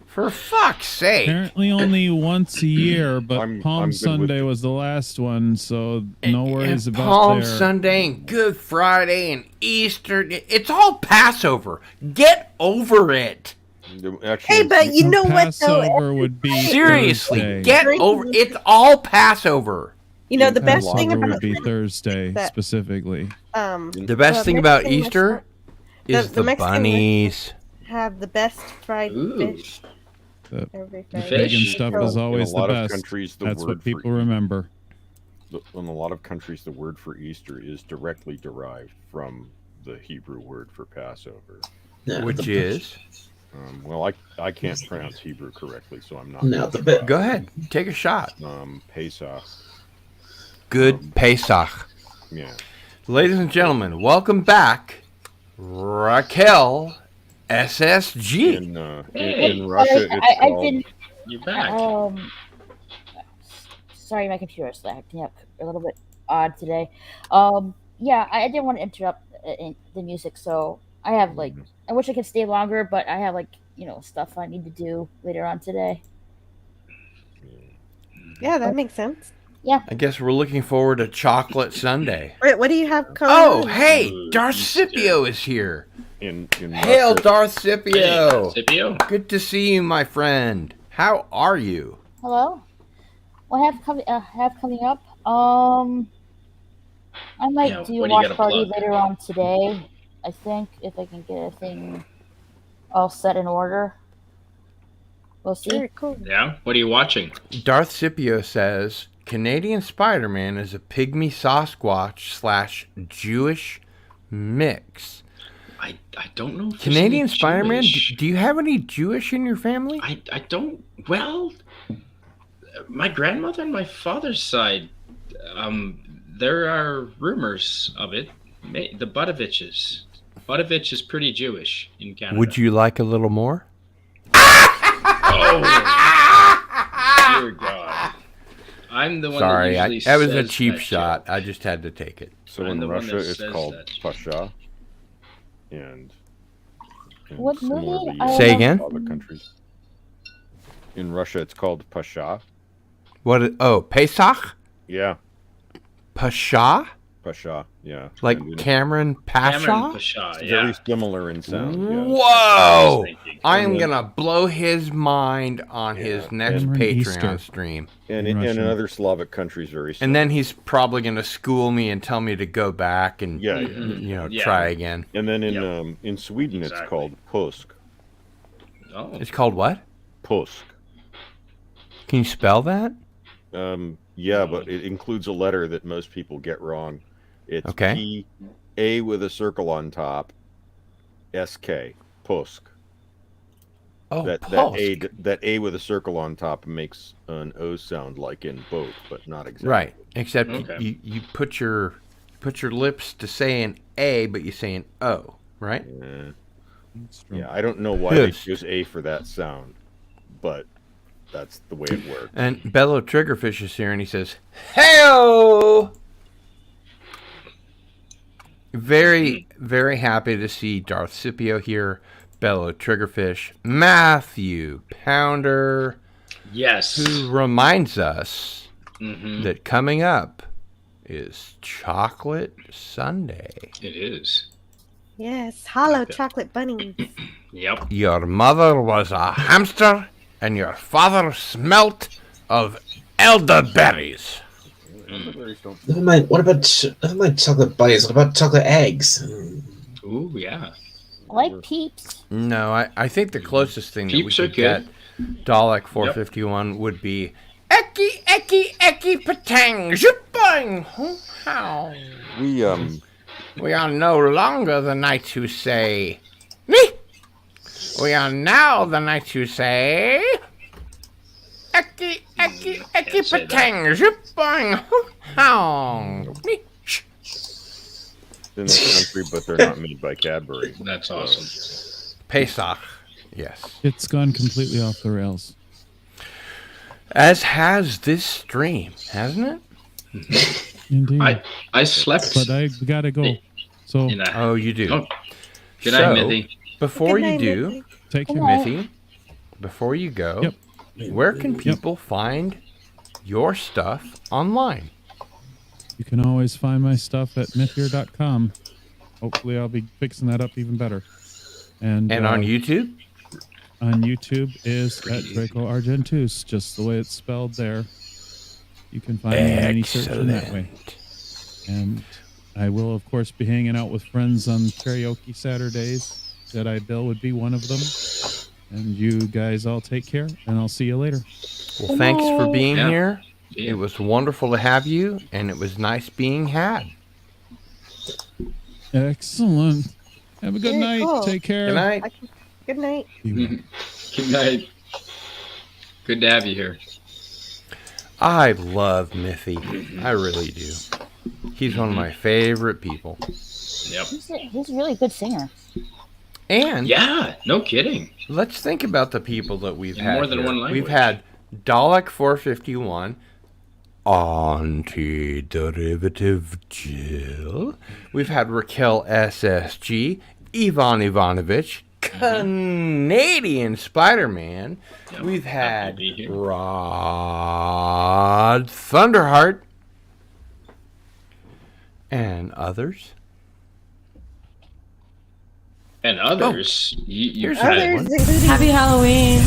For fuck's sake. Apparently only once a year, but Palm Sunday was the last one, so no worries about Palm there. Sunday and Good Friday and Easter. It's all Passover. Get over it. Hey, but you know what, though? Passover would be Seriously, Thursday. get over it. It's all Passover. You know, the best Passover thing about would be Thursday, specifically. The best thing about Easter is the bunnies. Have the best fried fish. The every Friday. vegan stuff is always In a lot the of best. countries, the That's word what people for- remember. In a lot of countries, the word for Easter is directly derived from the Hebrew word for Passover. Which is? Well, I can't pronounce Hebrew correctly, so I'm not. No, Go ahead. Take a shot. Pesach. Good Pesach. Yeah. Ladies and gentlemen, welcome back, Raquel S.S.G. In Russia, it's I've called... been. You're back. Sorry, my computer's acting up a little bit odd today. Yeah, I didn't want to interrupt the music, so I have I wish I could stay longer, but I have stuff I need to do later on today. Yeah, that makes sense. Yeah. I guess we're looking forward to Chocolate Sunday. Wait, what do you have coming Oh, on? hey, Darth Scipio is here. In Hail, Russia- Darth Scipio. Hey, Scipio. Good to see you, my friend. How are you? Hello. What have coming up? I might Yeah, do what a do you watch gotta party plug? later on today. I think if I can get a thing all set in order. We'll see. Very cool. Yeah? What are you watching? Darth Scipio says Canadian Spider-Man is a pygmy Sasquatch / Jewish mix. I don't know if there's Canadian any Spider-Man, Jewish. do you have any Jewish in your family? I don't. Well, my grandmother and my father's side, there are rumors of it. The Budoviches. Budovich is pretty Jewish in Canada. Would you like a little more? Oh, dear God. I'm the one Sorry, that usually that was a says cheap that shot. joke. I just had to take it. So I'm in the one Russia, that it's says called that. Pasha. And What movie? similarly I Say don't again? know. other countries. In Russia, it's called Pasha. What? Oh, Pesach? Yeah, Pasha? Pasha. Yeah. Like And Cameron Pasha? Cameron Pasha, it's yeah. very similar in sound. Yeah. Whoa! thinking. I am And then- gonna blow his mind on his next Cameron Patreon Easter. stream. And In in Russia. other Slavic countries, very similar. And then he's probably gonna school me and tell me to go back and Yeah, Yeah. try again. And then Yep. in Sweden, it's Exactly. called Påsk. Oh, It's called what? Påsk. Can you spell that? Yeah, but it includes a letter that most people get wrong. It's Okay. P-A with a circle on top, S-K, Påsk. Oh, that A with a circle on top makes an O sound like in both, but not exactly. Right. Except Okay. you put your lips to say an A, but you say an O, right? Yeah, I don't know why they choose A for that sound, but that's the way it works. And Bello Triggerfish is here, and he says, "Hey-o!" Very, very happy to see Darth Scipio here, Bello Triggerfish, Matthew Pounder. Yes. Who reminds us that coming up is Chocolate Sunday. It is. Yes, hollow chocolate bunnies. Yep. Your mother was a hamster, and your father smelt of elderberries. Never mind. Never mind chocolate bunnies. What about chocolate eggs? Ooh, yeah. I like Peeps. No, I think the closest thing Peeps that we are could get, good. Dalek 451, would be Eki Patang Zhupoing Hoo How. We are no longer the knights who say me. We are now the knights who say Eki Patang Zhupoing Hoo How. In this country, but they're not made by Cadbury. That's awesome. Pesach, yes. It's gone completely off the rails. As has this stream, hasn't it? Indeed. I slept. But I gotta go. So. Oh, you do. Oh. Good night, Mithy. Before Good night, you do, Mithy. Take care, Mithy. Before you go, where can people find your stuff online? You can always find my stuff at mythier.com. Hopefully, I'll be fixing that up even better. And on YouTube? On YouTube is at Draco Argentus, just the way it's spelled there. You can find me in any search in that way. And I will, of course, be hanging out with friends on karaoke Saturdays. Jedi Bill would be one of them. And you guys all take care, and I'll see you later. Well, thanks for being Yeah. here. Yeah. It was wonderful to have you, and it was nice being had. Excellent. Have a good Very night. cool. Take care. Good night. Good night. Good night. Good to have you here. I love Mithy. I really do. He's one of my favorite people. Yep. He's a really good singer. And Yeah, no kidding. let's think about the people that we've In had. more than here. one language. We've had Dalek 451, Anti-Derivative Jill. We've had Raquel S.S.G, Ivan Ivanovich, Canadian Spider-Man. Yep, We've happy had to be here. Rod Thunderheart and others. And others. You Here's had Others, one. including Happy Halloween.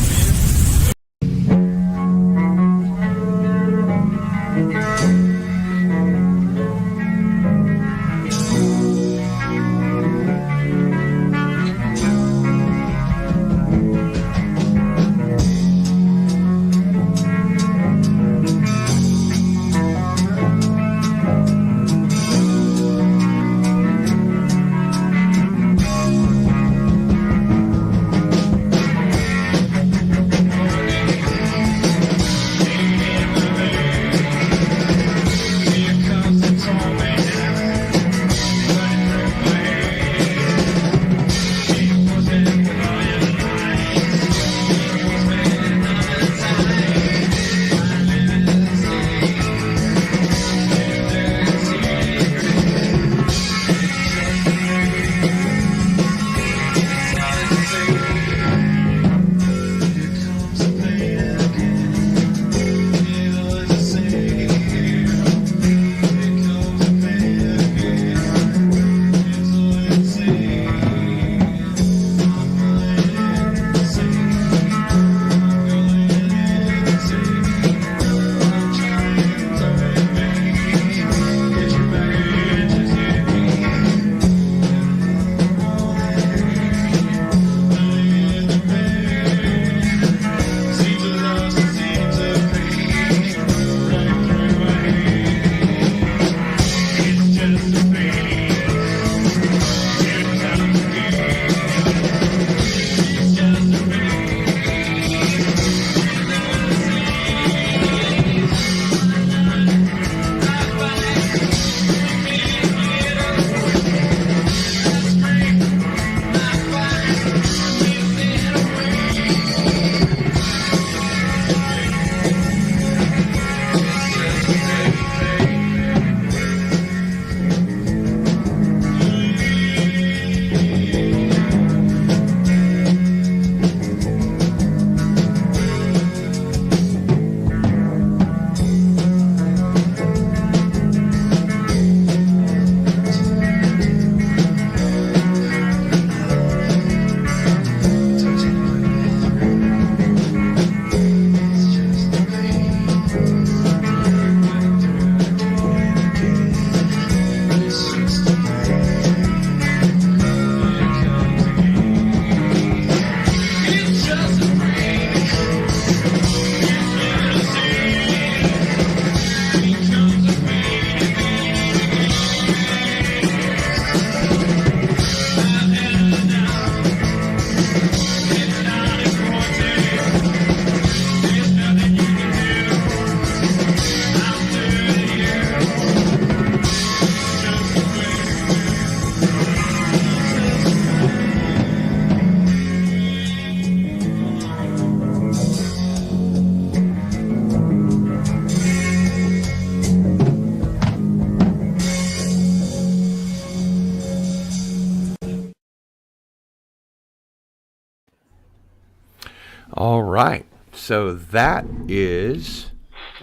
right. So that is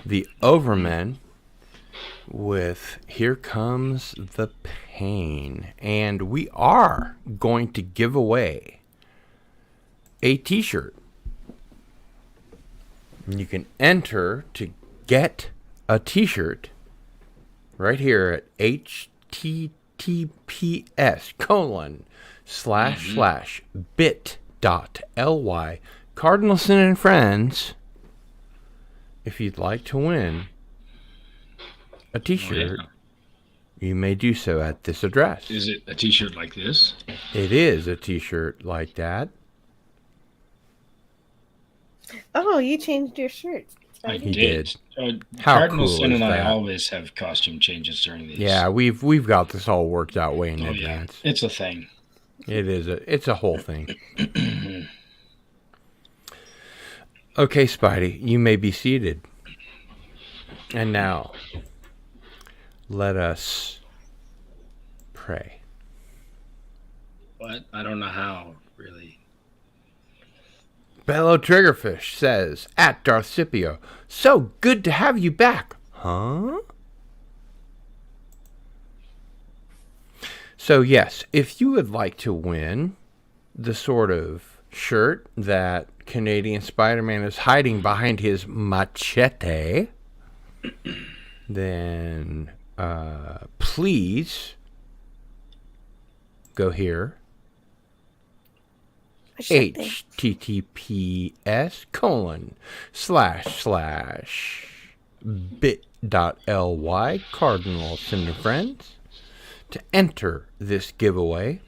the Overmen with Here Comes the Pain. And we are going to give away a t-shirt. You can enter to get a t-shirt right here at https://bit.ly Cardinal Sin and Friends. If you'd like to win a t-shirt, you may do so at this address. Is it a t-shirt like this? It is a t-shirt like that. Oh, you changed your shirt. I He did. How Cardinal cool Sin is and I that? always have costume changes during these. Yeah, we've got this all worked out way in Oh, advance. yeah. It's a thing. It's a whole thing. Okay, Spidey, you may be seated. And now, let us pray. What? I don't know how, really. Bellow Triggerfish says, at Darth Scipio, so good to have you back. Huh? So yes, if you would like to win the sort of shirt that Canadian Spider-Man is hiding behind his machete, then please go here. https://bit.ly Cardinal Sin and Friends to enter this giveaway.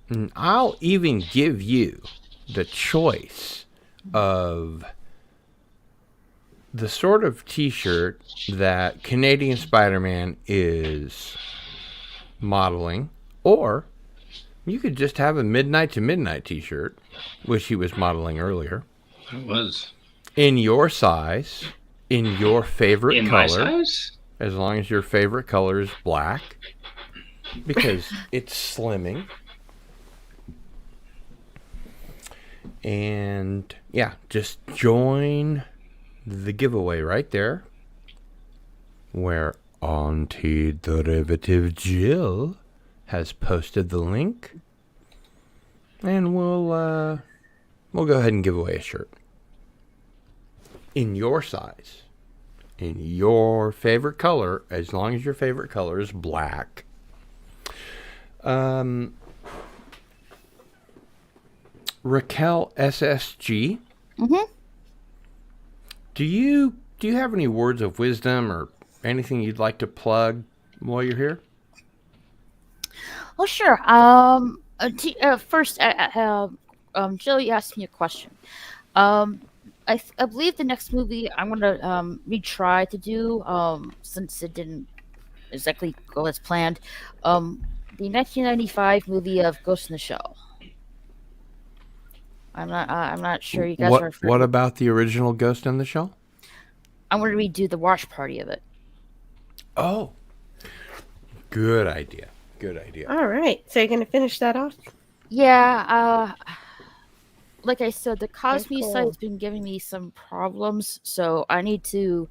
And I'll even give you the choice of the sort of t-shirt that Canadian Spider-Man is modeling, or you could just have a Midnight to Midnight t-shirt, which he was modeling earlier. It was. In your size, in your favorite In color. my size? As long as your favorite color is black. Because it's slimming. And yeah, just join the giveaway right there, where Anti-Derivative Jill has posted the link, and we'll go ahead and give away a shirt in your size, in your favorite color, as long as your favorite color is black. Raquel S.S.G. Mm-hmm. Do you have any words of wisdom or anything you'd like to plug while you're here? Oh, sure. First, Jill, you asked me a question. I believe the next movie I'm going to retry to do, since it didn't exactly go as planned, the 1995 movie of Ghost in the Shell. I'm not sure you guys are. What about the original Ghost in the Shell? I'm going to redo the watch party of it. Oh, good idea. Good idea. All right. So you're going to finish that off? Yeah. Like I said, the Cosme cool. site has been giving me some problems, so I need to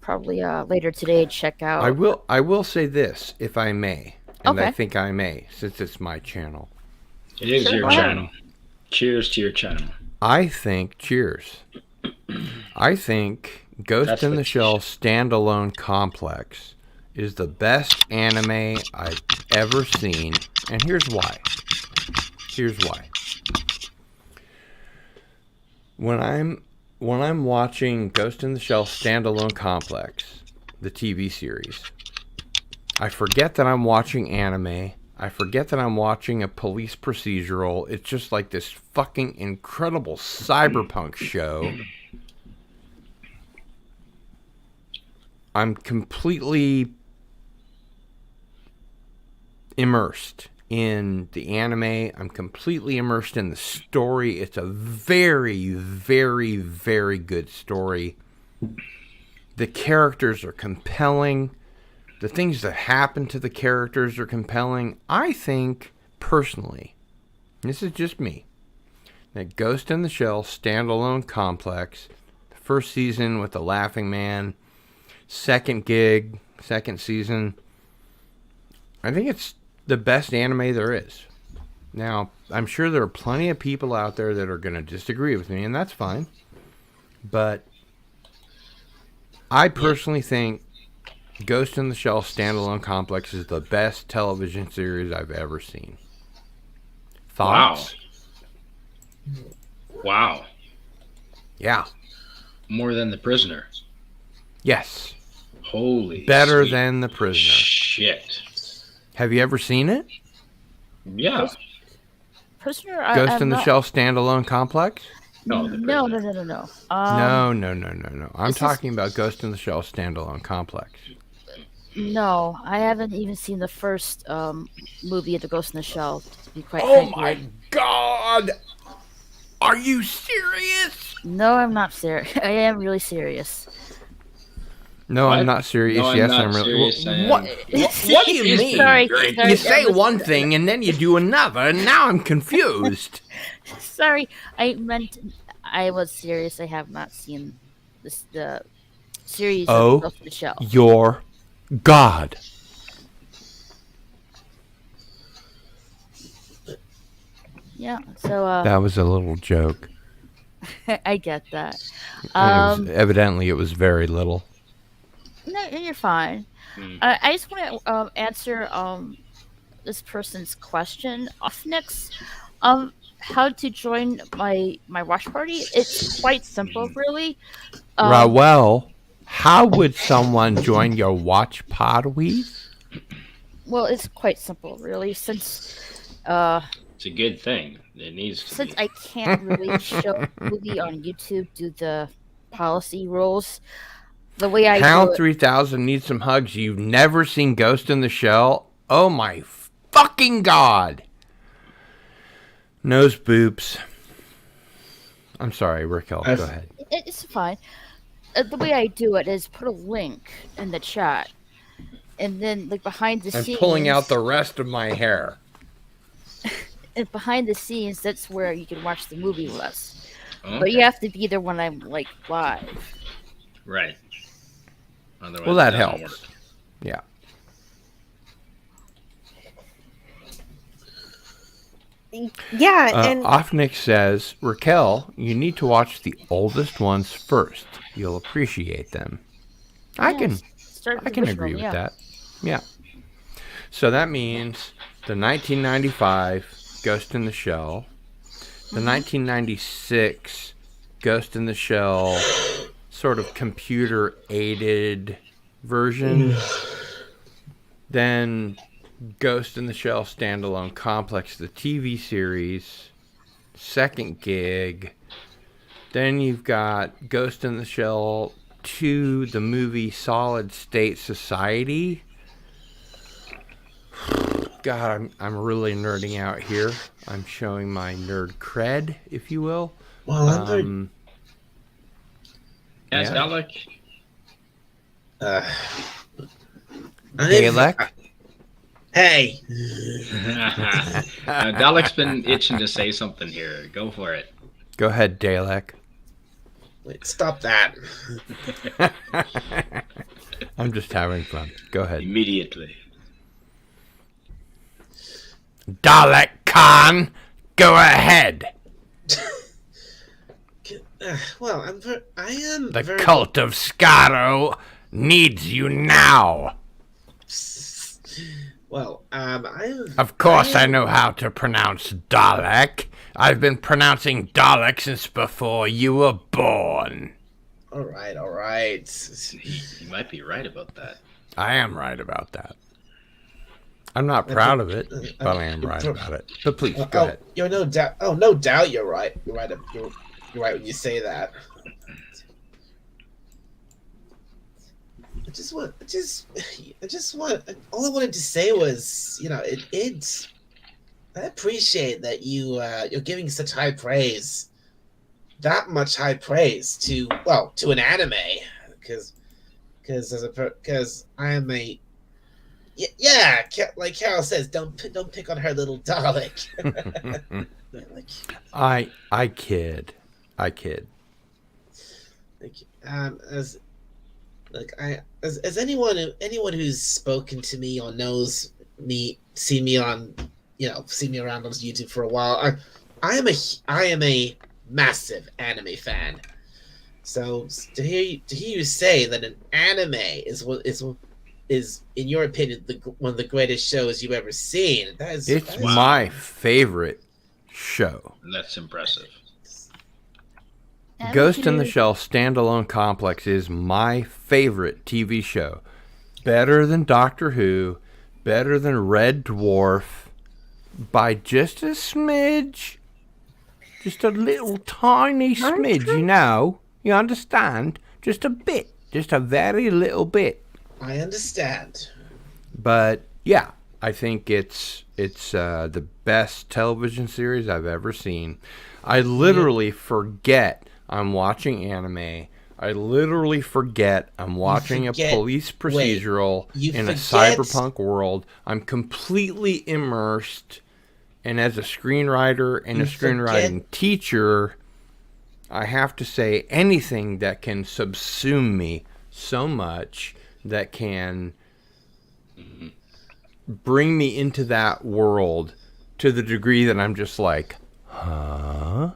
probably later today check out. I will say this, if I may, and Okay. I think I may, since it's my channel. It is Sure, your go ahead. channel. Cheers to your channel. I think Ghost That's in what the you Shell standalone complex is the best anime I've ever seen, and here's why. When I'm watching Ghost in the Shell standalone complex, the TV series, I forget that I'm watching anime. I forget that I'm watching a police procedural. It's just like this fucking incredible cyberpunk show. I'm completely immersed in the anime. I'm completely immersed in the story. It's a very, very, very good story. The characters are compelling. The things that happen to the characters are compelling. I think, personally, this is just me, that Ghost in the Shell standalone complex, first season with the Laughing Man, second season. I think it's the best anime there is. Now, I'm sure there are plenty of people out there that are going to disagree with me, and that's fine. But I personally think Ghost in the Shell standalone complex is the best television series I've ever seen. Thoughts? Wow. Yeah. More than The Prisoner. Yes. Holy. Better sweet than The Prisoner. Shit. Have you ever seen it? Yeah. Prisoner. Ghost in the Shell standalone complex? No. No. No. I'm talking about Ghost in the Shell standalone complex. No, I haven't even seen the first movie of the Ghost in the Shell. To be quite Oh frank my with you. God! Are you serious? No, I'm not serious. I am really serious. No, What? I'm not serious. No, I'm yes, not I'm really. serious, I am. What do you He's mean? Sorry, You say one thing and then you do another, and now I'm confused. Sorry, I was serious. I have not seen the series of Oh, Ghost in the Shell. your God! Yeah, so That was a little joke. I get that. Evidently, it was very little. No, you're fine. I just want to answer this person's question. Offnix, how to join my watch party? It's quite simple, really. Raquel, how would someone join your watch party? Well, it's quite simple, really. Since It's a good thing. It needs to since be. I can't really show the movie on YouTube due to policy rules, the way I Pound do it, 3000 needs some hugs. You've never seen Ghost in the Shell? Oh my fucking God! Nose boops. I'm sorry, Raquel. Go ahead. it's fine. The way I do it is put a link in the chat, and then like behind the I'm scenes. pulling out the rest of my hair. And behind the scenes, that's where you can watch the movie with us. Okay. But you have to be there when I'm like live. Right. Otherwise Well, that it doesn't helps. work. Yeah. Yeah, and Offnick says, Raquel, you need to watch the oldest ones first. You'll appreciate them. I can agree with that. Yeah. So that means the 1995 Ghost in the Shell, the 1996 Ghost in the Shell sort of computer aided version, then Ghost in the Shell standalone complex, the TV series, second gig. Then you've got Ghost in the Shell 2, the movie Solid State Society. God, I'm really nerding out here. I'm showing my nerd cred, if you will. Well, I'm very... Yes, Yeah. Alec. Dalek? Hey. Dalek's been itching to say something here. Go for it. Go ahead, Dalek. Wait, stop that. I'm just having fun. Go ahead. Immediately. Dalek Khan, go ahead. Well, I am The very... cult of Scaro needs you now. Well, Of course, I know how to pronounce Dalek. I've been pronouncing Dalek since before you were born. All right. You might be right about that. I am right about that. I'm not proud of it, but I am right about it. But please, go ahead. You're no doubt. Oh, no doubt, you're right. You're right. You're right when you say that. I just want. All I wanted to say was, I appreciate that you're giving such high praise, that much high praise to an anime, because I am a. Yeah, like Carol says, don't pick on her little Dalek. Like, I kid. like as anyone who's spoken to me or knows me, seen me around on YouTube for a while, I am a massive anime fan. So to hear you say that an anime is in your opinion one of the greatest shows you've ever seen, It's my favorite show. That's impressive. Ghost in the Shell Standalone Complex is my favorite TV show. Better than Doctor Who, better than Red Dwarf, by just a smidge. Just a little tiny smidge, you know. You understand? Just a bit. Just a very little bit. I understand. But, yeah, I think it's the best television series I've ever seen. I literally forget I'm watching anime. I literally forget I'm watching a police procedural in a cyberpunk world. I'm completely immersed. And as a screenwriter and a screenwriting teacher, I have to say anything that can subsume me so much that can bring me into that world to the degree that I'm just like, huh?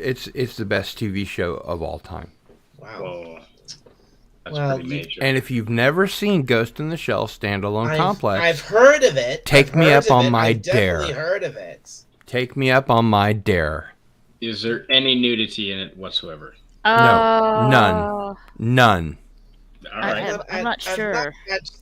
It's the best TV show of all time. Wow. Whoa. That's pretty major. And if you've never seen Ghost in the Shell Standalone Complex, I've heard of it. Take me up on my dare. I've definitely heard of it. Take me up on my dare. Is there any nudity in it whatsoever? No, none. All right. I'm not sure.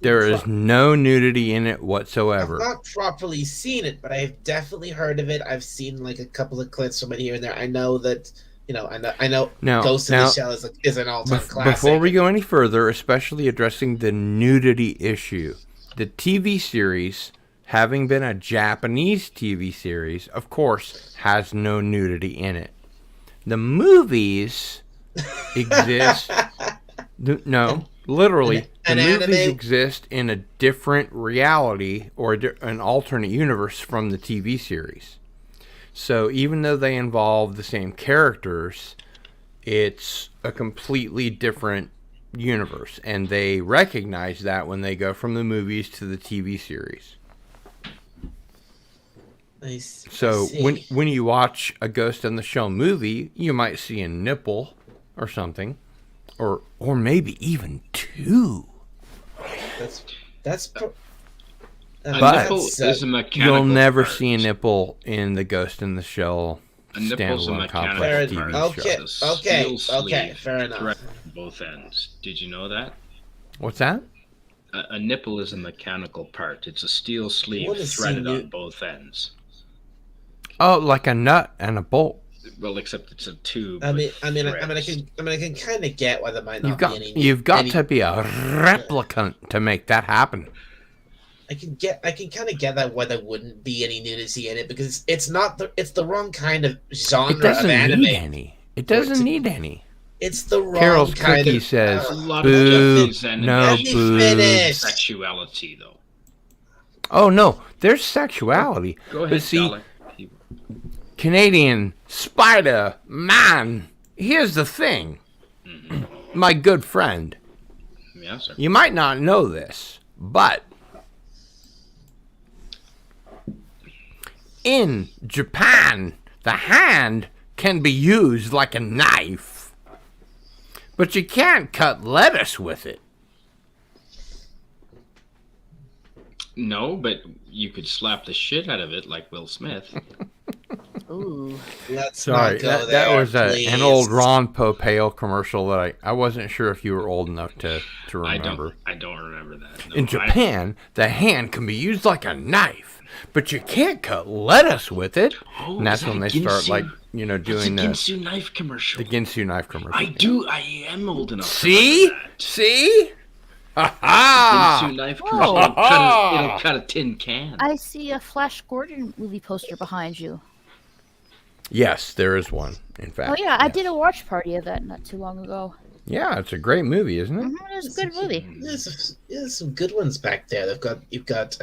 There is no nudity in it whatsoever. I've not properly seen it, but I've definitely heard of it. I've seen like a couple of clips from it here and there. I know that, I know Ghost in the Shell is an all-time classic. Before we go any further, especially addressing the nudity issue, the TV series, having been a Japanese TV series, of course, has no nudity in it. The movies exist. Literally, the movies exist in a different reality or an alternate universe from the TV series. So even though they involve the same characters, it's a completely different universe. And they recognize that when they go from the movies to the TV series. So when you watch a Ghost in the Shell movie, you might see a nipple or something. Or maybe even two. But you'll never see a nipple in the Ghost in the Shell Standalone Complex TV show. Okay, fair enough. Both ends. Did you know that? What's that? A nipple is a mechanical part. It's a steel sleeve threaded on both ends. Oh, like a nut and a bolt. Well, except it's a tube. I can kind of get why there might not be any. You've got to be a replicant to make that happen. I can kind of get that why there wouldn't be any nudity in it because it's the wrong kind of genre of anime. It doesn't need any. It's the wrong Carol's kind Cookie of. says, A lot boo, of stuff is no boo. Sexuality, though. Oh, no, there's sexuality. Go ahead, but see, Dollar. Canadian Spider-Man, here's the thing. My good friend. Yeah, sir. You might not know this, but in Japan, the hand can be used like a knife, but you can't cut lettuce with it. No, but you could slap the shit out of it like Will Smith. Ooh. Sorry, that was an old Ron Popeil commercial that I wasn't sure if you were old enough to remember. I don't remember that. No, In Japan, the hand can be used like a knife, but you can't cut lettuce with it. Oh, and that's when they start doing the the Ginsu knife commercial. The Ginsu knife commercial. I am old enough. See? See? Ha ha! Ginsu knife commercial. It'll cut a tin can. I see a Flash Gordon movie poster behind you. Yes, there is one, in fact. Oh yeah, I did a watch party of that not too long ago. Yeah, it's a great movie, isn't it? It was a good movie. There's some good ones back there. You've got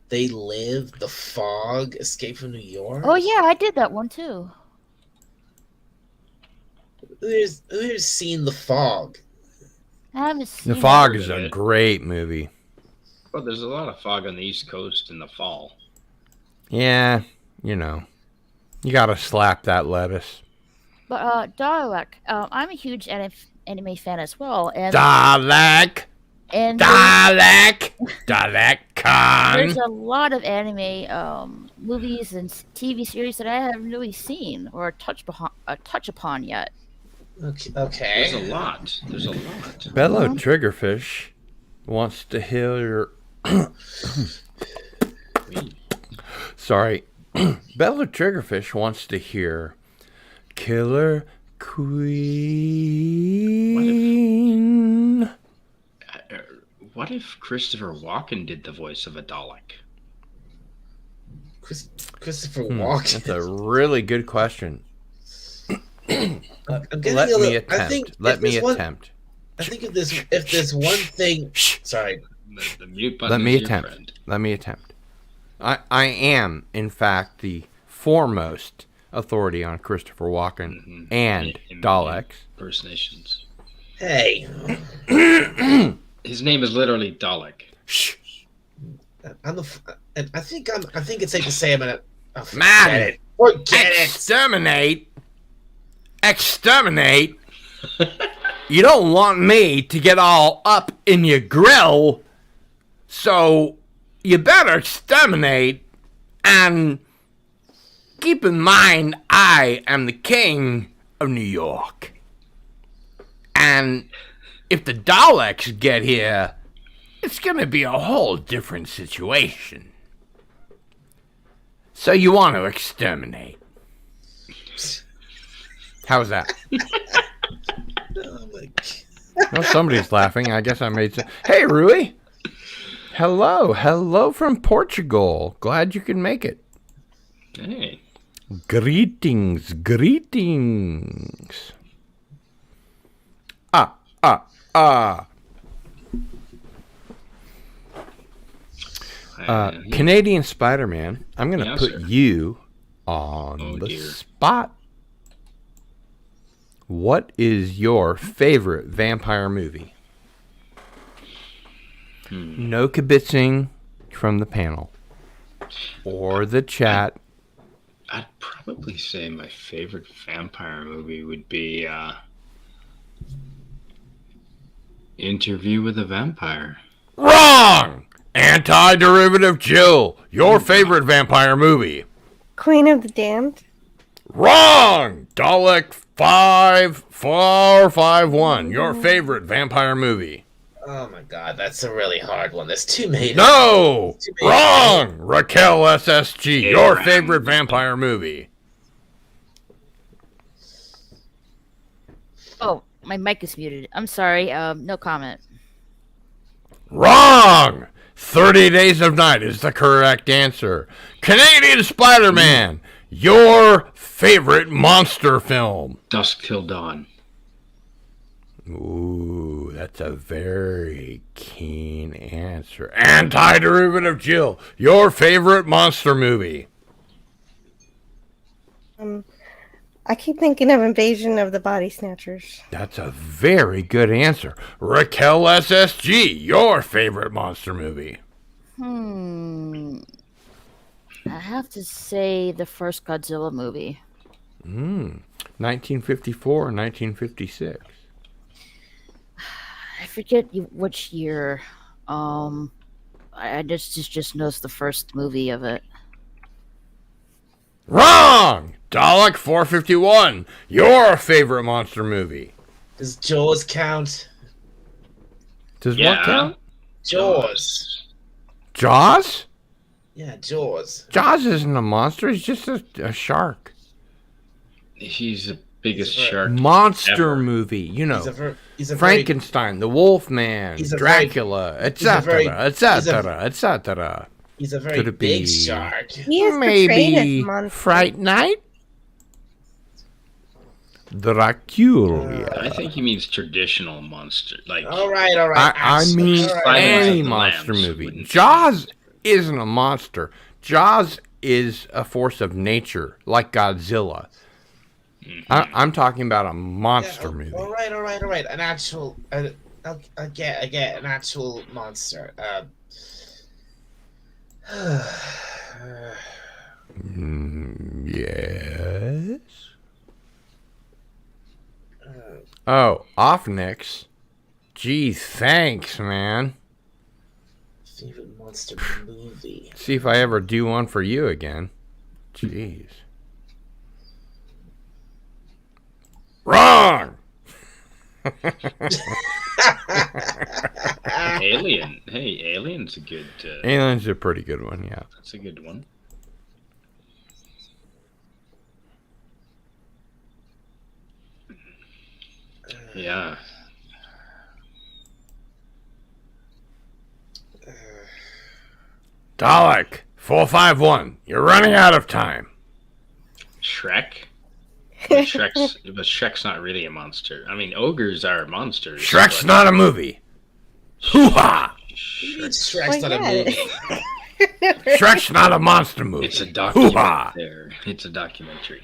They Live, The Fog, Escape from New York. Oh yeah, I did that one too. Who's seen The Fog? I haven't seen The Fog it. is a great movie. Well, there's a lot of fog on the East Coast in the fall. Yeah, you know, you gotta slap that lettuce. But Dalek, I'm a huge anime fan as well, and Dalek, and Dalek, Dalek Khan. there's a lot of anime movies and TV series that I haven't really seen or touch upon yet. Okay. There's a lot. There's a lot. Bellow Triggerfish wants to hear. Sorry, Bellow Triggerfish wants to hear Killer Queen. What if Christopher Walken did the voice of a Dalek? Christopher Walken. That's a really good question. I'm getting Let a me little- attempt. I think Let if me there's one- attempt. I think if there's one thing. Sorry. The mute button Let me is your attempt. friend. Let me attempt. I am, in fact, the foremost authority on Christopher Walken and Daleks. Impersonations. Hey. His name is literally Dalek. Shh. And I think it's safe to say I'm gonna. Oh, Madden. Forget it. Exterminate. You don't want me to get all up in your grill, so you better exterminate. And keep in mind, I am the king of New York. And if the Daleks get here, it's going to be a whole different situation. So you want to exterminate. How's that? Oh my God. Well, somebody's laughing. I guess I made some. Hey, Rui. Hello from Portugal. Glad you can make it. Hey. Greetings. Canadian Spider-Man. I'm going to Yes, put sir. you on the dear. spot. What is your favorite vampire movie? No kibitzing from the panel or the chat. I'd probably say my favorite vampire movie would be Interview with a Vampire. Wrong! Anti-derivative Jill. Your favorite vampire movie. Queen of the Damned. Wrong! Dalek 5451. Your favorite vampire movie. Oh my God, that's a really hard one. There's too many. No! Too many. Wrong! Raquel S.S.G. Your favorite vampire movie. Oh, my mic is muted. I'm sorry. No comment. Wrong! 30 Days of Night is the correct answer. Canadian Spider-Man. Your favorite monster film. Dusk Till Dawn. Ooh, that's a very keen answer. Anti-derivative Jill. Your favorite monster movie. I keep thinking of Invasion of the Body Snatchers. That's a very good answer. Raquel S.S.G. Your favorite monster movie. I have to say the first Godzilla movie. 1954 or 1956. I forget which year. I just knows the first movie of it. Wrong! Dalek 451. Your favorite monster movie. Does Jaws count? Does what count? Jaws. Jaws? Yeah, Jaws. Jaws isn't a monster. He's just a shark. He's the biggest shark Monster ever. movie. You know, he's a Frankenstein, the Wolfman, he's a Dracula, very- he's a very- etc., etc. He's a very Could it big be shark. He is portrayed as maybe a monster. Fright Night? Dracula. I think he means traditional monster. Like All right. I mean All right. any Silence of the monster Lambs movie. wouldn't- Jaws isn't a monster. Jaws is a force of nature, like Godzilla. I'm talking about a monster movie. All right. An actual, I get an actual monster. Yes. Oh, Offnix. Gee, thanks, man. Favorite monster movie. See if I ever do one for you again. Jeez. Wrong! Alien. Hey, Alien's a good... Alien's a pretty good one, yeah. That's a good one. Yeah. Dalek, 451. You're running out of time. Shrek? But Shrek's not really a monster. I mean, ogres are monsters. Shrek's not a movie. Hoo-ha! Shrek's not a movie. Shrek's not a monster movie. It's a documentary. Hoo-ha! It's a documentary.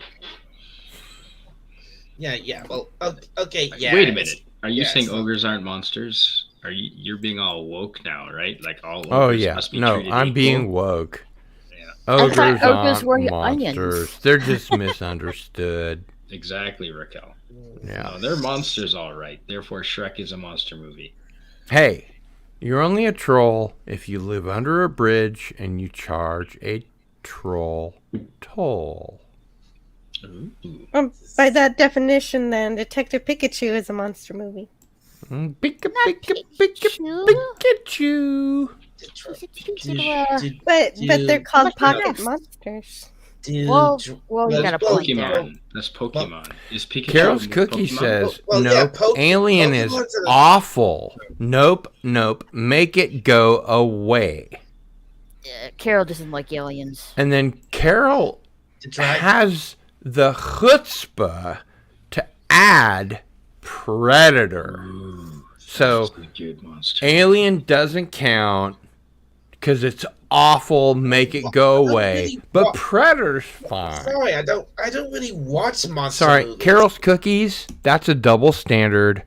Yeah. Well, okay. Yeah. Wait a minute. Are you saying ogres aren't monsters? You're being all woke now, right? Like all ogres Oh yeah. must be No, treated I'm equal? being woke. Yeah. Ogres ogres aren't were monsters. onions. They're just misunderstood. Exactly, Raquel. Yeah. No, they're monsters, all right. Therefore, Shrek is a monster movie. Hey, you're only a troll if you live under a bridge and you charge a troll toll. By that definition, then, Detective Pikachu is a monster movie. Pikachu. But they're called pocket monsters. Well, you got a point there. Pokemon. That's Pokemon. Is Pikachu Carol's a Cookie Pokemon? says, Well, nope, yeah, Alien is Pokemon's a- awful. Nope, make it go away. Carol doesn't like aliens. And then Carol has the chutzpah to add Predator. So Good monster. Alien doesn't count because it's awful, make it go away. But Predator's fine. Sorry, I don't really watch monster Sorry, movies. Carol's Cookies, that's a double standard.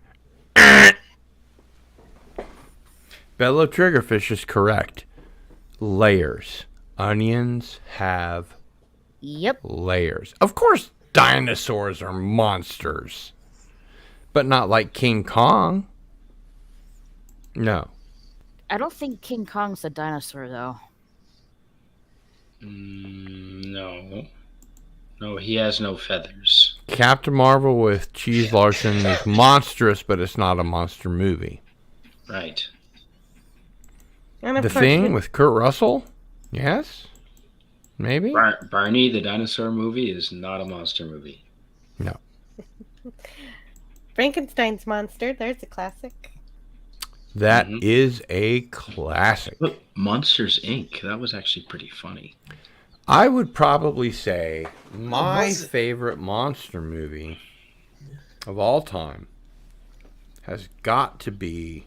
Bellow Triggerfish is correct. Layers. Onions have layers. Of course, dinosaurs are monsters. But not like King Kong. No. I don't think King Kong's a dinosaur, though. No. No, he has no feathers. Captain Marvel with Cheese Larson is monstrous, but it's not a monster movie. Right. And of The course, Thing with Kurt Russell? Yes? Maybe? Barney the dinosaur movie is not a monster movie. No. Frankenstein's monster. There's a classic. That is a classic. Look, Monsters, Inc. That was actually pretty funny. I would probably say my favorite monster movie of all time has got to be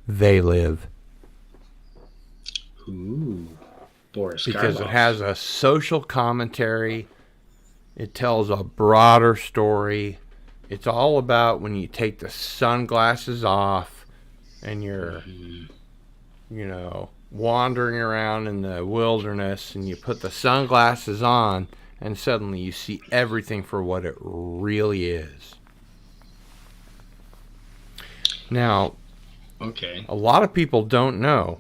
They Live. Ooh. Boris Because it Karloff. has a social commentary. It tells a broader story. It's all about when you take the sunglasses off and you're, wandering around in the wilderness and you put the sunglasses on and suddenly you see everything for what it really is. Now, a lot of people don't know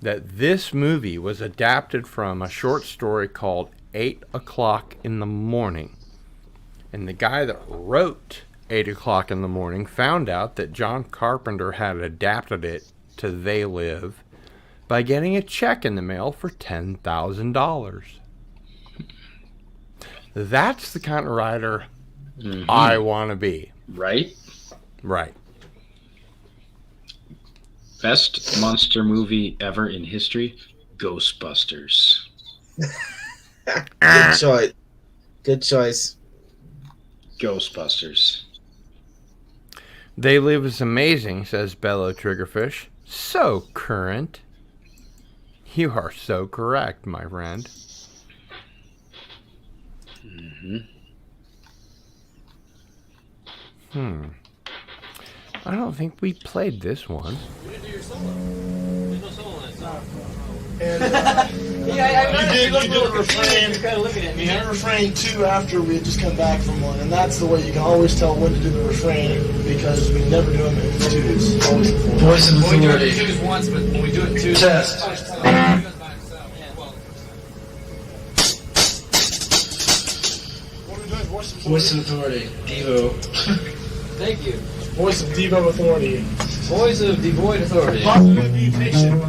that this movie was adapted from a short story called 8 O'Clock in the Morning. And the guy that wrote 8 O'Clock in the Morning found out that John Carpenter had adapted it to They Live by getting a check in the mail for $10,000. That's the kind of writer I want to be. Right? Right. Best monster movie ever in history? Ghostbusters. Good choice. Good choice. Ghostbusters. They Live is amazing, says Bellow Triggerfish. So current. You are so correct, my friend. I don't think we played this one. You didn't do your solo. There's no solo in it. You did a refrain. You're kind of looking at me. You did a refrain too after we had just come back from one, and that's the way you can always tell when to do the refrain because we never do them in twos. Always before. Voice of authority. We do it in twos once, but when we do it in twos, Test. Voice of authority. Devo. Thank you. Voice of Devo authority. Voice of devoid authority. Be patient.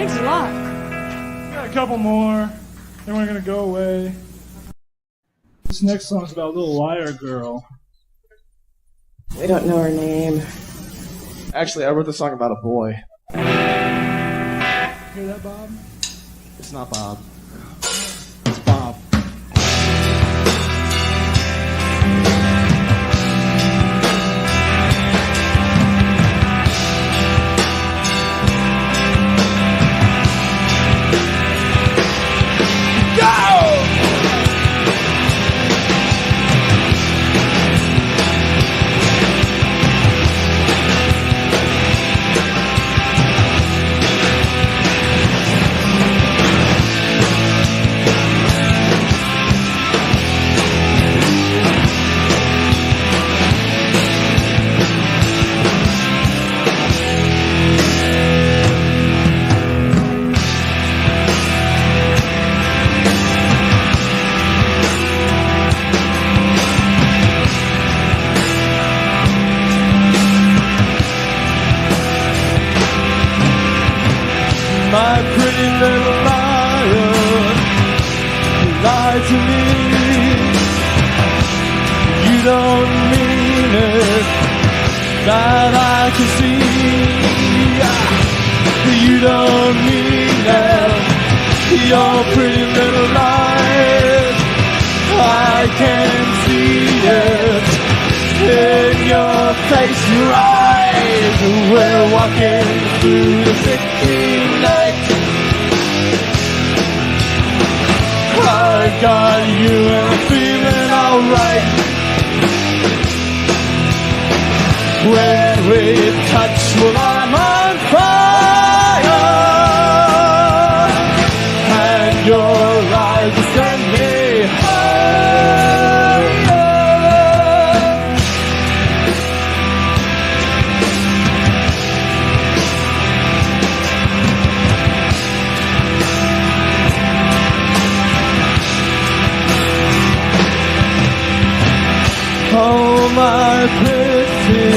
Thanks a lot. Got a couple more, then we're gonna go away. This next song's about a little liar girl. We don't know her name. Actually, I wrote the song about a boy. Hear that, Bob? It's not Bob. It's Bob. My pretty little liar, you lied to me. You don't mean it, that I can see. You don't mean it, your pretty little lies. I can see it in your face, your eyes. We're walking through the city night. I got you and I'm feeling alright. When we touch, well, I'm on fire, and your eyes will send me higher. Oh, my pretty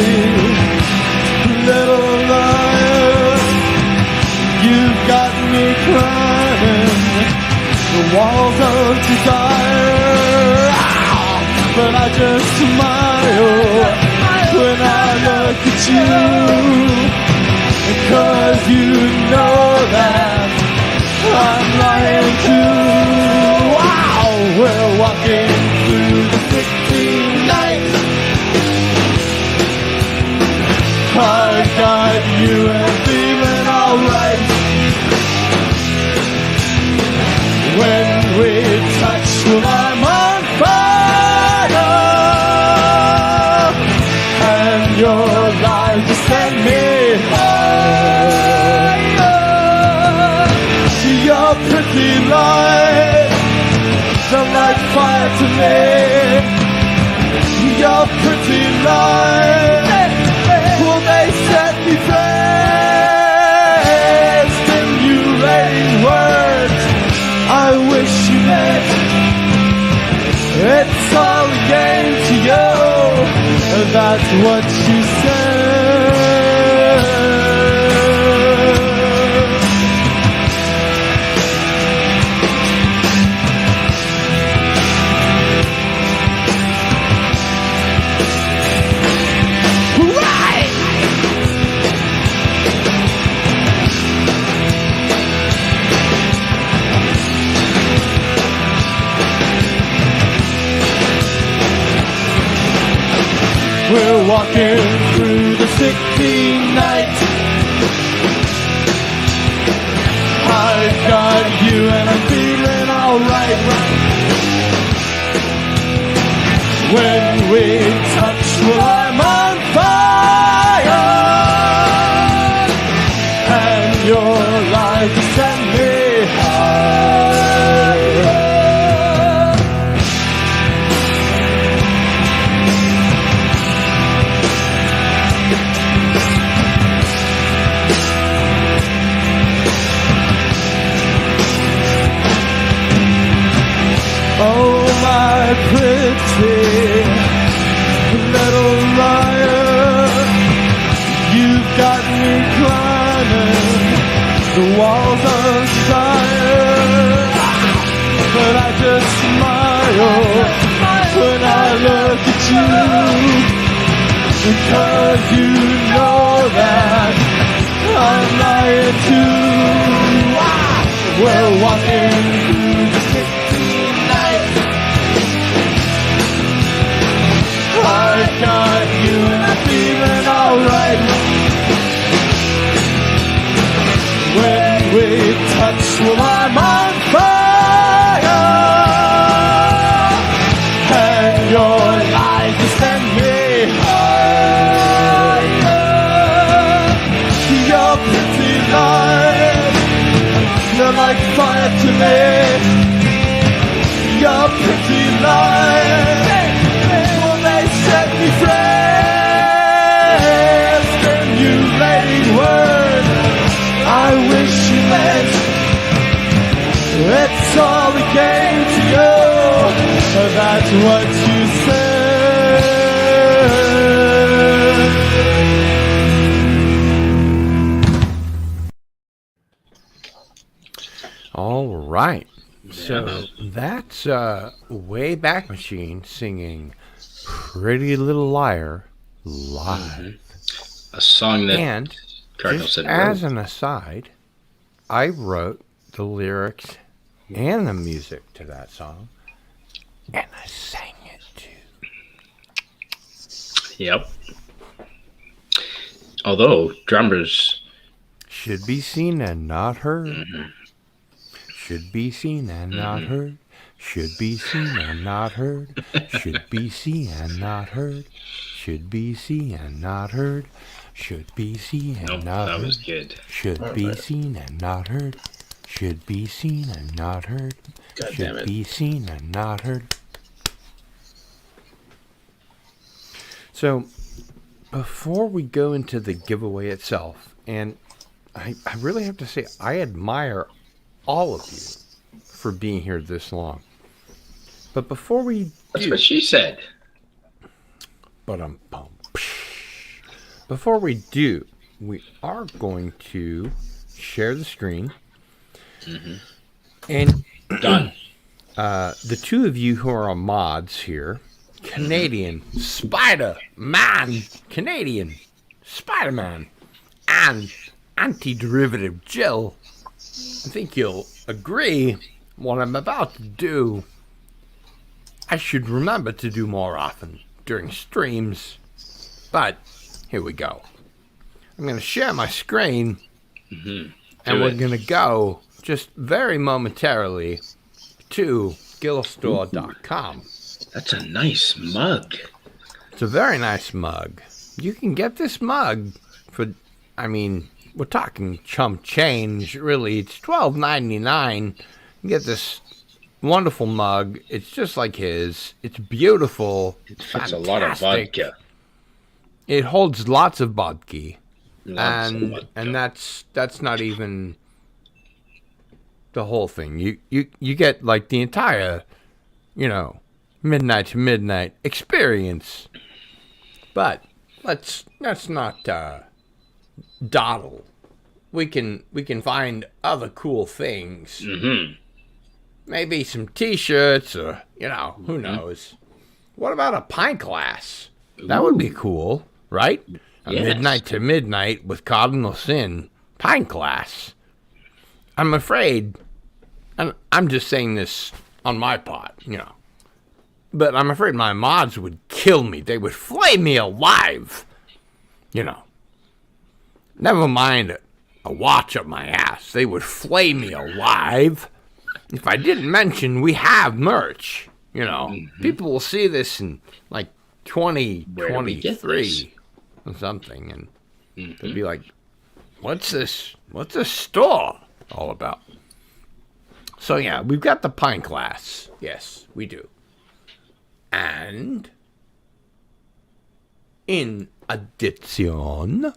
little liar, you've got me crying the walls of desire. But I just smile when I look at you, 'cause you know that I'm lying too. Wow, we're walking through the 16 night. I got you and feeling alright. When we touch, well, I'm on fire, and your lies just send me higher. Your pretty lies are like fire to me. Your pretty lies, will they set me free? Stimulating words I wish you meant. It's all a game to you, that's what you said. We're walking through the 16 night. I've got you and I'm feeling alright. When we touch, well, I'm on fire, and your lies send me higher. Oh, my pretty little liar, you've got me climbing The walls of fire, but I just smile when I look at you, because you know that I'm lying too. We're walking through the city night. I got you and I'm feeling alright. When we touch, well, I'm on fire, and your light is send me higher. Your pretty light, you're like fire to me. Your pretty light, will they set me free? Stimulating word, I wish you meant it's all a game to you. That's what you said. All right. So that's Wayback Machine singing Pretty Little Liar live. A song that and Cardinal just said as wrote. an aside, I wrote the lyrics and the music to that song, and I sang it too. Yep. Although drummers should be seen and not heard. Should be seen and not heard. Should be seen and not heard. Should be seen and not heard. Should be seen and not heard. Should be seen and not heard. that was good. Should be seen and not heard. Should be seen and not heard. God damn Should it. be seen and not heard. So, before we go into the giveaway itself, and I really have to say, I admire all of you for being here this long. But before we That's what she said. Before we do, we are going to share the screen. And done. The two of you who are on mods here, Canadian Spider-Man, Canadian Spider-Man, and Anti-Derivative Jill, I think you'll agree what I'm about to do. I should remember to do more often during streams, but here we go. I'm going to share my screen, and we're going to go just very momentarily to gillstore.com. That's a nice mug. It's a very nice mug. You can get this mug for, I mean, we're talking chump change, really. It's $12.99. You get this wonderful mug. It's just like his. It's beautiful. It's That's a lot of vodka. It holds lots of vodka. Lots of vodka. And that's not even the whole thing. You get like the entire, midnight to midnight experience. But let's not dawdle. We can find other cool things. Maybe some t-shirts or, who knows. What about a pint glass? That would be cool, right? A Yes. midnight to midnight with Cardinal Sin pint glass. I'm afraid, and I'm just saying this on my part, but I'm afraid my mods would kill me. They would flay me alive. Never mind a watch up my ass. They would flay me alive. If I didn't mention we have merch, people will see this in like 2023 or something, and they'll be like, what's this store all about? So yeah, we've got the pint glass. Yes, we do. And in addition,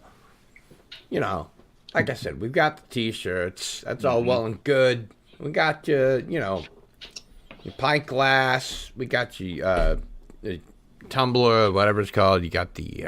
like I said, we've got the t-shirts. That's all well and good. We got your pint glass. We got your tumbler, whatever it's called. You got the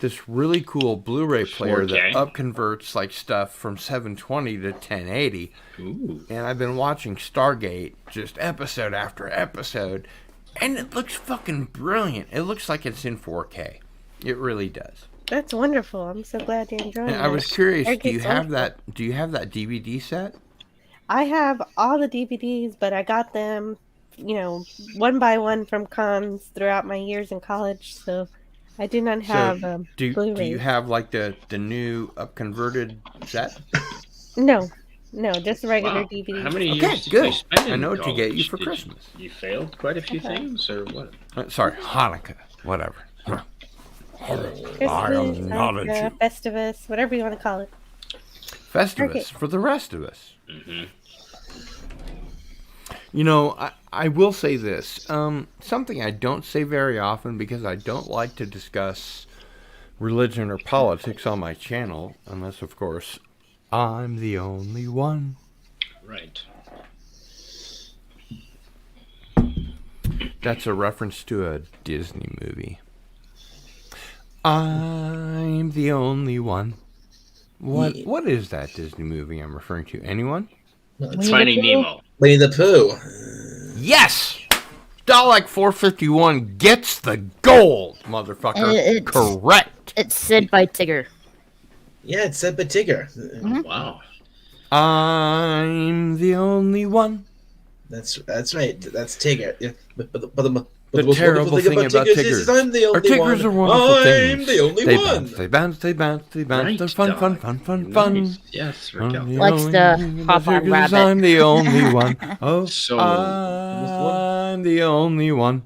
this really cool Blu-ray player 4K. that upconverts like stuff from 720 to 1080. Ooh. And I've been watching Stargate just episode after episode, and it looks fucking brilliant. It looks like it's in 4K. It really does. That's wonderful. I'm so glad you're enjoying it. And I was curious, do you Stargate's have wonderful. that? Do you have that DVD set? I have all the DVDs, but I got them, one by one from cons throughout my years in college. So I do not have do Blu-rays. you have like the new upconverted set? No, just regular Wow. DVDs. How many Okay, years did good. you spend in I know what to get you college? for Did Christmas. You failed quite a few things, or what? Sorry, Hanukkah, whatever. I Christmas, am not a Hanukkah, Jew. Festivus, whatever you want to call it. Festivus Okay. for the rest of us. Mm-hmm. You know, I will say this. Something I don't say very often because I don't like to discuss religion or politics on my channel, unless, of course, I'm the only one. Right. That's a reference to a Disney movie. I'm the only one. What is that Disney movie I'm referring to? Anyone? Finding Nemo. Winnie the Pooh. Yes! Dalek 451 gets the gold, motherfucker. Correct. It's said by Tigger. Yeah, it's said by Tigger. Wow. I'm the only one. That's right. That's Tigger. Yeah. But The most terrible wonderful thing about Tiggers is Tiggers. I'm the Our only Tiggers one. are wonderful I'm things. the only They one. bounce, they bounce, they bounce, they bounce. Right, They're fun, fun, Doc. fun, fun, fun. Nice. Yes, Raquel. Likes to hop on rabbit. I'm the only one. Oh, So, I'm the only one.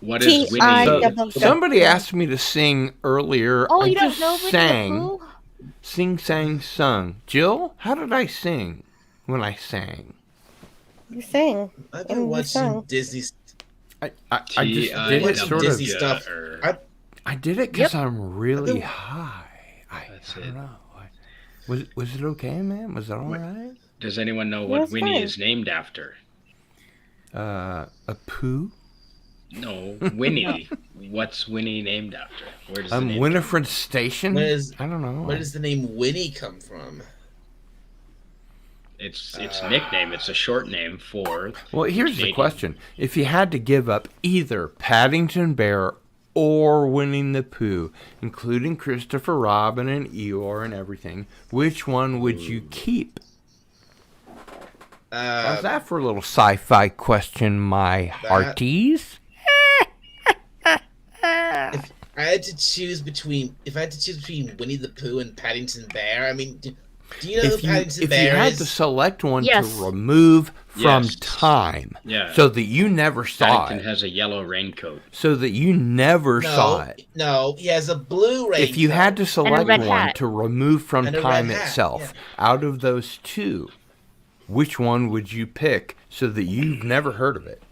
what is Winnie? T-I-double- Somebody asked me to sing earlier. Oh, I you don't just know Winnie the sang. Pooh? Sing, sang, sung. Jill, how did I sing when I sang? You sang. I've and been you watching sung. Disney. I just did it watching sort Disney of. stuff. I did it because I'm really been- high. I That's don't it. know. Was it okay, man? Was it all right? Does anyone know Yeah, what it's Winnie fine. is named after? A poo? No, Winnie. What's Winnie named after? Where does the name Winifred Station? Where is- I don't know. Where does the name Winnie come from? It's nickname. It's a short name for. Well, here's the Canadian. question. If you had to give up either Paddington Bear or Winnie the Pooh, including Christopher Robin and Eeyore and everything, which one would you keep? How's that for a little sci-fi question, my hearties? If I had to choose between Winnie the Pooh and Paddington Bear, I mean, do you know who Paddington If Bear you had is? to select one Yes. to remove from Yes. time, Yeah. so that you never saw Paddington it, has a yellow raincoat. so that you never saw it. No, he has a blue raincoat. If you had to select red one hat. to remove from And a red time hat, itself, out of those two, which one would you pick so that you've never heard of it?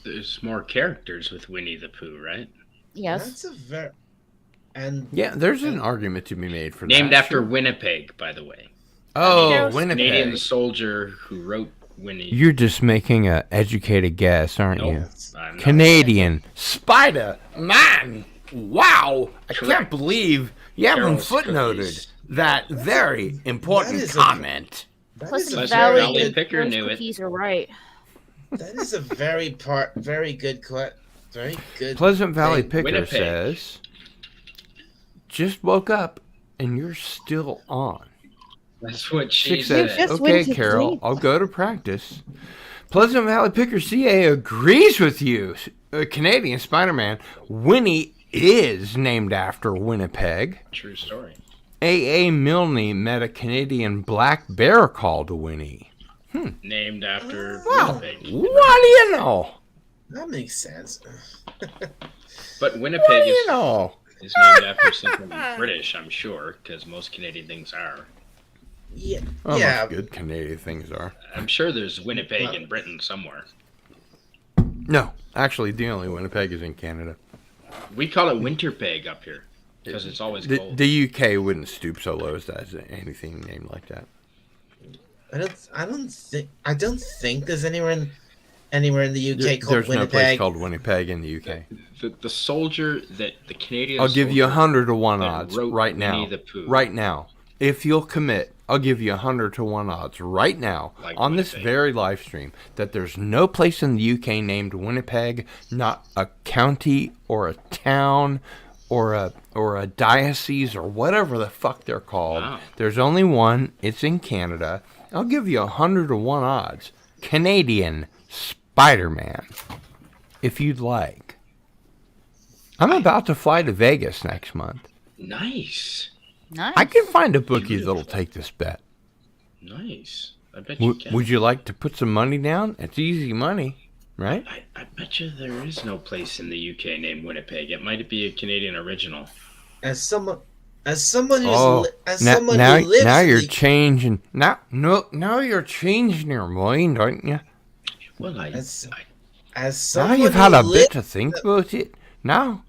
There's more characters with Winnie the Pooh, right? Yes. That's a very and Yeah, there's an argument to be made for Named that. after sure. Winnipeg, by the way. Oh, Canadian Winnipeg. soldier who wrote Winnie. You're just making an educated guess, aren't Nope, you? I'm not. Canadian. Spider Man. Wow. I can't Correct. believe you haven't Carol's footnoted cookies. that very important is a- comment. that Pleasant is a Pleasant Valley, Valley and Picker those knew it. cookies are right. that is a very good very good. Pleasant Valley thing. Picker Winnipeg. says, just woke up and you're still on. That's what she Success. said. just Okay, went to Carol, sleep. I'll go to practice. Pleasant Valley Picker CA agrees with you. Canadian Spider-Man. Winnie is named after Winnipeg. True story. A.A. Milne met a Canadian black bear called Winnie. Named after Well, Winnipeg. what do you know? That makes sense. But Winnipeg What do you know? is named after something British, I'm sure, because most Canadian things are. Yeah, Oh, yeah. most good Canadian things are. I'm sure there's Winnipeg in Britain somewhere. No, actually, the only Winnipeg is in Canada. We call it Winterpeg up here because it's always The, cold. the UK wouldn't stoop so low as to have anything named like that. I don't think there's anyone anywhere in the UK called There's no place Winnipeg? called Winnipeg in the UK. The soldier that the Canadian. I'll give you soldier 100 to 1 that odds wrote right now. Winnie the Pooh. Right now. If you'll commit, I'll give you 100 to 1 odds right now on this very live stream that there's no place in the UK named Winnipeg, not a county or a town or a diocese or whatever the fuck they're called. Wow. There's only one. It's in Canada. I'll give you 100 to 1 odds. Canadian Spider-Man, if you'd like. I'm about to fly to Vegas next month. Nice. Nice. I can find a bookie that'll take this bet. Nice. I bet you can. Would you like to put some money down? It's easy money, right? I bet you there is no place in the UK named Winnipeg. It might be a Canadian original. As someone who's Oh, someone now who lives in you're the, changing. Now you're changing your mind, aren't you? Well, as Now someone you've had who a bit lives to think about it. Now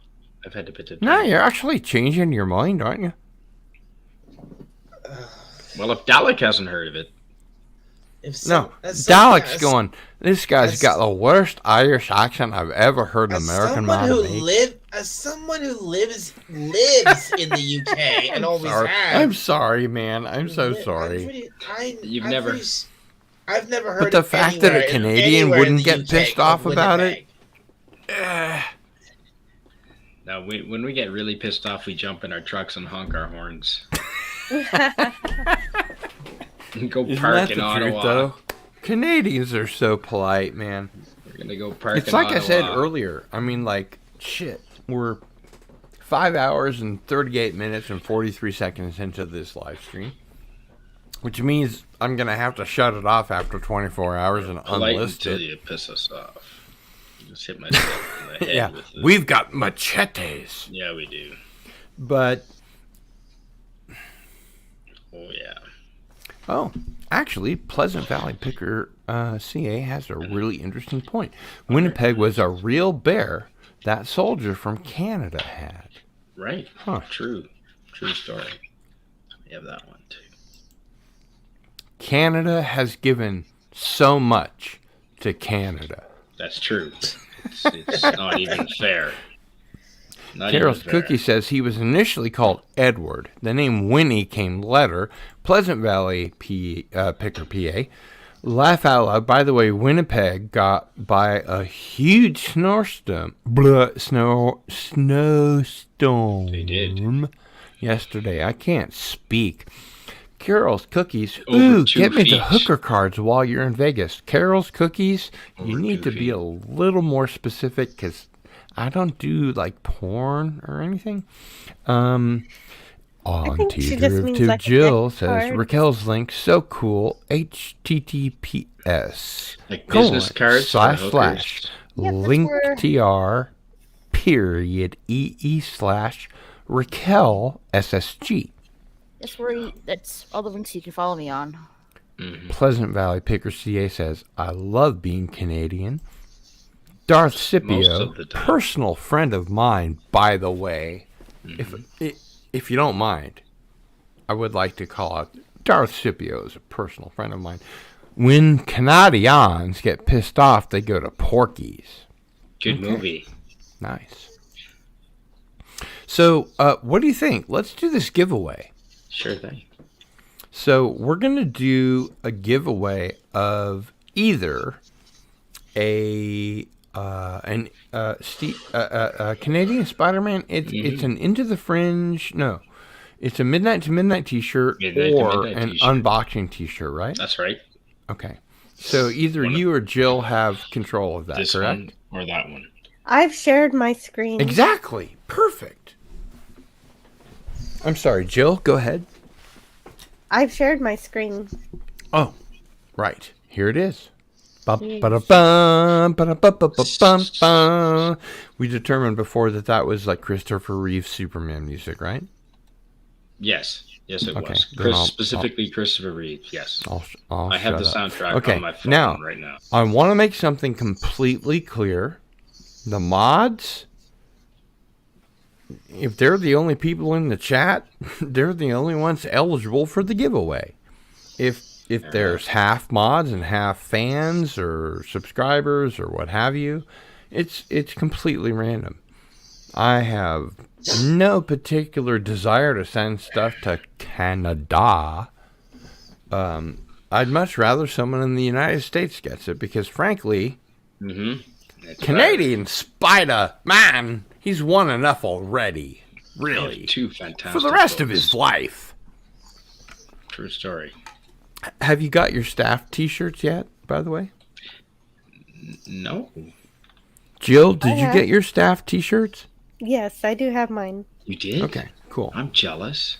I've had a bit of. Now you're actually changing your mind, aren't you? Well, if Dalek hasn't heard of it. No, Dalek's going, this guy's got the worst Irish accent I've ever heard an American man make. As someone who lives in the UK and always has. I'm sorry, man. I'm so sorry. I've never heard. But the of fact that a anywhere- Canadian anywhere in wouldn't the get UK pissed called off about Winnipeg. it. Now, when we get really pissed off, we jump in our trucks and honk our horns. And go Isn't park that in the Ottawa. truth, though? Canadians are so polite, man. We're gonna go park It's in like Ottawa. I said earlier. I mean, like, shit. We're 5 hours and 38 minutes and 43 seconds into this live stream, which means I'm gonna have to shut it off after 24 hours and Polite unlist until it. you piss us off. Just hit myself in the head Yeah, with the... we've got machetes. Yeah, we do. But Oh yeah. oh, actually, Pleasant Valley Picker CA has a really interesting point. Winnipeg was a real bear that soldier from Canada had. Right. Huh. True story. We have that one too. Canada has given so much to Canada. That's true. It's not even fair. Not Carol's even fair. Cookie says he was initially called Edward. The name Winnie came later. Pleasant Valley Picker PA. Laugh out loud. By the way, Winnipeg got by a huge snowstorm. Snowstorm. They did. Yesterday. I can't speak. Carol's Cookies. Over Ooh, 2 get me the feet. hooker cards while you're in Vegas. Carol's Cookies, you Over need 2 to be a little more specific because I don't do like porn or anything. On think she just Teeter means to like a Jill deck says card. Raquel's link so cool. HTTPS Like business cards for / hookers. Yeah, that's link where- tr period EE / Raquel SSG. That's all the links you can follow me on. Mm-hmm. Pleasant Valley Picker CA says, I love being Canadian. Darth Most Scipio, of the time. personal friend of mine, by the way. Mm-hmm. If you don't mind, I would like to call out Darth Scipio is a personal friend of mine. When Canadians get pissed off, they go to Porky's. Good Okay. movie. Nice. So, what do you think? Let's do this giveaway. Sure thing. So we're going to do a giveaway of either a Canadian Spider-Man. It's an Into the Fringe. No, it's a Midnight to Midnight T-shirt Midnight to or Midnight an t-shirt. unboxing T-shirt, right? That's right. Okay. So either you or Jill have control of that, This correct? one or that one. I've shared my screen. Exactly. Perfect. I'm sorry, Jill. Go ahead. I've shared my screen. Oh, right. Here it is. Bum, Yes. ba-da-bum, ba-da-bum-ba-bum-bum. We determined before that was like Christopher Reeve Superman music, right? Yes. Yes, it Okay, was. then I'll- Specifically Christopher Reeve. Yes. I'll I have the shut up. soundtrack Okay, on my phone now, right now. I want to make something completely clear. The mods, if they're the only people in the chat, they're the only ones eligible for the giveaway. If if there's half mods and half fans or subscribers or what have you, it's completely random. I have no particular desire to send stuff to Canada. I'd much rather someone in the United States gets it because, frankly, Canadian Spider, man, he's won enough already. Really. Two fantastic for the rest of books. his life. True story. Have you got your staff t-shirts yet, by the way? No. Jill, did you have. get your staff t-shirts? Yes, I do have mine. You did? Okay, cool. I'm jealous.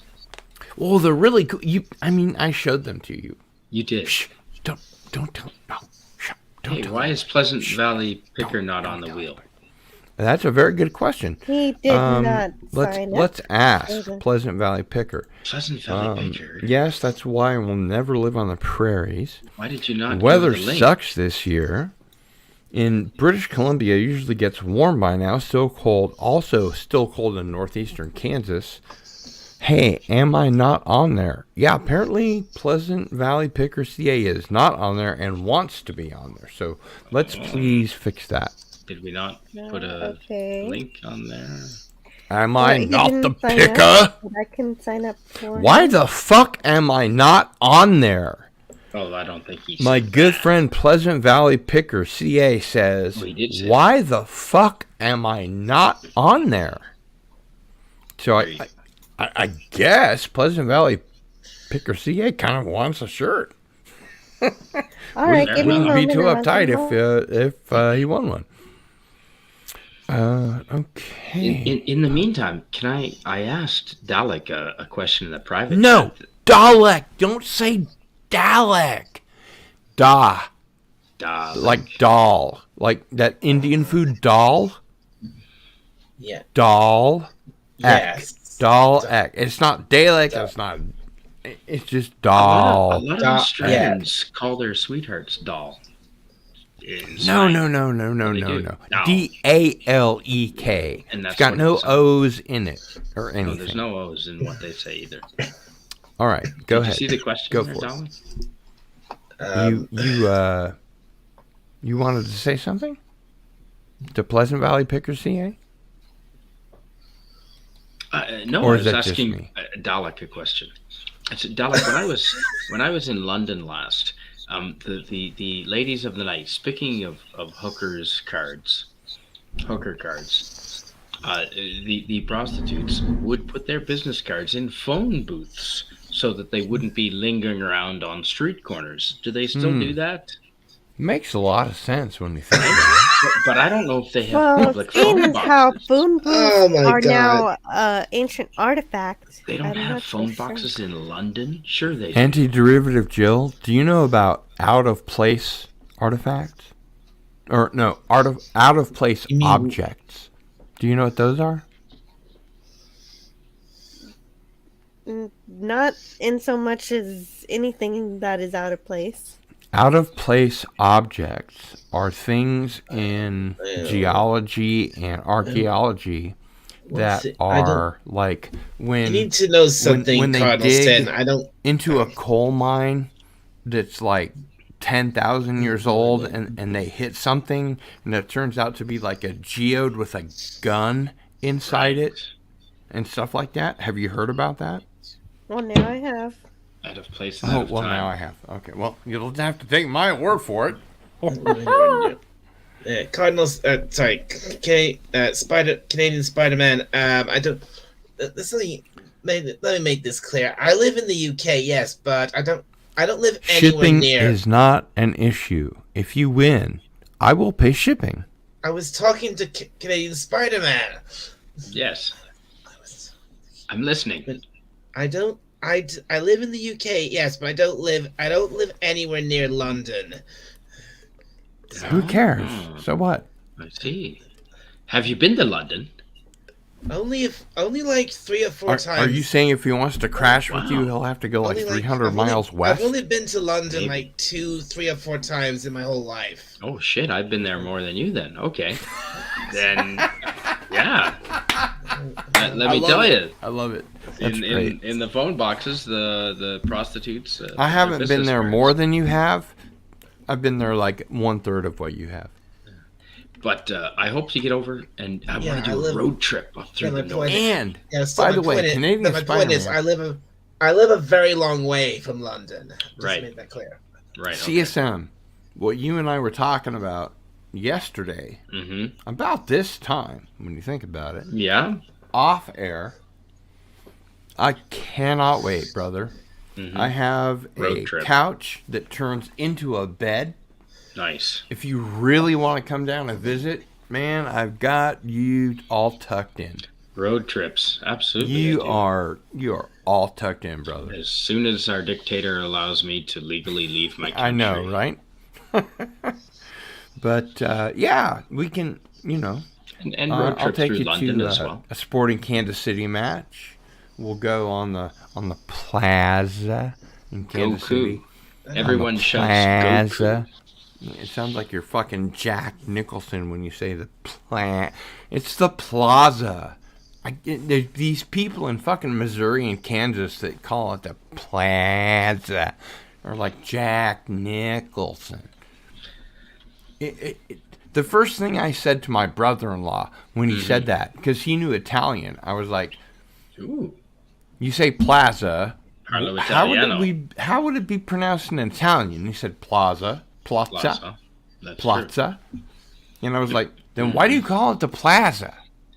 Well, they're really cool. I showed them to you. You did. Shh, don't tell. No, shh, don't Hey, tell. why is Pleasant Valley Picker not on the wheel? That's a very good question. He did not let's sign let's up. ask Pleasant Valley Picker. Pleasant Valley Picker. Yes, that's why I will never live on the prairies. Why did you not? Weather give the link? sucks this year. In British Columbia, it usually gets warm by now. Still cold. Also, still cold in northeastern Kansas. Hey, am I not on there? Yeah, apparently Pleasant Valley Picker CA is not on there and wants to be on there. So let's please fix that. Did we not put a link on there? Am I He not didn't the sign picker? up, but I can sign up for Why him. the fuck am I not on there? Oh, I don't think he's. My good friend Pleasant Valley Picker CA says, Well, he did say why the fuck am I not on there? So I guess Pleasant Valley Picker CA kind of wants a shirt. All right, give me a Wouldn't be moment too and I'll uptight come if he won one. Okay. In the meantime, can I asked Dalek a question in the private. No, Dalek. Don't say Dalek. Da. Like doll. Like that Indian food doll. Yeah. Doll. Yes. Doll Ek. It's not Dalek. It's not. It's just doll. A lot of Australians call their sweethearts doll. No. They do. No. DALEK. And that's It's got what no it's- O's in it or anything. No, there's no O's in what they say either. All right, go Did ahead. You see the question? Go there, for Dalek? it. You wanted to say something to Pleasant Valley Picker CA? No, Or I is was that just asking me? Dalek a question. I said, Dalek, when I was in London last, the ladies of the night. Speaking of hooker cards, the prostitutes would put their business cards in phone booths so that they wouldn't be lingering around on street corners. Do they still do that? Makes a lot of sense when you think about it. But I don't know if they have Well, public seeing phone as how boxes. phone booths Oh my are God. now ancient artifacts. They don't I'm have not so phone sure. boxes in London? Sure they do. Anti-derivative Jill, do you know about out-of-place artifacts? Or no, out-of-place objects. Do you know what those are? Not in so much as anything that is out of place. Out-of-place objects are things in geology and archaeology that I don't- are like when You need to know something, when they Cardinal dig Stan. I don't. into a coal mine that's like 10,000 years old and they hit something and it turns out to be like a geode with a gun inside it and stuff like that. Have you heard about that? Well, now I have. Out of place. Oh, well, now I have. Okay, well, you'll have to take my word for it. Cardinals. Sorry, Canadian Spider-Man. I don't. Let me make this clear. I live in the UK, yes, but I don't live anywhere Shipping near. is not an issue. If you win, I will pay shipping. I was talking to Canadian Spider-Man. Yes. I'm listening. I don't. I live in the UK, yes, but I don't live anywhere near London. Who cares? So what? I see. Have you been to London? Only like 3 or 4 times. Are you saying if he wants to crash with you, he'll have to go like Only 300 miles west? I've only been to London like 2, 3, or 4 times in my whole life. Oh shit! I've been there more than you. Then okay. Then yeah. Let me tell you. I love it. in the phone boxes, the prostitutes. I haven't been there more than you have. I've been there like 1/3 of what you have. But I hope to get over, and I want to do a road trip up through the north. And by the way, Canadian my point is, I live a very long way from London. Just to make that clear. Right. CSM, what you and I were talking about yesterday, about this time, when you think about it. Yeah. Off air. I cannot wait, brother. I have a couch that turns into a bed. Nice. If you really want to come down and visit, man, I've got you all tucked in. Road trips, absolutely. You are all tucked in, brother. As soon as our dictator allows me to legally leave my country. I know, right? But yeah, we can, you know. And road trip I'll take through you London to as well. a sporting Kansas City match. We'll go on the plaza in Kansas City. Everyone shouts Goku. It sounds like you're fucking Jack Nicholson when you say the plant. It's the plaza. There's these people in fucking Missouri and Kansas that call it the plaza. Or like Jack Nicholson. The first thing I said to my brother-in-law when he said that, because he knew Italian, I was like, "Ooh, you say plaza. Parlo How Italiano." would it be pronounced in Italian?" He said plaza. Plaza. That's Plaza. And I was like, then why do you call it the plaza?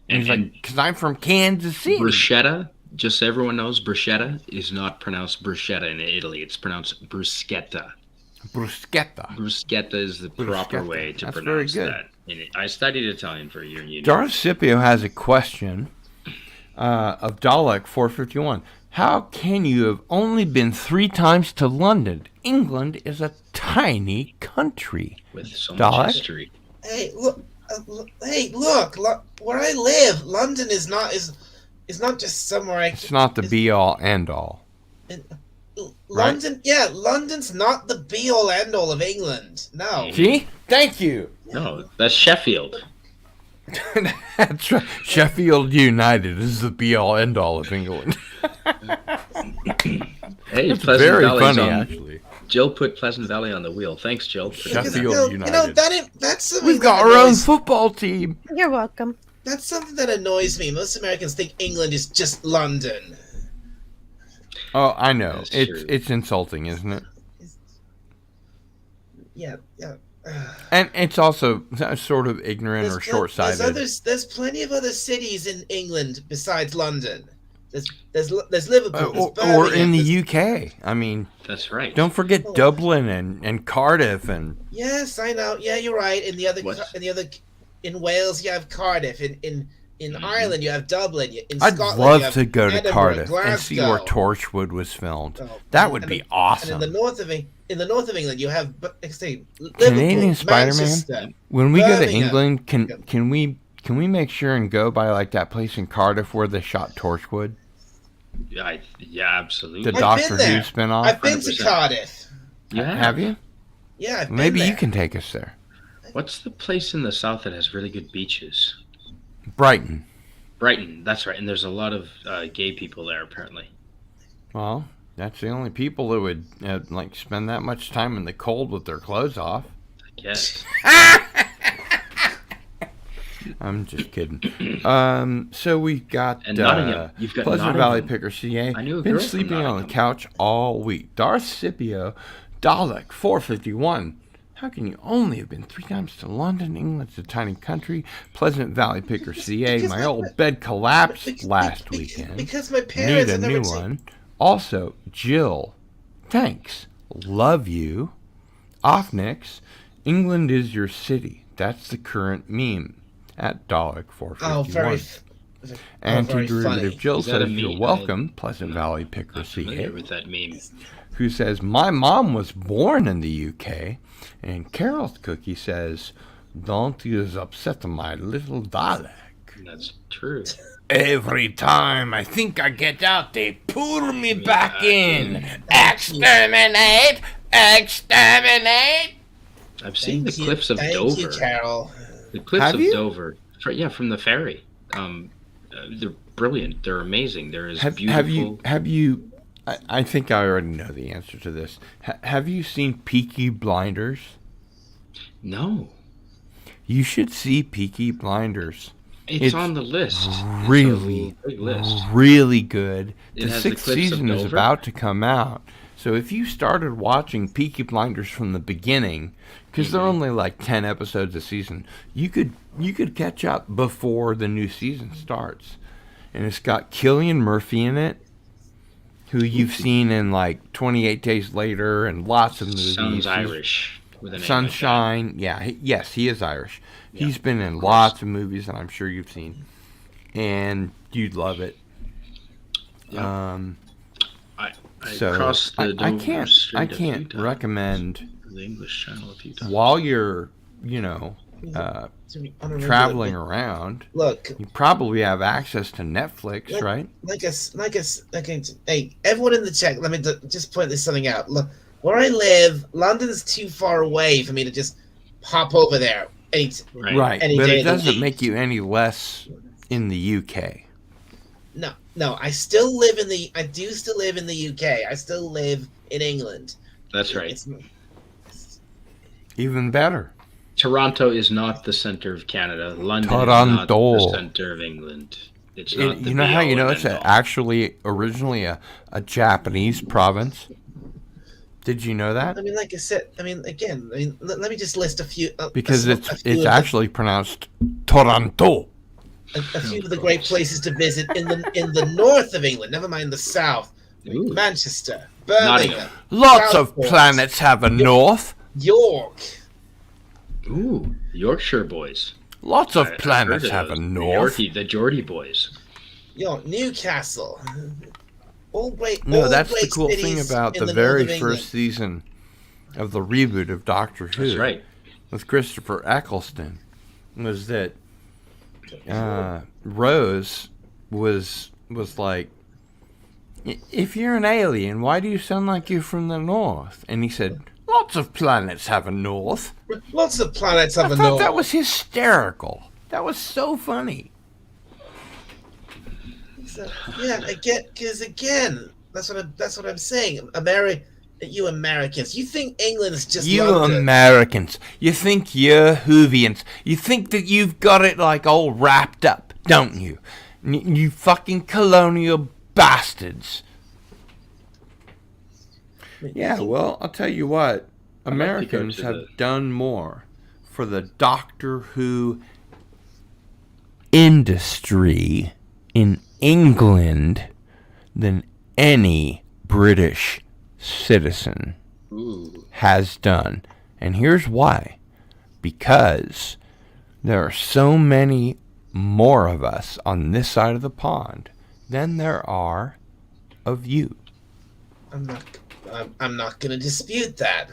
And he's like, because I'm from Kansas City. Bruschetta, just so everyone knows, bruschetta is not pronounced bruschetta in Italy. It's pronounced bruschetta. Bruschetta. Bruschetta is the proper way to pronounce that. I studied Italian for a year in university. Darth Scipio has a question of Dalek 451. How can you have only been 3 times to London? England is a tiny country. With so Dalek? much history. Hey, look! Look! Where I live, London is not just somewhere. It's not the be-all, end-all. London, right? Yeah, London's not the be-all, end-all of England. No. See? Thank you. No, that's Sheffield. That's right. Sheffield United is the be-all, end-all of England. Hey, it's Pleasant very Valley's funny, on, actually. Jill put Pleasant Valley on the wheel. Thanks, Jill. Sheffield United. You know, that's something We've got our own football team. You're welcome. That's something that annoys me. Most Americans think England is just London. Oh, I know. It's insulting, isn't it? Yeah. And it's also sort of ignorant or short-sighted. There's plenty of other cities in England besides London. There's Liverpool, or in the UK. I mean, that's right. Don't forget Dublin and Cardiff and. Yes, I know. Yeah, you're right. In Wales you have Cardiff. In Ireland you have Dublin. In I'd Scotland, love you have to go to Edinburgh, Cardiff Glasgow. and see where Torchwood was filmed. That would be awesome. And in the north of England you have Liverpool, Canadian Spider-Man. Manchester, When we go to Birmingham. England, can we make sure and go by like that place in Cardiff where they shot Torchwood? Yeah, absolutely. The Doctor Who spinoff. I've been to Cardiff. Yeah. Have you? Yeah, I've been Maybe there. you can take us there. What's the place in the south that has really good beaches? Brighton. Brighton, that's right. And there's a lot of gay people there, apparently. Well, that's the only people that would like spend that much time in the cold with their clothes off. I guess. I'm just kidding. So we've got, And Nottingham. You've got Pleasant Nottingham. Valley Picker CA. I knew a Been girl from sleeping on the Nottingham. couch all week. Darth Scipio, Dalek 451. How can you only have been 3 times to London? England's a tiny country. Pleasant Valley Picker CA. My old bed collapsed last weekend. Because my parents Need a have new never one. Also, Jill, thanks. Love you. Offnix, England is your city. That's the current meme. At Dalek 451. Anti-derivative Jill Is that a says, you're meme? welcome, Pleasant Valley Picker I'm familiar CA. with that meme. Who says, my mom was born in the UK. And Carol's Cookie says, don't you upset my little Dalek. That's true. Every time I think I get out, they pull me back in. Exterminate! Exterminate! I've seen the cliffs of Dover. Thank you, Carol. The cliffs Have of you? Dover. From the ferry. They're brilliant. They're amazing. They're as Have beautiful. you? I think I already know the answer to this. Have you seen Peaky Blinders? No. You should see Peaky Blinders. It's on the list. Really, it's a big list. really good. It The has the sixth clips of season is Dover. about to come out. So if you started watching Peaky Blinders from the beginning, because they're only like 10 episodes a season, you could catch up before the new season starts. And it's got Cillian Murphy in it, who you've seen in like 28 Days Later and lots of movies. Sounds Irish. With a name Sunshine. Yes, he is Irish. Yeah, he's been in lots of movies that I'm sure you've seen. And you'd love it. Yeah. I So I can't recommend the English channel a few times. while you're, traveling around. Look, you probably have access to Netflix, right? Hey, everyone in the chat, let me just point this something out. Look, where I live, London's too far away for me to just pop over there. Right, any but day it of the doesn't week. make you any less in the UK. No, I still live in the. I do still live in the UK. I still live in England. That's right. Even better. Toronto is not the center of Canada. London is Toronto. not the center of England. It's not the You know how you be-all know and it's end-all. actually originally a Japanese province? Did you know that? I mean, like I said, again, let me just list a few. Because a it's few of actually pronounced Toronto. a few of the great places to visit in the north of England. Never mind the south. Like Manchester, Birmingham. Lots of Southport, planets have a north. York. Ooh, Yorkshire boys. Lots of I've planets heard of have a those. north. The Geordie boys. Newcastle. All great. No, all that's the great cool thing cities about in the north very of England. first season of the reboot of Doctor Who. That's right. With Christopher Eccleston, was that Rose was like, if you're an alien, why do you sound like you're from the north? And he said, lots of planets have a north. Lots of planets have I a thought north. that was hysterical. That was so funny. Yeah, again, that's what I'm saying. You Americans, you think England's just You London. Americans, you think you're Whovians. You think that you've got it like all wrapped up, don't you? You fucking colonial bastards. Yeah, well, I'll tell you what. Americans to have the- done more for the Doctor Who industry in England than any British citizen has done. And here's why. Because there are so many more of us on this side of the pond than there are of you. I'm not going to dispute that.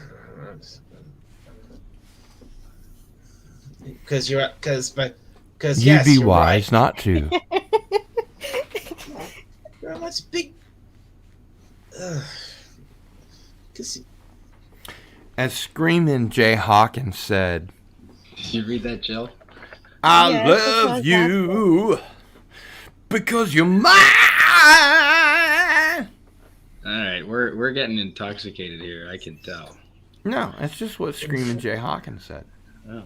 Because You'd yes, be you're wise right. not to. There are much big. Because As Screamin' Jay Hawkins said, Did you read that, Jill? I Yeah, love that's you because you're mine. All right, we're getting intoxicated here. I can tell. No, that's just what Screamin' Jay Hawkins said. Oh.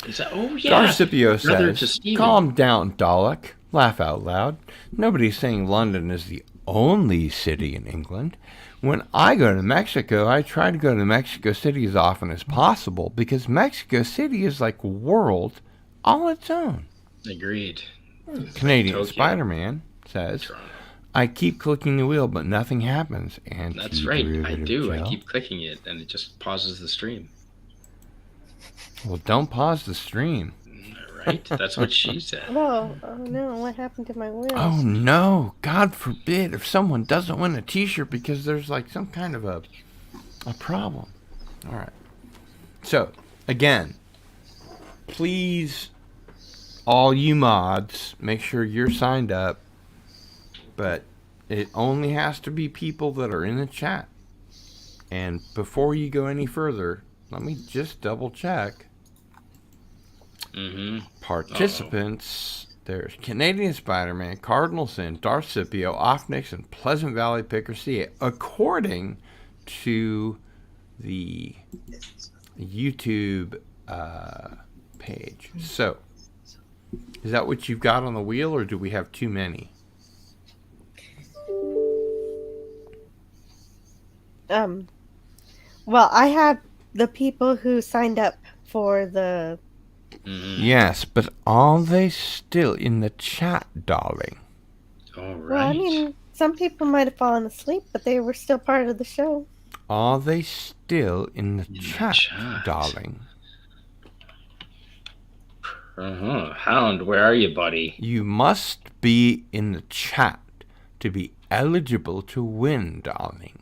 Is that? Oh yeah. Darcipio Brother to says, Stephen. calm down, Dalek. Laugh out loud. Nobody's saying London is the only city in England. When I go to Mexico, I try to go to Mexico City as often as possible because Mexico City is like a world all its own. Agreed. Canadian Tokyo. Spider-Man says, I keep clicking the wheel, but nothing happens. And That's right. I do. I keep clicking it, and it just pauses the stream. Well, don't pause the stream. Right? That's what she said. Oh no, what happened to my wheels? Oh no, God forbid if someone doesn't win a t-shirt because there's like some kind of a problem. All right. So, again, please, all you mods, make sure you're signed up, but it only has to be people that are in the chat. And before you go any further, let me just double check. Mm-hmm. Participants There's Canadian Spider-Man, Cardinal Sin, Darcipio, Offnix, and Pleasant Valley Picker CA, according to the YouTube page. So, is that what you've got on the wheel, or do we have too many? Well, I have the people who signed up for the... Yes, but are they still in the chat, darling? All right. Well, I mean, some people might have fallen asleep, but they were still part of the show. Are they still in the chat, darling? Hound, where are you, buddy? You must be in the chat to be eligible to win, darling.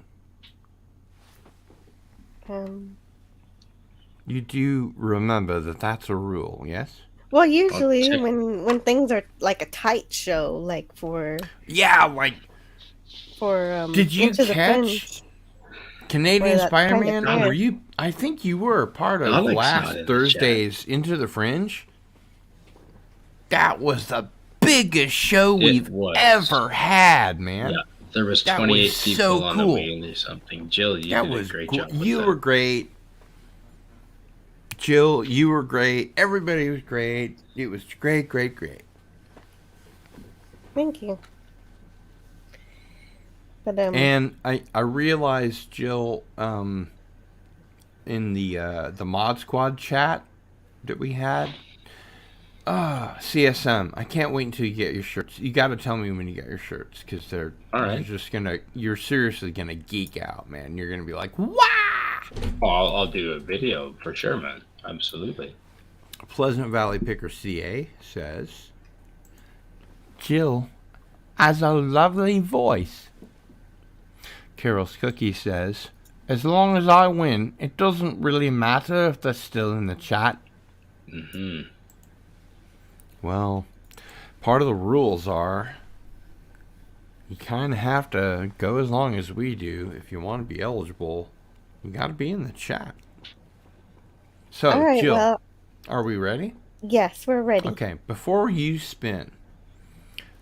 You do remember that that's a rule, yes? Well, usually when things are like a tight show, like for... Yeah, like... For, did you Into the catch Fringe, Canadian that kind of Spider-Man? fair. Were you... I think you were a part of Alex not last in the Thursday's Into the Fringe. That was the biggest show we've ever had, man. Yeah, there was That 28 was people so on cool. the wheel or something. Jill, you That did was a great cool. job with You that. were great. Jill, you were great. Everybody was great. It was great, great, great. Thank you. But And I realized, Jill, in the Mod Squad chat that we had, CSM, I can't wait until you get your shirts. You got to tell me when you get your shirts, because they're just you're seriously gonna geek out, man. You're gonna be like, wow! Oh, I'll do a video for sure, man. Absolutely. Pleasant Valley Picker CA says, Jill has a lovely voice. Carol's Cookie says, as long as I win, it doesn't really matter if they're still in the chat. Mm-hmm. Well, part of the rules are you kind of have to go as long as we do. If you want to be eligible, you got to be in the chat. So, all right, Jill, well, are we ready? yes, we're ready. Okay, before you spin,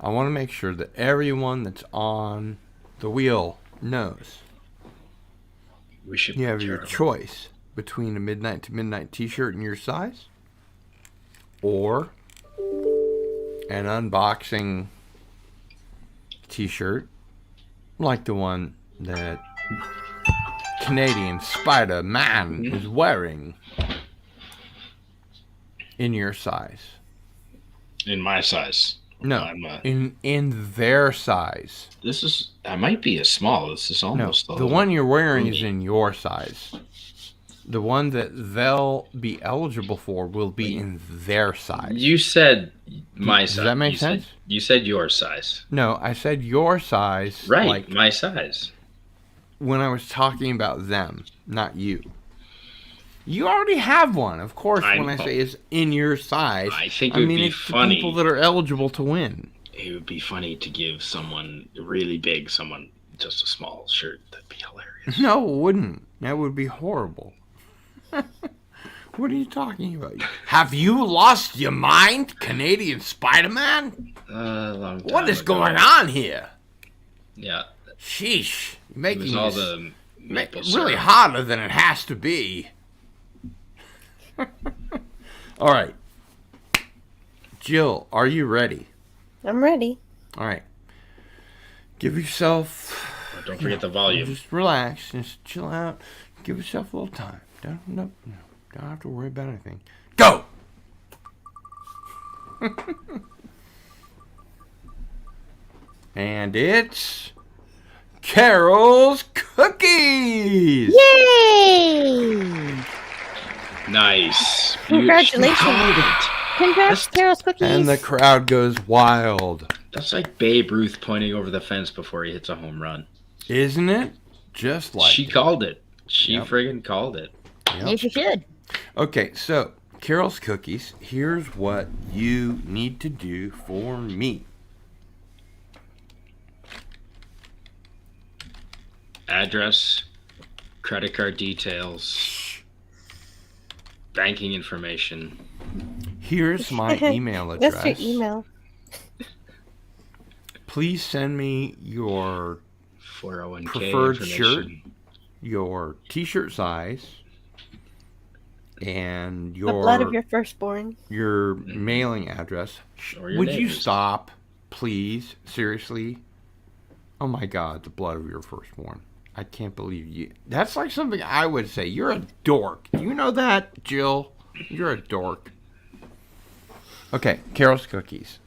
I want to make sure that everyone that's on the wheel knows. You have your choice between a Midnight to Midnight t-shirt in your size or an unboxing t-shirt like the one that Canadian Spider-Man is wearing in your size. In my size. No, in their size. This is, I might be a small. This is almost the one you're wearing is in your size. The one that they'll be eligible for will be in their size. You said my size. Does that make sense? You said your size. No, I said your size. Right, like my size. when I was talking about them, not you. You already have one, of course. When I say it's in your size, I think it would be it's funny. the people that are eligible to win. It would be funny to give someone really big, someone just a small shirt. That'd be hilarious. No, it wouldn't. That would be horrible. What are you talking about? Have you lost your mind, Canadian Spider-Man? Long time What is ago. going on here? Yeah. Sheesh. It Making was all this the maple really syrup. hotter than it has to be. All right. Jill, are you ready? I'm ready. All right. Give yourself... Don't forget the volume. Just relax. Just chill out. Give yourself a little time. Don't have to worry about anything. Go! And it's... Carol's Cookies! Yay! Nice. Congratulations. Beautiful. Congrats, Carol's Cookies. And the crowd goes wild. That's like Babe Ruth pointing over the fence before he hits a home run. Isn't it? Just like she called it. She friggin' called it. Yes, you should. Okay, so Carol's Cookies, here's what you need to do for me. Address, credit card details, banking information. Here's my email address. That's your email. please send me your 401k preferred shirt, information. your T-shirt size, and The blood of your firstborn. your mailing address. Or your Would you neighbors. stop, please? Seriously? Oh my God, the blood of your firstborn. I can't believe you. That's like something I would say. You're a dork. You know that, Jill? You're a dork. Okay, Carol's Cookies.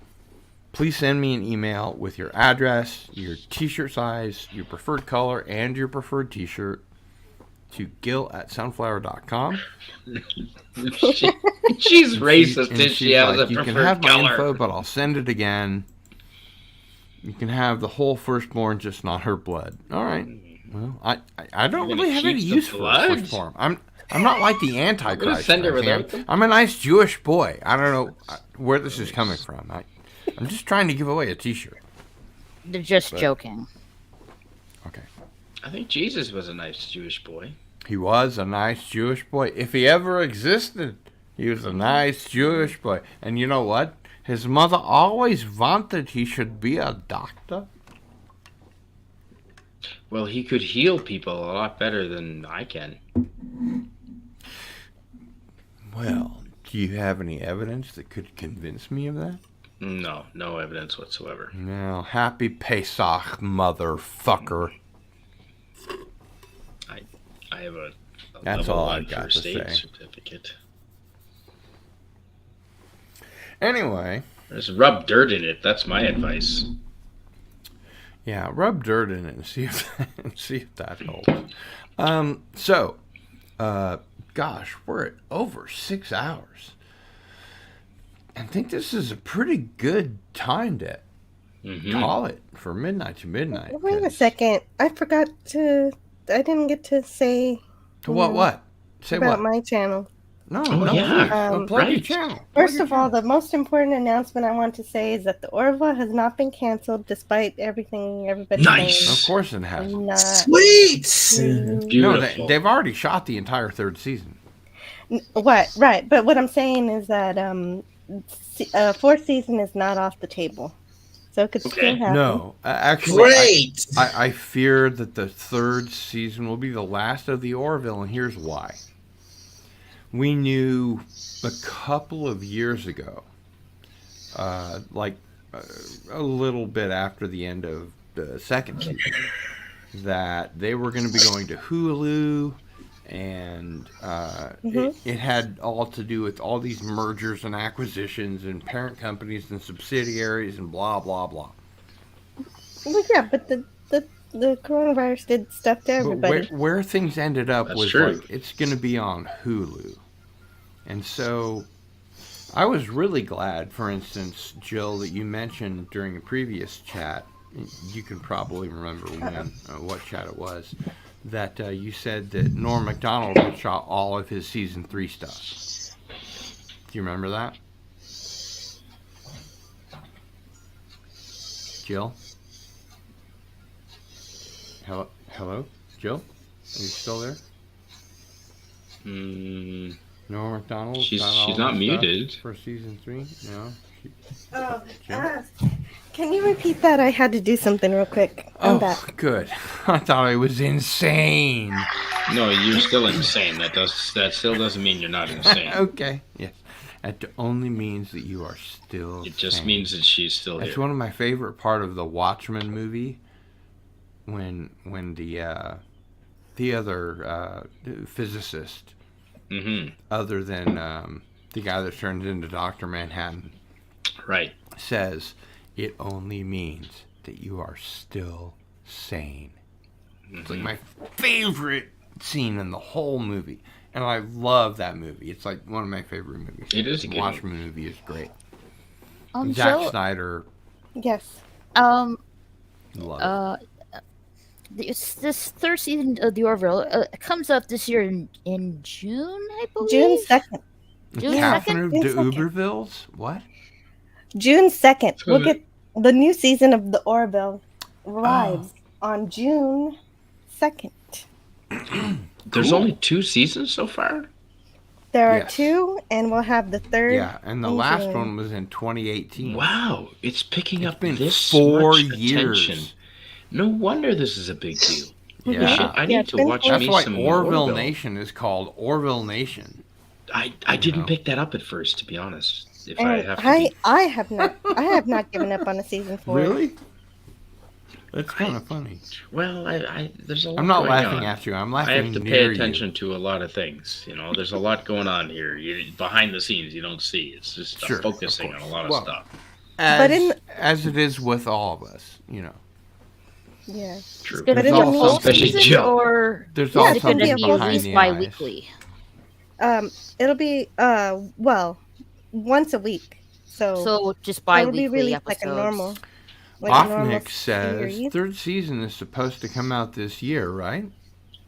Please send me an email with your address, your T-shirt size, your preferred color, and your preferred T-shirt to gil@sunflower.com. She's racist, And and she has a you can preferred have my color. info, but I'll send it again. You can have the whole firstborn, just not her blood. All right. Well, I don't You're really gonna have any keep the use for blood? a firstborn. I'm not like the Antichrist. send her man. without them? I'm a nice Jewish boy. I don't know where this is coming from. I'm just trying to give away a T-shirt. They're just But- joking. Okay. I think Jesus was a nice Jewish boy. He was a nice Jewish boy. If he ever existed, he was a nice Jewish boy. And you know what? His mother always wanted he should be a doctor. Well, he could heal people a lot better than I can. Well, do you have any evidence that could convince me of that? No, no evidence whatsoever. No. Happy Pesach, motherfucker. I have a That's level all 1 I've got first to aid say. certificate. Anyway. Just rub dirt in it. That's my advice. Yeah, rub dirt in it and see if that helps. So, gosh, we're at over 6 hours. I think this is a pretty good time to call it for midnight to midnight. Wait a second. I forgot to. I didn't get to say. What? Say about what? my channel. No, Oh, no, yeah. please. Plug your channel. First of all, the most important announcement I want to say is that the Orville has not been canceled, despite everything everybody's saying. Of course it has. Not Sweet! No, they've already shot the entire third season. What? Right. But what I'm saying is that fourth season is not off the table. So it could still happen. No, actually, Great! I fear that the third season will be the last of the Orville, and here's why. We knew a couple of years ago, a little bit after the end of the second season, that they were going to be going to Hulu, and it had all to do with all these mergers and acquisitions and parent companies and subsidiaries and blah, blah, blah. Well, yeah, but the coronavirus did stuff to everybody. But where things ended up That's was true. like, it's going to be on Hulu. And so I was really glad, for instance, Jill, that you mentioned during a previous chat, you can probably remember what chat it was, that you said that Norm Macdonald had shot all of his season 3 stuff. Do you remember that? Jill? Hello? Jill? Are you still there? Norm Macdonald? She's not muted. For season 3? No? Oh, Jill? can you repeat that? I had to do something real quick. I'm back. Good. I thought I was insane. No, you're still insane. That still doesn't mean you're not insane. Okay. Yes. That only means that you are still It just sane. means that she's still That's here. one of my favorite part of the Watchmen movie, when the other physicist, other than the guy that turns into Dr. Manhattan, right, says it only means that you are still sane. It's like my favorite scene in the whole movie. And I love that movie. It's like one of my favorite movies. It is a The good Watchmen movie is great. Zack Jill, Snyder, Yes. love this third season of the Orville comes up this year in June, I believe. June 2nd. June Catherine 2nd? de Ubervilles? What? June 2nd. So We'll the- get the new season of the Orville arrives on June 2nd. There's only 2 seasons so far? There are Yes. 2, and we'll have the third. Yeah, and the in last June. one was in 2018. Wow, it's picking It's up been this 4 much years. attention. No wonder this is a big deal. Holy Yeah. shit, I Yeah, need to it's watch been That's me why some Orville Orville. Nation is called Orville Nation. I You didn't know? pick that up at first, to be honest. If I And have to be, I have not given up on a season 4. Really? That's kind of funny. well, there's a lot I'm not going laughing on. at you. I'm I laughing have to near pay you. attention to a lot of things. You know, there's a lot going on here. Behind the scenes, you don't see. It's just Sure, of focusing on a course. lot of Well, stuff. As it is with all of us, you know. Yeah. True. But There's in the also- full Especially season, Jill. or There's is also it going to something be at behind least the eyes. bi-weekly? It'll be well, once a week. So just it'll bi-weekly be released episodes. like a normal. Like a normal Offnick says series. 3rd season is supposed to come out this year, right?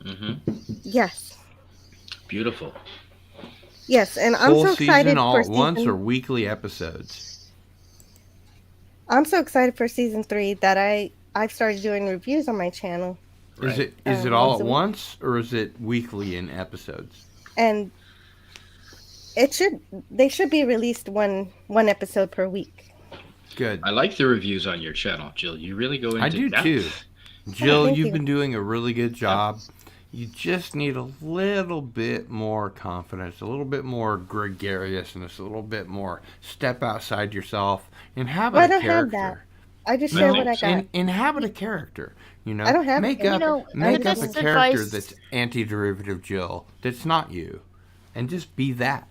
Mm-hmm. Yes. Beautiful. Yes, and I'm Full so excited season all for at once season. or weekly episodes? I'm so excited for season 3 that I've started doing reviews on my channel. Is it all once at a week. once or is it weekly in episodes? And they should be released one episode per week. Good. I like the reviews on your channel, Jill. You really go into I do depth. too. Jill, thank you've you. been doing a really good job. You just need a little bit more confidence, a little bit more gregariousness, a little bit more step outside yourself, inhabit I a don't character. have that. I just share what I got. Inhabit a character. You know, I don't have make it. up You know, make the up a best character advice- that's anti-derivative Jill. That's not you, and just be that.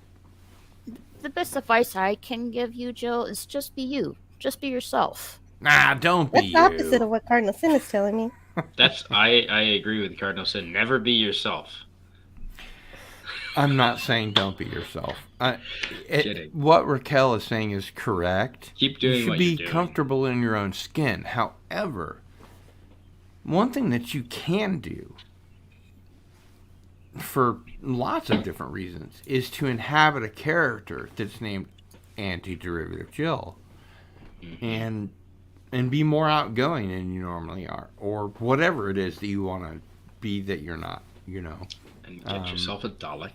The best advice I can give you, Jill, is just be you. Just be yourself. Nah, don't That's be the opposite you. of what Cardinal Sin is telling me. I agree with Cardinal said. Never be yourself. I'm not saying don't be yourself. Kidding. What Raquel is saying is correct. Keep doing You should what be you're doing. comfortable in your own skin. However, one thing that you can do for lots of different reasons is to inhabit a character that's named anti-derivative Jill and be more outgoing than you normally are, or whatever it is that you want to be that you're not, you know. And get yourself a Dalek.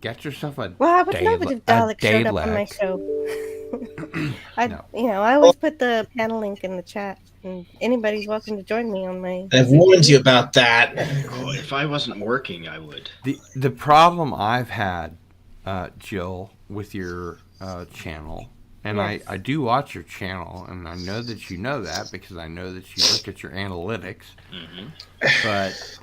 Get yourself a Well, I would love it if Dalek showed up on my Dalek. show. No. I always put the panel link in the chat, and anybody's welcome to join me on my. I've warned you about that. Oh, if I wasn't working, I would. The problem I've had, Jill, with your channel, and Yes. I do watch your channel, and I know that you know that because I know that you look at your analytics. Mm-hmm. But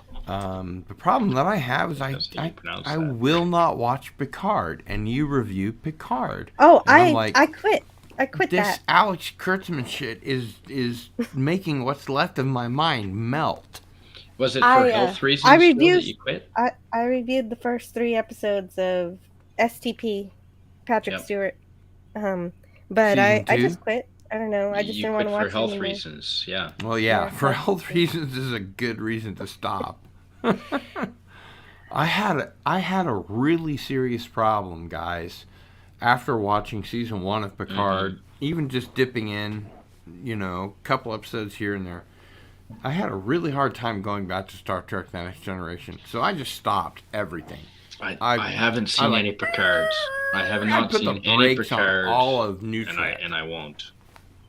the problem that I have is I will not watch Picard, and you review Picard. Oh, And I'm like, I quit. I quit this that. Alex Kurtzman shit is making what's left of my mind melt. Was it for health reasons I Jill, reviewed. that you quit? I reviewed the first 3 episodes of STP, Patrick Yep. Stewart. But I Season 2? just quit. I don't know. I just You didn't want quit to watch for it health anymore. reasons, yeah. Well, yeah, Yeah, for health health reasons is a good reason to stop. I had a really serious problem, guys, after watching season 1 of Picard, even just dipping in, a couple episodes here and there. I had a really hard time going back to Star Trek: The Next Generation, so I just stopped everything. I haven't seen any Picards. I have I not put seen the any brakes on Picards. all of New Trek. And I won't.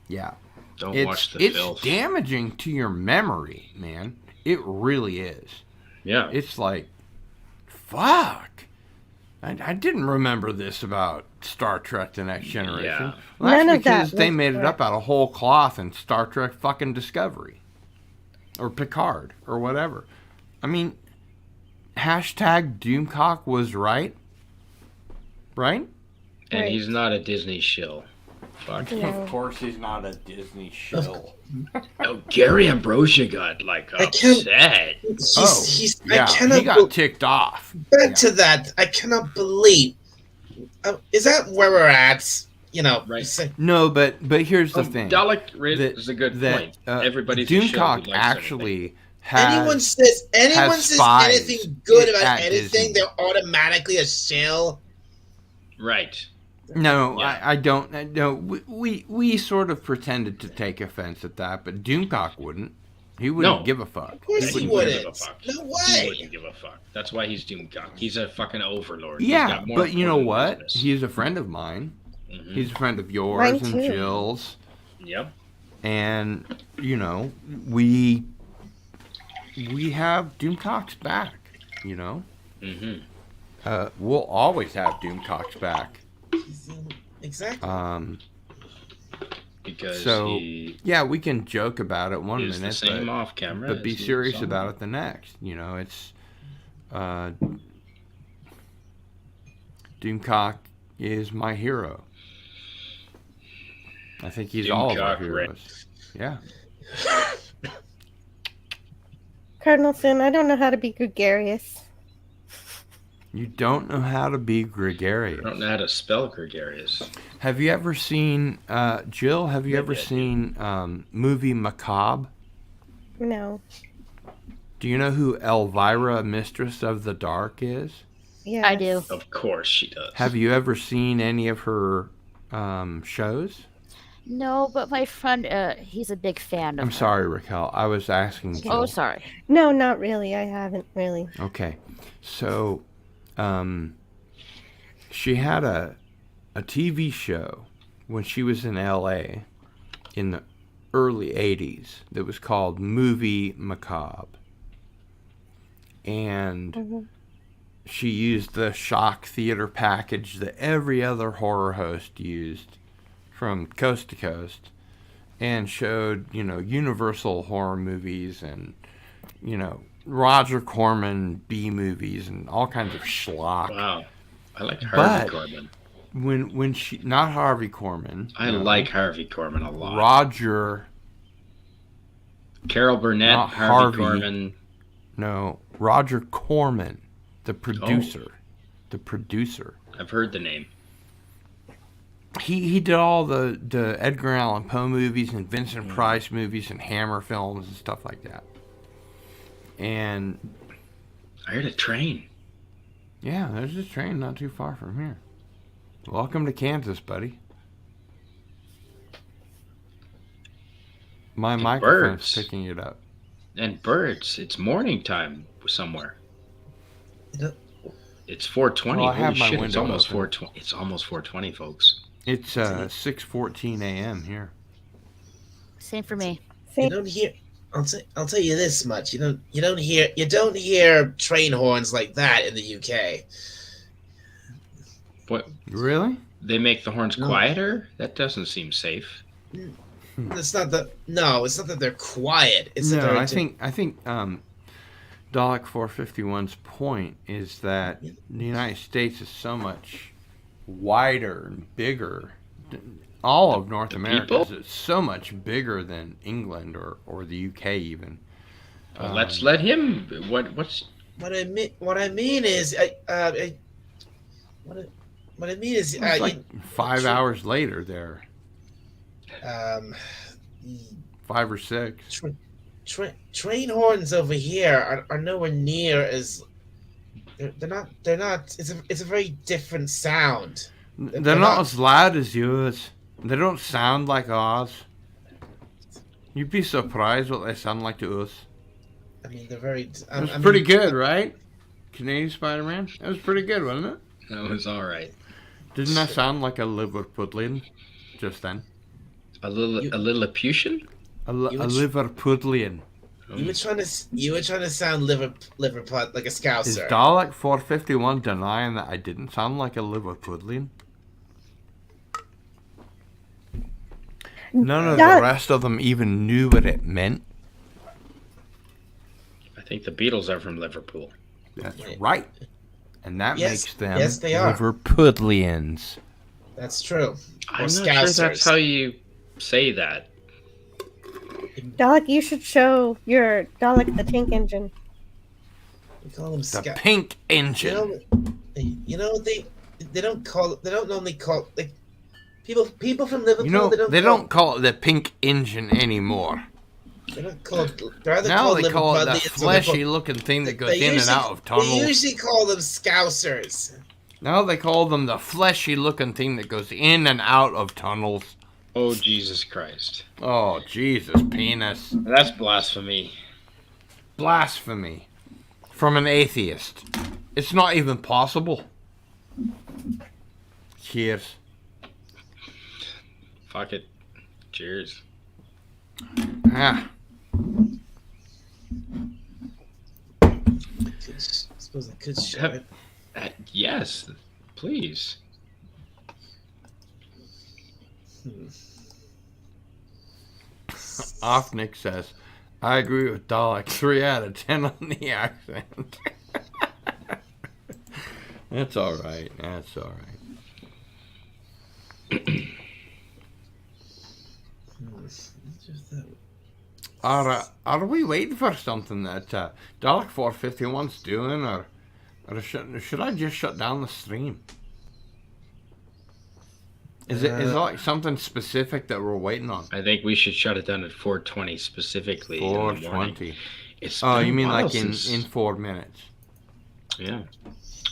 Yeah. Don't it's, watch the it's filth. damaging to your memory, man. It really is. Yeah. It's like, fuck. I didn't remember this about Star Trek: The Next Generation. Yeah. Well, that's None of that because they was made it up out of whole cloth in Star Trek fucking Discovery. Or Picard, or whatever. I mean, hashtag Doomcock was right. Right? And Right. he's not a Disney shill. Fuck. No. Of course he's not a Disney shill. Oh, Gary Ambrosia got upset. Yeah, I cannot he got ticked off. Back to that. I cannot believe. Is that where we're at? Right. No, but here's the thing. Dalek is a good point. Everybody's a shill who Doomcock likes actually has Anyone says spies anything good about at anything, Disney. they're automatically a shill. Right. No, I don't. No, we sort of pretended to take offense at that, but Doomcock wouldn't. He wouldn't No. give a fuck. Of course he Give a wouldn't. fuck. No He way. wouldn't give a fuck. That's why he's Doomcock. He's a fucking overlord. Yeah, He's got more but you know important what? business. He's a friend of mine. Mhm. He's a friend of yours Mine and too. Jill's. Yep. And, we have Doomcock's back, Mm-hmm. We'll always have Doomcock's back. Exactly. Because So, he yeah, we can joke about it one is minute, the same but, off camera but be as he serious is on. about it the next. It's Doomcock is my hero. I think he's all of our Doomcock heroes. Yeah. Cardinal Sin, I don't know how to be gregarious. You don't know how to be gregarious. I don't know how to spell gregarious. Have you ever seen, Jill, have you ever seen movie Macabre? No. Do you know who Elvira, Mistress of the Dark is? Yeah. I do. Of course she does. Have you ever seen any of her shows? No, but my friend, he's a big fan of I'm her. sorry, Raquel. I was asking Jill. Oh, sorry. No, not really. I haven't really. Okay. So, she had a TV show when she was in LA in the early 80s that was called Movie Macabre. And she used the shock theater package that every other horror host used from coast to coast and showed, Universal horror movies and, Roger Corman B movies and all kinds of schlock. Wow. I like Harvey Korman. When she, not Harvey Korman. I like Harvey Korman a lot. Roger. Carol Burnett, Not Harvey Korman. No, Roger Corman, the producer. The producer. I've heard the name. He did all the Edgar Allan Poe movies and Vincent Price movies and Hammer films and stuff like that. And I heard a train. Yeah, there's a train not too far from here. Welcome to Kansas, buddy. My microphone's picking it up. And birds. It's morning time somewhere. It's 4:20. Well, I have Holy my shit! It's window almost open. 4:20. It's almost 4:20, folks. It's 6:14 a.m. here. Same for me. You don't hear. I'll tell you this much. You don't hear train horns like that in the UK. What? Really? They make the horns quieter? That doesn't seem safe. It's not that. No, it's not that they're quiet. It's that No, they're I think Dalek 451's point is that the United States is so much wider and bigger. All of North America is so much bigger than England or the UK even. Let's let him. What I mean is It's like 5 hours later there. 5 or 6. Train horns over here are nowhere near as. They're not. It's a very different sound. They're not as loud as yours. They don't sound like ours. You'd be surprised what they sound like to us. I mean, they're very. It was pretty good, right? Canadian Spider-Man? That was pretty good, wasn't it? That was all right. Didn't that sound like a Liverpudlian just then? A Lilliputian? A Liverpudlian. You were trying to sound Liverpud like a Is Scouser. Dalek 451 denying that I didn't sound like a Liverpudlian? None of the rest of them even knew what it meant. I think the Beatles are from Liverpool. That's right. And that makes them they are. Liverpudlians. That's true. I'm not sure that's how you say that. Dalek, you should show your Dalek the Tank Engine. We call them The pink engine. They don't normally call like people from Liverpool. They don't call it the pink engine anymore. They don't call it. They're either Now called they call it the Liverpudlians or fleshy looking thing that goes in and out of They tunnels. usually call them Scousers. Now they call them the fleshy looking thing that goes in and out of tunnels. Oh, Jesus Christ. Oh, Jesus, penis. That's blasphemy. Blasphemy. From an atheist. It's not even possible. Cheers. Fuck it. Cheers. Ah. I suppose I could show it. Yes, please. Nick says, I agree with Dalek. 3 out of 10 on the accent. That's all right. That's all right. Are we waiting for something that Dalek 451's doing, or should I just shut down the stream? Is it like something specific that we're waiting on? I think we should shut it down at 4:20 specifically. 4:20. It's Oh, been you a mean while like in since- 4 minutes? Yeah,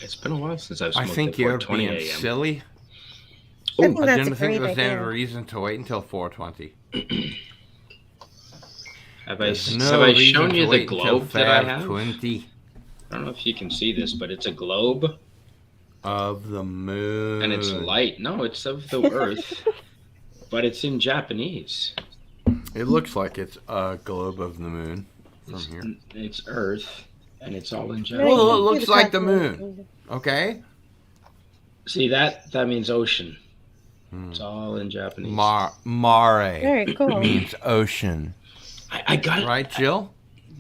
it's been a while since I've I smoked think at you're 4:20 being a.m. silly. I think I that's didn't a think great there was any idea. reason to wait until 4:20. Have I There's no have I reason shown to you the wait until globe that I have? 5:20 I don't know if you can see this, but it's a globe of the moon, and it's light. No, it's of the Earth, but it's in Japanese. It looks like it's a globe of the moon from here. It's Earth, and it's all in Japanese. Well, it looks like the moon. Okay. See that means ocean. It's all in Japanese. Mare Very cool. means ocean. I got it. Right, Jill?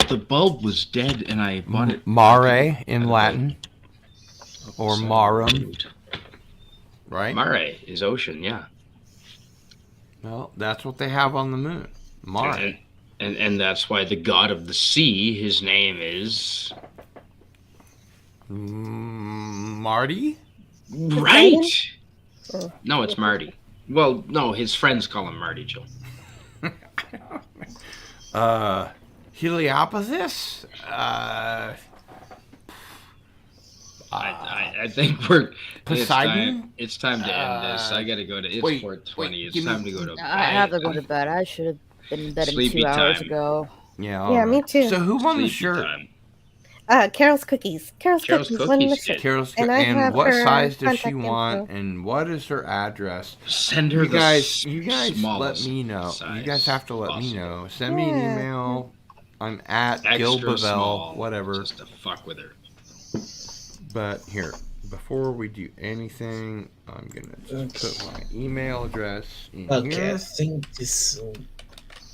The bulb was dead, and I bought it. Mare in Latin, or marum. Right? Mare is ocean, yeah. Well, that's what they have on the moon. Mare. And that's why the god of the sea, his name is Marty? Right. No, it's Marty. Well, no, his friends call him Marty, Joe. Heliopolis? I think we're Poseidon? It's time to end this. I gotta go to. It's 4:20. It's time to go to bed. I have to go to bed. I should have been in bed Sleepy 2 hours time. ago. Yeah. Yeah, me too. So who won the Sleepy shirt? time. Carol's Cookies. Carol's Cookies won the shirt. Carol's And I and have what her size does she contact want, info. and what is her address? Send her you the guys. You guys let smallest me know. You guys have to let me know. Send me an Yeah. email. I'm at Extra Gil Bavell, small, whatever. Just to fuck with her. But here, before we do anything, I'm gonna just put my email address in Okay, here. I think this.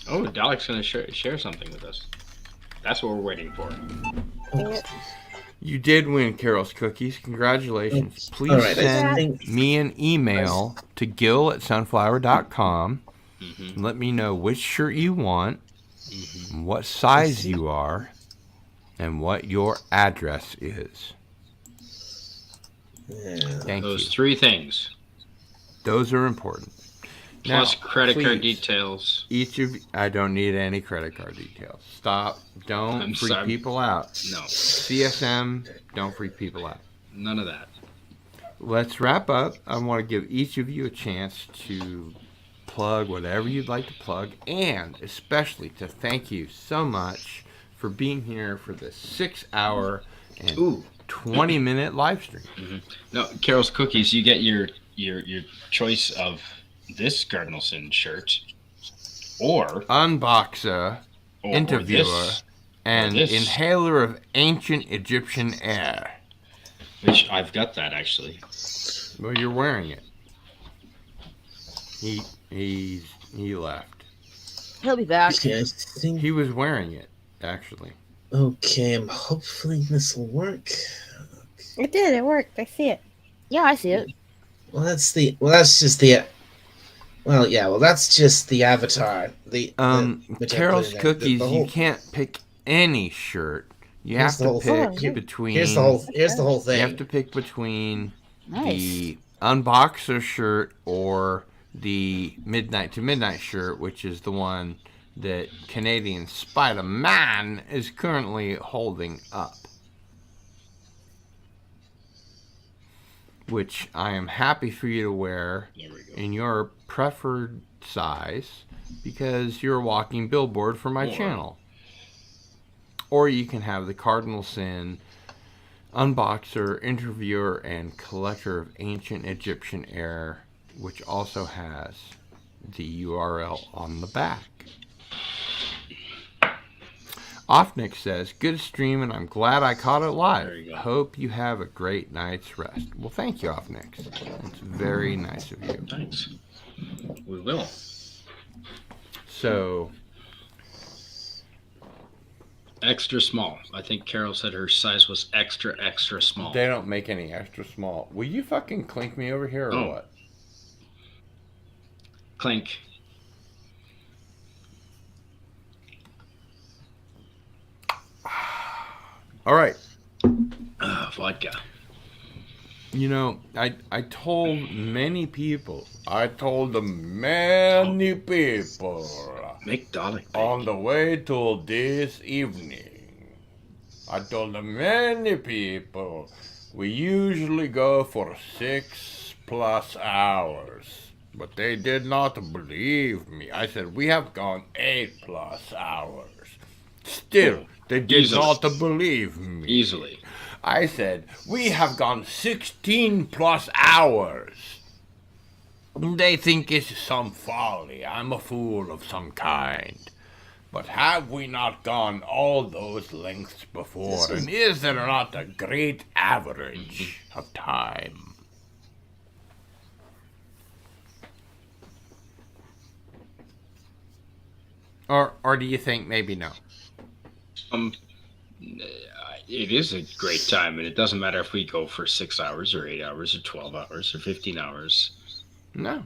Oh, Dalek's gonna share something with us. That's what we're waiting for. You did win Carol's Cookies. Congratulations. Please All right, I send think- me an email to gil@sunflower.com. Mm-hmm. And let me know which shirt you want, what size you are, and what your address is. Thank Those you. 3 things. Those are important. Plus Now, credit card please, details. Each of I don't need any credit card details. Stop. Don't I'm freak sorry. people out. No. CSM, don't freak people out. None of that. Let's wrap up. I want to give each of you a chance to plug whatever you'd like to plug, and especially to thank you so much for being here for this 6-hour and 20-minute live stream. No, Carol's Cookies, you get your choice of this Cardinal Sin shirt, or Unboxer, or interviewer, this, and or this. inhaler of ancient Egyptian air. Which I've got that actually. Well, you're wearing it. He left. He'll be back. Okay, I think. He was wearing it, actually. Okay, I'm hopefully this will work. It did. It worked. I see it. Yeah, I see it. Well, that's just the. Well, yeah. Well, that's just the avatar. Which I put Carol's in there. Cookies, The whole- you can't pick any shirt. You Here's have the whole to thing. pick Here- between. Here's the whole thing. You have to pick between Nice. the Unboxer shirt or the Midnight to Midnight shirt, which is the one that Canadian Spider-Man is currently holding up. Which I am happy for you to wear in your preferred size because you're a walking billboard for my channel. Or you can have the Cardinal Sin, unboxer, interviewer, and collector of ancient Egyptian air, which also has the URL on the back. Offnick says, good stream, and I'm glad I caught it live. Hope you have a great night's rest. Well, thank you, Offnick. It's very nice of you. Thanks. We will. So... extra small. I think Carol said her size was extra, extra small. They don't make any extra small. Will you fucking clink me over here or what? Clink. All right. Vodka. You know, I told many people. I told many people. Make Dalek on the way to this evening. I told many people. We usually go for 6+ hours. But they did not believe me. I said, we have gone 8+ hours. Still, they did not believe me. Easily. I said, we have gone 16+ hours. They think it's some folly. I'm a fool of some kind. But have we not gone all those lengths before? And is there not a great average of time? Or do you think maybe no? It is a great time, and it doesn't matter if we go for 6 hours or 8 hours or 12 hours or 15 hours. No.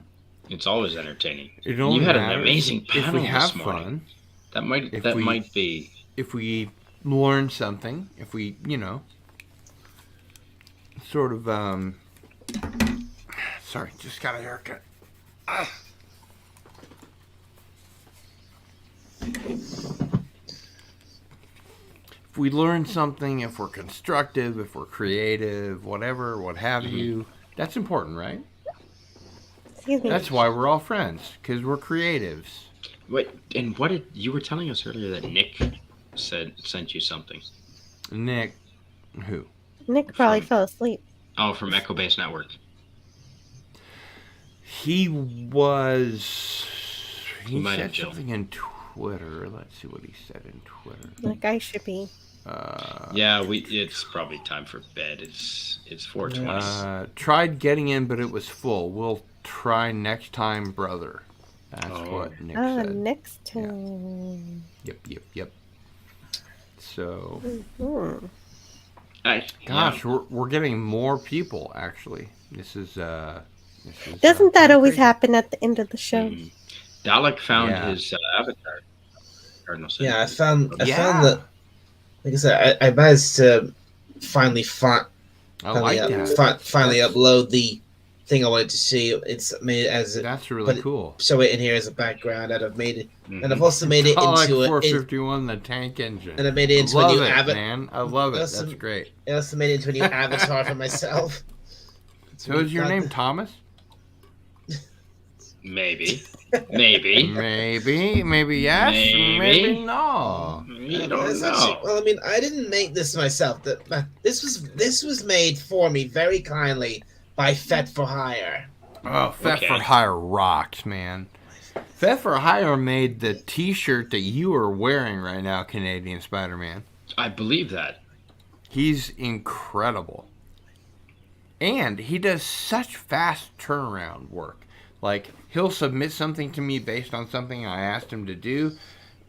It's always entertaining. It only You had an matters amazing panel if we have this morning. Fun. That might be. If we learn something, if we, sort of, sorry, just got a haircut. If we learn something, if we're constructive, if we're creative, whatever, what have you, that's important, right? That's why we're all friends, because we're creatives. Wait, and what did you were telling us earlier that Nick sent you something? Nick, who? Nick probably fell asleep. Oh, from Echo Base Network. He was. He might have said Jill. something in Twitter. Let's see what he said in Twitter. Like I should be. Yeah, it's probably time for bed. It's 4:20. Tried getting in, but it was full. We'll try next time, brother. That's what Nick said. Next time. Yep. So, gosh, we're getting more people. Actually, this is. Doesn't that always happen at the end of the show? Dalek found his avatar. Cardinal Sin. Yeah, I found that. Like I said, I managed to finally upload the thing I wanted to see. It's made as that's really cool. Show it in here as a background, and I've made it, and I've also made it Dalek into 451, the tank engine, and I made it into a new avatar. Man, I love it. That's great. I also made it into a new avatar for myself. So is your name Thomas? Maybe. Maybe yes. Maybe no. You don't know. Actually, well, I mean, I didn't make this myself. This was made for me very kindly by Fet for Hire. Oh, Fet for Hire rocks, man. Fet for Hire made the T-shirt that you are wearing right now, Canadian Spider-Man. I believe that. He's incredible, and he does such fast turnaround work. Like, he'll submit something to me based on something I asked him to do,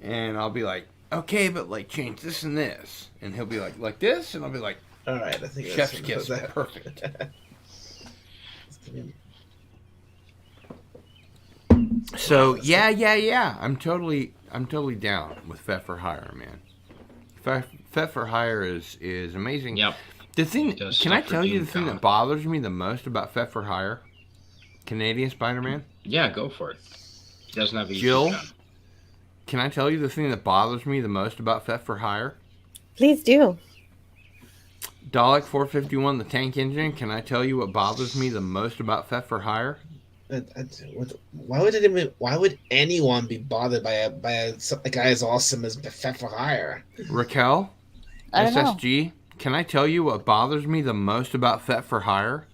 and I'll be like, okay, but, like, change this and this. And he'll be like this, and I'll be like, all right, I think chef's kiss, perfect. So, yeah. I'm totally down with Fet for Hire, man. Fet for Hire is amazing. Yep. The thing, can I tell you the thing that bothers me the most about Fet for Hire? Canadian Spider-Man? Yeah, go for it. He doesn't have a Jill, YouTube channel. Can I tell you the thing that bothers me the most about Fet for Hire? Please do. Dalek 451, the tank engine. Can I tell you what bothers me the most about Fet for Hire? Why would anyone be bothered by a guy as awesome as Fett for Hire? Raquel, I don't know. S.S.G, can I tell you what bothers me the most about Fet for Hire?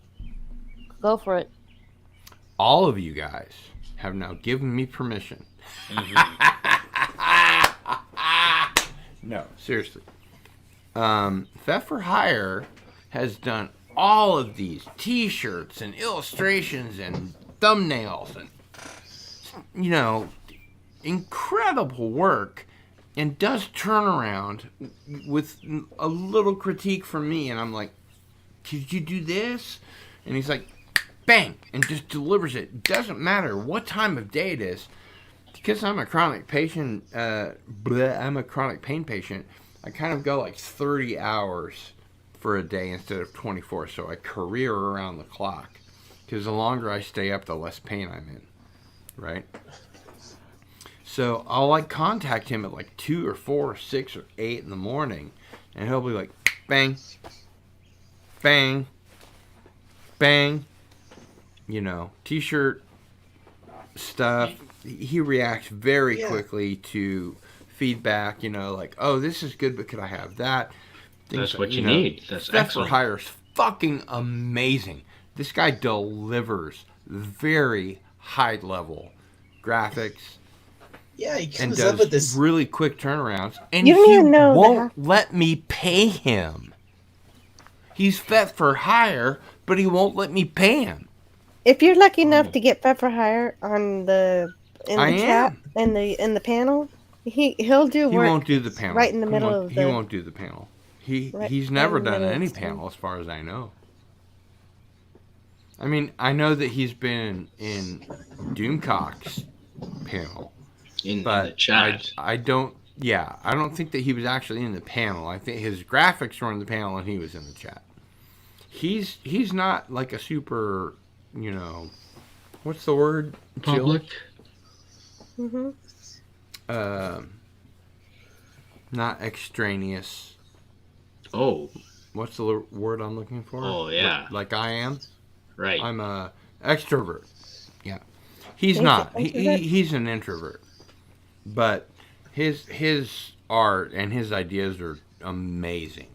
Go for it. All of you guys have now given me permission. No, seriously. Fet for Hire has done all of these T-shirts and illustrations and thumbnails and, incredible work, and does turnaround with a little critique from me, and I'm like, could you do this? And he's like, bang, and just delivers it. Doesn't matter what time of day it is, because I'm a chronic patient. I'm a chronic pain patient. I kind of go like 30 hours for a day instead of 24, so I career around the clock. Because the longer I stay up, the less pain I'm in, right? So I'll like contact him at like 2 or 4 or 6 or 8 in the morning, and he'll be like, bang, bang, bang, T-shirt stuff. He reacts very quickly to feedback, like, oh, this is good, but could I have that? That's what you need. That's excellent. For Hire is fucking amazing. This guy delivers very high level graphics. Yeah, he comes and up with does this really quick turnarounds, and You don't he even know won't let me pay him. He's Fet for Hire, but he won't let me pay him. If you're lucky enough to get Pepper Hire in the chat in the panel, he'll do work. He won't do the panel right in the middle of the. He won't do the panel. He's never done any panel, as far as I know. I mean, I know that he's been in Doomcock's panel, but the chat. I don't think that he was actually in the panel. I think his graphics were in the panel and he was in the chat. He's not like a super, what's the word? Public. Not extraneous. Oh. What's the word I'm looking for? Oh, yeah. Like I am? Right. I'm a extrovert. Yeah. He's not. He's an introvert. But his art and his ideas are amazing.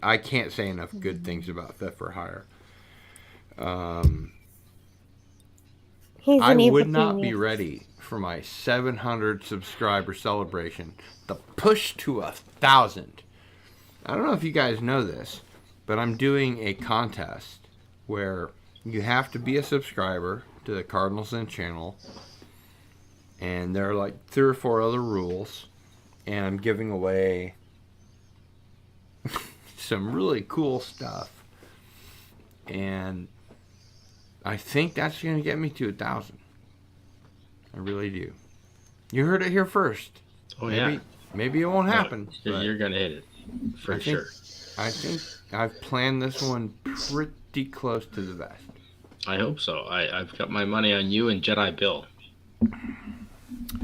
I can't say enough good things about Theft for Hire. I would not be ready for my 700 subscriber celebration. The push to 1,000. I don't know if you guys know this, but I'm doing a contest where you have to be a subscriber to the Cardinal channel, and there are like 3 or 4 other rules, and I'm giving away some really cool stuff, and I think that's going to get me to 1,000. I really do. You heard it here first. Oh, yeah. Maybe it won't happen. You're going to hit it, for sure. I think I've planned this one pretty close to the best. I hope so. I've got my money on you and Jedi Bill.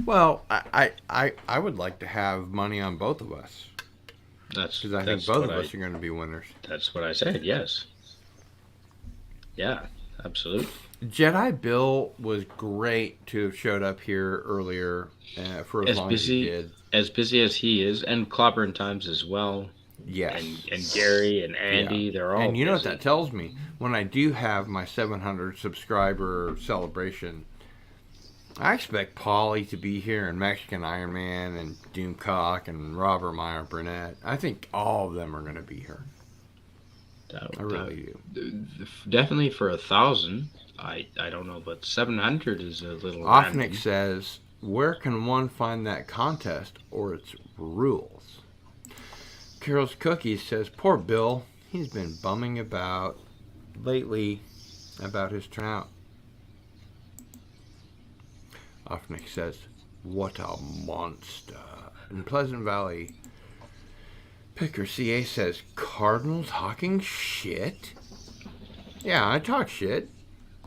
Well, I would like to have money on both of us. Because I think both of us are going to be winners. That's what I said, yes. Yeah, absolutely. Jedi Bill was great to have showed up here earlier for as long as he did. As busy as he is, and Clobbering Times as well. Yes. And Gary and Andy, they're all And you busy. know what that tells me? When I do have my 700 subscriber celebration, I expect Paulie to be here, and Mexican Iron Man, and Doomcock, and Robert Meyer Burnett. I think all of them are going to be here. I really do. Definitely for 1,000. I don't know, but 700 is a little. Offnick says, where can one find that contest or its rules? Carol's Cookies says, poor Bill. He's been bumming about lately about his turnout. Offnick says, what a monster. In Pleasant Valley, Picker CA says, Cardinal talking shit? Yeah, I talk shit.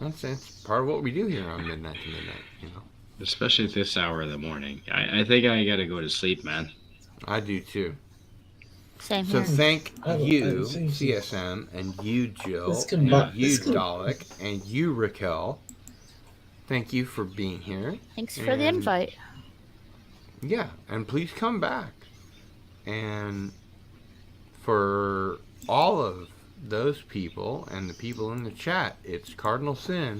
That's part of what we do here on Midnight to Midnight, Especially at this hour of the morning. I think I got to go to sleep, man. I do too. Same So here. thank you, CSM, and you, Jill, and you, Dalek, and you, Raquel, thank you for being here. Thanks for the invite. Yeah, and please come back. And for all of those people and the people in the chat, it's Cardinal Sin